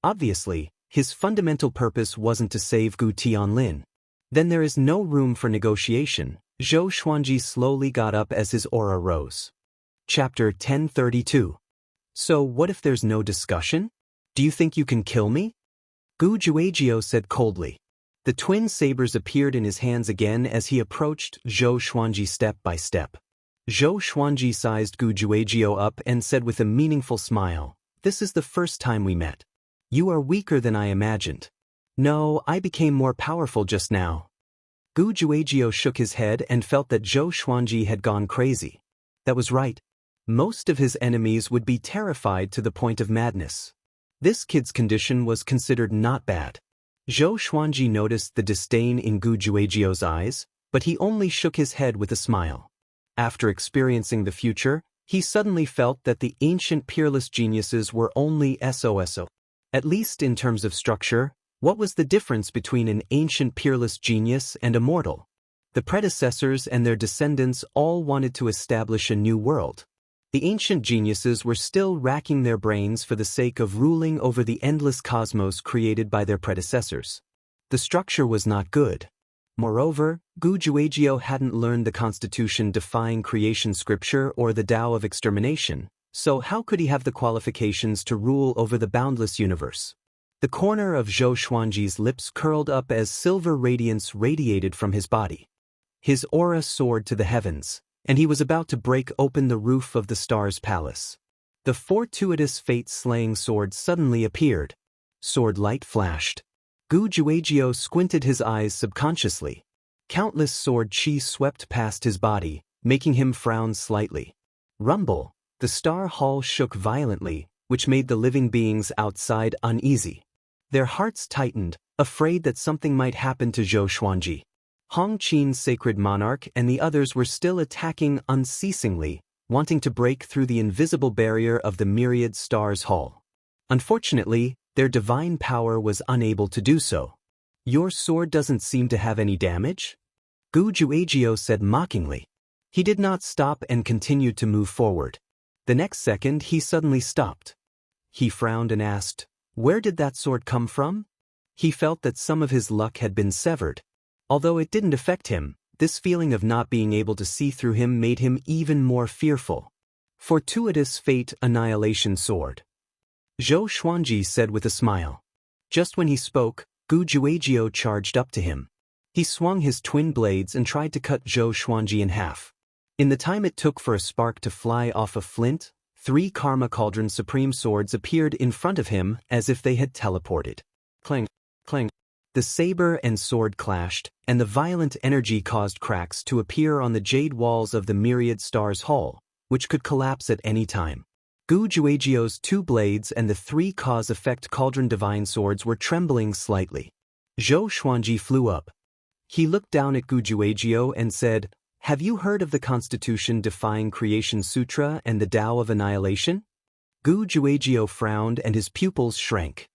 Obviously, his fundamental purpose wasn't to save Gu Tianlin. Then there is no room for negotiation. Zhou Xuanji slowly got up as his aura rose. Chapter 1032. "So what if there's no discussion? Do you think you can kill me?" Gujuagio said coldly. The twin sabers appeared in his hands again as he approached Zhou Xuanji step by step. Zhou Xuanji sized Gujuagio up and said with a meaningful smile, "This is the first time we met. You are weaker than I imagined." "No, I became more powerful just now." Gujuagio shook his head and felt that Zhou Xuanji had gone crazy. That was right. Most of his enemies would be terrified to the point of madness. This kid's condition was considered not bad. Zhou Xuanji noticed the disdain in Gujuagio's eyes, but he only shook his head with a smile. After experiencing the future, he suddenly felt that the ancient peerless geniuses were only SOSO. At least in terms of structure, what was the difference between an ancient peerless genius and a mortal? The predecessors and their descendants all wanted to establish a new world. The ancient geniuses were still racking their brains for the sake of ruling over the endless cosmos created by their predecessors. The structure was not good. Moreover, Gujuagio hadn't learned the constitution-defying creation scripture or the Tao of extermination, so how could he have the qualifications to rule over the boundless universe? The corner of Zhou Xuanji's lips curled up as silver radiance radiated from his body. His aura soared to the heavens, and he was about to break open the roof of the star's palace. The fortuitous fate-slaying sword suddenly appeared. Sword light flashed. Gu Juejiu squinted his eyes subconsciously. Countless sword chi swept past his body, making him frown slightly. Rumble! The star hall shook violently, which made the living beings outside uneasy. Their hearts tightened, afraid that something might happen to Zhou Xuanji. Hong Qin's sacred monarch and the others were still attacking unceasingly, wanting to break through the invisible barrier of the myriad stars hall. Unfortunately, their divine power was unable to do so. "Your sword doesn't seem to have any damage?" Gu Juejiu said mockingly. He did not stop and continued to move forward. The next second he suddenly stopped. He frowned and asked, "Where did that sword come from?" He felt that some of his luck had been severed. Although it didn't affect him, this feeling of not being able to see through him made him even more fearful. "Fortuitous fate annihilation sword," Zhou Xuanji said with a smile. Just when he spoke, Gu Juejiu charged up to him. He swung his twin blades and tried to cut Zhou Xuanji in half. In the time it took for a spark to fly off a flint, 3 Karma Cauldron Supreme Swords appeared in front of him as if they had teleported. Clang, clang. The saber and sword clashed, and the violent energy caused cracks to appear on the jade walls of the myriad stars hall, which could collapse at any time. Gu Juejiu's 2 blades and the 3 cause-effect Cauldron Divine Swords were trembling slightly. Zhou Xuanji flew up. He looked down at Gu Juejiu and said, "Have you heard of the Constitution-defying Creation Sutra and the Tao of Annihilation?" Gu Juejiu frowned and his pupils shrank.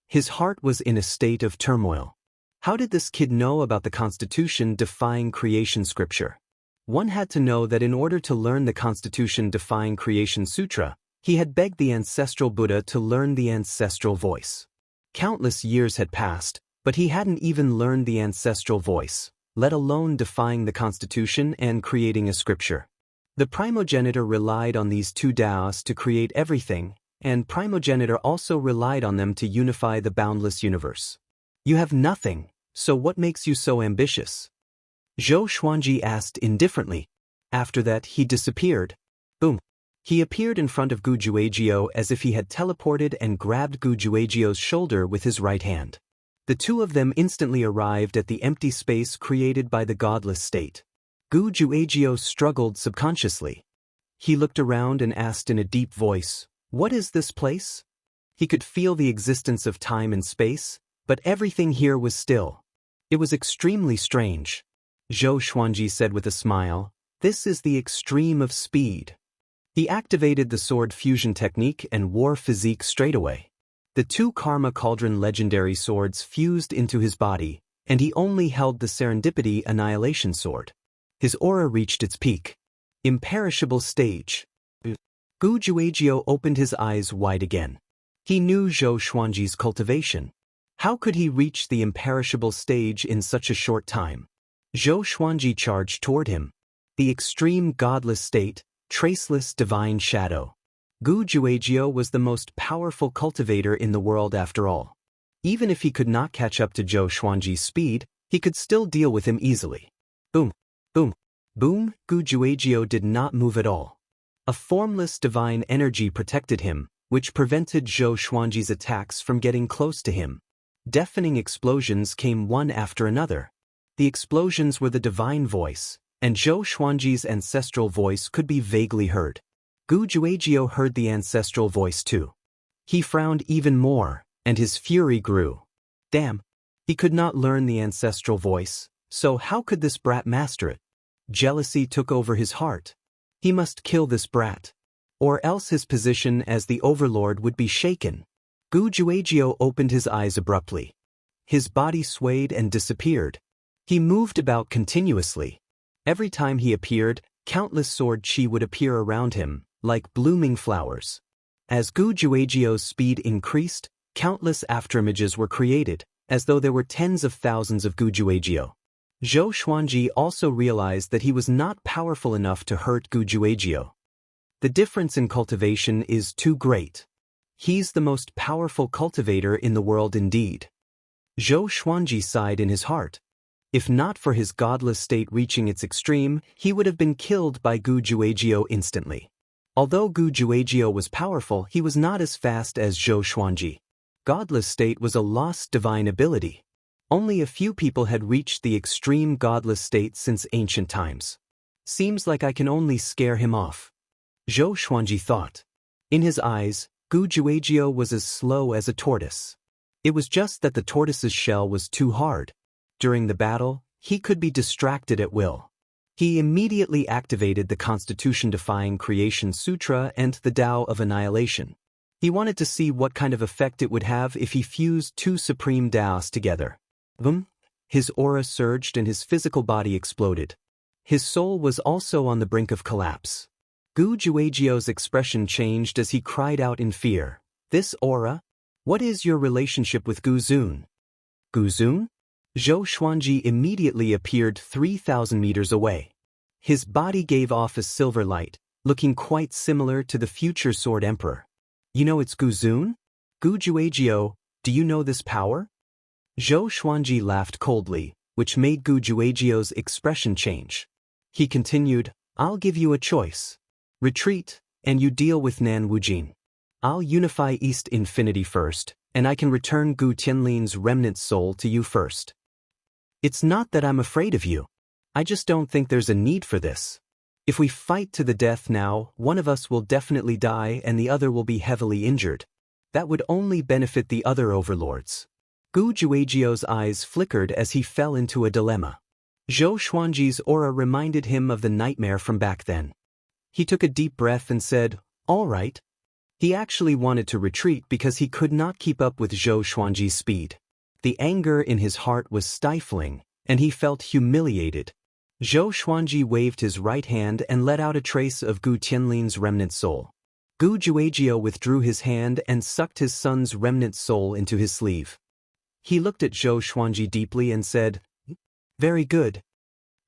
His heart was in a state of turmoil. How did this kid know about the Constitution-defying Creation Scripture? One had to know that in order to learn the Constitution-defying Creation Sutra, he had begged the ancestral Buddha to learn the ancestral voice. Countless years had passed, but he hadn't even learned the ancestral voice, let alone defying the Constitution and creating a scripture. The primogenitor relied on these 2 Taoists to create everything, and primogenitor also relied on them to unify the boundless universe. "You have nothing, so what makes you so ambitious?" Zhou Xuanji asked indifferently. After that he disappeared. Boom. He appeared in front of Gu Juejiu as if he had teleported and grabbed Gu Juejiu's shoulder with his right hand. The 2 of them instantly arrived at the empty space created by the godless state. Gu Juejiu struggled subconsciously. He looked around and asked in a deep voice, "What is this place?" He could feel the existence of time and space, but everything here was still. It was extremely strange. Zhou Xuanji said with a smile, "This is the extreme of speed." He activated the sword fusion technique and war physique straightaway. The 2 Karma Cauldron legendary swords fused into his body, and he only held the Serendipity Annihilation Sword. His aura reached its peak. Imperishable stage. Gu Juejiu opened his eyes wide again. He knew Zhou Xuanji's cultivation. How could he reach the imperishable stage in such a short time? Zhou Xuanji charged toward him. The extreme godless state, traceless divine shadow. Gu Juejiu was the most powerful cultivator in the world after all. Even if he could not catch up to Zhou Xuanji's speed, he could still deal with him easily. Boom, boom, boom. Gu Juejiu did not move at all. A formless divine energy protected him, which prevented Zhou Xuanji's attacks from getting close to him. Deafening explosions came one after another. The explosions were the divine voice, and Zhou Xuanji's ancestral voice could be vaguely heard. Gu Juejiu heard the ancestral voice too. He frowned even more, and his fury grew. Damn! He could not learn the ancestral voice, so how could this brat master it? Jealousy took over his heart. He must kill this brat, or else his position as the overlord would be shaken. Gu Juejiu opened his eyes abruptly. His body swayed and disappeared. He moved about continuously. Every time he appeared, countless sword chi would appear around him, like blooming flowers. As Gu Juejiu's speed increased, countless afterimages were created, as though there were tens of thousands of Gu Juejiu. Zhou Xuanji also realized that he was not powerful enough to hurt Gu Juejiu. The difference in cultivation is too great. He's the most powerful cultivator in the world indeed. Zhou Xuanji sighed in his heart. If not for his godless state reaching its extreme, he would have been killed by Gu Juejiu instantly. Although Gu Juejiu was powerful, he was not as fast as Zhou Xuanji. Godless state was a lost divine ability. Only a few people had reached the extreme godless state since ancient times. Seems like I can only scare him off. Zhou Xuanji thought. In his eyes, Gu Juejiu was as slow as a tortoise. It was just that the tortoise's shell was too hard. During the battle, he could be distracted at will. He immediately activated the Constitution-defying Creation Sutra and the Tao of Annihilation. He wanted to see what kind of effect it would have if he fused two supreme Taos together. Boom! His aura surged and his physical body exploded. His soul was also on the brink of collapse. Gu Juejiu's expression changed as he cried out in fear. This aura? What is your relationship with Gu Zun? Gu Zun? Zhou Xuanji immediately appeared 3,000 meters away. His body gave off a silver light, looking quite similar to the future Sword Emperor. You know it's Gu Zun? Gu Juejiu, do you know this power? Zhou Xuanji laughed coldly, which made Gu Juejiu's expression change. He continued, I'll give you a choice. Retreat, and you deal with Nan Wujin. I'll unify East Infinity first, and I can return Gu Tianlin's remnant soul to you first. It's not that I'm afraid of you. I just don't think there's a need for this. If we fight to the death now, one of us will definitely die and the other will be heavily injured. That would only benefit the other overlords. Gu Juejiu's eyes flickered as he fell into a dilemma. Zhou Xuanji's aura reminded him of the nightmare from back then. He took a deep breath and said, all right. He actually wanted to retreat because he could not keep up with Zhou Xuanji's speed. The anger in his heart was stifling, and he felt humiliated. Zhou Xuanji waved his right hand and let out a trace of Gu Tianlin's remnant soul. Gu Juejiu withdrew his hand and sucked his son's remnant soul into his sleeve. He looked at Zhou Xuanji deeply and said, very good.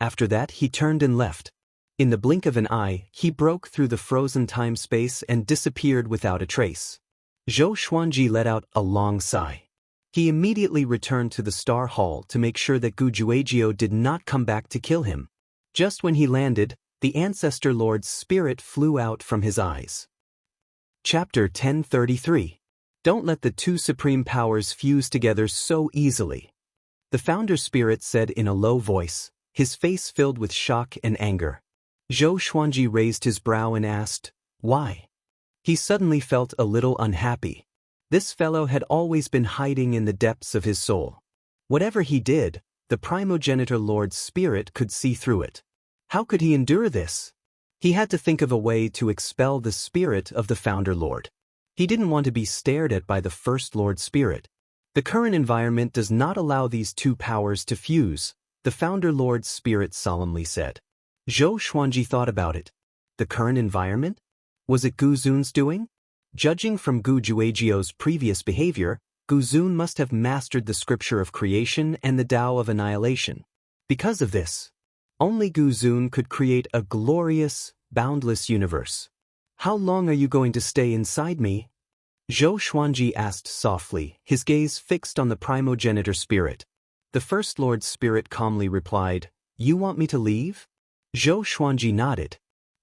After that he turned and left. In the blink of an eye, he broke through the frozen time-space and disappeared without a trace. Zhou Xuanji let out a long sigh. He immediately returned to the Star Hall to make sure that Gu Juejiu did not come back to kill him. Just when he landed, the Ancestor Lord's spirit flew out from his eyes. Chapter 1033. Don't let the two supreme powers fuse together so easily. The Founder Spirit said in a low voice, his face filled with shock and anger. Zhou Xuanji raised his brow and asked, why? He suddenly felt a little unhappy. This fellow had always been hiding in the depths of his soul. Whatever he did, the Primogenitor Lord's spirit could see through it. How could he endure this? He had to think of a way to expel the spirit of the Founder Lord. He didn't want to be stared at by the First Lord Spirit. The current environment does not allow these two powers to fuse, the Founder Lord's spirit solemnly said. Zhou Xuanji thought about it. The current environment? Was it Gu Zun's doing? Judging from Gu Juejiu's previous behavior, Gu Zun must have mastered the scripture of creation and the Tao of annihilation. Because of this, only Gu Zun could create a glorious, boundless universe. How long are you going to stay inside me? Zhou Xuanji asked softly, his gaze fixed on the primogenitor spirit. The First Lord's spirit calmly replied, you want me to leave? Zhou Xuanji nodded.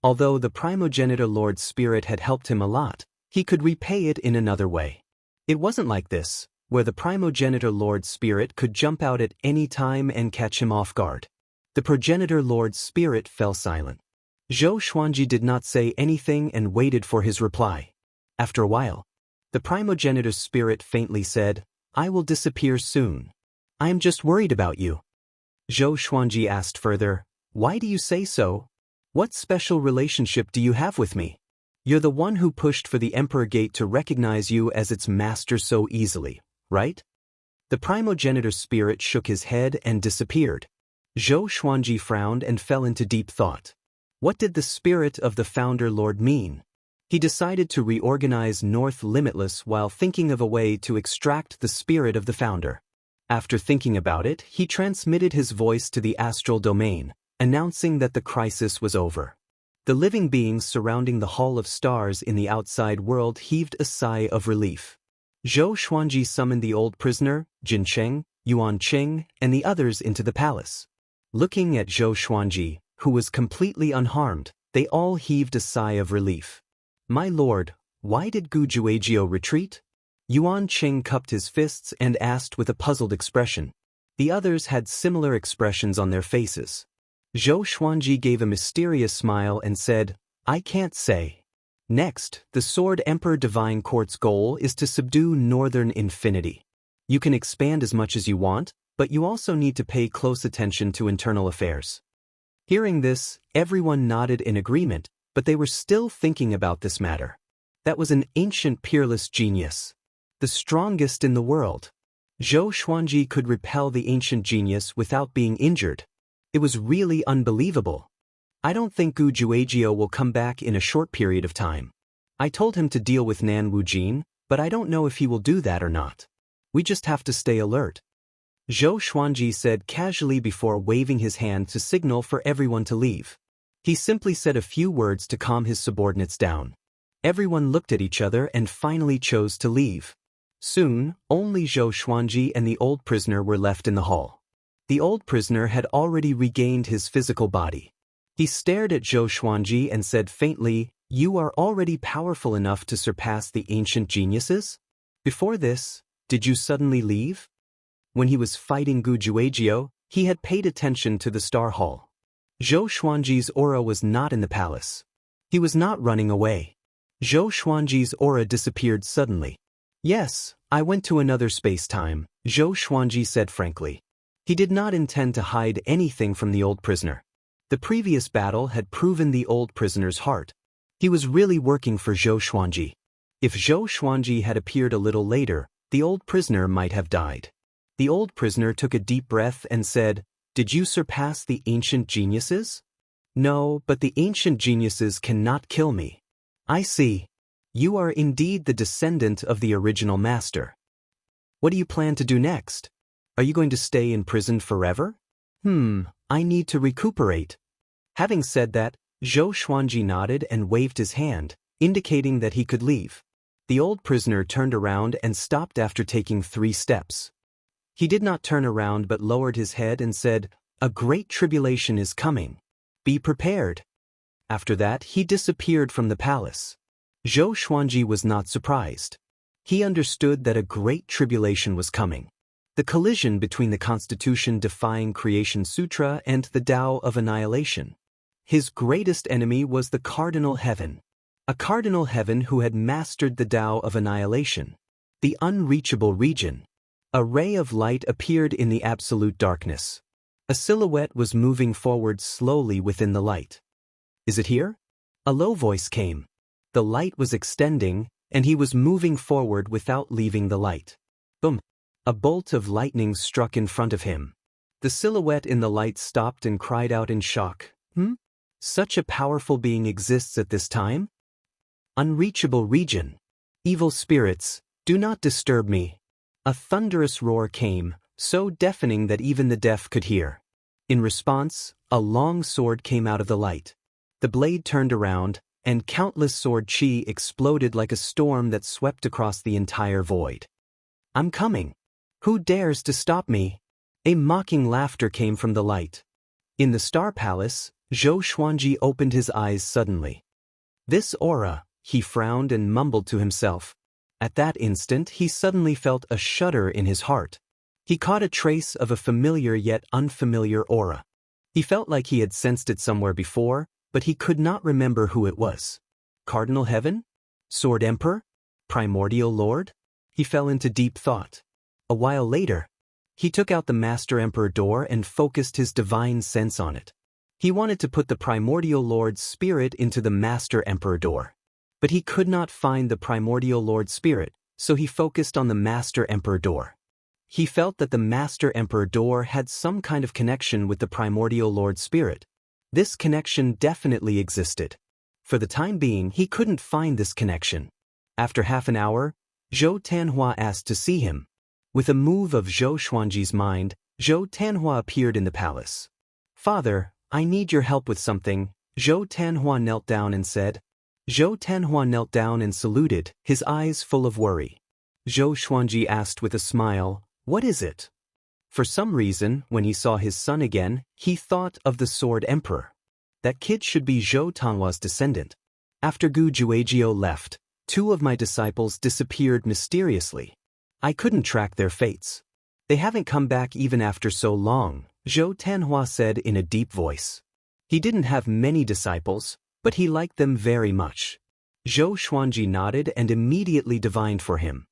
Although the primogenitor Lord's spirit had helped him a lot, he could repay it in another way. It wasn't like this, where the primogenitor Lord's spirit could jump out at any time and catch him off guard. The progenitor Lord's spirit fell silent. Zhou Xuanji did not say anything and waited for his reply. After a while, the primogenitor spirit faintly said, I will disappear soon. I am just worried about you. Zhou Xuanji asked further, why do you say so? What special relationship do you have with me? You're the one who pushed for the Emperor Gate to recognize you as its master so easily, right? The primogenitor spirit shook his head and disappeared. Zhou Xuanji frowned and fell into deep thought. What did the spirit of the Founder Lord mean? He decided to reorganize North Limitless while thinking of a way to extract the spirit of the Founder. After thinking about it, he transmitted his voice to the astral domain, announcing that the crisis was over. The living beings surrounding the Hall of Stars in the outside world heaved a sigh of relief. Zhou Xuanji summoned the old prisoner, Jin Cheng, Yuan Qing, and the others into the palace. Looking at Zhou Xuanji, who was completely unharmed, they all heaved a sigh of relief. My lord, why did Gu Juejiu retreat? Yuan Qing cupped his fists and asked with a puzzled expression. The others had similar expressions on their faces. Zhou Xuanji gave a mysterious smile and said, I can't say. Next, the Sword Emperor Divine Court's goal is to subdue Northern Infinity. You can expand as much as you want, but you also need to pay close attention to internal affairs. Hearing this, everyone nodded in agreement, but they were still thinking about this matter. That was an ancient peerless genius. The strongest in the world. Zhou Xuanji could repel the ancient genius without being injured. It was really unbelievable. I don't think Gu Juejiu will come back in a short period of time. I told him to deal with Nan Wujin, but I don't know if he will do that or not. We just have to stay alert. Zhou Xuanji said casually before waving his hand to signal for everyone to leave. He simply said a few words to calm his subordinates down. Everyone looked at each other and finally chose to leave. Soon, only Zhou Xuanji and the old prisoner were left in the hall. The old prisoner had already regained his physical body. He stared at Zhou Xuanji and said faintly, You are already powerful enough to surpass the ancient geniuses? Before this, did you suddenly leave? When he was fighting Gu Juejiu, he had paid attention to the Star Hall. Zhou Xuanji's aura was not in the palace. He was not running away. Zhou Xuanji's aura disappeared suddenly. Yes, I went to another space-time, Zhou Xuanji said frankly. He did not intend to hide anything from the old prisoner. The previous battle had proven the old prisoner's heart. He was really working for Zhou Xuanji. If Zhou Xuanji had appeared a little later, the old prisoner might have died. The old prisoner took a deep breath and said, Did you surpass the ancient geniuses? No, but the ancient geniuses cannot kill me. I see. You are indeed the descendant of the original master. What do you plan to do next? Are you going to stay in prison forever? I need to recuperate. Having said that, Zhou Xuanji nodded and waved his hand, indicating that he could leave. The old prisoner turned around and stopped after taking 3 steps. He did not turn around but lowered his head and said, A great tribulation is coming. Be prepared. After that, he disappeared from the palace. Zhou Xuanji was not surprised. He understood that a great tribulation was coming. The collision between the Constitution defying Creation Sutra and the Tao of Annihilation. His greatest enemy was the Cardinal Heaven. A Cardinal Heaven who had mastered the Tao of Annihilation. The unreachable region. A ray of light appeared in the absolute darkness. A silhouette was moving forward slowly within the light. Is it here? A low voice came. The light was extending, and he was moving forward without leaving the light. Boom! A bolt of lightning struck in front of him. The silhouette in the light stopped and cried out in shock. Such a powerful being exists at this time? Unreachable region. Evil spirits, do not disturb me. A thunderous roar came, so deafening that even the deaf could hear. In response, a long sword came out of the light. The blade turned around, and countless sword chi exploded like a storm that swept across the entire void. I'm coming. Who dares to stop me? A mocking laughter came from the light. In the Star Palace, Zhou Xuanji opened his eyes suddenly. This aura, he frowned and mumbled to himself. At that instant he suddenly felt a shudder in his heart. He caught a trace of a familiar yet unfamiliar aura. He felt like he had sensed it somewhere before, but he could not remember who it was. Cardinal Heaven? Sword Emperor? Primordial Lord? He fell into deep thought. A while later, he took out the Master Emperor door and focused his divine sense on it. He wanted to put the Primordial Lord's spirit into the Master Emperor door. But he could not find the Primordial Lord's spirit, so he focused on the Master Emperor door. He felt that the Master Emperor door had some kind of connection with the Primordial Lord's spirit. This connection definitely existed. For the time being, he couldn't find this connection. After half an hour, Zhou Tanhua asked to see him. With a move of Zhou Xuanji's mind, Zhou Tanhua appeared in the palace. Father, I need your help with something, Zhou Tanhua knelt down and said. Zhou Tanhua knelt down and saluted, his eyes full of worry. Zhou Xuanji asked with a smile, "What is it?" For some reason, when he saw his son again, he thought of the Sword Emperor. That kid should be Zhou Tanhua's descendant. After Gu Juejiu left, 2 of my disciples disappeared mysteriously. I couldn't track their fates. They haven't come back even after so long, Zhou Tanhua said in a deep voice. He didn't have many disciples, but he liked them very much. Zhou Xuanji nodded and immediately divined for him.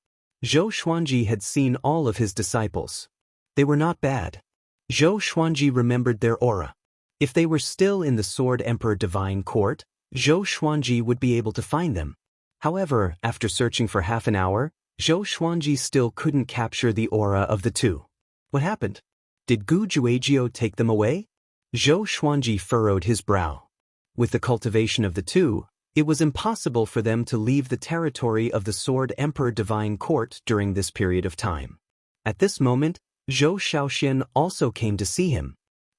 Zhou Xuanji had seen all of his disciples. They were not bad. Zhou Xuanji remembered their aura. If they were still in the Sword Emperor Divine Court, Zhou Xuanji would be able to find them. However, after searching for half an hour, Zhou Xuanji still couldn't capture the aura of the 2. What happened? Did Gu Juejiu take them away? Zhou Xuanji furrowed his brow. With the cultivation of the 2, it was impossible for them to leave the territory of the Sword Emperor Divine Court during this period of time. At this moment, Zhou Xiaoxian also came to see him.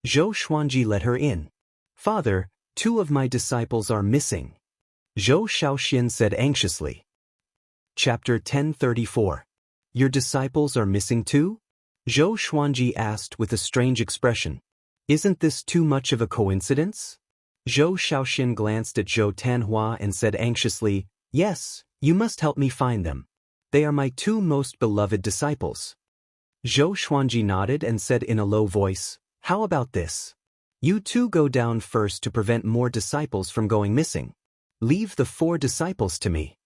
Zhou Xuanji let her in. "Father, 2 of my disciples are missing," Zhou Xiaoxian said anxiously. Chapter 1034. Your disciples are missing too? Zhou Xuanji asked with a strange expression. Isn't this too much of a coincidence? Zhou Xiaoxian glanced at Zhou Tanhua and said anxiously, "Yes, you must help me find them. They are my 2 most beloved disciples." Zhou Xuanji nodded and said in a low voice, "How about this? You 2 go down first to prevent more disciples from going missing. Leave the 4 disciples to me."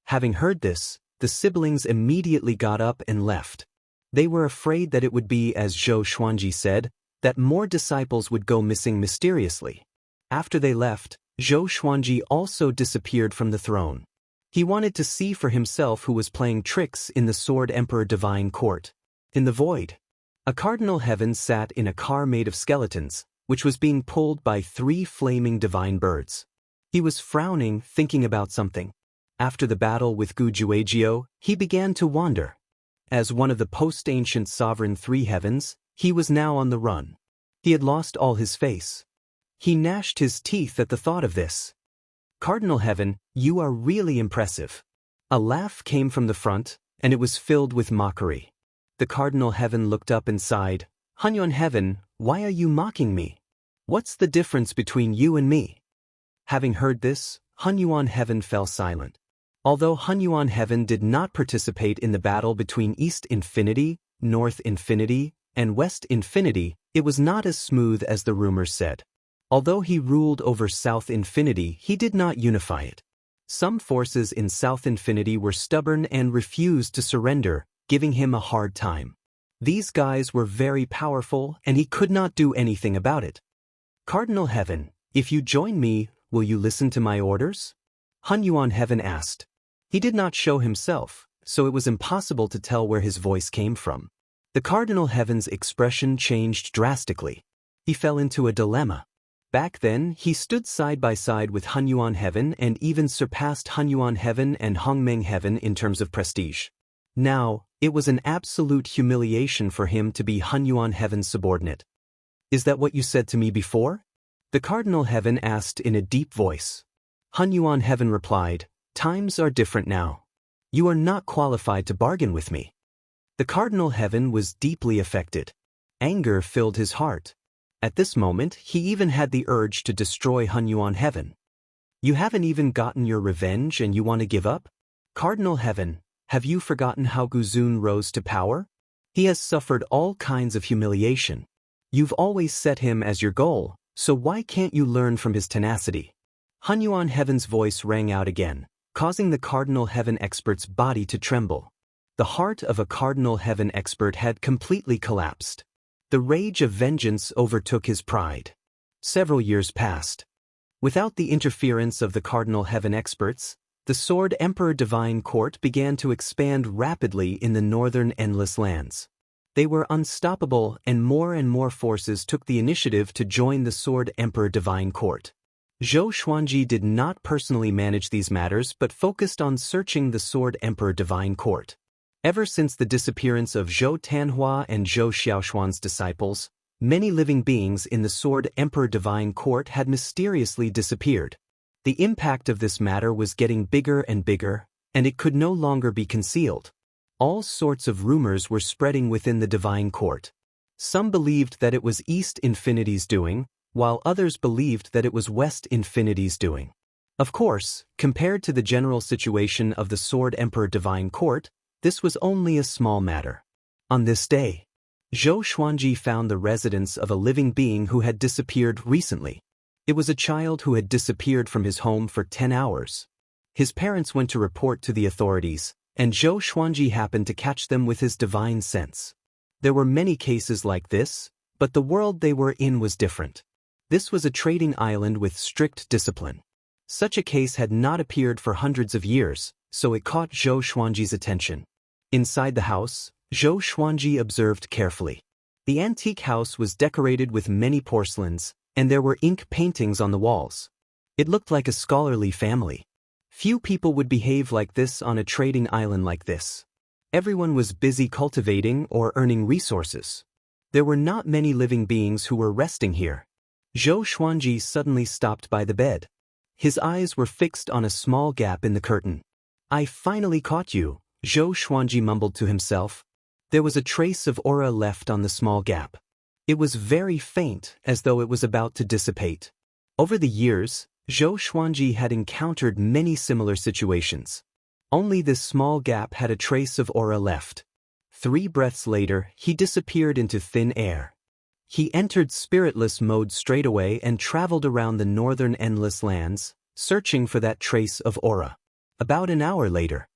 Having heard this, the siblings immediately got up and left. They were afraid that it would be as Zhou Xuanji said, that more disciples would go missing mysteriously. After they left, Zhou Xuanji also disappeared from the throne. He wanted to see for himself who was playing tricks in the Sword Emperor Divine Court. In the void, a cardinal heaven sat in a car made of skeletons, which was being pulled by 3 flaming divine birds. He was frowning, thinking about something. After the battle with Gu Juejiu, he began to wander. As one of the post-ancient sovereign 3 heavens, he was now on the run. He had lost all his face. He gnashed his teeth at the thought of this. "Cardinal Heaven, you are really impressive." A laugh came from the front, and it was filled with mockery. The Cardinal Heaven looked up and sighed. "Hunyuan Heaven, why are you mocking me? What's the difference between you and me?" Having heard this, Hunyuan Heaven fell silent. Although Hunyuan Heaven did not participate in the battle between East Infinity, North Infinity, and West Infinity, it was not as smooth as the rumors said. Although he ruled over South Infinity, he did not unify it. Some forces in South Infinity were stubborn and refused to surrender, giving him a hard time. These guys were very powerful, and he could not do anything about it. "Cardinal Heaven, if you join me, will you listen to my orders?" Hunyuan Heaven asked. He did not show himself, so it was impossible to tell where his voice came from. The Cardinal Heaven's expression changed drastically. He fell into a dilemma. Back then, he stood side by side with Hunyuan Heaven and even surpassed Hunyuan Heaven and Hongmeng Heaven in terms of prestige. Now, it was an absolute humiliation for him to be Hunyuan Heaven's subordinate. "Is that what you said to me before?" the Cardinal Heaven asked in a deep voice. Hunyuan Heaven replied, "Times are different now. You are not qualified to bargain with me." The Cardinal Heaven was deeply affected. Anger filled his heart. At this moment, he even had the urge to destroy Hunyuan Heaven. "You haven't even gotten your revenge and you want to give up? Cardinal Heaven, have you forgotten how Guzun rose to power? He has suffered all kinds of humiliation. You've always set him as your goal, so why can't you learn from his tenacity?" Hunyuan Heaven's voice rang out again, causing the Cardinal Heaven expert's body to tremble. The heart of a Cardinal Heaven expert had completely collapsed. The rage of vengeance overtook his pride. Several years passed. Without the interference of the Cardinal Heaven experts, the Sword Emperor Divine Court began to expand rapidly in the northern Endless Lands. They were unstoppable, and more forces took the initiative to join the Sword Emperor Divine Court. Zhou Xuanji did not personally manage these matters but focused on searching the Sword Emperor Divine Court. Ever since the disappearance of Zhou Tanhua and Zhou Xiaoxuan's disciples, Many living beings in the Sword Emperor Divine Court had mysteriously disappeared. The impact of this matter was getting bigger and bigger, and it could no longer be concealed. All sorts of rumors were spreading within the Divine Court. Some believed that it was East Infinity's doing, while others believed that it was West Infinity's doing. Of course, compared to the general situation of the Sword Emperor Divine Court, this was only a small matter. On this day, Zhou Xuanji found the residence of a living being who had disappeared recently. It was a child who had disappeared from his home for 10 hours. His parents went to report to the authorities, and Zhou Xuanji happened to catch them with his divine sense. There were many cases like this, but the world they were in was different. This was a trading island with strict discipline. Such a case had not appeared for hundreds of years, so it caught Zhou Xuanji's attention. Inside the house, Zhou Xuanji observed carefully. The antique house was decorated with many porcelains, and there were ink paintings on the walls. It looked like a scholarly family. Few people would behave like this on a trading island like this. Everyone was busy cultivating or earning resources. There were not many living beings who were resting here. Zhou Xuanji suddenly stopped by the bed. His eyes were fixed on a small gap in the curtain. "I finally caught you," Zhou Xuanji mumbled to himself. There was a trace of aura left on the small gap. It was very faint, as though it was about to dissipate. Over the years, Zhou Xuanji had encountered many similar situations. Only this small gap had a trace of aura left. 3 breaths later, he disappeared into thin air. He entered spiritless mode straightaway and traveled around the northern endless lands, searching for that trace of aura. About an hour later,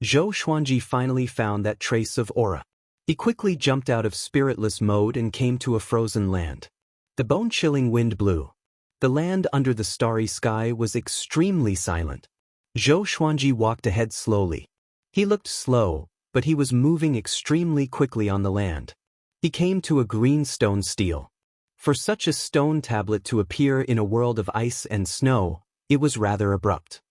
Zhou Xuanji finally found that trace of aura. He quickly jumped out of spiritless mode and came to a frozen land. The bone-chilling wind blew. The land under the starry sky was extremely silent. Zhou Xuanji walked ahead slowly. He looked slow, but he was moving extremely quickly on the land. He came to a green stone stele. For such a stone tablet to appear in a world of ice and snow, it was rather abrupt.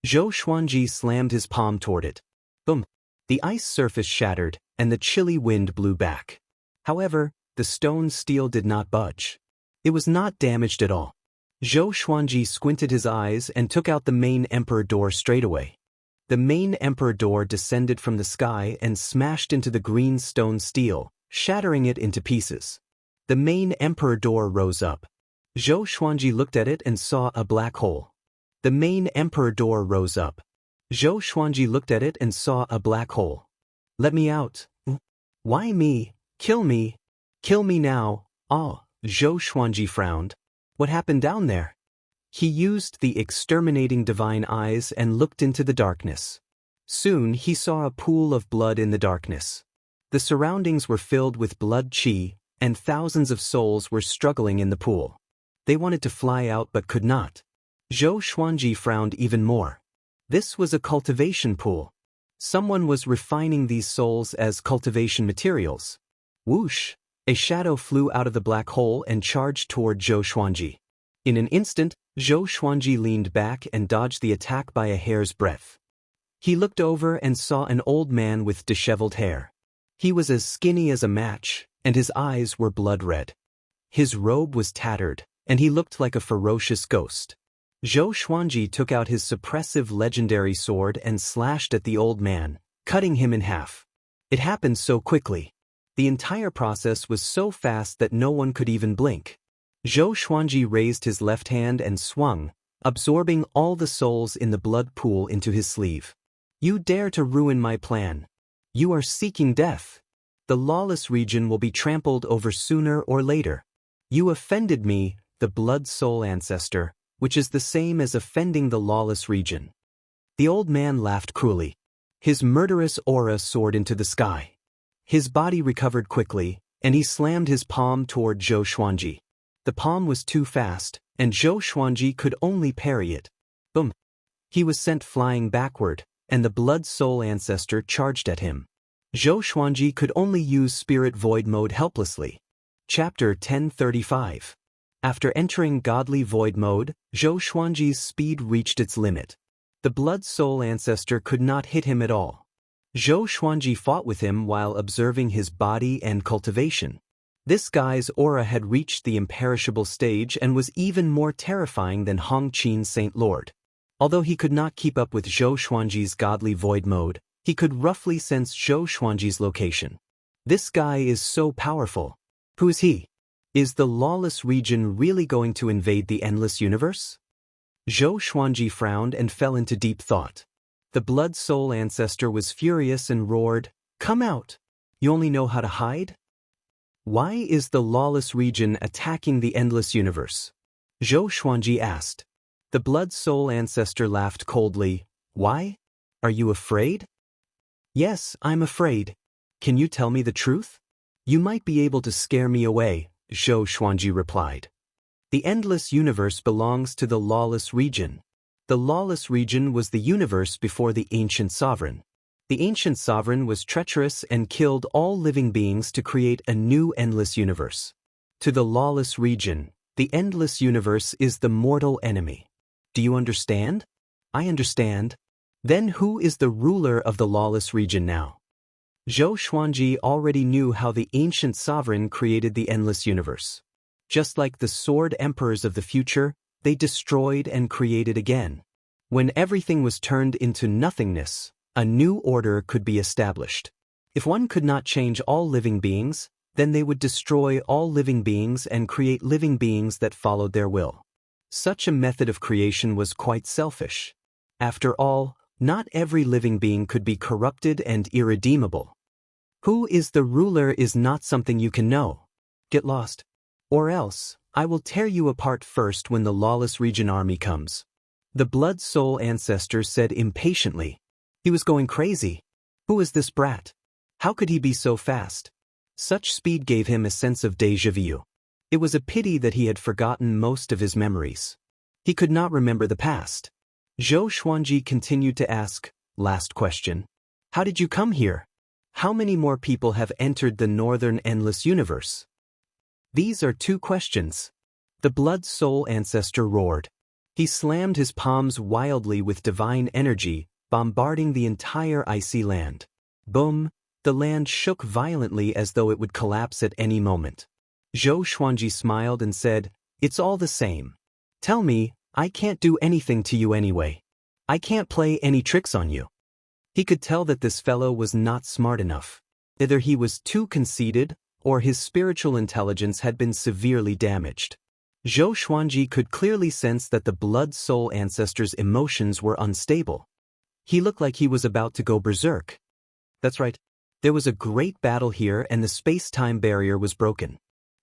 Zhou Xuanji slammed his palm toward it. Boom! The ice surface shattered, and the chilly wind blew back. However, the stone stele did not budge. It was not damaged at all. Zhou Xuanji squinted his eyes and took out the main emperor door straightaway. The main emperor door descended from the sky and smashed into the green stone stele, shattering it into pieces. The main emperor door rose up. Zhou Xuanji looked at it and saw a black hole. The main emperor door rose up. Zhou Xuanji looked at it and saw a black hole. "Let me out." "Why me? Kill me. Kill me now." "Ah," Zhou Xuanji frowned. "What happened down there?" He used the exterminating divine eyes and looked into the darkness. Soon he saw a pool of blood in the darkness. The surroundings were filled with blood qi, and thousands of souls were struggling in the pool. They wanted to fly out but could not. Zhou Xuanji frowned even more. This was a cultivation pool. Someone was refining these souls as cultivation materials. Whoosh! A shadow flew out of the black hole and charged toward Zhou Xuanji. In an instant, Zhou Xuanji leaned back and dodged the attack by a hair's breadth. He looked over and saw an old man with disheveled hair. He was as skinny as a match, and his eyes were blood red. His robe was tattered, and he looked like a ferocious ghost. Zhou Xuanji took out his suppressive legendary sword and slashed at the old man, cutting him in half. It happened so quickly. The entire process was so fast that no one could even blink. Zhou Xuanji raised his left hand and swung, absorbing all the souls in the blood pool into his sleeve. "You dare to ruin my plan. You are seeking death. The lawless region will be trampled over sooner or later. You offended me, the blood soul ancestor, which is the same as offending the lawless region." The old man laughed cruelly. His murderous aura soared into the sky. His body recovered quickly, and he slammed his palm toward Zhou Xuanji. The palm was too fast, and Zhou Xuanji could only parry it. Boom! He was sent flying backward, and the blood soul ancestor charged at him. Zhou Xuanji could only use spirit void mode helplessly. Chapter 1035. After entering godly void mode, Zhou Xuanji's speed reached its limit. The blood soul ancestor could not hit him at all. Zhou Xuanji fought with him while observing his body and cultivation. This guy's aura had reached the imperishable stage and was even more terrifying than Hongqin's Saint Lord. Although he could not keep up with Zhou Xuanji's godly void mode, he could roughly sense Zhou Xuanji's location. This guy is so powerful. Who is he? Is the lawless region really going to invade the endless universe? Zhou Xuanji frowned and fell into deep thought. The blood soul ancestor was furious and roared, "Come out! You only know how to hide? Why is the lawless region attacking the endless universe?" Zhou Xuanji asked. The blood soul ancestor laughed coldly. "Why? Are you afraid?" "Yes, I'm afraid. Can you tell me the truth? You might be able to scare me away," Zhou Xuanji replied. The endless universe belongs to the lawless region. The lawless region was the universe before the ancient sovereign. The ancient sovereign was treacherous and killed all living beings to create a new endless universe. To the lawless region, the endless universe is the mortal enemy. Do you understand? I understand. Then who is the ruler of the lawless region now? Zhou Xuanji already knew how the ancient sovereign created the endless universe. Just like the sword emperors of the future, they destroyed and created again. When everything was turned into nothingness, a new order could be established. If one could not change all living beings, then they would destroy all living beings and create living beings that followed their will. Such a method of creation was quite selfish. After all, not every living being could be corrupted and irredeemable. Who is the ruler is not something you can know. Get lost. Or else, I will tear you apart first when the lawless region army comes. The blood soul ancestor said impatiently. He was going crazy. Who is this brat? How could he be so fast? Such speed gave him a sense of déjà vu. It was a pity that he had forgotten most of his memories. He could not remember the past. Zhou Xuanji continued to ask, "Last question. How did you come here? How many more people have entered the northern endless universe?" "These are 2 questions. The blood soul ancestor roared. He slammed his palms wildly with divine energy, bombarding the entire icy land. Boom! The land shook violently as though it would collapse at any moment. Zhou Xuanji smiled and said, "It's all the same. Tell me, I can't do anything to you anyway. I can't play any tricks on you." He could tell that this fellow was not smart enough. Either he was too conceited, or his spiritual intelligence had been severely damaged. Zhou Xuanji could clearly sense that the blood soul ancestor's emotions were unstable. He looked like he was about to go berserk. That's right. There was a great battle here and the space-time barrier was broken.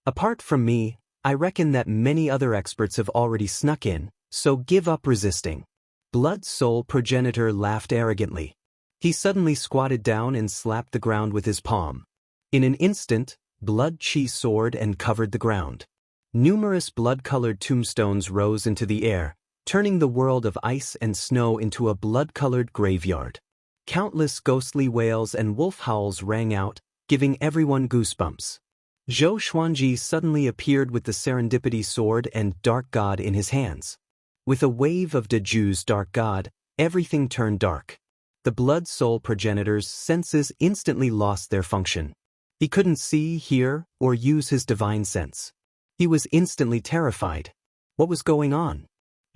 Apart from me, I reckon that many other experts have already snuck in, so give up resisting. Blood soul progenitor laughed arrogantly. He suddenly squatted down and slapped the ground with his palm. In an instant, blood chi soared and covered the ground. Numerous blood-colored tombstones rose into the air, turning the world of ice and snow into a blood-colored graveyard. Countless ghostly wails and wolf howls rang out, giving everyone goosebumps. Zhou Xuanji suddenly appeared with the serendipity sword and dark god in his hands. With a wave of Deju's dark god, everything turned dark. The blood soul progenitor's senses instantly lost their function. He couldn't see, hear, or use his divine sense. He was instantly terrified. What was going on?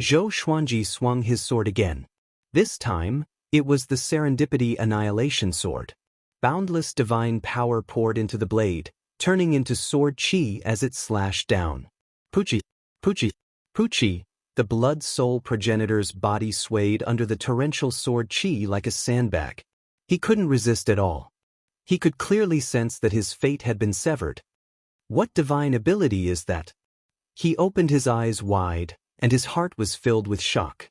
Zhou Xuanji swung his sword again. This time, it was the serendipity annihilation sword. Boundless divine power poured into the blade, turning into sword chi as it slashed down. Puchi, Puchi, Puchi! The blood soul progenitor's body swayed under the torrential sword chi like a sandbag. He couldn't resist at all. He could clearly sense that his fate had been severed. What divine ability is that? He opened his eyes wide, and his heart was filled with shock.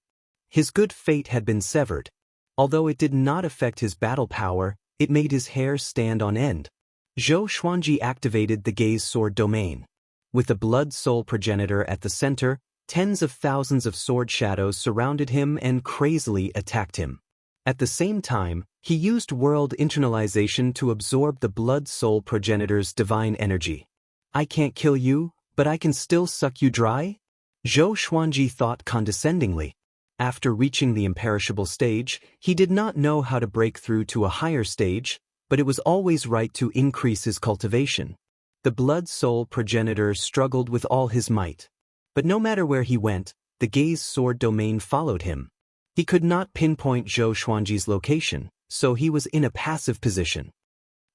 His good fate had been severed. Although it did not affect his battle power, it made his hair stand on end. Zhou Xuanji activated the gaze sword domain. With the blood soul progenitor at the center, tens of thousands of sword shadows surrounded him and crazily attacked him. At the same time, he used world internalization to absorb the blood soul progenitor's divine energy. "I can't kill you, but I can still suck you dry?" Zhou Xuanji thought condescendingly. After reaching the imperishable stage, he did not know how to break through to a higher stage, but it was always right to increase his cultivation. The blood-soul progenitor struggled with all his might. But no matter where he went, the gaze sword domain followed him. He could not pinpoint Zhou Xuanji's location, so he was in a passive position.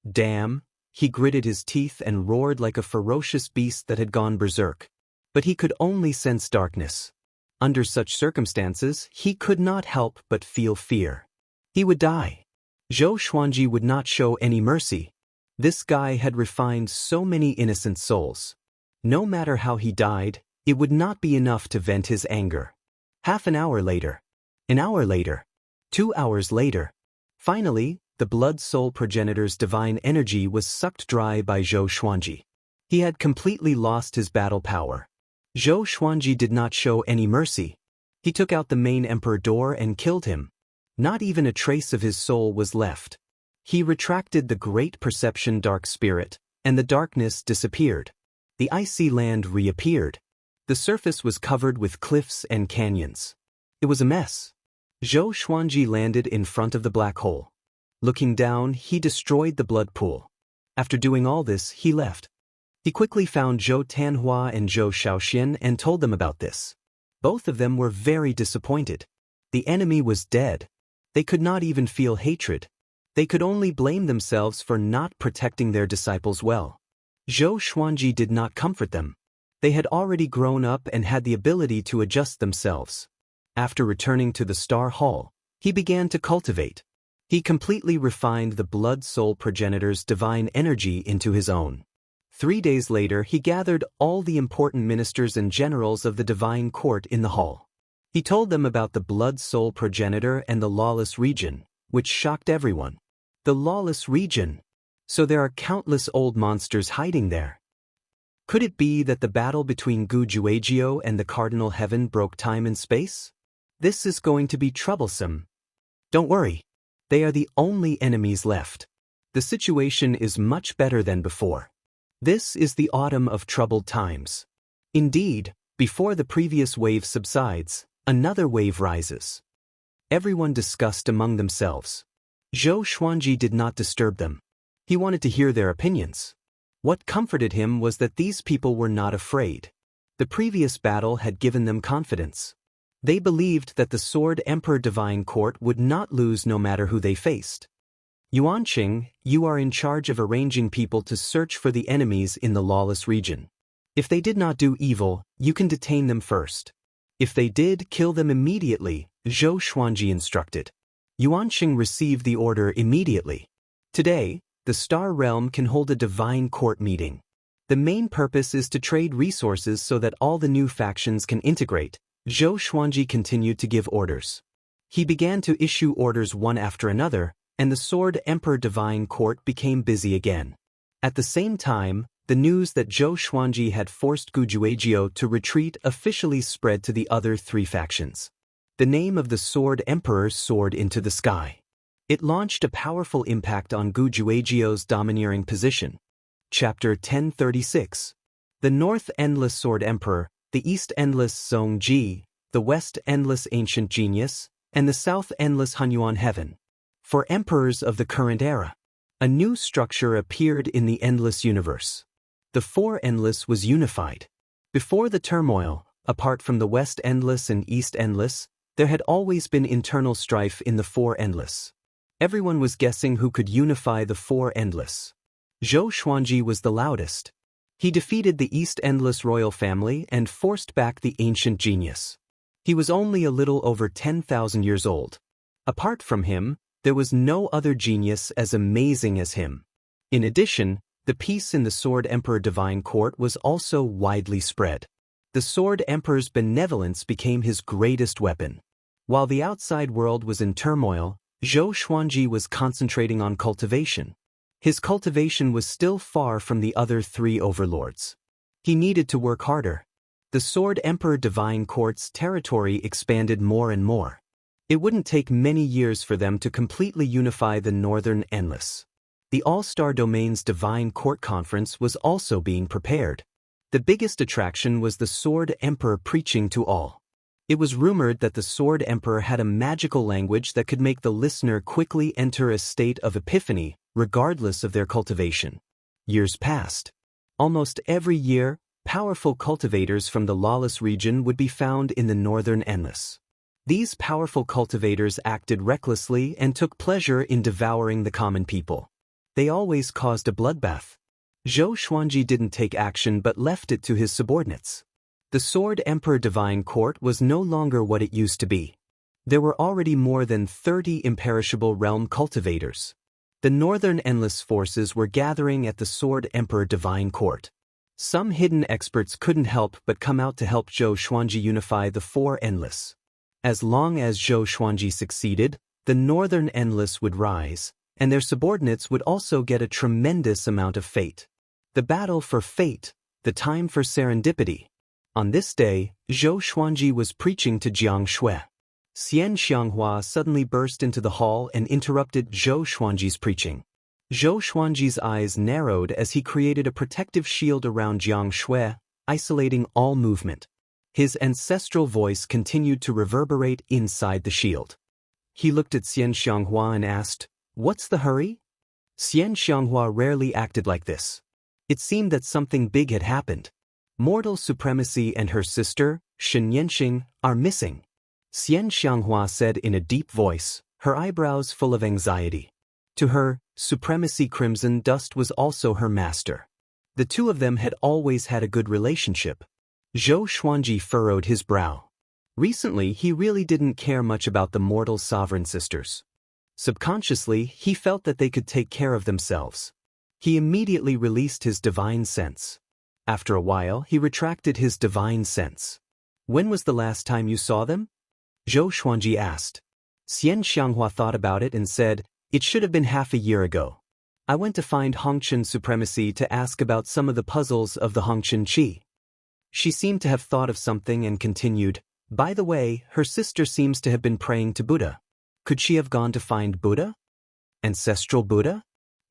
Damn, he gritted his teeth and roared like a ferocious beast that had gone berserk. But he could only sense darkness. Under such circumstances, he could not help but feel fear. He would die. Zhou Xuanji would not show any mercy. This guy had refined so many innocent souls. No matter how he died, it would not be enough to vent his anger. Half an hour later. An hour later. 2 hours later. Finally, the blood-soul progenitor's divine energy was sucked dry by Zhou Xuanji. He had completely lost his battle power. Zhou Xuanji did not show any mercy. He took out the main emperor door and killed him. Not even a trace of his soul was left. He retracted the great perception dark spirit, and the darkness disappeared. The icy land reappeared. The surface was covered with cliffs and canyons. It was a mess. Zhou Xuanji landed in front of the black hole. Looking down, he destroyed the blood pool. After doing all this, he left. He quickly found Zhou Tanhua and Zhou Shaoxian and told them about this. Both of them were very disappointed. The enemy was dead. They could not even feel hatred. They could only blame themselves for not protecting their disciples well. Zhou Xuanji did not comfort them. They had already grown up and had the ability to adjust themselves. After returning to the Star Hall, he began to cultivate. He completely refined the blood-soul progenitor's divine energy into his own. 3 days later, he gathered all the important ministers and generals of the divine court in the hall. He told them about the blood-soul progenitor and the lawless region, which shocked everyone. The lawless region. So there are countless old monsters hiding there. Could it be that the battle between Gu Juejiu and the Cardinal Heaven broke time and space? This is going to be troublesome. Don't worry. They are the only enemies left. The situation is much better than before. This is the autumn of troubled times. Indeed, before the previous wave subsides, another wave rises. Everyone discussed among themselves. Zhou Xuanji did not disturb them. He wanted to hear their opinions. What comforted him was that these people were not afraid. The previous battle had given them confidence. They believed that the Sword Emperor Divine Court would not lose no matter who they faced. Yuanqing, you are in charge of arranging people to search for the enemies in the lawless region. If they did not do evil, you can detain them first. If they did, kill them immediately, Zhou Xuanji instructed. Yuanqing received the order immediately. Today, the Star Realm can hold a divine court meeting. The main purpose is to trade resources so that all the new factions can integrate. Zhou Xuanji continued to give orders. He began to issue orders one after another, and the Sword Emperor Divine Court became busy again. At the same time, the news that Zhou Xuanji had forced Gu Juejiu to retreat officially spread to the other 3 factions. The name of the Sword Emperor soared into the sky. It launched a powerful impact on Gu Juejiu's domineering position. Chapter 1036. The North Endless Sword Emperor, the East Endless Zongji, the West Endless Ancient Genius, and the South Endless Hunyuan Heaven. For emperors of the current era, a new structure appeared in the Endless Universe. The Four Endless was unified. Before the turmoil, apart from the West Endless and East Endless, there had always been internal strife in the Four Endless. Everyone was guessing who could unify the Four Endless. Zhou Xuanji was the loudest. He defeated the East Endless royal family and forced back the Ancient Genius. He was only a little over 10,000 years old. Apart from him, there was no other genius as amazing as him. In addition, the peace in the Sword Emperor Divine Court was also widely spread. The Sword Emperor's benevolence became his greatest weapon. While the outside world was in turmoil, Zhou Xuanji was concentrating on cultivation. His cultivation was still far from the other 3 overlords. He needed to work harder. The Sword Emperor Divine Court's territory expanded more and more. It wouldn't take many years for them to completely unify the Northern Endless. The All-Star Domain's Divine Court Conference was also being prepared. The biggest attraction was the Sword Emperor preaching to all. It was rumored that the Sword Emperor had a magical language that could make the listener quickly enter a state of epiphany, regardless of their cultivation. Years passed. Almost every year, powerful cultivators from the lawless region would be found in the northern Endless. These powerful cultivators acted recklessly and took pleasure in devouring the common people. They always caused a bloodbath. Zhou Xuanji didn't take action but left it to his subordinates. The Sword Emperor Divine Court was no longer what it used to be. There were already more than 30 imperishable realm cultivators. The northern Endless forces were gathering at the Sword Emperor Divine Court. Some hidden experts couldn't help but come out to help Zhou Xuanji unify the four Endless. As long as Zhou Xuanji succeeded, the northern Endless would rise, and their subordinates would also get a tremendous amount of fate. The battle for fate, the time for serendipity. On this day, Zhou Xuanji was preaching to Xianxia. Xianxia suddenly burst into the hall and interrupted Zhou Xuanji's preaching. Zhou Xuanji's eyes narrowed as he created a protective shield around Xianxia, isolating all movement. His ancestral voice continued to reverberate inside the shield. He looked at Xianxia and asked, "What's the hurry?" Xianxia rarely acted like this. It seemed that something big had happened. Mortal Supremacy and her sister, Xianxia, are missing. Xianxia said in a deep voice, her eyebrows full of anxiety. To her, Supremacy Crimson Dust was also her master. The two of them had always had a good relationship. Zhou Xuanji furrowed his brow. Recently, he really didn't care much about the mortal sovereign sisters. Subconsciously, he felt that they could take care of themselves. He immediately released his divine sense. After a while, he retracted his divine sense. "When was the last time you saw them?" Zhou Xuanji asked. Xianxia thought about it and said, "It should have been half a year ago. I went to find Hongqian Supremacy to ask about some of the puzzles of the Hongqian Qi." She seemed to have thought of something and continued, "By the way, her sister seems to have been praying to Buddha. Could she have gone to find Buddha? Ancestral Buddha?"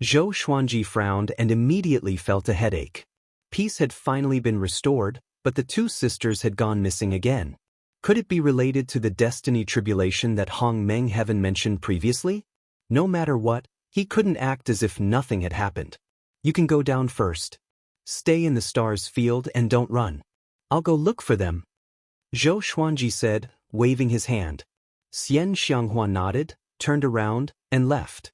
Zhou Xuanji frowned and immediately felt a headache. Peace had finally been restored, but the two sisters had gone missing again. Could it be related to the destiny tribulation that Hong Meng Heaven mentioned previously? No matter what, he couldn't act as if nothing had happened. "You can go down first. Stay in the stars field and don't run. I'll go look for them," Zhou Xuanji said, waving his hand. Xianxia nodded, turned around, and left.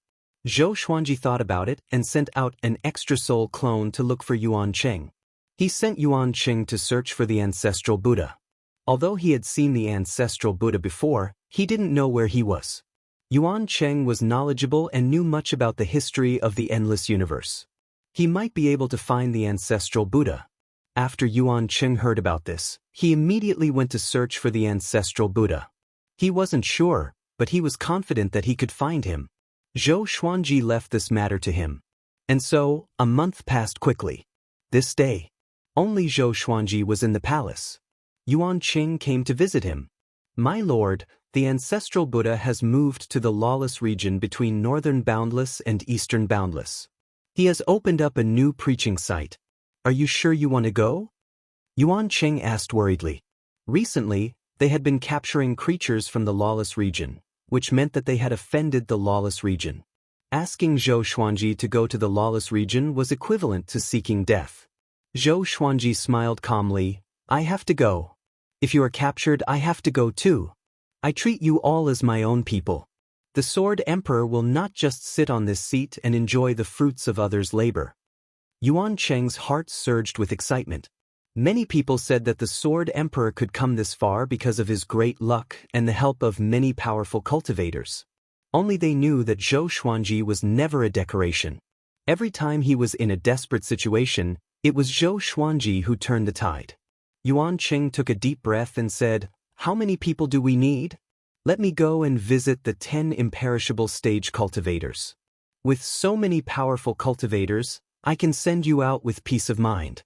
Zhou Xuanji thought about it and sent out an extra soul clone to look for Yuan Cheng. He sent Yuan Cheng to search for the ancestral Buddha. Although he had seen the ancestral Buddha before, he didn't know where he was. Yuan Cheng was knowledgeable and knew much about the history of the endless universe. He might be able to find the ancestral Buddha. After Yuan Cheng heard about this, he immediately went to search for the ancestral Buddha. He wasn't sure, but he was confident that he could find him. Zhou Xuanji left this matter to him. And so, a month passed quickly. This day, only Zhou Xuanji was in the palace. Yuan Cheng came to visit him. "My lord, the ancestral Buddha has moved to the lawless region between northern Boundless and eastern Boundless. He has opened up a new preaching site. Are you sure you want to go?" Yuan Cheng asked worriedly. Recently, they had been capturing creatures from the lawless region, which meant that they had offended the lawless region. Asking Zhou Xuanji to go to the lawless region was equivalent to seeking death. Zhou Xuanji smiled calmly, "I have to go. If you are captured, I have to go too. I treat you all as my own people. The Sword Emperor will not just sit on this seat and enjoy the fruits of others' labor." Yuan Cheng's heart surged with excitement. Many people said that the Sword Emperor could come this far because of his great luck and the help of many powerful cultivators. Only they knew that Zhou Xuanji was never a decoration. Every time he was in a desperate situation, it was Zhou Xuanji who turned the tide. Yuan Cheng took a deep breath and said, "How many people do we need? Let me go and visit the 10 imperishable stage cultivators. With so many powerful cultivators, I can send you out with peace of mind."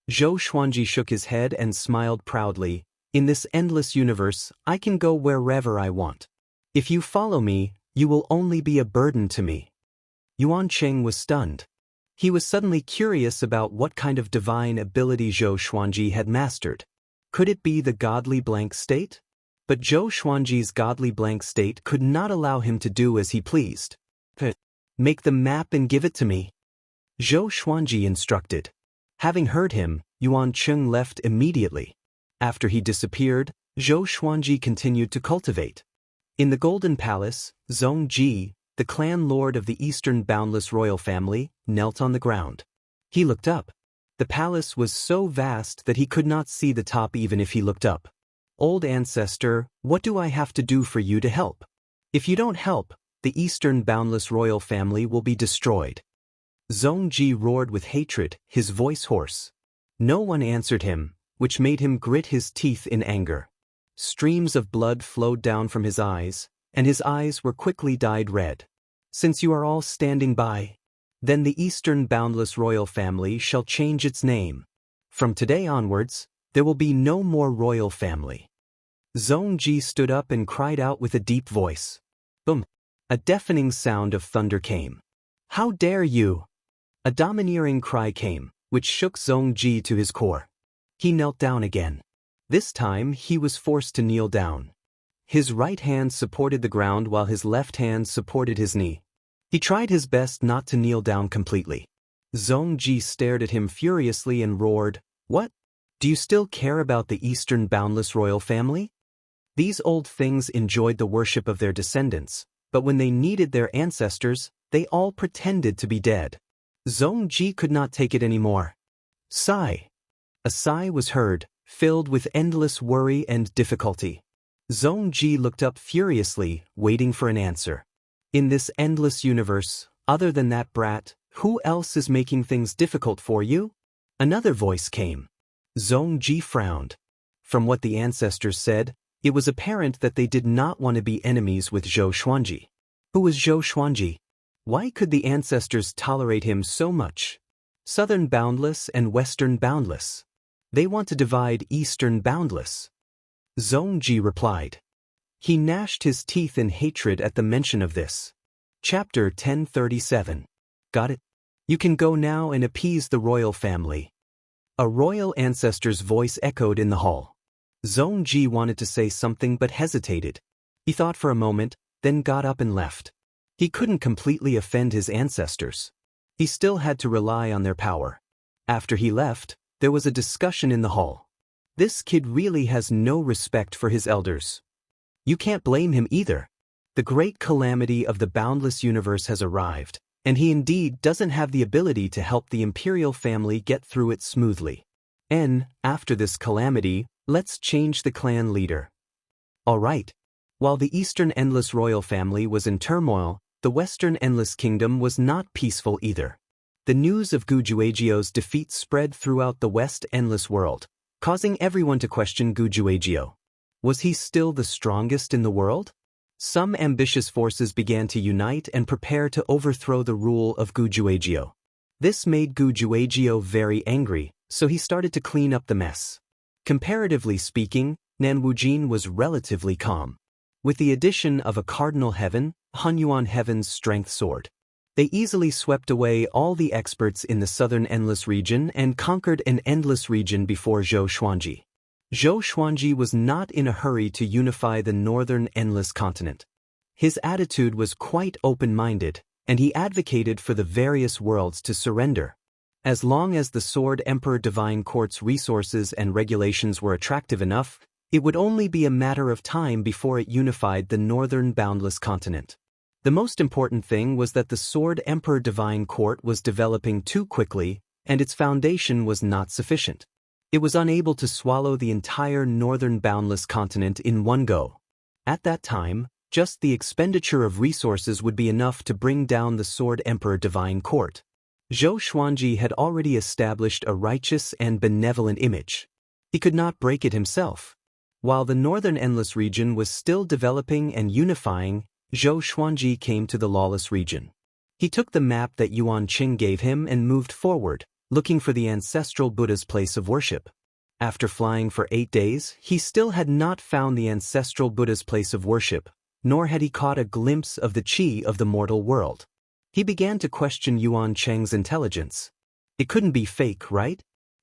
Zhou Xuanji shook his head and smiled proudly. "In this endless universe, I can go wherever I want. If you follow me, you will only be a burden to me." Yuan Cheng was stunned. He was suddenly curious about what kind of divine ability Zhou Xuanji had mastered. Could it be the godly blank state? But Zhou Xuanji's godly blank state could not allow him to do as he pleased. "Make the map and give it to me," Zhou Xuanji instructed. Having heard him, Yuan Cheng left immediately. After he disappeared, Zhou Xuanji continued to cultivate. In the Golden Palace, Zhong Ji, the clan lord of the Eastern Boundless royal family, knelt on the ground. He looked up. The palace was so vast that he could not see the top even if he looked up. Old ancestor, what do I have to do for you to help? If you don't help, the Eastern Boundless royal family will be destroyed. Zhong Ji roared with hatred, his voice hoarse. No one answered him, which made him grit his teeth in anger. Streams of blood flowed down from his eyes, and his eyes were quickly dyed red. Since you are all standing by, then the Eastern Boundless royal family shall change its name. From today onwards, there will be no more royal family. Zhong Ji stood up and cried out with a deep voice. Boom! A deafening sound of thunder came. How dare you! A domineering cry came, which shook Zhong Ji to his core. He knelt down again. This time he was forced to kneel down. His right hand supported the ground while his left hand supported his knee. He tried his best not to kneel down completely. Zhong Ji stared at him furiously and roared, "What? Do you still care about the Eastern Boundless royal family?" These old things enjoyed the worship of their descendants, but when they needed their ancestors, they all pretended to be dead. Zhong Ji could not take it anymore. Sigh. A sigh was heard, filled with endless worry and difficulty. Zhong Ji looked up furiously, waiting for an answer. In this endless universe, other than that brat, who else is making things difficult for you? Another voice came. Zhong Ji frowned. From what the ancestors said, it was apparent that they did not want to be enemies with Zhou Xuanji. Who was Zhou Xuanji? Why could the ancestors tolerate him so much? Southern Boundless and Western Boundless. They want to divide Eastern Boundless. Zhong Ji replied. He gnashed his teeth in hatred at the mention of this. Chapter 1037. Got it? You can go now and appease the royal family. A royal ancestor's voice echoed in the hall. Zhong Ji wanted to say something but hesitated. He thought for a moment, then got up and left. He couldn't completely offend his ancestors. He still had to rely on their power. After he left, there was a discussion in the hall. This kid really has no respect for his elders. You can't blame him either. The great calamity of the boundless universe has arrived, and he indeed doesn't have the ability to help the imperial family get through it smoothly. After this calamity, let's change the clan leader. All right. While the Eastern Endless royal family was in turmoil, the Western Endless kingdom was not peaceful either. The news of Gujuagio's defeat spread throughout the West Endless world, causing everyone to question Gujuagio. Was he still the strongest in the world? Some ambitious forces began to unite and prepare to overthrow the rule of Gujuagio. This made Gujuagio very angry, so he started to clean up the mess. Comparatively speaking, Nanwujin was relatively calm. With the addition of a Cardinal Heaven, Hunyuan Heaven's strength sword, they easily swept away all the experts in the Southern Endless region and conquered an endless region before Zhou Xuanji. Zhou Xuanji was not in a hurry to unify the Northern Endless continent. His attitude was quite open-minded, and he advocated for the various worlds to surrender. As long as the Sword Emperor Divine Court's resources and regulations were attractive enough, it would only be a matter of time before it unified the Northern Boundless continent. The most important thing was that the Sword Emperor Divine Court was developing too quickly, and its foundation was not sufficient. It was unable to swallow the entire Northern Boundless continent in one go. At that time, just the expenditure of resources would be enough to bring down the Sword Emperor Divine Court. Zhou Xuanji had already established a righteous and benevolent image. He could not break it himself. While the Northern Endless region was still developing and unifying, Zhou Xuanji came to the lawless region. He took the map that Yuan Qing gave him and moved forward, looking for the ancestral Buddha's place of worship. After flying for 8 days, he still had not found the ancestral Buddha's place of worship, nor had he caught a glimpse of the qi of the mortal world. He began to question Yuan Cheng's intelligence. It couldn't be fake, right?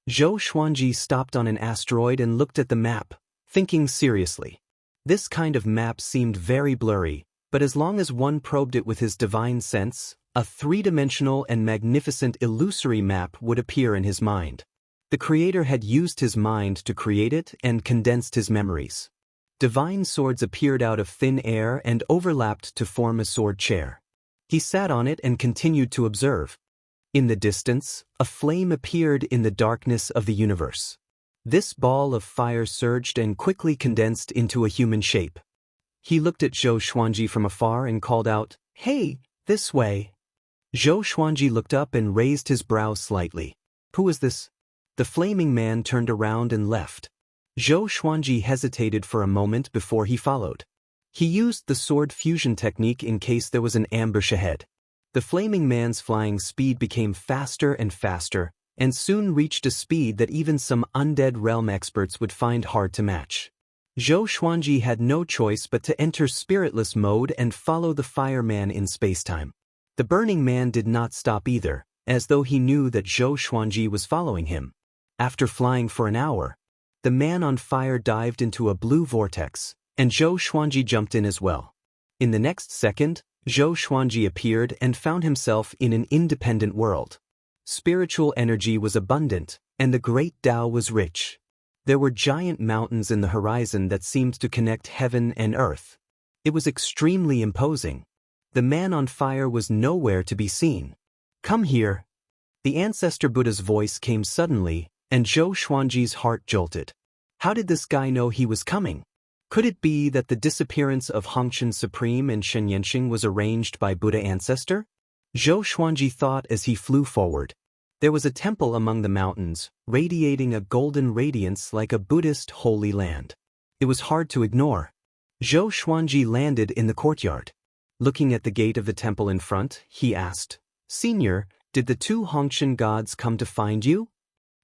Zhou Xuanji stopped on an asteroid and looked at the map, thinking seriously. This kind of map seemed very blurry, but as long as one probed it with his divine sense, A three-dimensional and magnificent illusory map would appear in his mind. The creator had used his mind to create it and condensed his memories. Divine swords appeared out of thin air and overlapped to form a sword chair. He sat on it and continued to observe. In the distance, a flame appeared in the darkness of the universe. This ball of fire surged and quickly condensed into a human shape. He looked at Zhou Xuanji from afar and called out, "Hey, this way." Zhou Xuanji looked up and raised his brow slightly. "Who is this?" The flaming man turned around and left. Zhou Xuanji hesitated for a moment before he followed. He used the sword fusion technique in case there was an ambush ahead. The flaming man's flying speed became faster and faster, and soon reached a speed that even some undead realm experts would find hard to match. Zhou Xuanji had no choice but to enter spiritless mode and follow the fireman in spacetime. The burning man did not stop either, as though he knew that Zhou Xuanji was following him. After flying for an hour, the man on fire dived into a blue vortex, and Zhou Xuanji jumped in as well. In the next second, Zhou Xuanji appeared and found himself in an independent world. Spiritual energy was abundant, and the great Tao was rich. There were giant mountains in the horizon that seemed to connect heaven and earth. It was extremely imposing. The man on fire was nowhere to be seen. "Come here." The ancestor Buddha's voice came suddenly, and Zhou Xuanji's heart jolted. How did this guy know he was coming? Could it be that the disappearance of Hongchen Supreme and Xianxia was arranged by Buddha ancestor? Zhou Xuanji thought as he flew forward. There was a temple among the mountains, radiating a golden radiance like a Buddhist holy land. It was hard to ignore. Zhou Xuanji landed in the courtyard. Looking at the gate of the temple in front, he asked, "Senior, did the two Hongchen gods come to find you?"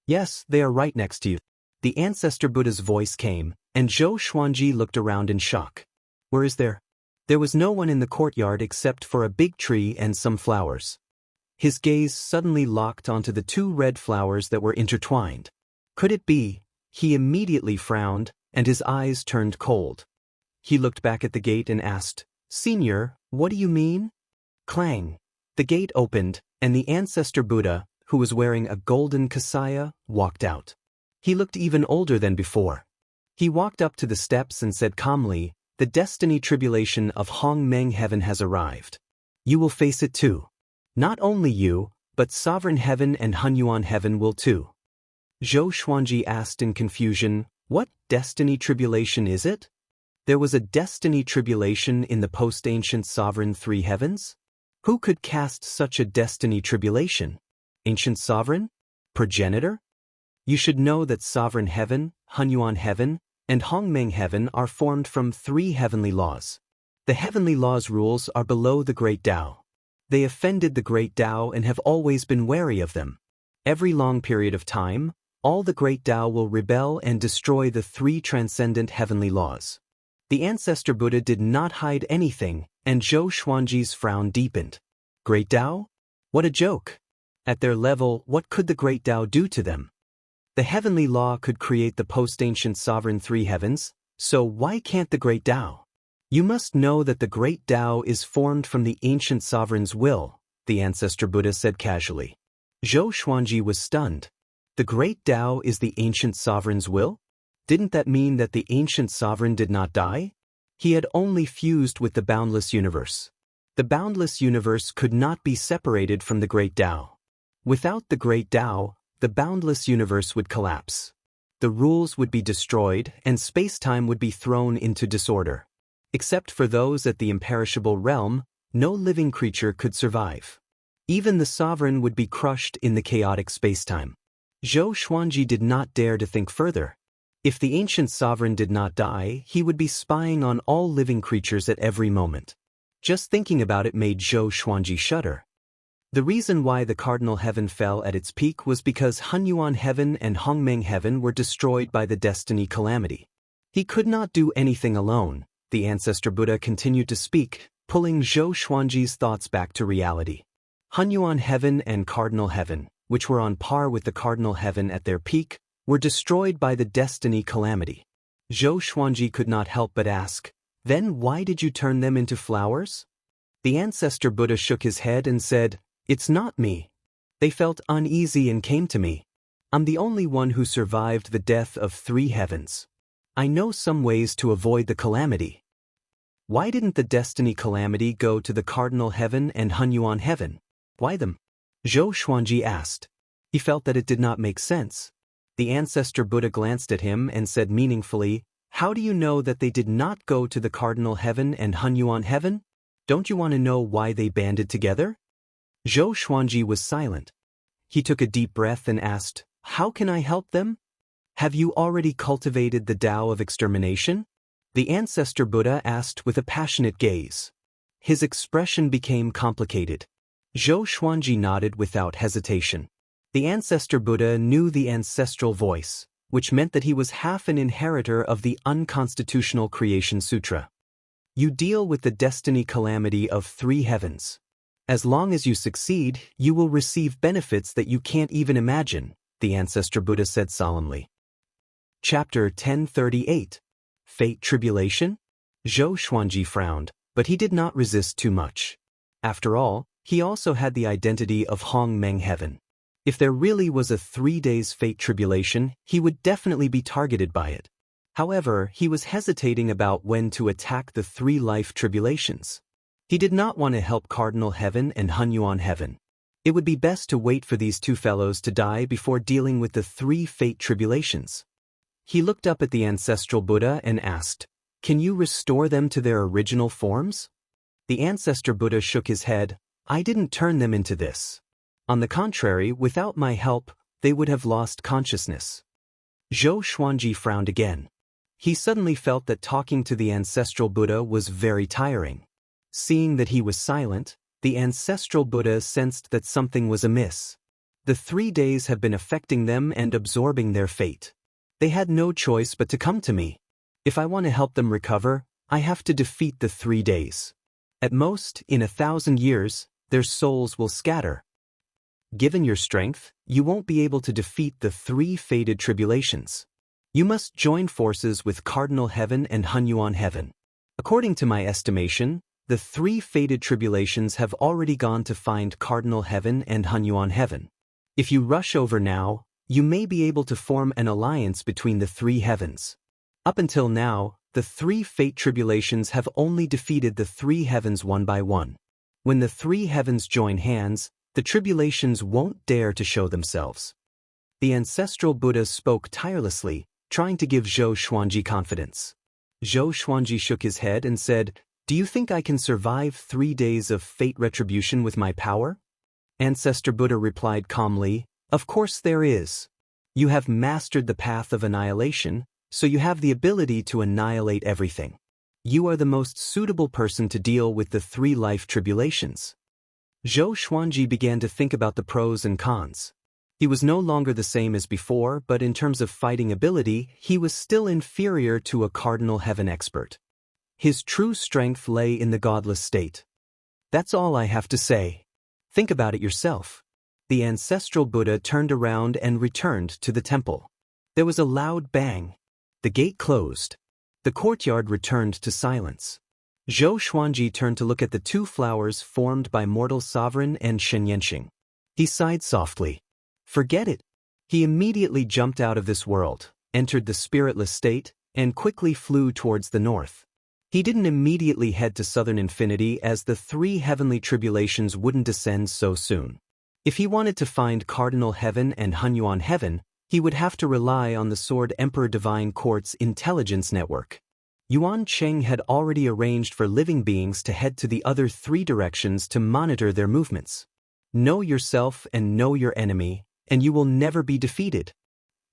"Yes, they are right next to you." The ancestor Buddha's voice came, and Zhou Xuanji looked around in shock. "Where is there?" There was no one in the courtyard except for a big tree and some flowers. His gaze suddenly locked onto the two red flowers that were intertwined. Could it be? He immediately frowned, and his eyes turned cold. He looked back at the gate and asked, "Senior, what do you mean?" Clang! The gate opened, and the ancestor Buddha, who was wearing a golden kasaya, walked out. He looked even older than before. He walked up to the steps and said calmly, "The destiny tribulation of Hong Meng Heaven has arrived. You will face it too. Not only you, but Sovereign Heaven and Hunyuan Heaven will too." Zhou Xuanji asked in confusion, "What destiny tribulation is it?" There was a destiny tribulation in the post-ancient sovereign three heavens? Who could cast such a destiny tribulation? Ancient sovereign? Progenitor? You should know that Sovereign Heaven, Hunyuan Heaven, and Hongmeng Heaven are formed from three heavenly laws. The heavenly laws' rules are below the Great Tao. They offended the Great Tao and have always been wary of them. Every long period of time, all the Great Tao will rebel and destroy the three transcendent heavenly laws. The ancestor Buddha did not hide anything, and Zhou Xuanji's frown deepened. Great Tao? What a joke! At their level, what could the Great Tao do to them? The heavenly law could create the post-ancient sovereign three heavens, so why can't the Great Tao? You must know that the Great Tao is formed from the ancient sovereign's will, the ancestor Buddha said casually. Zhou Xuanji was stunned. The Great Tao is the ancient sovereign's will? Didn't that mean that the ancient sovereign did not die? He had only fused with the boundless universe. The boundless universe could not be separated from the Great Tao. Without the Great Tao, the boundless universe would collapse. The rules would be destroyed and space-time would be thrown into disorder. Except for those at the imperishable realm, no living creature could survive. Even the sovereign would be crushed in the chaotic space-time. Zhou Xuanji did not dare to think further. If the ancient sovereign did not die, he would be spying on all living creatures at every moment. Just thinking about it made Zhou Xuanji shudder. The reason why the cardinal heaven fell at its peak was because Hunyuan Heaven and Hongmeng Heaven were destroyed by the destiny calamity. He could not do anything alone, the ancestor Buddha continued to speak, pulling Zhou Xuanji's thoughts back to reality. Hunyuan Heaven and Cardinal Heaven, which were on par with the Cardinal Heaven at their peak, were destroyed by the destiny calamity. Zhou Xuanji could not help but ask, "Then why did you turn them into flowers?" The ancestor Buddha shook his head and said, "It's not me." They felt uneasy and came to me. I'm the only one who survived the death of 3 heavens. I know some ways to avoid the calamity. Why didn't the destiny calamity go to the cardinal heaven and Hunyuan heaven? Why them? Zhou Xuanji asked. He felt that it did not make sense. The ancestor Buddha glanced at him and said meaningfully, "How do you know that they did not go to the cardinal heaven and Hunyuan heaven? Don't you want to know why they banded together?" Zhou Xuanji was silent. He took a deep breath and asked, "How can I help them? Have you already cultivated the Tao of extermination?" The ancestor Buddha asked with a passionate gaze. His expression became complicated. Zhou Xuanji nodded without hesitation. The ancestor Buddha knew the ancestral voice, which meant that he was half an inheritor of the unconstitutional Creation Sutra. You deal with the destiny calamity of 3 heavens. As long as you succeed, you will receive benefits that you can't even imagine, the ancestor Buddha said solemnly. Chapter 1038. Fate Tribulation? Zhou Xuanji frowned, but he did not resist too much. After all, he also had the identity of Hong Meng Heaven. If there really was a 3 days fate tribulation, he would definitely be targeted by it. However, he was hesitating about when to attack the 3 life tribulations. He did not want to help Cardinal Heaven and Hunyuan Heaven. It would be best to wait for these 2 fellows to die before dealing with the 3 fate tribulations. He looked up at the ancestral Buddha and asked, "Can you restore them to their original forms?" The ancestor Buddha shook his head. "I didn't turn them into this. On the contrary, without my help, they would have lost consciousness." Zhou Xuanji frowned again. He suddenly felt that talking to the ancestral Buddha was very tiring. Seeing that he was silent, the ancestral Buddha sensed that something was amiss. The 3 days have been affecting them and absorbing their fate. They had no choice but to come to me. If I want to help them recover, I have to defeat the 3 days. At most, in 1,000 years, their souls will scatter. Given your strength, you won't be able to defeat the 3 fated tribulations. You must join forces with Cardinal Heaven and Hunyuan Heaven. According to my estimation, the 3 fated tribulations have already gone to find Cardinal Heaven and Hunyuan Heaven. If you rush over now, you may be able to form an alliance between the 3 heavens. Up until now, the 3 fate tribulations have only defeated the 3 heavens one by one. When the 3 heavens join hands, the tribulations won't dare to show themselves. The ancestral Buddha spoke tirelessly, trying to give Zhou Xuanji confidence. Zhou Xuanji shook his head and said, "Do you think I can survive 3 days of fate retribution with my power?" Ancestor Buddha replied calmly, "Of course there is. You have mastered the path of annihilation, so you have the ability to annihilate everything. You are the most suitable person to deal with the 3 life tribulations." Zhou Xuanji began to think about the pros and cons. He was no longer the same as before, but in terms of fighting ability, he was still inferior to a Cardinal Heaven expert. His true strength lay in the godless state. That's all I have to say. Think about it yourself. The ancestral Buddha turned around and returned to the temple. There was a loud bang. The gate closed. The courtyard returned to silence. Zhou Xuanji turned to look at the 2 flowers formed by Mortal Sovereign and Xianxia. He sighed softly. Forget it. He immediately jumped out of this world, entered the spiritless state, and quickly flew towards the north. He didn't immediately head to southern infinity as the 3 heavenly tribulations wouldn't descend so soon. If he wanted to find Cardinal Heaven and Hunyuan Heaven, he would have to rely on the Sword Emperor Divine Court's intelligence network. Yuan Cheng had already arranged for living beings to head to the other 3 directions to monitor their movements. Know yourself and know your enemy, and you will never be defeated.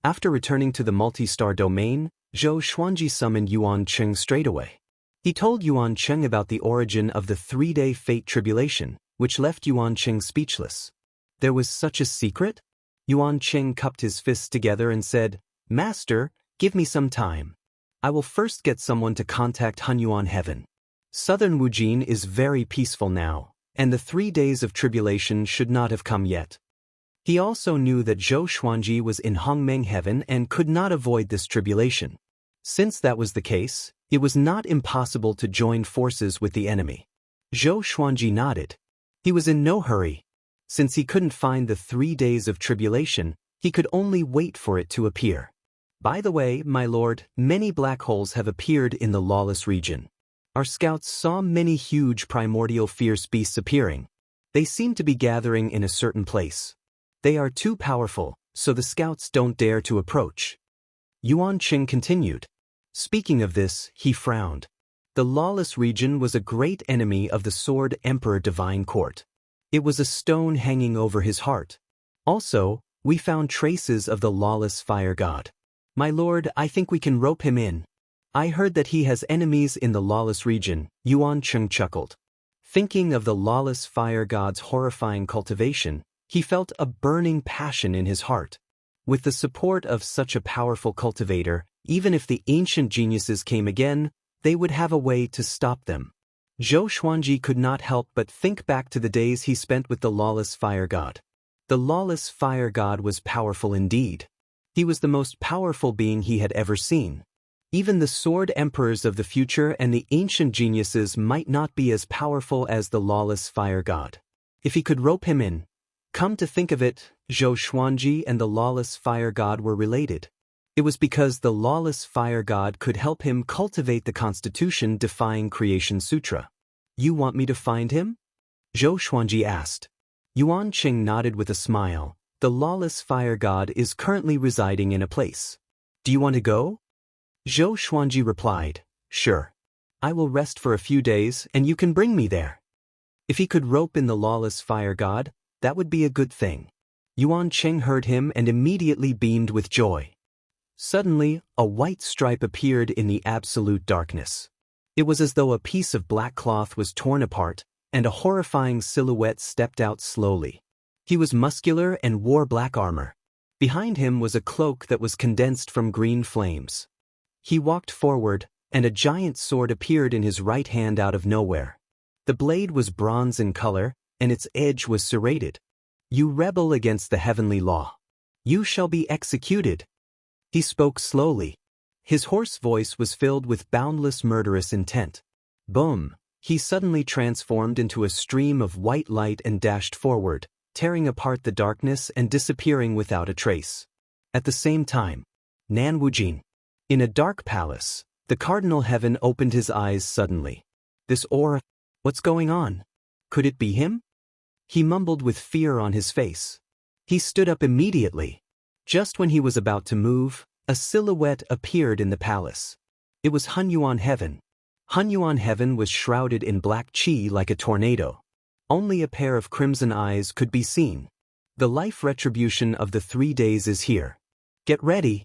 After returning to the multi-star domain, Zhou Xuanji summoned Yuan Cheng straightaway. He told Yuan Cheng about the origin of the 3-day fate tribulation, which left Yuan Cheng speechless. There was such a secret? Yuan Cheng cupped his fists together and said, "Master, give me some time. I will first get someone to contact Hunyuan Heaven. Southern Wujin is very peaceful now, and the 3 days of tribulation should not have come yet." He also knew that Zhou Xuanji was in Hongmeng Heaven and could not avoid this tribulation. Since that was the case, it was not impossible to join forces with the enemy. Zhou Xuanji nodded. He was in no hurry. Since he couldn't find the 3 days of tribulation, he could only wait for it to appear. By the way, my lord, many black holes have appeared in the lawless region. Our scouts saw many huge primordial fierce beasts appearing. They seem to be gathering in a certain place. They are too powerful, so the scouts don't dare to approach. Yuan Qing continued. Speaking of this, he frowned. The lawless region was a great enemy of the Sword Emperor Divine Court. It was a stone hanging over his heart. Also, we found traces of the lawless fire god. My lord, I think we can rope him in. I heard that he has enemies in the lawless region, Yuan Qing chuckled. Thinking of the lawless fire god's horrifying cultivation, he felt a burning passion in his heart. With the support of such a powerful cultivator, even if the ancient geniuses came again, they would have a way to stop them. Zhou Xuanji could not help but think back to the days he spent with the lawless fire god. The lawless fire god was powerful indeed. He was the most powerful being he had ever seen. Even the sword emperors of the future and the ancient geniuses might not be as powerful as the lawless fire god. If he could rope him in. Come to think of it, Zhou Xuanji and the lawless fire god were related. It was because the lawless fire god could help him cultivate the constitution-defying creation sutra. You want me to find him? Zhou Xuanji asked. Yuan Qing nodded with a smile. The lawless fire god is currently residing in a place. Do you want to go? Zhou Xuanji replied, Sure. I will rest for a few days and you can bring me there. If he could rope in the lawless fire god, that would be a good thing. Yuan Qing heard him and immediately beamed with joy. Suddenly, a white stripe appeared in the absolute darkness. It was as though a piece of black cloth was torn apart, and a horrifying silhouette stepped out slowly. He was muscular and wore black armor. Behind him was a cloak that was condensed from green flames. He walked forward, and a giant sword appeared in his right hand out of nowhere. The blade was bronze in color, and its edge was serrated. You rebel against the heavenly law. You shall be executed. He spoke slowly. His hoarse voice was filled with boundless murderous intent. Boom! He suddenly transformed into a stream of white light and dashed forward, tearing apart the darkness and disappearing without a trace. At the same time, Nan Wujin. In a dark palace, the Cardinal Heaven opened his eyes suddenly. This aura, what's going on? Could it be him? He mumbled with fear on his face. He stood up immediately. Just when he was about to move, a silhouette appeared in the palace. It was Hunyuan Heaven. Hunyuan Heaven was shrouded in black qi like a tornado. Only a pair of crimson eyes could be seen. The life retribution of the 3 days is here. Get ready.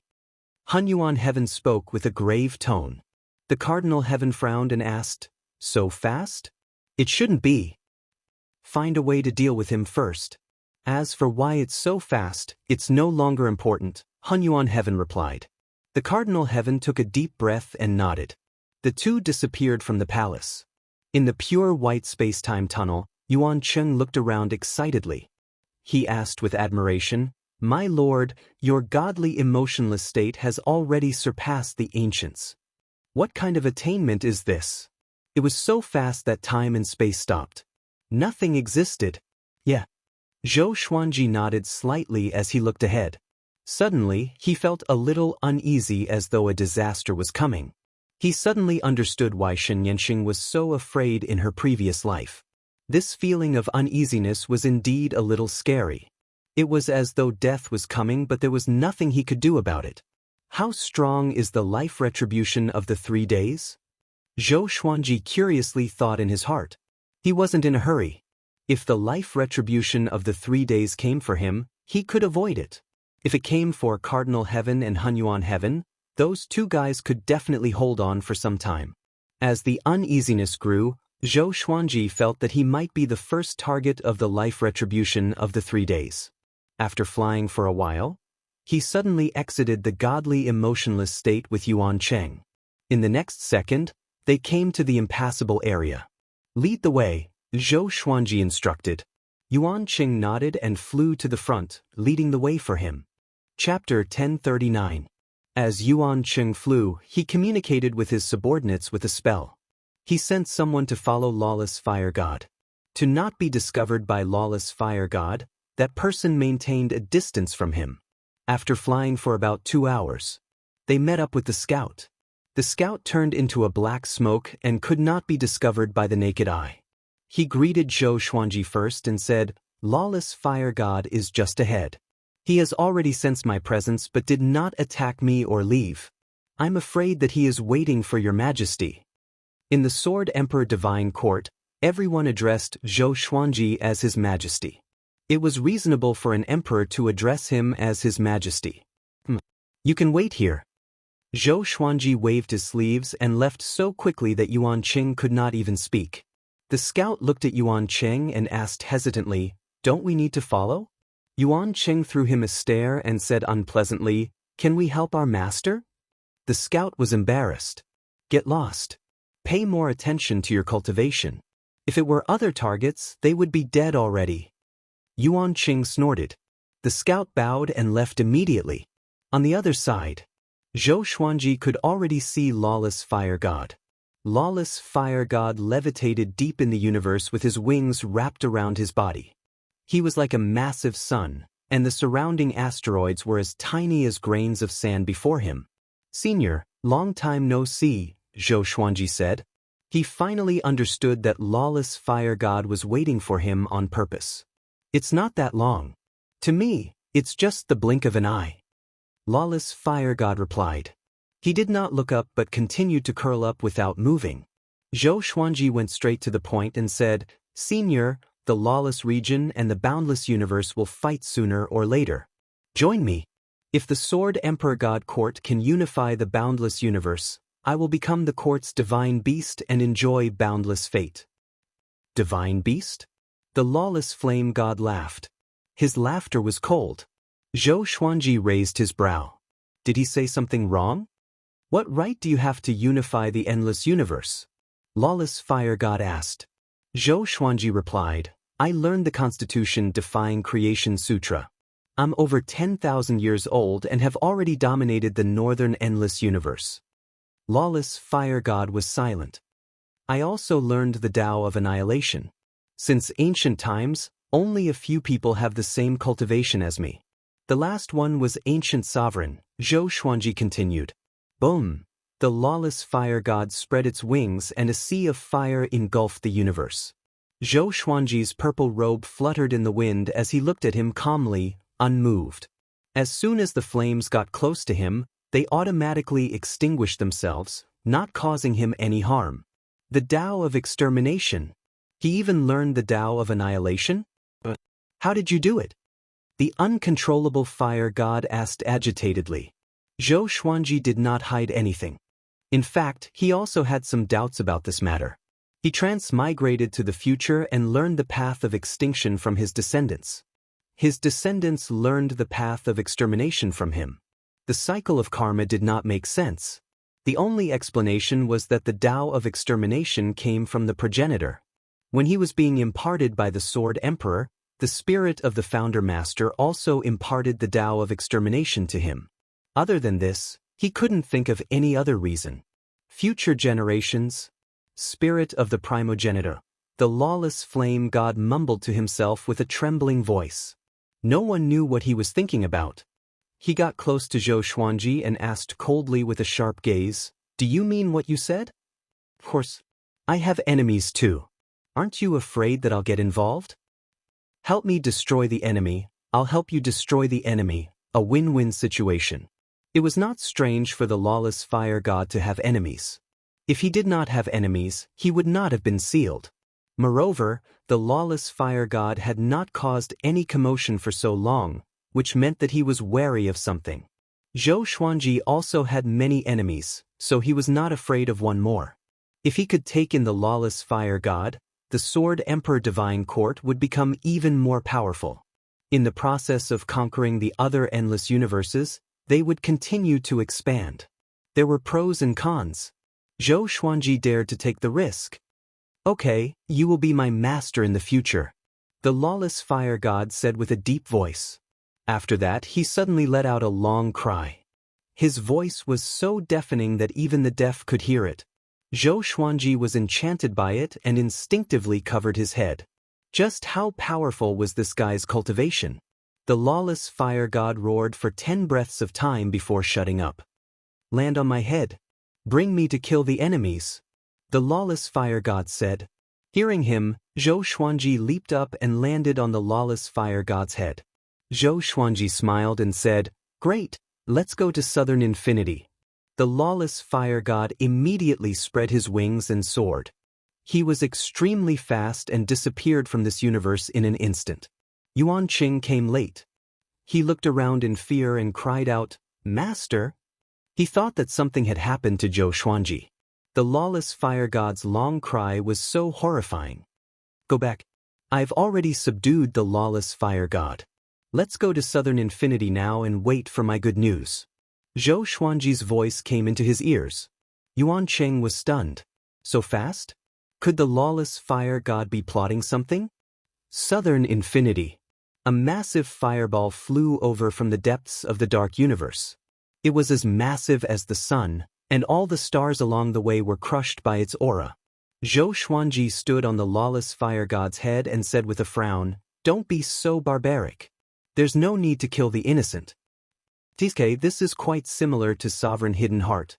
Hunyuan Heaven spoke with a grave tone. The Cardinal Heaven frowned and asked, So fast? It shouldn't be. Find a way to deal with him first. As for why it's so fast, it's no longer important, Hunyuan Heaven replied. The Cardinal Heaven took a deep breath and nodded. The two disappeared from the palace. In the pure white space-time tunnel, Yuan Qing looked around excitedly. He asked with admiration, My lord, your godly emotionless state has already surpassed the ancients. What kind of attainment is this? It was so fast that time and space stopped. Nothing existed. Yeah. Zhou Xuanji nodded slightly as he looked ahead. Suddenly, he felt a little uneasy as though a disaster was coming. He suddenly understood why Xianxia was so afraid in her previous life. This feeling of uneasiness was indeed a little scary. It was as though death was coming, but there was nothing he could do about it. How strong is the life retribution of the 3 days? Zhou Xuanji curiously thought in his heart. He wasn't in a hurry. If the life retribution of the 3 days came for him, he could avoid it. If it came for Cardinal Heaven and Hunyuan Heaven, those two guys could definitely hold on for some time. As the uneasiness grew, Zhou Xuanji felt that he might be the first target of the life retribution of the 3 days. After flying for a while, he suddenly exited the godly emotionless state with Yuan Qing. In the next second, they came to the impassable area. Lead the way, Zhou Xuanji instructed. Yuan Qing nodded and flew to the front, leading the way for him. Chapter 1039. As Yuan Qing flew, he communicated with his subordinates with a spell. He sent someone to follow Lawless Fire God. To not be discovered by Lawless Fire God, that person maintained a distance from him. After flying for about 2 hours, they met up with the scout. The scout turned into a black smoke and could not be discovered by the naked eye. He greeted Zhou Xuanji first and said, "Lawless Fire God is just ahead. He has already sensed my presence but did not attack me or leave. I'm afraid that he is waiting for your majesty." In the Sword Emperor Divine Court, everyone addressed Zhou Xuanji as His Majesty. It was reasonable for an emperor to address him as His Majesty. "You can wait here." Zhou Xuanji waved his sleeves and left so quickly that Yuan Qing could not even speak. The scout looked at Yuan Qing and asked hesitantly, "Don't we need to follow?" Yuan Qing threw him a stare and said unpleasantly, "Can we help our master?" The scout was embarrassed. "Get lost. Pay more attention to your cultivation. If it were other targets, they would be dead already." Yuan Qing snorted. The scout bowed and left immediately. On the other side, Zhou Xuanji could already see Lawless Fire God. Lawless Fire God levitated deep in the universe with his wings wrapped around his body. He was like a massive sun, and the surrounding asteroids were as tiny as grains of sand before him. "Senior, long time no see," Zhou Xuanji said. He finally understood that Lawless Fire God was waiting for him on purpose. "It's not that long. To me, it's just the blink of an eye." Lawless Fire God replied. He did not look up but continued to curl up without moving. Zhou Xuanji went straight to the point and said, "Senior, the Lawless region and the Boundless universe will fight sooner or later. Join me. If the Sword Emperor God Court can unify the Boundless universe, I will become the court's divine beast and enjoy boundless fate." Divine beast? The Lawless Flame God laughed. His laughter was cold. Zhou Xuanji raised his brow. Did he say something wrong? "What right do you have to unify the endless universe?" Lawless Fire God asked. Zhou Xuanji replied, "I learned the Constitution Defying Creation Sutra. I'm over 10,000 years old and have already dominated the northern endless universe." Lawless Fire God was silent. "I also learned the Tao of Annihilation. Since ancient times, only a few people have the same cultivation as me. The last one was Ancient Sovereign," Zhou Xuanji continued. Boom! The Lawless Fire God spread its wings and a sea of fire engulfed the universe. Zhou Xuanji's purple robe fluttered in the wind as he looked at him calmly, unmoved. As soon as the flames got close to him, they automatically extinguished themselves, not causing him any harm. The Tao of Extermination. He even learned the Tao of Annihilation? But how did you do it? The uncontrollable Fire God asked agitatedly. Zhou Xuanji did not hide anything. In fact, he also had some doubts about this matter. He transmigrated to the future and learned the path of extinction from his descendants. His descendants learned the path of extermination from him. The cycle of karma did not make sense. The only explanation was that the Tao of extermination came from the progenitor. When he was being imparted by the Sword Emperor, the spirit of the Founder Master also imparted the Tao of extermination to him. Other than this, he couldn't think of any other reason. Future generations. Spirit of the primogenitor. The Lawless Flame God mumbled to himself with a trembling voice. No one knew what he was thinking about. He got close to Zhou Xuanji and asked coldly with a sharp gaze, "Do you mean what you said?" "Of course. I have enemies too. Aren't you afraid that I'll get involved?" "Help me destroy the enemy, I'll help you destroy the enemy, a win-win situation." It was not strange for the Lawless Fire God to have enemies. If he did not have enemies, he would not have been sealed. Moreover, the Lawless Fire God had not caused any commotion for so long, which meant that he was wary of something. Zhou Xuanji also had many enemies, so he was not afraid of one more. If he could take in the Lawless Fire God, the Sword Emperor Divine Court would become even more powerful. In the process of conquering the other endless universes, they would continue to expand. There were pros and cons. Zhou Xuanji dared to take the risk. "Okay, you will be my master in the future," the Lawless Fire God said with a deep voice. After that, he suddenly let out a long cry. His voice was so deafening that even the deaf could hear it. Zhou Xuanji was enchanted by it and instinctively covered his head. Just how powerful was this guy's cultivation? The lawless fire god roared for 10 breaths of time before shutting up. Land on my head. Bring me to kill the enemies. The lawless fire god said. Hearing him, Zhou Xuanji leaped up and landed on the lawless fire god's head. Zhou Xuanji smiled and said, Great, let's go to southern infinity. The lawless fire god immediately spread his wings and soared. He was extremely fast and disappeared from this universe in an instant. Yuan Qing came late. He looked around in fear and cried out, Master? He thought that something had happened to Zhou Xuanji. The lawless fire god's long cry was so horrifying. Go back. I've already subdued the lawless fire god. Let's go to southern infinity now and wait for my good news. Zhou Xuanji's voice came into his ears. Yuan Qing was stunned. So fast? Could the lawless fire god be plotting something? Southern infinity. A massive fireball flew over from the depths of the dark universe. It was as massive as the sun, and all the stars along the way were crushed by its aura. Zhou Xuanji stood on the lawless fire god's head and said with a frown, Don't be so barbaric. There's no need to kill the innocent. TK, this is quite similar to Sovereign Hidden Heart.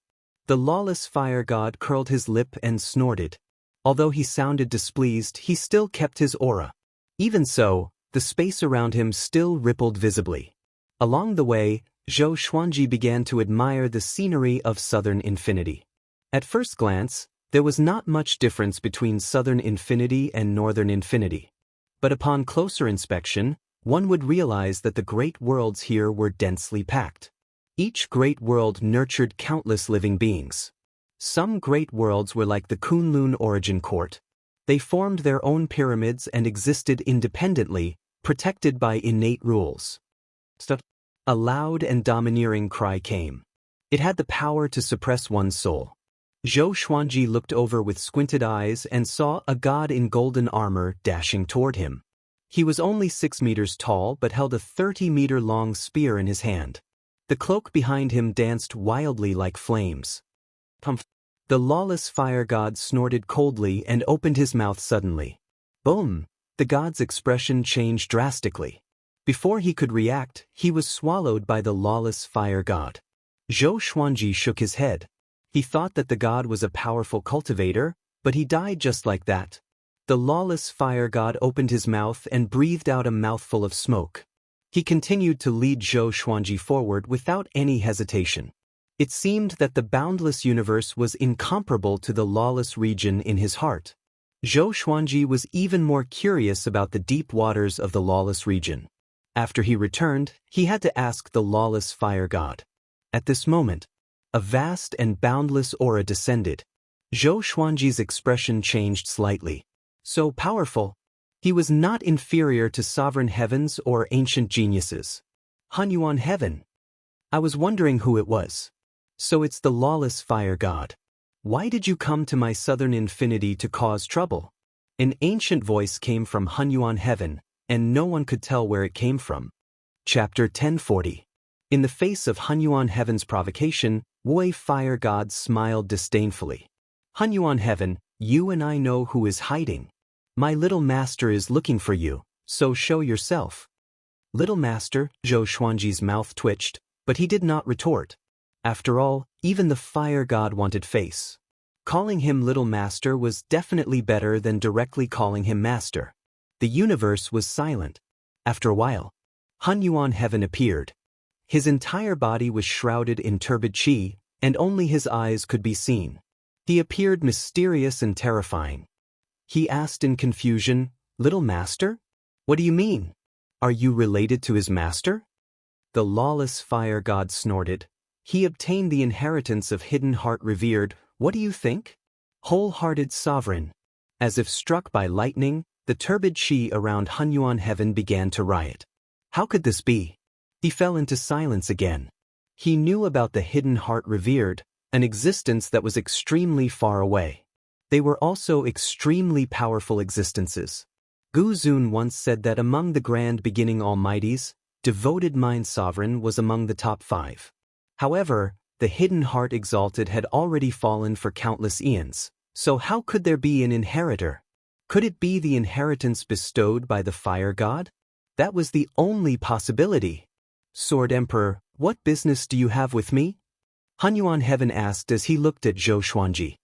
The lawless fire god curled his lip and snorted. Although he sounded displeased, he still kept his aura. Even so, the space around him still rippled visibly. Along the way, Zhou Xuanji began to admire the scenery of southern infinity. At first glance, there was not much difference between southern infinity and northern infinity. But upon closer inspection, one would realize that the great worlds here were densely packed. Each great world nurtured countless living beings. Some great worlds were like the Kunlun origin court. They formed their own pyramids and existed independently, protected by innate rules. A loud and domineering cry came. It had the power to suppress one's soul. Zhou Xuanji looked over with squinted eyes and saw a god in golden armor dashing toward him. He was only 6 meters tall but held a 30-meter-long spear in his hand. The cloak behind him danced wildly like flames. The lawless fire god snorted coldly and opened his mouth suddenly. Boom! The god's expression changed drastically. Before he could react, he was swallowed by the lawless fire god. Zhou Xuanji shook his head. He thought that the god was a powerful cultivator, but he died just like that. The lawless fire god opened his mouth and breathed out a mouthful of smoke. He continued to lead Zhou Xuanji forward without any hesitation. It seemed that the boundless universe was incomparable to the lawless region in his heart. Zhou Xuanji was even more curious about the deep waters of the lawless region. After he returned, he had to ask the lawless fire god. At this moment, a vast and boundless aura descended. Zhou Xuanji's expression changed slightly. So powerful. He was not inferior to sovereign heavens or ancient geniuses. Hunyuan heaven. I was wondering who it was. So it's the lawless fire god. Why did you come to my southern infinity to cause trouble? An ancient voice came from Hunyuan heaven, and no one could tell where it came from. Chapter 1040. In the face of Hunyuan heaven's provocation, Wei fire god smiled disdainfully. Hunyuan heaven, you and I know who is hiding. My little master is looking for you, so show yourself. Little master, Zhou Xuanji's mouth twitched, but he did not retort. After all, even the fire god wanted face. Calling him little master was definitely better than directly calling him master. The universe was silent. After a while, Hunyuan heaven appeared. His entire body was shrouded in turbid qi, and only his eyes could be seen. He appeared mysterious and terrifying. He asked in confusion, Little master? What do you mean? Are you related to his master? The lawless fire god snorted. He obtained the inheritance of hidden heart revered. What do you think? Wholehearted sovereign. As if struck by lightning, the turbid qi around Hunyuan heaven began to riot. How could this be? He fell into silence again. He knew about the hidden heart revered, an existence that was extremely far away. They were also extremely powerful existences. Gu Zun once said that among the grand beginning almighties, devoted mind sovereign was among the top 5. However, the hidden heart exalted had already fallen for countless eons, so how could there be an inheritor? Could it be the inheritance bestowed by the fire god? That was the only possibility. Sword Emperor, what business do you have with me? Hunyuan Heaven asked as he looked at Zhou Xuanji.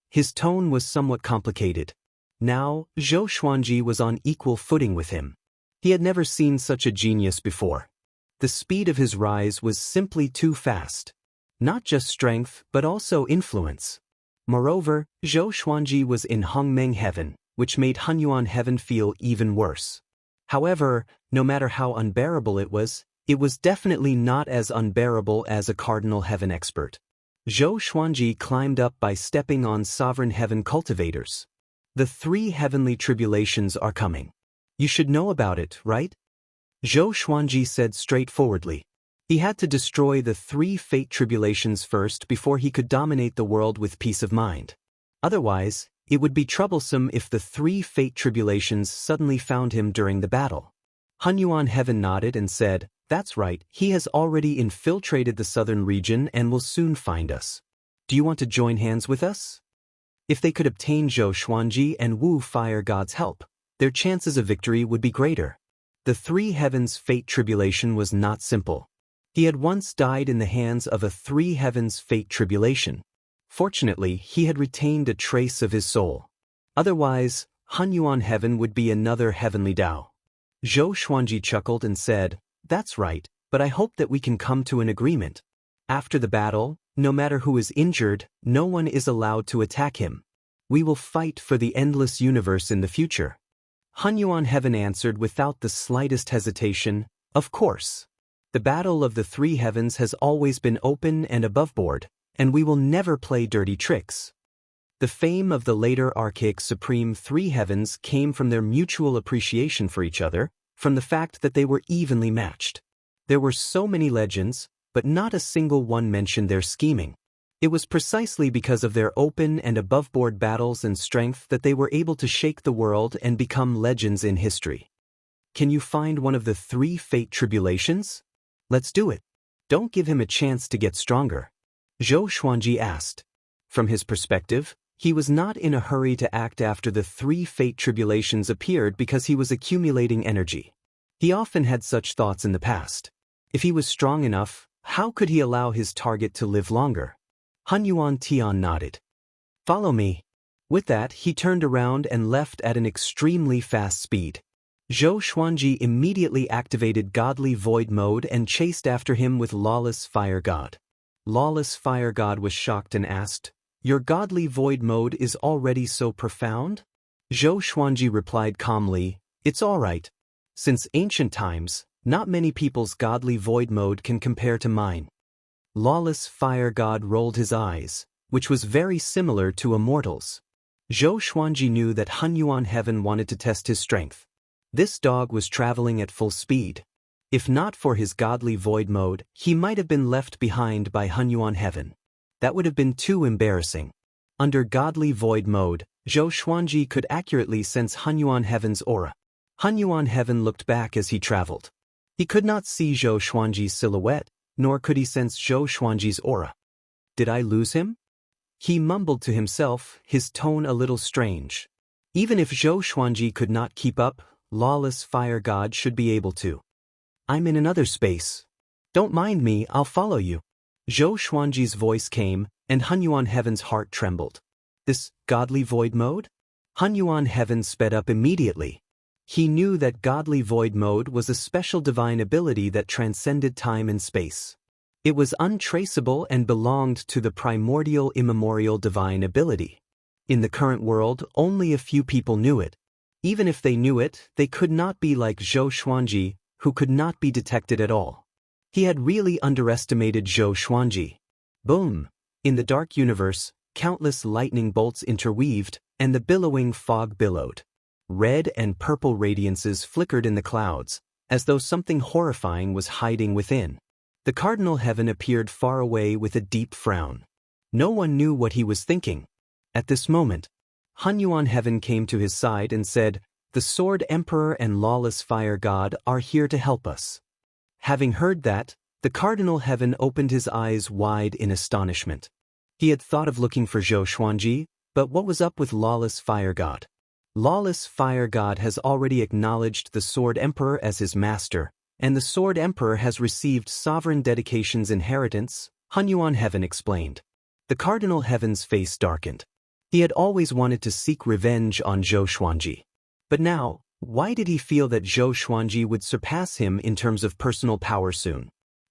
His tone was somewhat complicated. Now, Zhou Xuanji was on equal footing with him. He had never seen such a genius before. The speed of his rise was simply too fast. Not just strength, but also influence. Moreover, Zhou Xuanji was in Hongmeng Heaven, which made Hunyuan Heaven feel even worse. However, no matter how unbearable it was definitely not as unbearable as a Cardinal Heaven expert. Zhou Xuanji climbed up by stepping on Sovereign Heaven cultivators. The 3 heavenly tribulations are coming. You should know about it, right? Zhou Xuanji said straightforwardly. He had to destroy the 3 fate tribulations first before he could dominate the world with peace of mind. Otherwise, it would be troublesome if the 3 fate tribulations suddenly found him during the battle. Hunyuan Heaven nodded and said, "That's right, he has already infiltrated the southern region and will soon find us. Do you want to join hands with us?" If they could obtain Zhou Xuanji and Wu Fire God's help, their chances of victory would be greater. The 3 heavens fate tribulation was not simple. He had once died in the hands of a 3 heavens fate tribulation. Fortunately, he had retained a trace of his soul. Otherwise, Hunyuan Heaven would be another heavenly Tao. Zhou Xuanji chuckled and said, "That's right, but I hope that we can come to an agreement. After the battle, no matter who is injured, no one is allowed to attack him. We will fight for the endless universe in the future." Hunyuan Heaven answered without the slightest hesitation, "Of course. The battle of the 3 heavens has always been open and aboveboard, and we will never play dirty tricks." The fame of the later archaic supreme 3 heavens came from their mutual appreciation for each other, from the fact that they were evenly matched. There were so many legends, but not a single one mentioned their scheming. It was precisely because of their open and aboveboard battles and strength that they were able to shake the world and become legends in history. Can you find one of the 3 fate tribulations? Let's do it. Don't give him a chance to get stronger. Zhou Xuanji asked. From his perspective, he was not in a hurry to act after the 3 fate tribulations appeared because he was accumulating energy. He often had such thoughts in the past. If he was strong enough, how could he allow his target to live longer? Hunyuan Tian nodded. "Follow me." With that, he turned around and left at an extremely fast speed. Zhou Xuanji immediately activated Godly Void mode and chased after him with Lawless Fire God. Lawless Fire God was shocked and asked, "Your Godly Void mode is already so profound?" Zhou Xuanji replied calmly, "It's all right. Since ancient times, not many people's Godly Void mode can compare to mine." Lawless Fire God rolled his eyes, which was very similar to a mortal's. Zhou Xuanji knew that Hunyuan Heaven wanted to test his strength. This dog was traveling at full speed. If not for his Godly Void mode, he might have been left behind by Hunyuan Heaven. That would have been too embarrassing. Under Godly Void mode, Zhou Xuanji could accurately sense Hunyuan Heaven's aura. Hunyuan Heaven looked back as he traveled. He could not see Zhou Xuanji's silhouette, nor could he sense Zhou Xuanji's aura. Did I lose him? He mumbled to himself, his tone a little strange. Even if Zhou Xuanji could not keep up, Lawless Fire God should be able to. I'm in another space. Don't mind me, I'll follow you. Zhou Xuanji's voice came, and Hunyuan Heaven's heart trembled. This Godly Void mode? Hunyuan Heaven sped up immediately. He knew that Godly Void mode was a special divine ability that transcended time and space. It was untraceable and belonged to the primordial immemorial divine ability. In the current world, only a few people knew it. Even if they knew it, they could not be like Zhou Xuanji, who could not be detected at all. He had really underestimated Zhou Xuanji. Boom! In the dark universe, countless lightning bolts interweaved, and the billowing fog billowed. Red and purple radiances flickered in the clouds, as though something horrifying was hiding within. The Cardinal Heaven appeared far away with a deep frown. No one knew what he was thinking. At this moment, Hunyuan Heaven came to his side and said, "The Sword Emperor and Lawless Fire God are here to help us." Having heard that, The Cardinal Heaven opened his eyes wide in astonishment. He had thought of looking for Zhou Xuanji, but what was up with Lawless Fire God? Lawless Fire God has already acknowledged the Sword Emperor as his master, and the Sword Emperor has received sovereign dedication's inheritance, Hunyuan Heaven explained. The Cardinal Heaven's face darkened. He had always wanted to seek revenge on Zhou Xuanji. But now, why did he feel that Zhou Xuanji would surpass him in terms of personal power soon?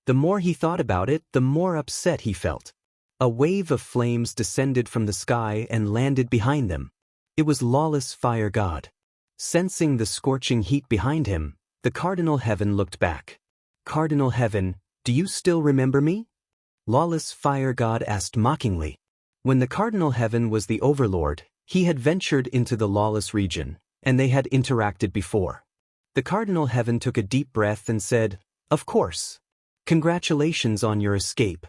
The more he thought about it, the more upset he felt. A wave of flames descended from the sky and landed behind them. It was Lawless Fire God. Sensing the scorching heat behind him, the Cardinal Heaven looked back. Cardinal Heaven, do you still remember me? Lawless Fire God asked mockingly. When the Cardinal Heaven was the overlord, he had ventured into the lawless region, and they had interacted before. The Cardinal Heaven took a deep breath and said, "Of course. Congratulations on your escape."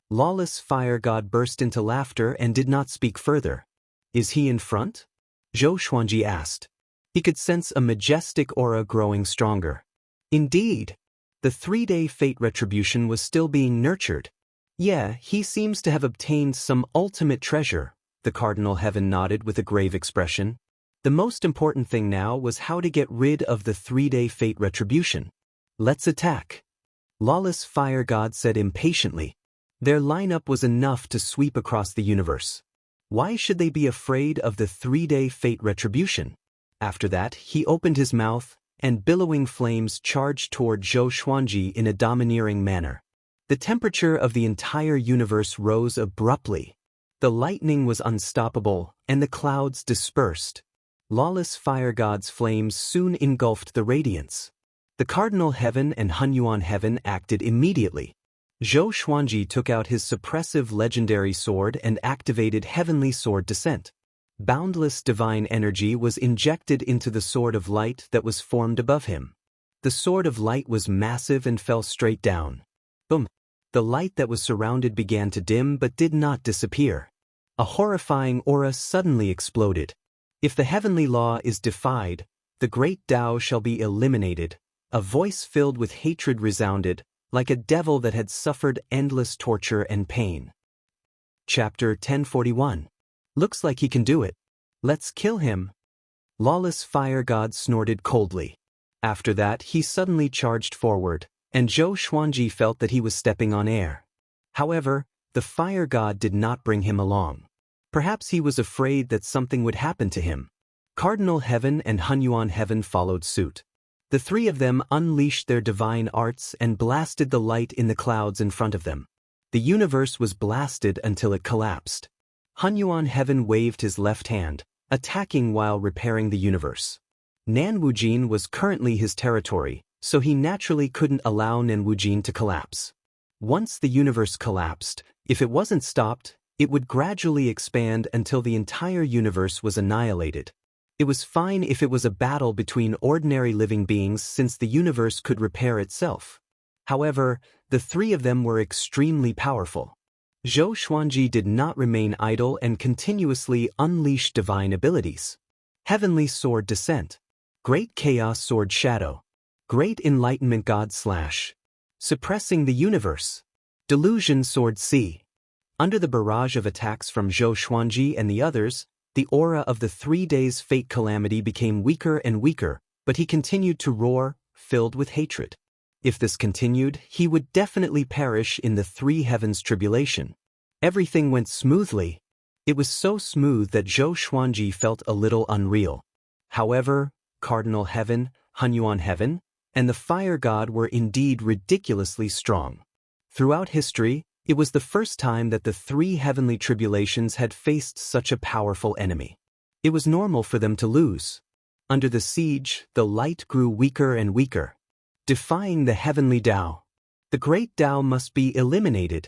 Lawless Fire God burst into laughter and did not speak further. Is he in front? Zhou Xuanji asked. He could sense a majestic aura growing stronger. Indeed. The 3-day fate retribution was still being nurtured. Yeah, he seems to have obtained some ultimate treasure, the Cardinal Heaven nodded with a grave expression. The most important thing now was how to get rid of the 3-day fate retribution. Let's attack. Lawless Fire God said impatiently. Their lineup was enough to sweep across the universe. Why should they be afraid of the 3-day fate retribution? After that, he opened his mouth, and billowing flames charged toward Zhou Xuanji in a domineering manner. The temperature of the entire universe rose abruptly. The lightning was unstoppable, and the clouds dispersed. Lawless Fire God's flames soon engulfed the radiance. The Cardinal Heaven and Hunyuan Heaven acted immediately. Zhou Xuanji took out his suppressive legendary sword and activated Heavenly Sword Descent. Boundless divine energy was injected into the Sword of Light that was formed above him. The Sword of Light was massive and fell straight down. Boom! The light that was surrounded began to dim but did not disappear. A horrifying aura suddenly exploded. If the heavenly law is defied, the great Tao shall be eliminated. A voice filled with hatred resounded, like a devil that had suffered endless torture and pain. Chapter 1041. Looks like he can do it. Let's kill him. Lawless Fire God snorted coldly. After that, he suddenly charged forward, and Zhou Xuanji felt that he was stepping on air. However, the Fire God did not bring him along. Perhaps he was afraid that something would happen to him. Cardinal Heaven and Hunyuan Heaven followed suit. The three of them unleashed their divine arts and blasted the light in the clouds in front of them. The universe was blasted until it collapsed. Hunyuan Heaven waved his left hand, attacking while repairing the universe. Nanwujin was currently his territory, so he naturally couldn't allow Nanwujin to collapse. Once the universe collapsed, if it wasn't stopped, it would gradually expand until the entire universe was annihilated. It was fine if it was a battle between ordinary living beings since the universe could repair itself. However, the three of them were extremely powerful. Zhou Xuanji did not remain idle and continuously unleashed divine abilities. Heavenly Sword Descent. Great Chaos Sword Shadow. Great Enlightenment God Slash. Suppressing the Universe. Delusion Sword C. Under the barrage of attacks from Zhou Xuanji and the others, the aura of the 3 days fate calamity became weaker and weaker, but he continued to roar, filled with hatred. If this continued, he would definitely perish in the 3 heavens tribulation. Everything went smoothly. It was so smooth that Zhou Xuanji felt a little unreal. However, Cardinal Heaven, Hunyuan Heaven, and the Fire God were indeed ridiculously strong. Throughout history, it was the first time that the 3 heavenly tribulations had faced such a powerful enemy. It was normal for them to lose. Under the siege, the light grew weaker and weaker. Defying the heavenly Tao. The great Tao must be eliminated.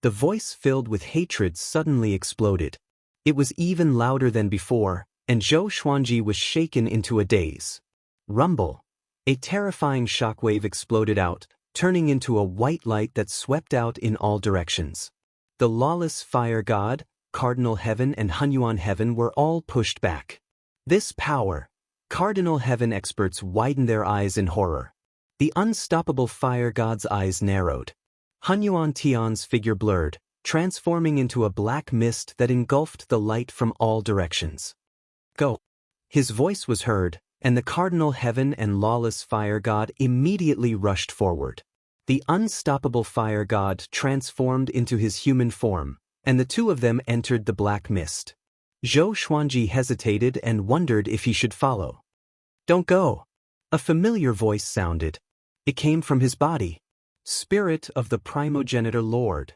The voice filled with hatred suddenly exploded. It was even louder than before, and Zhou Xuanji was shaken into a daze. Rumble. A terrifying shockwave exploded out, turning into a white light that swept out in all directions. The Lawless Fire God, Cardinal Heaven and Hunyuan Heaven were all pushed back. This power, Cardinal Heaven experts widened their eyes in horror. The unstoppable fire god's eyes narrowed. Hunyuan Tian's figure blurred, transforming into a black mist that engulfed the light from all directions. Go! His voice was heard, and the cardinal heaven and lawless fire god immediately rushed forward. The unstoppable fire god transformed into his human form, and the two of them entered the black mist. Zhou Xuanji hesitated and wondered if he should follow. Don't go! A familiar voice sounded. It came from his body. Spirit of the primogenitor lord.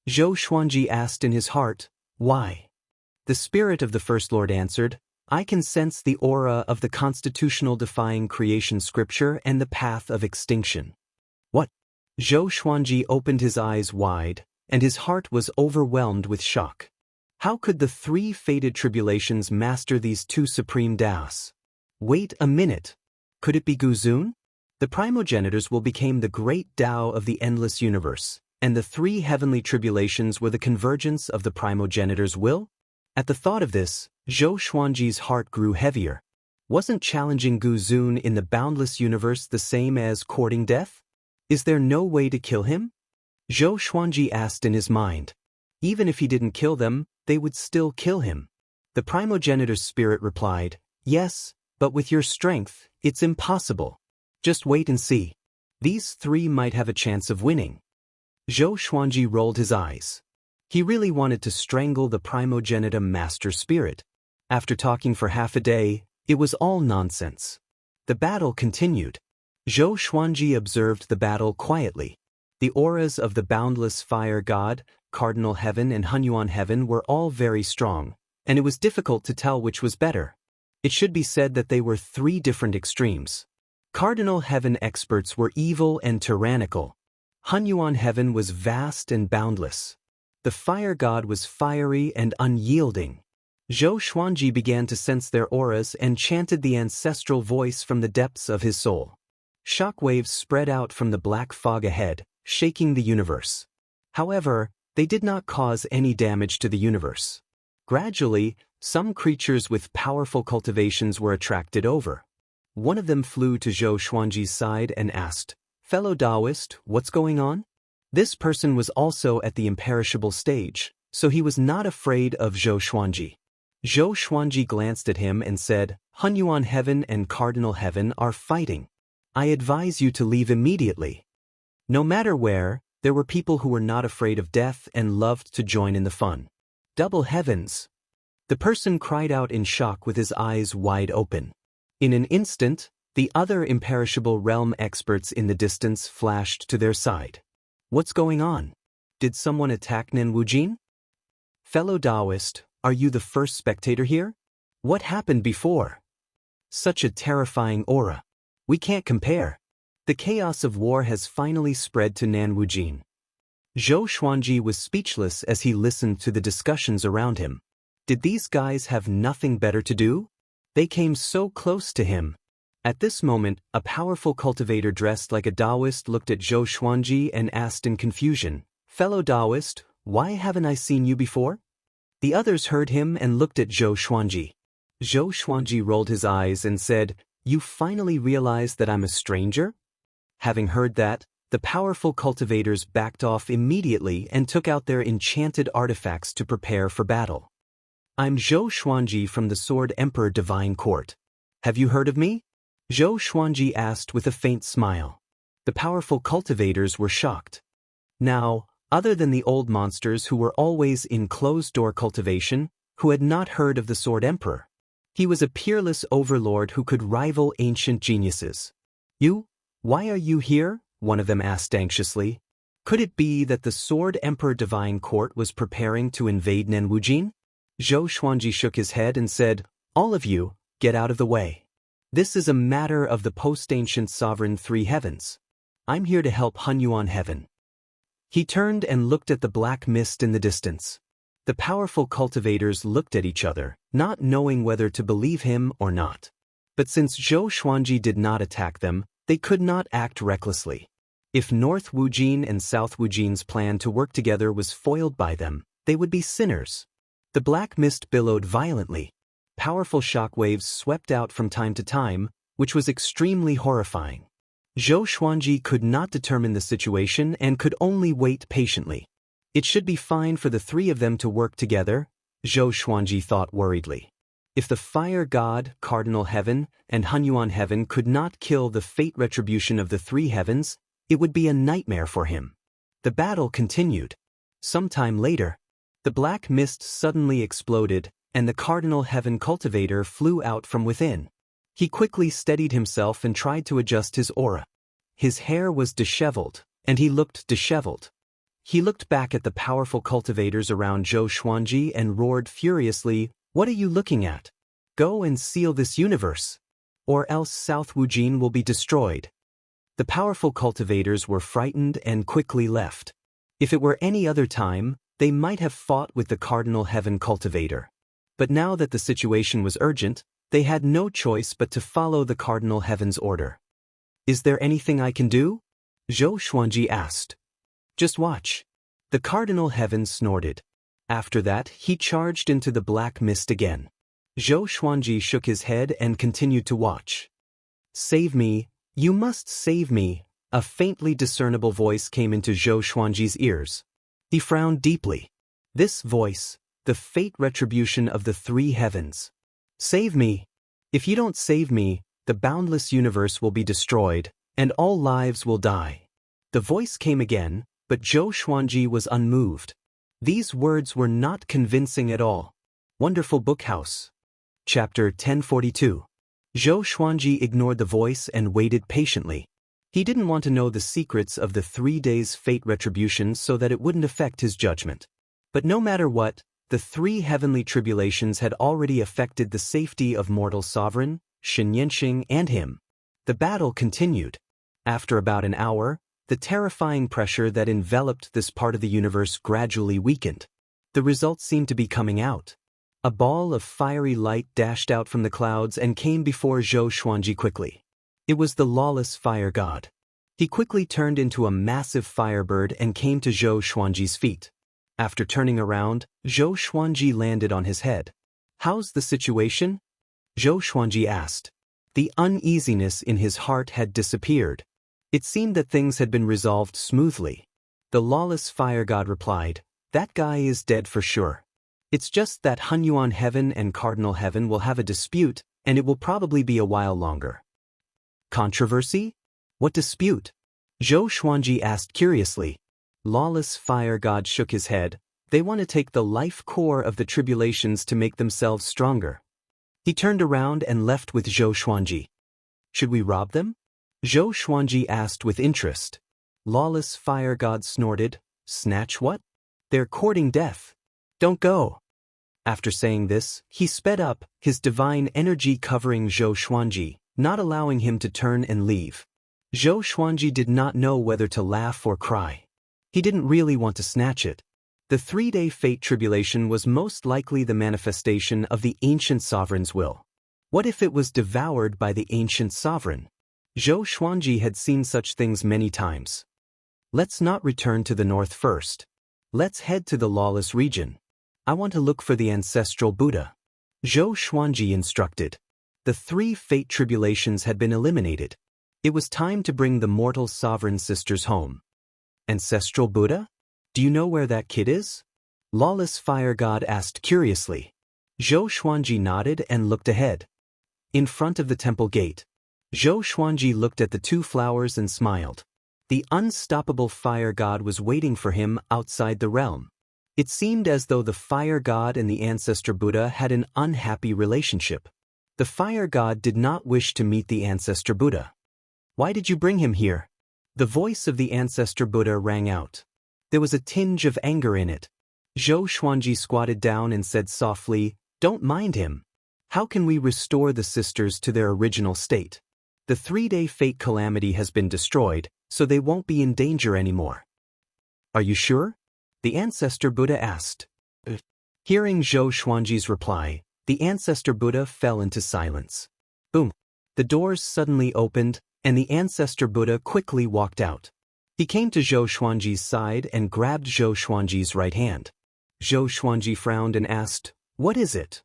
Zhou Xuanji asked in his heart, why? The spirit of the first lord answered, I can sense the aura of the constitutional defying creation scripture and the path of extinction. What? Zhou Xuanji opened his eyes wide, and his heart was overwhelmed with shock. How could the three fated tribulations master these two supreme Daos? Wait a minute. Could it be Guzun? The primogenitors will become the great Tao of the endless universe, and the three heavenly tribulations were the convergence of the primogenitors' will? At the thought of this, Zhou Xuanji's heart grew heavier. Wasn't challenging Guzun in the boundless universe the same as courting death? Is there no way to kill him? Zhou Xuanji asked in his mind. Even if he didn't kill them, they would still kill him. The primogenitor's spirit replied, yes, but with your strength, it's impossible. Just wait and see. These three might have a chance of winning. Zhou Xuanji rolled his eyes. He really wanted to strangle the primogenitor master spirit. After talking for half a day, it was all nonsense. The battle continued. Zhou Xuanji observed the battle quietly. The auras of the boundless fire god, cardinal heaven and Hunyuan heaven were all very strong, and it was difficult to tell which was better. It should be said that they were three different extremes. Cardinal heaven experts were evil and tyrannical. Hunyuan heaven was vast and boundless. The fire god was fiery and unyielding. Zhou Xuanji began to sense their auras and chanted the ancestral voice from the depths of his soul. Shockwaves spread out from the black fog ahead, shaking the universe. However, they did not cause any damage to the universe. Gradually, some creatures with powerful cultivations were attracted over. One of them flew to Zhou Xuanji's side and asked, Fellow Taoist, what's going on? This person was also at the imperishable stage, so he was not afraid of Zhou Xuanji. Zhou Xuanji glanced at him and said, Hunyuan heaven and cardinal heaven are fighting. I advise you to leave immediately. No matter where, there were people who were not afraid of death and loved to join in the fun. Double heavens! The person cried out in shock with his eyes wide open. In an instant, the other imperishable realm experts in the distance flashed to their side. What's going on? Did someone attack Nanwujin? Fellow Taoist, are you the first spectator here? What happened before? Such a terrifying aura. We can't compare. The chaos of war has finally spread to Nanwujin. Zhou Xuanji was speechless as he listened to the discussions around him. Did these guys have nothing better to do? They came so close to him. At this moment, a powerful cultivator dressed like a Taoist looked at Zhou Xuanji and asked in confusion, Fellow Taoist, why haven't I seen you before? The others heard him and looked at Zhou Xuanji. Zhou Xuanji rolled his eyes and said, You finally realize that I'm a stranger? Having heard that, the powerful cultivators backed off immediately and took out their enchanted artifacts to prepare for battle. I'm Zhou Xuanji from the Sword Emperor Divine Court. Have you heard of me? Zhou Xuanji asked with a faint smile. The powerful cultivators were shocked. Now, other than the old monsters who were always in closed-door cultivation, who had not heard of the Sword Emperor, he was a peerless overlord who could rival ancient geniuses. You? Why are you here? One of them asked anxiously. Could it be that the Sword Emperor Divine Court was preparing to invade Nanwujin? Zhou Xuanji shook his head and said, All of you, get out of the way. This is a matter of the post-ancient sovereign three heavens. I'm here to help Hunyuan heaven. He turned and looked at the black mist in the distance. The powerful cultivators looked at each other, not knowing whether to believe him or not. But since Zhou Xuanji did not attack them, they could not act recklessly. If North Wujin and South Wujin's plan to work together was foiled by them, they would be sinners. The black mist billowed violently. Powerful shock waves swept out from time to time, which was extremely horrifying. Zhou Xuanji could not determine the situation and could only wait patiently. It should be fine for the three of them to work together, Zhou Xuanji thought worriedly. If the Fire God, Cardinal Heaven, and Hunyuan Heaven could not kill the fate retribution of the three heavens, it would be a nightmare for him. The battle continued. Sometime later, the black mist suddenly exploded, and the Cardinal Heaven cultivator flew out from within. He quickly steadied himself and tried to adjust his aura. His hair was disheveled, and he looked disheveled. He looked back at the powerful cultivators around Zhou Xuanji and roared furiously, "What are you looking at? Go and seal this universe, or else South Wujin will be destroyed." The powerful cultivators were frightened and quickly left. If it were any other time, they might have fought with the Cardinal Heaven cultivator. But now that the situation was urgent, they had no choice but to follow the Cardinal Heaven's order. "Is there anything I can do?" Zhou Xuanji asked. "Just watch." The Cardinal Heaven snorted. After that, he charged into the black mist again. Zhou Xuanji shook his head and continued to watch. "Save me, you must save me," a faintly discernible voice came into Zhou Xuanji's ears. He frowned deeply. This voice, the fate retribution of the three heavens. "Save me. If you don't save me, the boundless universe will be destroyed, and all lives will die." The voice came again, but Zhou Xuanji was unmoved. These words were not convincing at all. Wonderful Book House. Chapter 1042. Zhou Xuanji ignored the voice and waited patiently. He didn't want to know the secrets of the 3 days' fate retribution so that it wouldn't affect his judgment. But no matter what, the 3 heavenly tribulations had already affected the safety of mortal sovereign, Xianxia, and him. The battle continued. After about an hour, the terrifying pressure that enveloped this part of the universe gradually weakened. The results seemed to be coming out. A ball of fiery light dashed out from the clouds and came before Zhou Xuanji quickly. It was the lawless fire god. He quickly turned into a massive firebird and came to Zhou Xuanji's feet. After turning around, Zhou Xuanji landed on his head. "How's the situation?" Zhou Xuanji asked. The uneasiness in his heart had disappeared. It seemed that things had been resolved smoothly. The lawless fire god replied, "That guy is dead for sure. It's just that Hunyuan Heaven and Cardinal Heaven will have a dispute, and it will probably be a while longer." "Controversy? What dispute?" Zhou Xuanji asked curiously. Lawless fire god shook his head. "They want to take the life core of the tribulations to make themselves stronger." He turned around and left with Zhou Xuanji. "Should we rob them?" Zhou Xuanji asked with interest. Lawless fire god snorted. "Snatch what? They're courting death. Don't go." After saying this, he sped up, his divine energy covering Zhou Xuanji, not allowing him to turn and leave. Zhou Xuanji did not know whether to laugh or cry. He didn't really want to snatch it. The 3-day fate tribulation was most likely the manifestation of the ancient sovereign's will. What if it was devoured by the ancient sovereign? Zhou Xuanji had seen such things many times. "Let's not return to the north first. Let's head to the lawless region. I want to look for the ancestral Buddha," Zhou Xuanji instructed. The 3 fate tribulations had been eliminated. It was time to bring the mortal sovereign sisters home. "Ancestral Buddha? Do you know where that kid is?" Lawless fire god asked curiously. Zhou Xuanji nodded and looked ahead. In front of the temple gate, Zhou Xuanji looked at the 2 flowers and smiled. The unstoppable fire god was waiting for him outside the realm. It seemed as though the fire god and the ancestor Buddha had an unhappy relationship. The fire god did not wish to meet the ancestor Buddha. "Why did you bring him here?" The voice of the ancestor Buddha rang out. There was a tinge of anger in it. Zhou Xuanji squatted down and said softly, "Don't mind him. How can we restore the sisters to their original state? The 3-day fate calamity has been destroyed, so they won't be in danger anymore." "Are you sure?" the ancestor Buddha asked. Hearing Zhou Xuanji's reply, the ancestor Buddha fell into silence. Boom! The doors suddenly opened, and the ancestor Buddha quickly walked out. He came to Zhou Xuanji's side and grabbed Zhou Xuanji's right hand. Zhou Xuanji frowned and asked, "What is it?"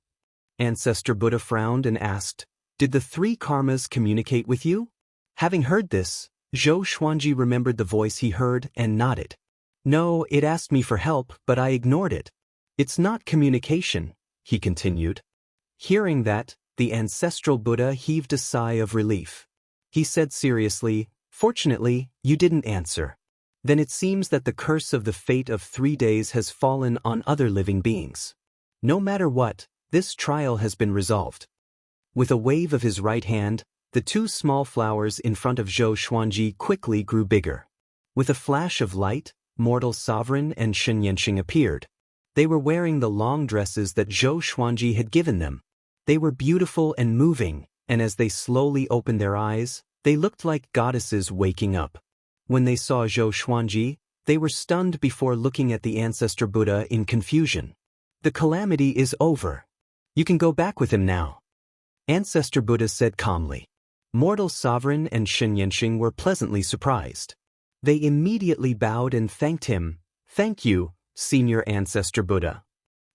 Ancestor Buddha frowned and asked, "Did the 3 karmas communicate with you?" Having heard this, Zhou Xuanji remembered the voice he heard and nodded. No, it asked me for help, but I ignored it. It's not communication, he continued. Hearing that, the ancestral Buddha heaved a sigh of relief. He said seriously, "Fortunately, you didn't answer. Then it seems that the curse of the fate of 3 days has fallen on other living beings. No matter what, this trial has been resolved." With a wave of his right hand, the 2 small flowers in front of Zhou Xuanji quickly grew bigger. With a flash of light, Mortal Sovereign and Xianxia appeared. They were wearing the long dresses that Zhou Xuanji had given them. They were beautiful and moving, and as they slowly opened their eyes, they looked like goddesses waking up. When they saw Zhou Xuanji, they were stunned before looking at the ancestor Buddha in confusion. "The calamity is over. You can go back with him now," Ancestor Buddha said calmly. Mortal Sovereign and Xianxia were pleasantly surprised. They immediately bowed and thanked him. "Thank you, Senior Ancestor Buddha."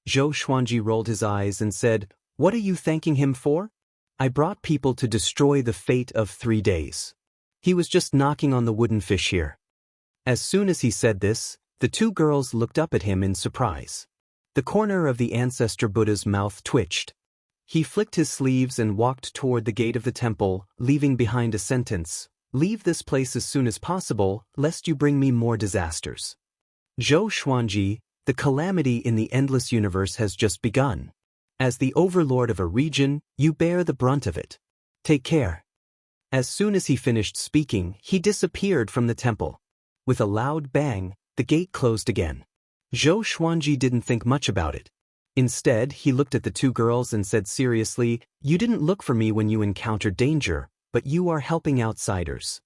Zhou Xuanji rolled his eyes and said, "What are you thanking him for?" "I brought people to destroy the fate of 3 days. He was just knocking on the wooden fish here." As soon as he said this, the 2 girls looked up at him in surprise. The corner of the Ancestor Buddha's mouth twitched. He flicked his sleeves and walked toward the gate of the temple, leaving behind a sentence, "Leave this place as soon as possible, lest you bring me more disasters." Zhou Xuanji, the calamity in the endless universe has just begun. As the overlord of a region, you bear the brunt of it. Take care. As soon as he finished speaking, he disappeared from the temple. With a loud bang, the gate closed again. Zhou Xuanji didn't think much about it. Instead, he looked at the 2 girls and said seriously, "You didn't look for me when you encountered danger, but you are helping outsiders."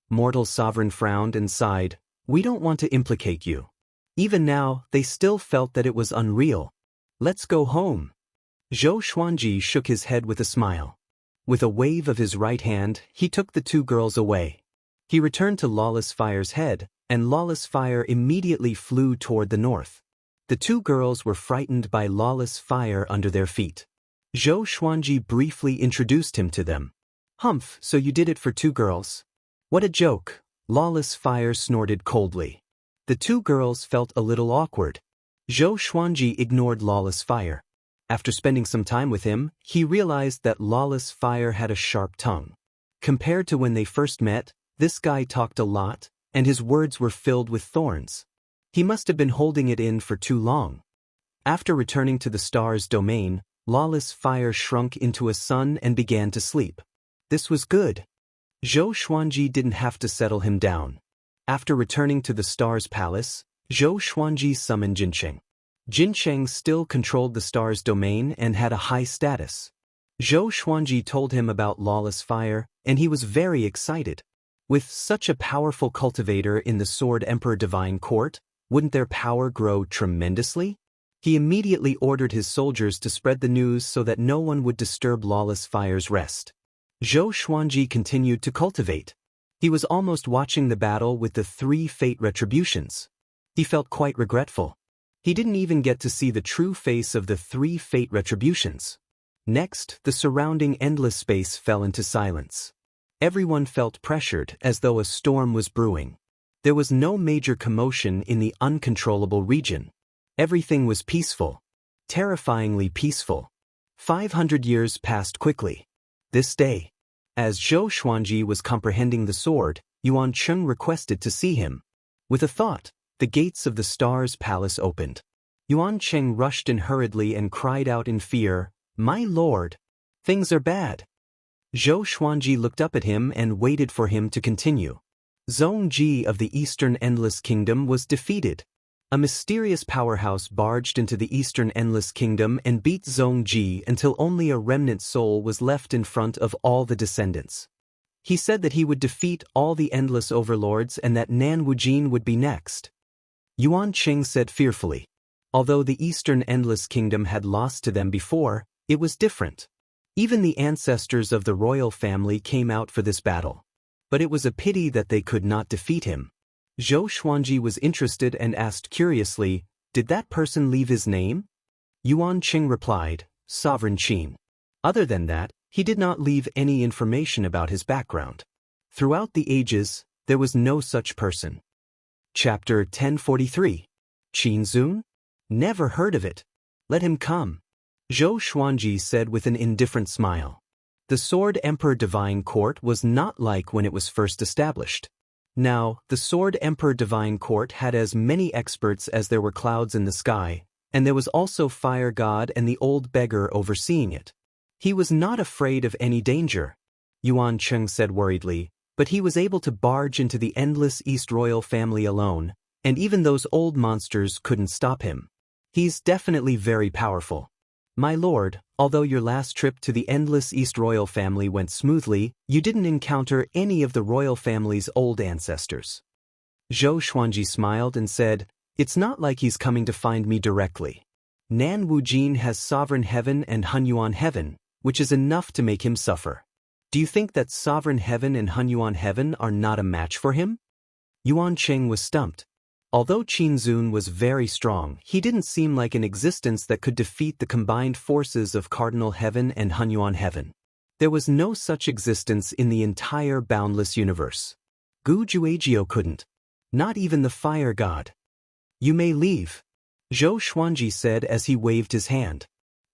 Mortal Sovereign frowned and sighed, "We don't want to implicate you." Even now, they still felt that it was unreal. "Let's go home." Zhou Xuanji shook his head with a smile. With a wave of his right hand, he took the 2 girls away. He returned to Lawless Fire's head, and Lawless Fire immediately flew toward the north. The 2 girls were frightened by Lawless Fire under their feet. Zhou Xuanji briefly introduced him to them. "Humph, so you did it for 2 girls? What a joke," Lawless Fire snorted coldly. The 2 girls felt a little awkward. Zhou Xuanji ignored Lawless Fire. After spending some time with him, he realized that Lawless Fire had a sharp tongue. Compared to when they first met, this guy talked a lot, and his words were filled with thorns. He must have been holding it in for too long. After returning to the star's domain, Lawless Fire shrunk into a sun and began to sleep. This was good. Zhou Xuanji didn't have to settle him down. After returning to the star's palace, Zhou Xuanji summoned Jincheng. Jincheng still controlled the star's domain and had a high status. Zhou Xuanji told him about Lawless Fire, and he was very excited. With such a powerful cultivator in the Sword Emperor Divine Court, wouldn't their power grow tremendously? He immediately ordered his soldiers to spread the news so that no one would disturb Lawless Fire's rest. Zhou Xuanji continued to cultivate. He was almost watching the battle with the 3 fate retributions. He felt quite regretful. He didn't even get to see the true face of the 3 fate retributions. Next, the surrounding endless space fell into silence. Everyone felt pressured as though a storm was brewing. There was no major commotion in the uncontrollable region. Everything was peaceful. Terrifyingly peaceful. 500 years passed quickly. This day, as Zhou Xuanji was comprehending the sword, Yuan Cheng requested to see him. With a thought, the gates of the star's palace opened. Yuan Cheng rushed in hurriedly and cried out in fear, "My lord! Things are bad." Zhou Xuanji looked up at him and waited for him to continue. Zhong Ji of the Eastern Endless Kingdom was defeated. A mysterious powerhouse barged into the Eastern Endless Kingdom and beat Zhong Ji until only a remnant soul was left in front of all the descendants. He said that he would defeat all the endless overlords and that Nan Wujin would be next. Yuan Cheng said fearfully. Although the Eastern Endless Kingdom had lost to them before, it was different. Even the ancestors of the royal family came out for this battle. But it was a pity that they could not defeat him. Zhou Xuanji was interested and asked curiously, "Did that person leave his name?" Yuan Cheng replied, "Sovereign Qin." Other than that, he did not leave any information about his background. Throughout the ages, There was no such person. Chapter 1043. Qinzun? Never heard of it. Let him come. Zhou Xuanji said with an indifferent smile. The Sword Emperor Divine Court was not like when it was first established. Now, the Sword Emperor Divine Court had as many experts as there were clouds in the sky, and there was also Fire God and the old beggar overseeing it. He was not afraid of any danger, Yuan Cheng said worriedly, but he was able to barge into the endless East Royal family alone, and even those old monsters couldn't stop him. He's definitely very powerful. My lord, although your last trip to the endless East Royal family went smoothly, you didn't encounter any of the royal family's old ancestors. Zhou Xuanji smiled and said, It's not like he's coming to find me directly. Nan Wujin has Sovereign Heaven and Hunyuan Heaven, which is enough to make him suffer. Do you think that Sovereign Heaven and Hunyuan Heaven are not a match for him? Yuan Cheng was stumped. Although Qinzun was very strong, he didn't seem like an existence that could defeat the combined forces of Cardinal Heaven and Hunyuan Heaven. There was no such existence in the entire Boundless universe. Gu Juejiu couldn't. Not even the Fire God. You may leave, Zhou Xuanji said as he waved his hand.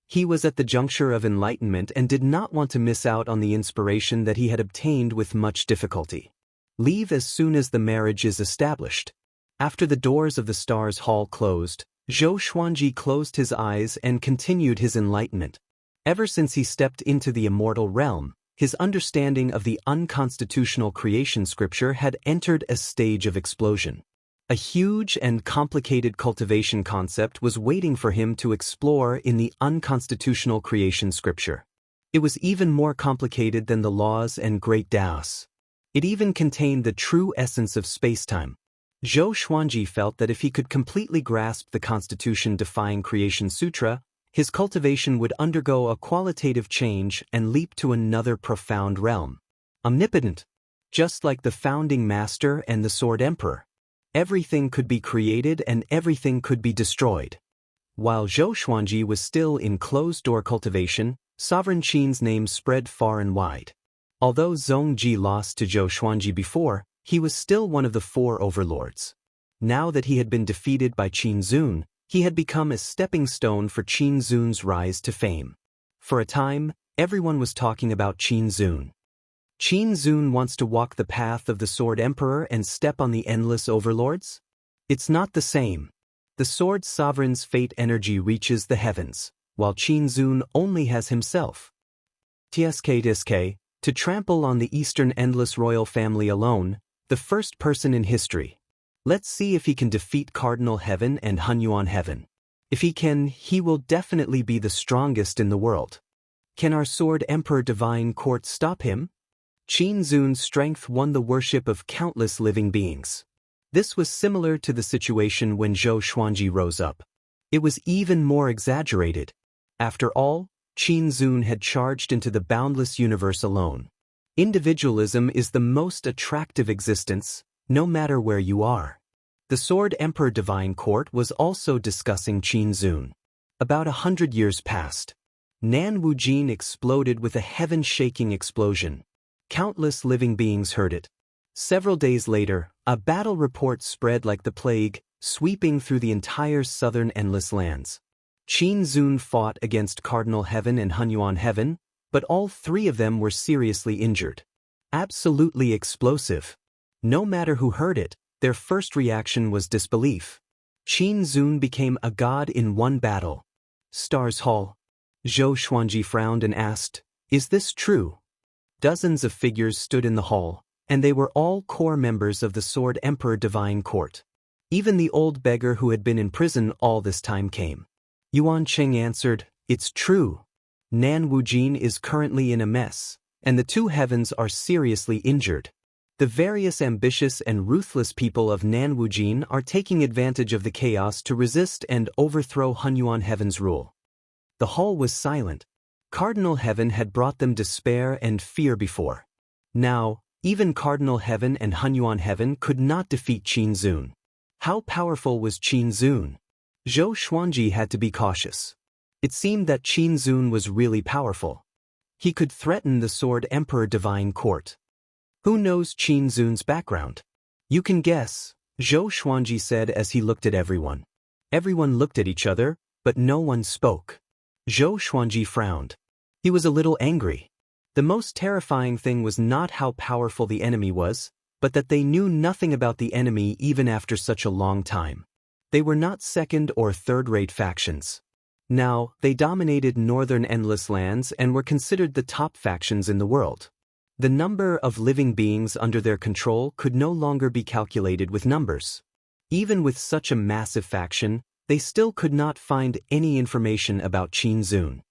He was at the juncture of enlightenment and did not want to miss out on the inspiration that he had obtained with much difficulty. Leave as soon as the marriage is established. After the doors of the Stars Hall closed, Zhou Xuanji closed his eyes and continued his enlightenment. Ever since he stepped into the immortal realm, his understanding of the unconstitutional creation scripture had entered a stage of explosion. A huge and complicated cultivation concept was waiting for him to explore in the unconstitutional creation scripture. It was even more complicated than the laws and great Taos. It even contained the true essence of spacetime. Zhou Xuanji felt that if he could completely grasp the constitution-defying Creation Sutra, his cultivation would undergo a qualitative change and leap to another profound realm. Omnipotent. Just like the founding master and the Sword Emperor. Everything could be created and everything could be destroyed. While Zhou Xuanji was still in closed-door cultivation, Sovereign Qin's name spread far and wide. Although Zhongji lost to Zhou Xuanji before, he was still one of the 4 overlords. Now that he had been defeated by Qinzun, he had become a stepping stone for Qinzun's rise to fame. For a time, everyone was talking about Qinzun. Qinzun wants to walk the path of the Sword Emperor and step on the endless overlords? It's not the same. The Sword Sovereign's fate energy reaches the heavens, while Qinzun only has himself. Tsk, to trample on the Eastern Endless Royal family alone, the first person in history. Let's see if he can defeat Cardinal Heaven and Hunyuan Heaven. If he can, he will definitely be the strongest in the world. Can our Sword Emperor Divine Court stop him? Qinzun's strength won the worship of countless living beings. This was similar to the situation when Zhou Xuanji rose up. It was even more exaggerated. After all, Qinzun had charged into the boundless universe alone. Individualism is the most attractive existence, no matter where you are. The Sword Emperor Divine Court was also discussing Qinzun. About 100 years passed. Nan Wujin exploded with a heaven-shaking explosion. Countless living beings heard it. Several days later, a battle report spread like the plague, sweeping through the entire southern endless lands. Qinzun fought against Cardinal Heaven and Hunyuan Heaven, but all 3 of them were seriously injured. Absolutely explosive. No matter who heard it, their first reaction was disbelief. Qinzun became a god in one battle. Stars Hall. Zhou Xuanji frowned and asked, Is this true? Dozens of figures stood in the hall, and they were all core members of the Sword Emperor Divine Court. Even the old beggar who had been in prison all this time came. Yuan Cheng answered, It's true. Nan Wujin is currently in a mess, and the 2 heavens are seriously injured. The various ambitious and ruthless people of Nan Wujin are taking advantage of the chaos to resist and overthrow Hunyuan Heaven's rule. The hall was silent. Cardinal Heaven had brought them despair and fear before. Now, even Cardinal Heaven and Hunyuan Heaven could not defeat Qinzun. How powerful was Qinzun? Zhou Xuanji had to be cautious. It seemed that Qinzun was really powerful. He could threaten the Sword Emperor Divine Court. Who knows Qin Zun's background? You can guess, Zhou Xuanji said as he looked at everyone. Everyone looked at each other, but no one spoke. Zhou Xuanji frowned. He was a little angry. The most terrifying thing was not how powerful the enemy was, but that they knew nothing about the enemy even after such a long time. They were not second or third-rate factions. Now, they dominated northern Endless Lands and were considered the top factions in the world. The number of living beings under their control could no longer be calculated with numbers. Even with such a massive faction, they still could not find any information about Qin Zun.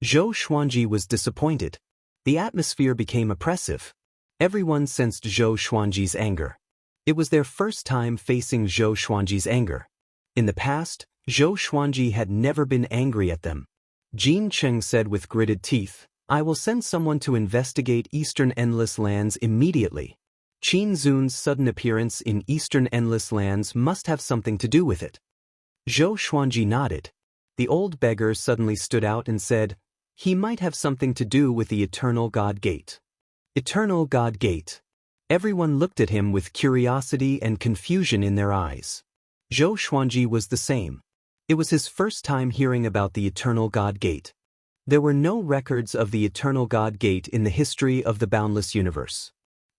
Zhou Xuanji was disappointed. The atmosphere became oppressive. Everyone sensed Zhou Xuanji's anger. It was their first time facing Zhou Xuanji's anger. In the past, Zhou Xuanji had never been angry at them. Jin Cheng said with gritted teeth, "I will send someone to investigate Eastern Endless Lands immediately." Qin Zun's sudden appearance in Eastern Endless Lands must have something to do with it. Zhou Xuanji nodded. The old beggar suddenly stood out and said, "He might have something to do with the Eternal God Gate." Eternal God Gate. Everyone looked at him with curiosity and confusion in their eyes. Zhou Xuanji was the same. It was his first time hearing about the Eternal God Gate. There were no records of the Eternal God Gate in the history of the Boundless universe.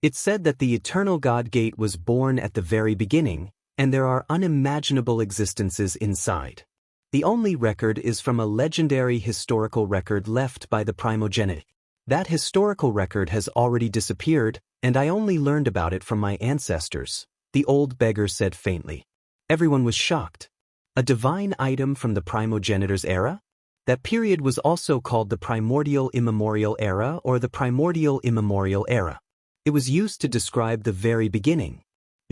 It said that the Eternal God Gate was born at the very beginning, and there are unimaginable existences inside. The only record is from a legendary historical record left by the primogeniture. That historical record has already disappeared, and I only learned about it from my ancestors, the old beggar said faintly. Everyone was shocked. A divine item from the primogenitor's era? That period was also called the primordial immemorial era or the primordial immemorial era. It was used to describe the very beginning.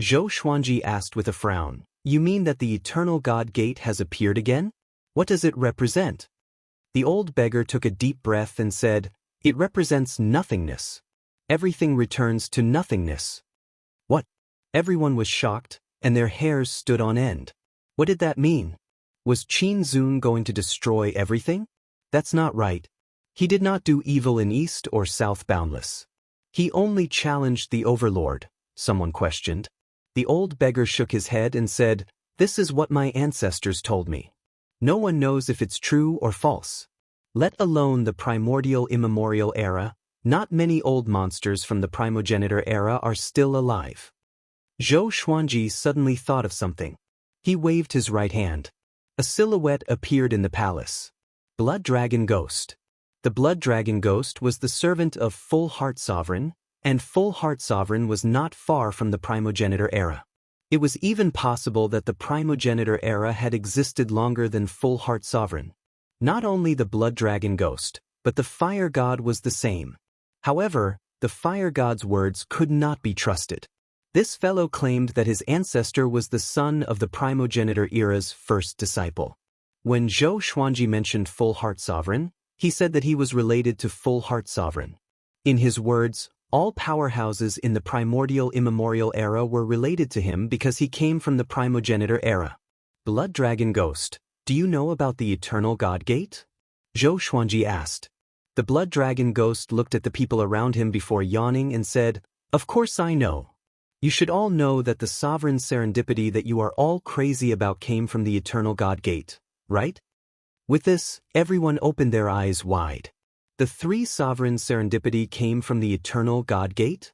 Zhou Xuanji asked with a frown, "You mean that the Eternal God Gate has appeared again? What does it represent?" The old beggar took a deep breath and said, "It represents nothingness. Everything returns to nothingness." What? Everyone was shocked, and their hairs stood on end. What did that mean? Was Qin Zun going to destroy everything? That's not right. He did not do evil in East or South Boundless. He only challenged the Overlord, someone questioned. The old beggar shook his head and said, "This is what my ancestors told me. No one knows if it's true or false. Let alone the primordial immemorial era, not many old monsters from the primogenitor era are still alive." Zhou Xuanji suddenly thought of something. He waved his right hand. A silhouette appeared in the palace. Blood Dragon Ghost. The Blood Dragon Ghost was the servant of Full Heart Sovereign, and Full Heart Sovereign was not far from the primogenitor era. It was even possible that the primogenitor era had existed longer than Full Heart Sovereign. Not only the Blood Dragon Ghost, but the Fire God was the same. However, the Fire God's words could not be trusted. This fellow claimed that his ancestor was the son of the primogenitor era's first disciple. When Zhou Xuanji mentioned Full Heart Sovereign, he said that he was related to Full Heart Sovereign. In his words, all powerhouses in the primordial immemorial era were related to him because he came from the primogenitor era. Blood Dragon Ghost, do you know about the Eternal God Gate? Zhou Xuanji asked. The Blood Dragon Ghost looked at the people around him before yawning and said, "Of course I know. You should all know that the sovereign serendipity that you are all crazy about came from the Eternal God Gate, right?" With this, everyone opened their eyes wide. The three sovereign serendipity came from the Eternal God Gate?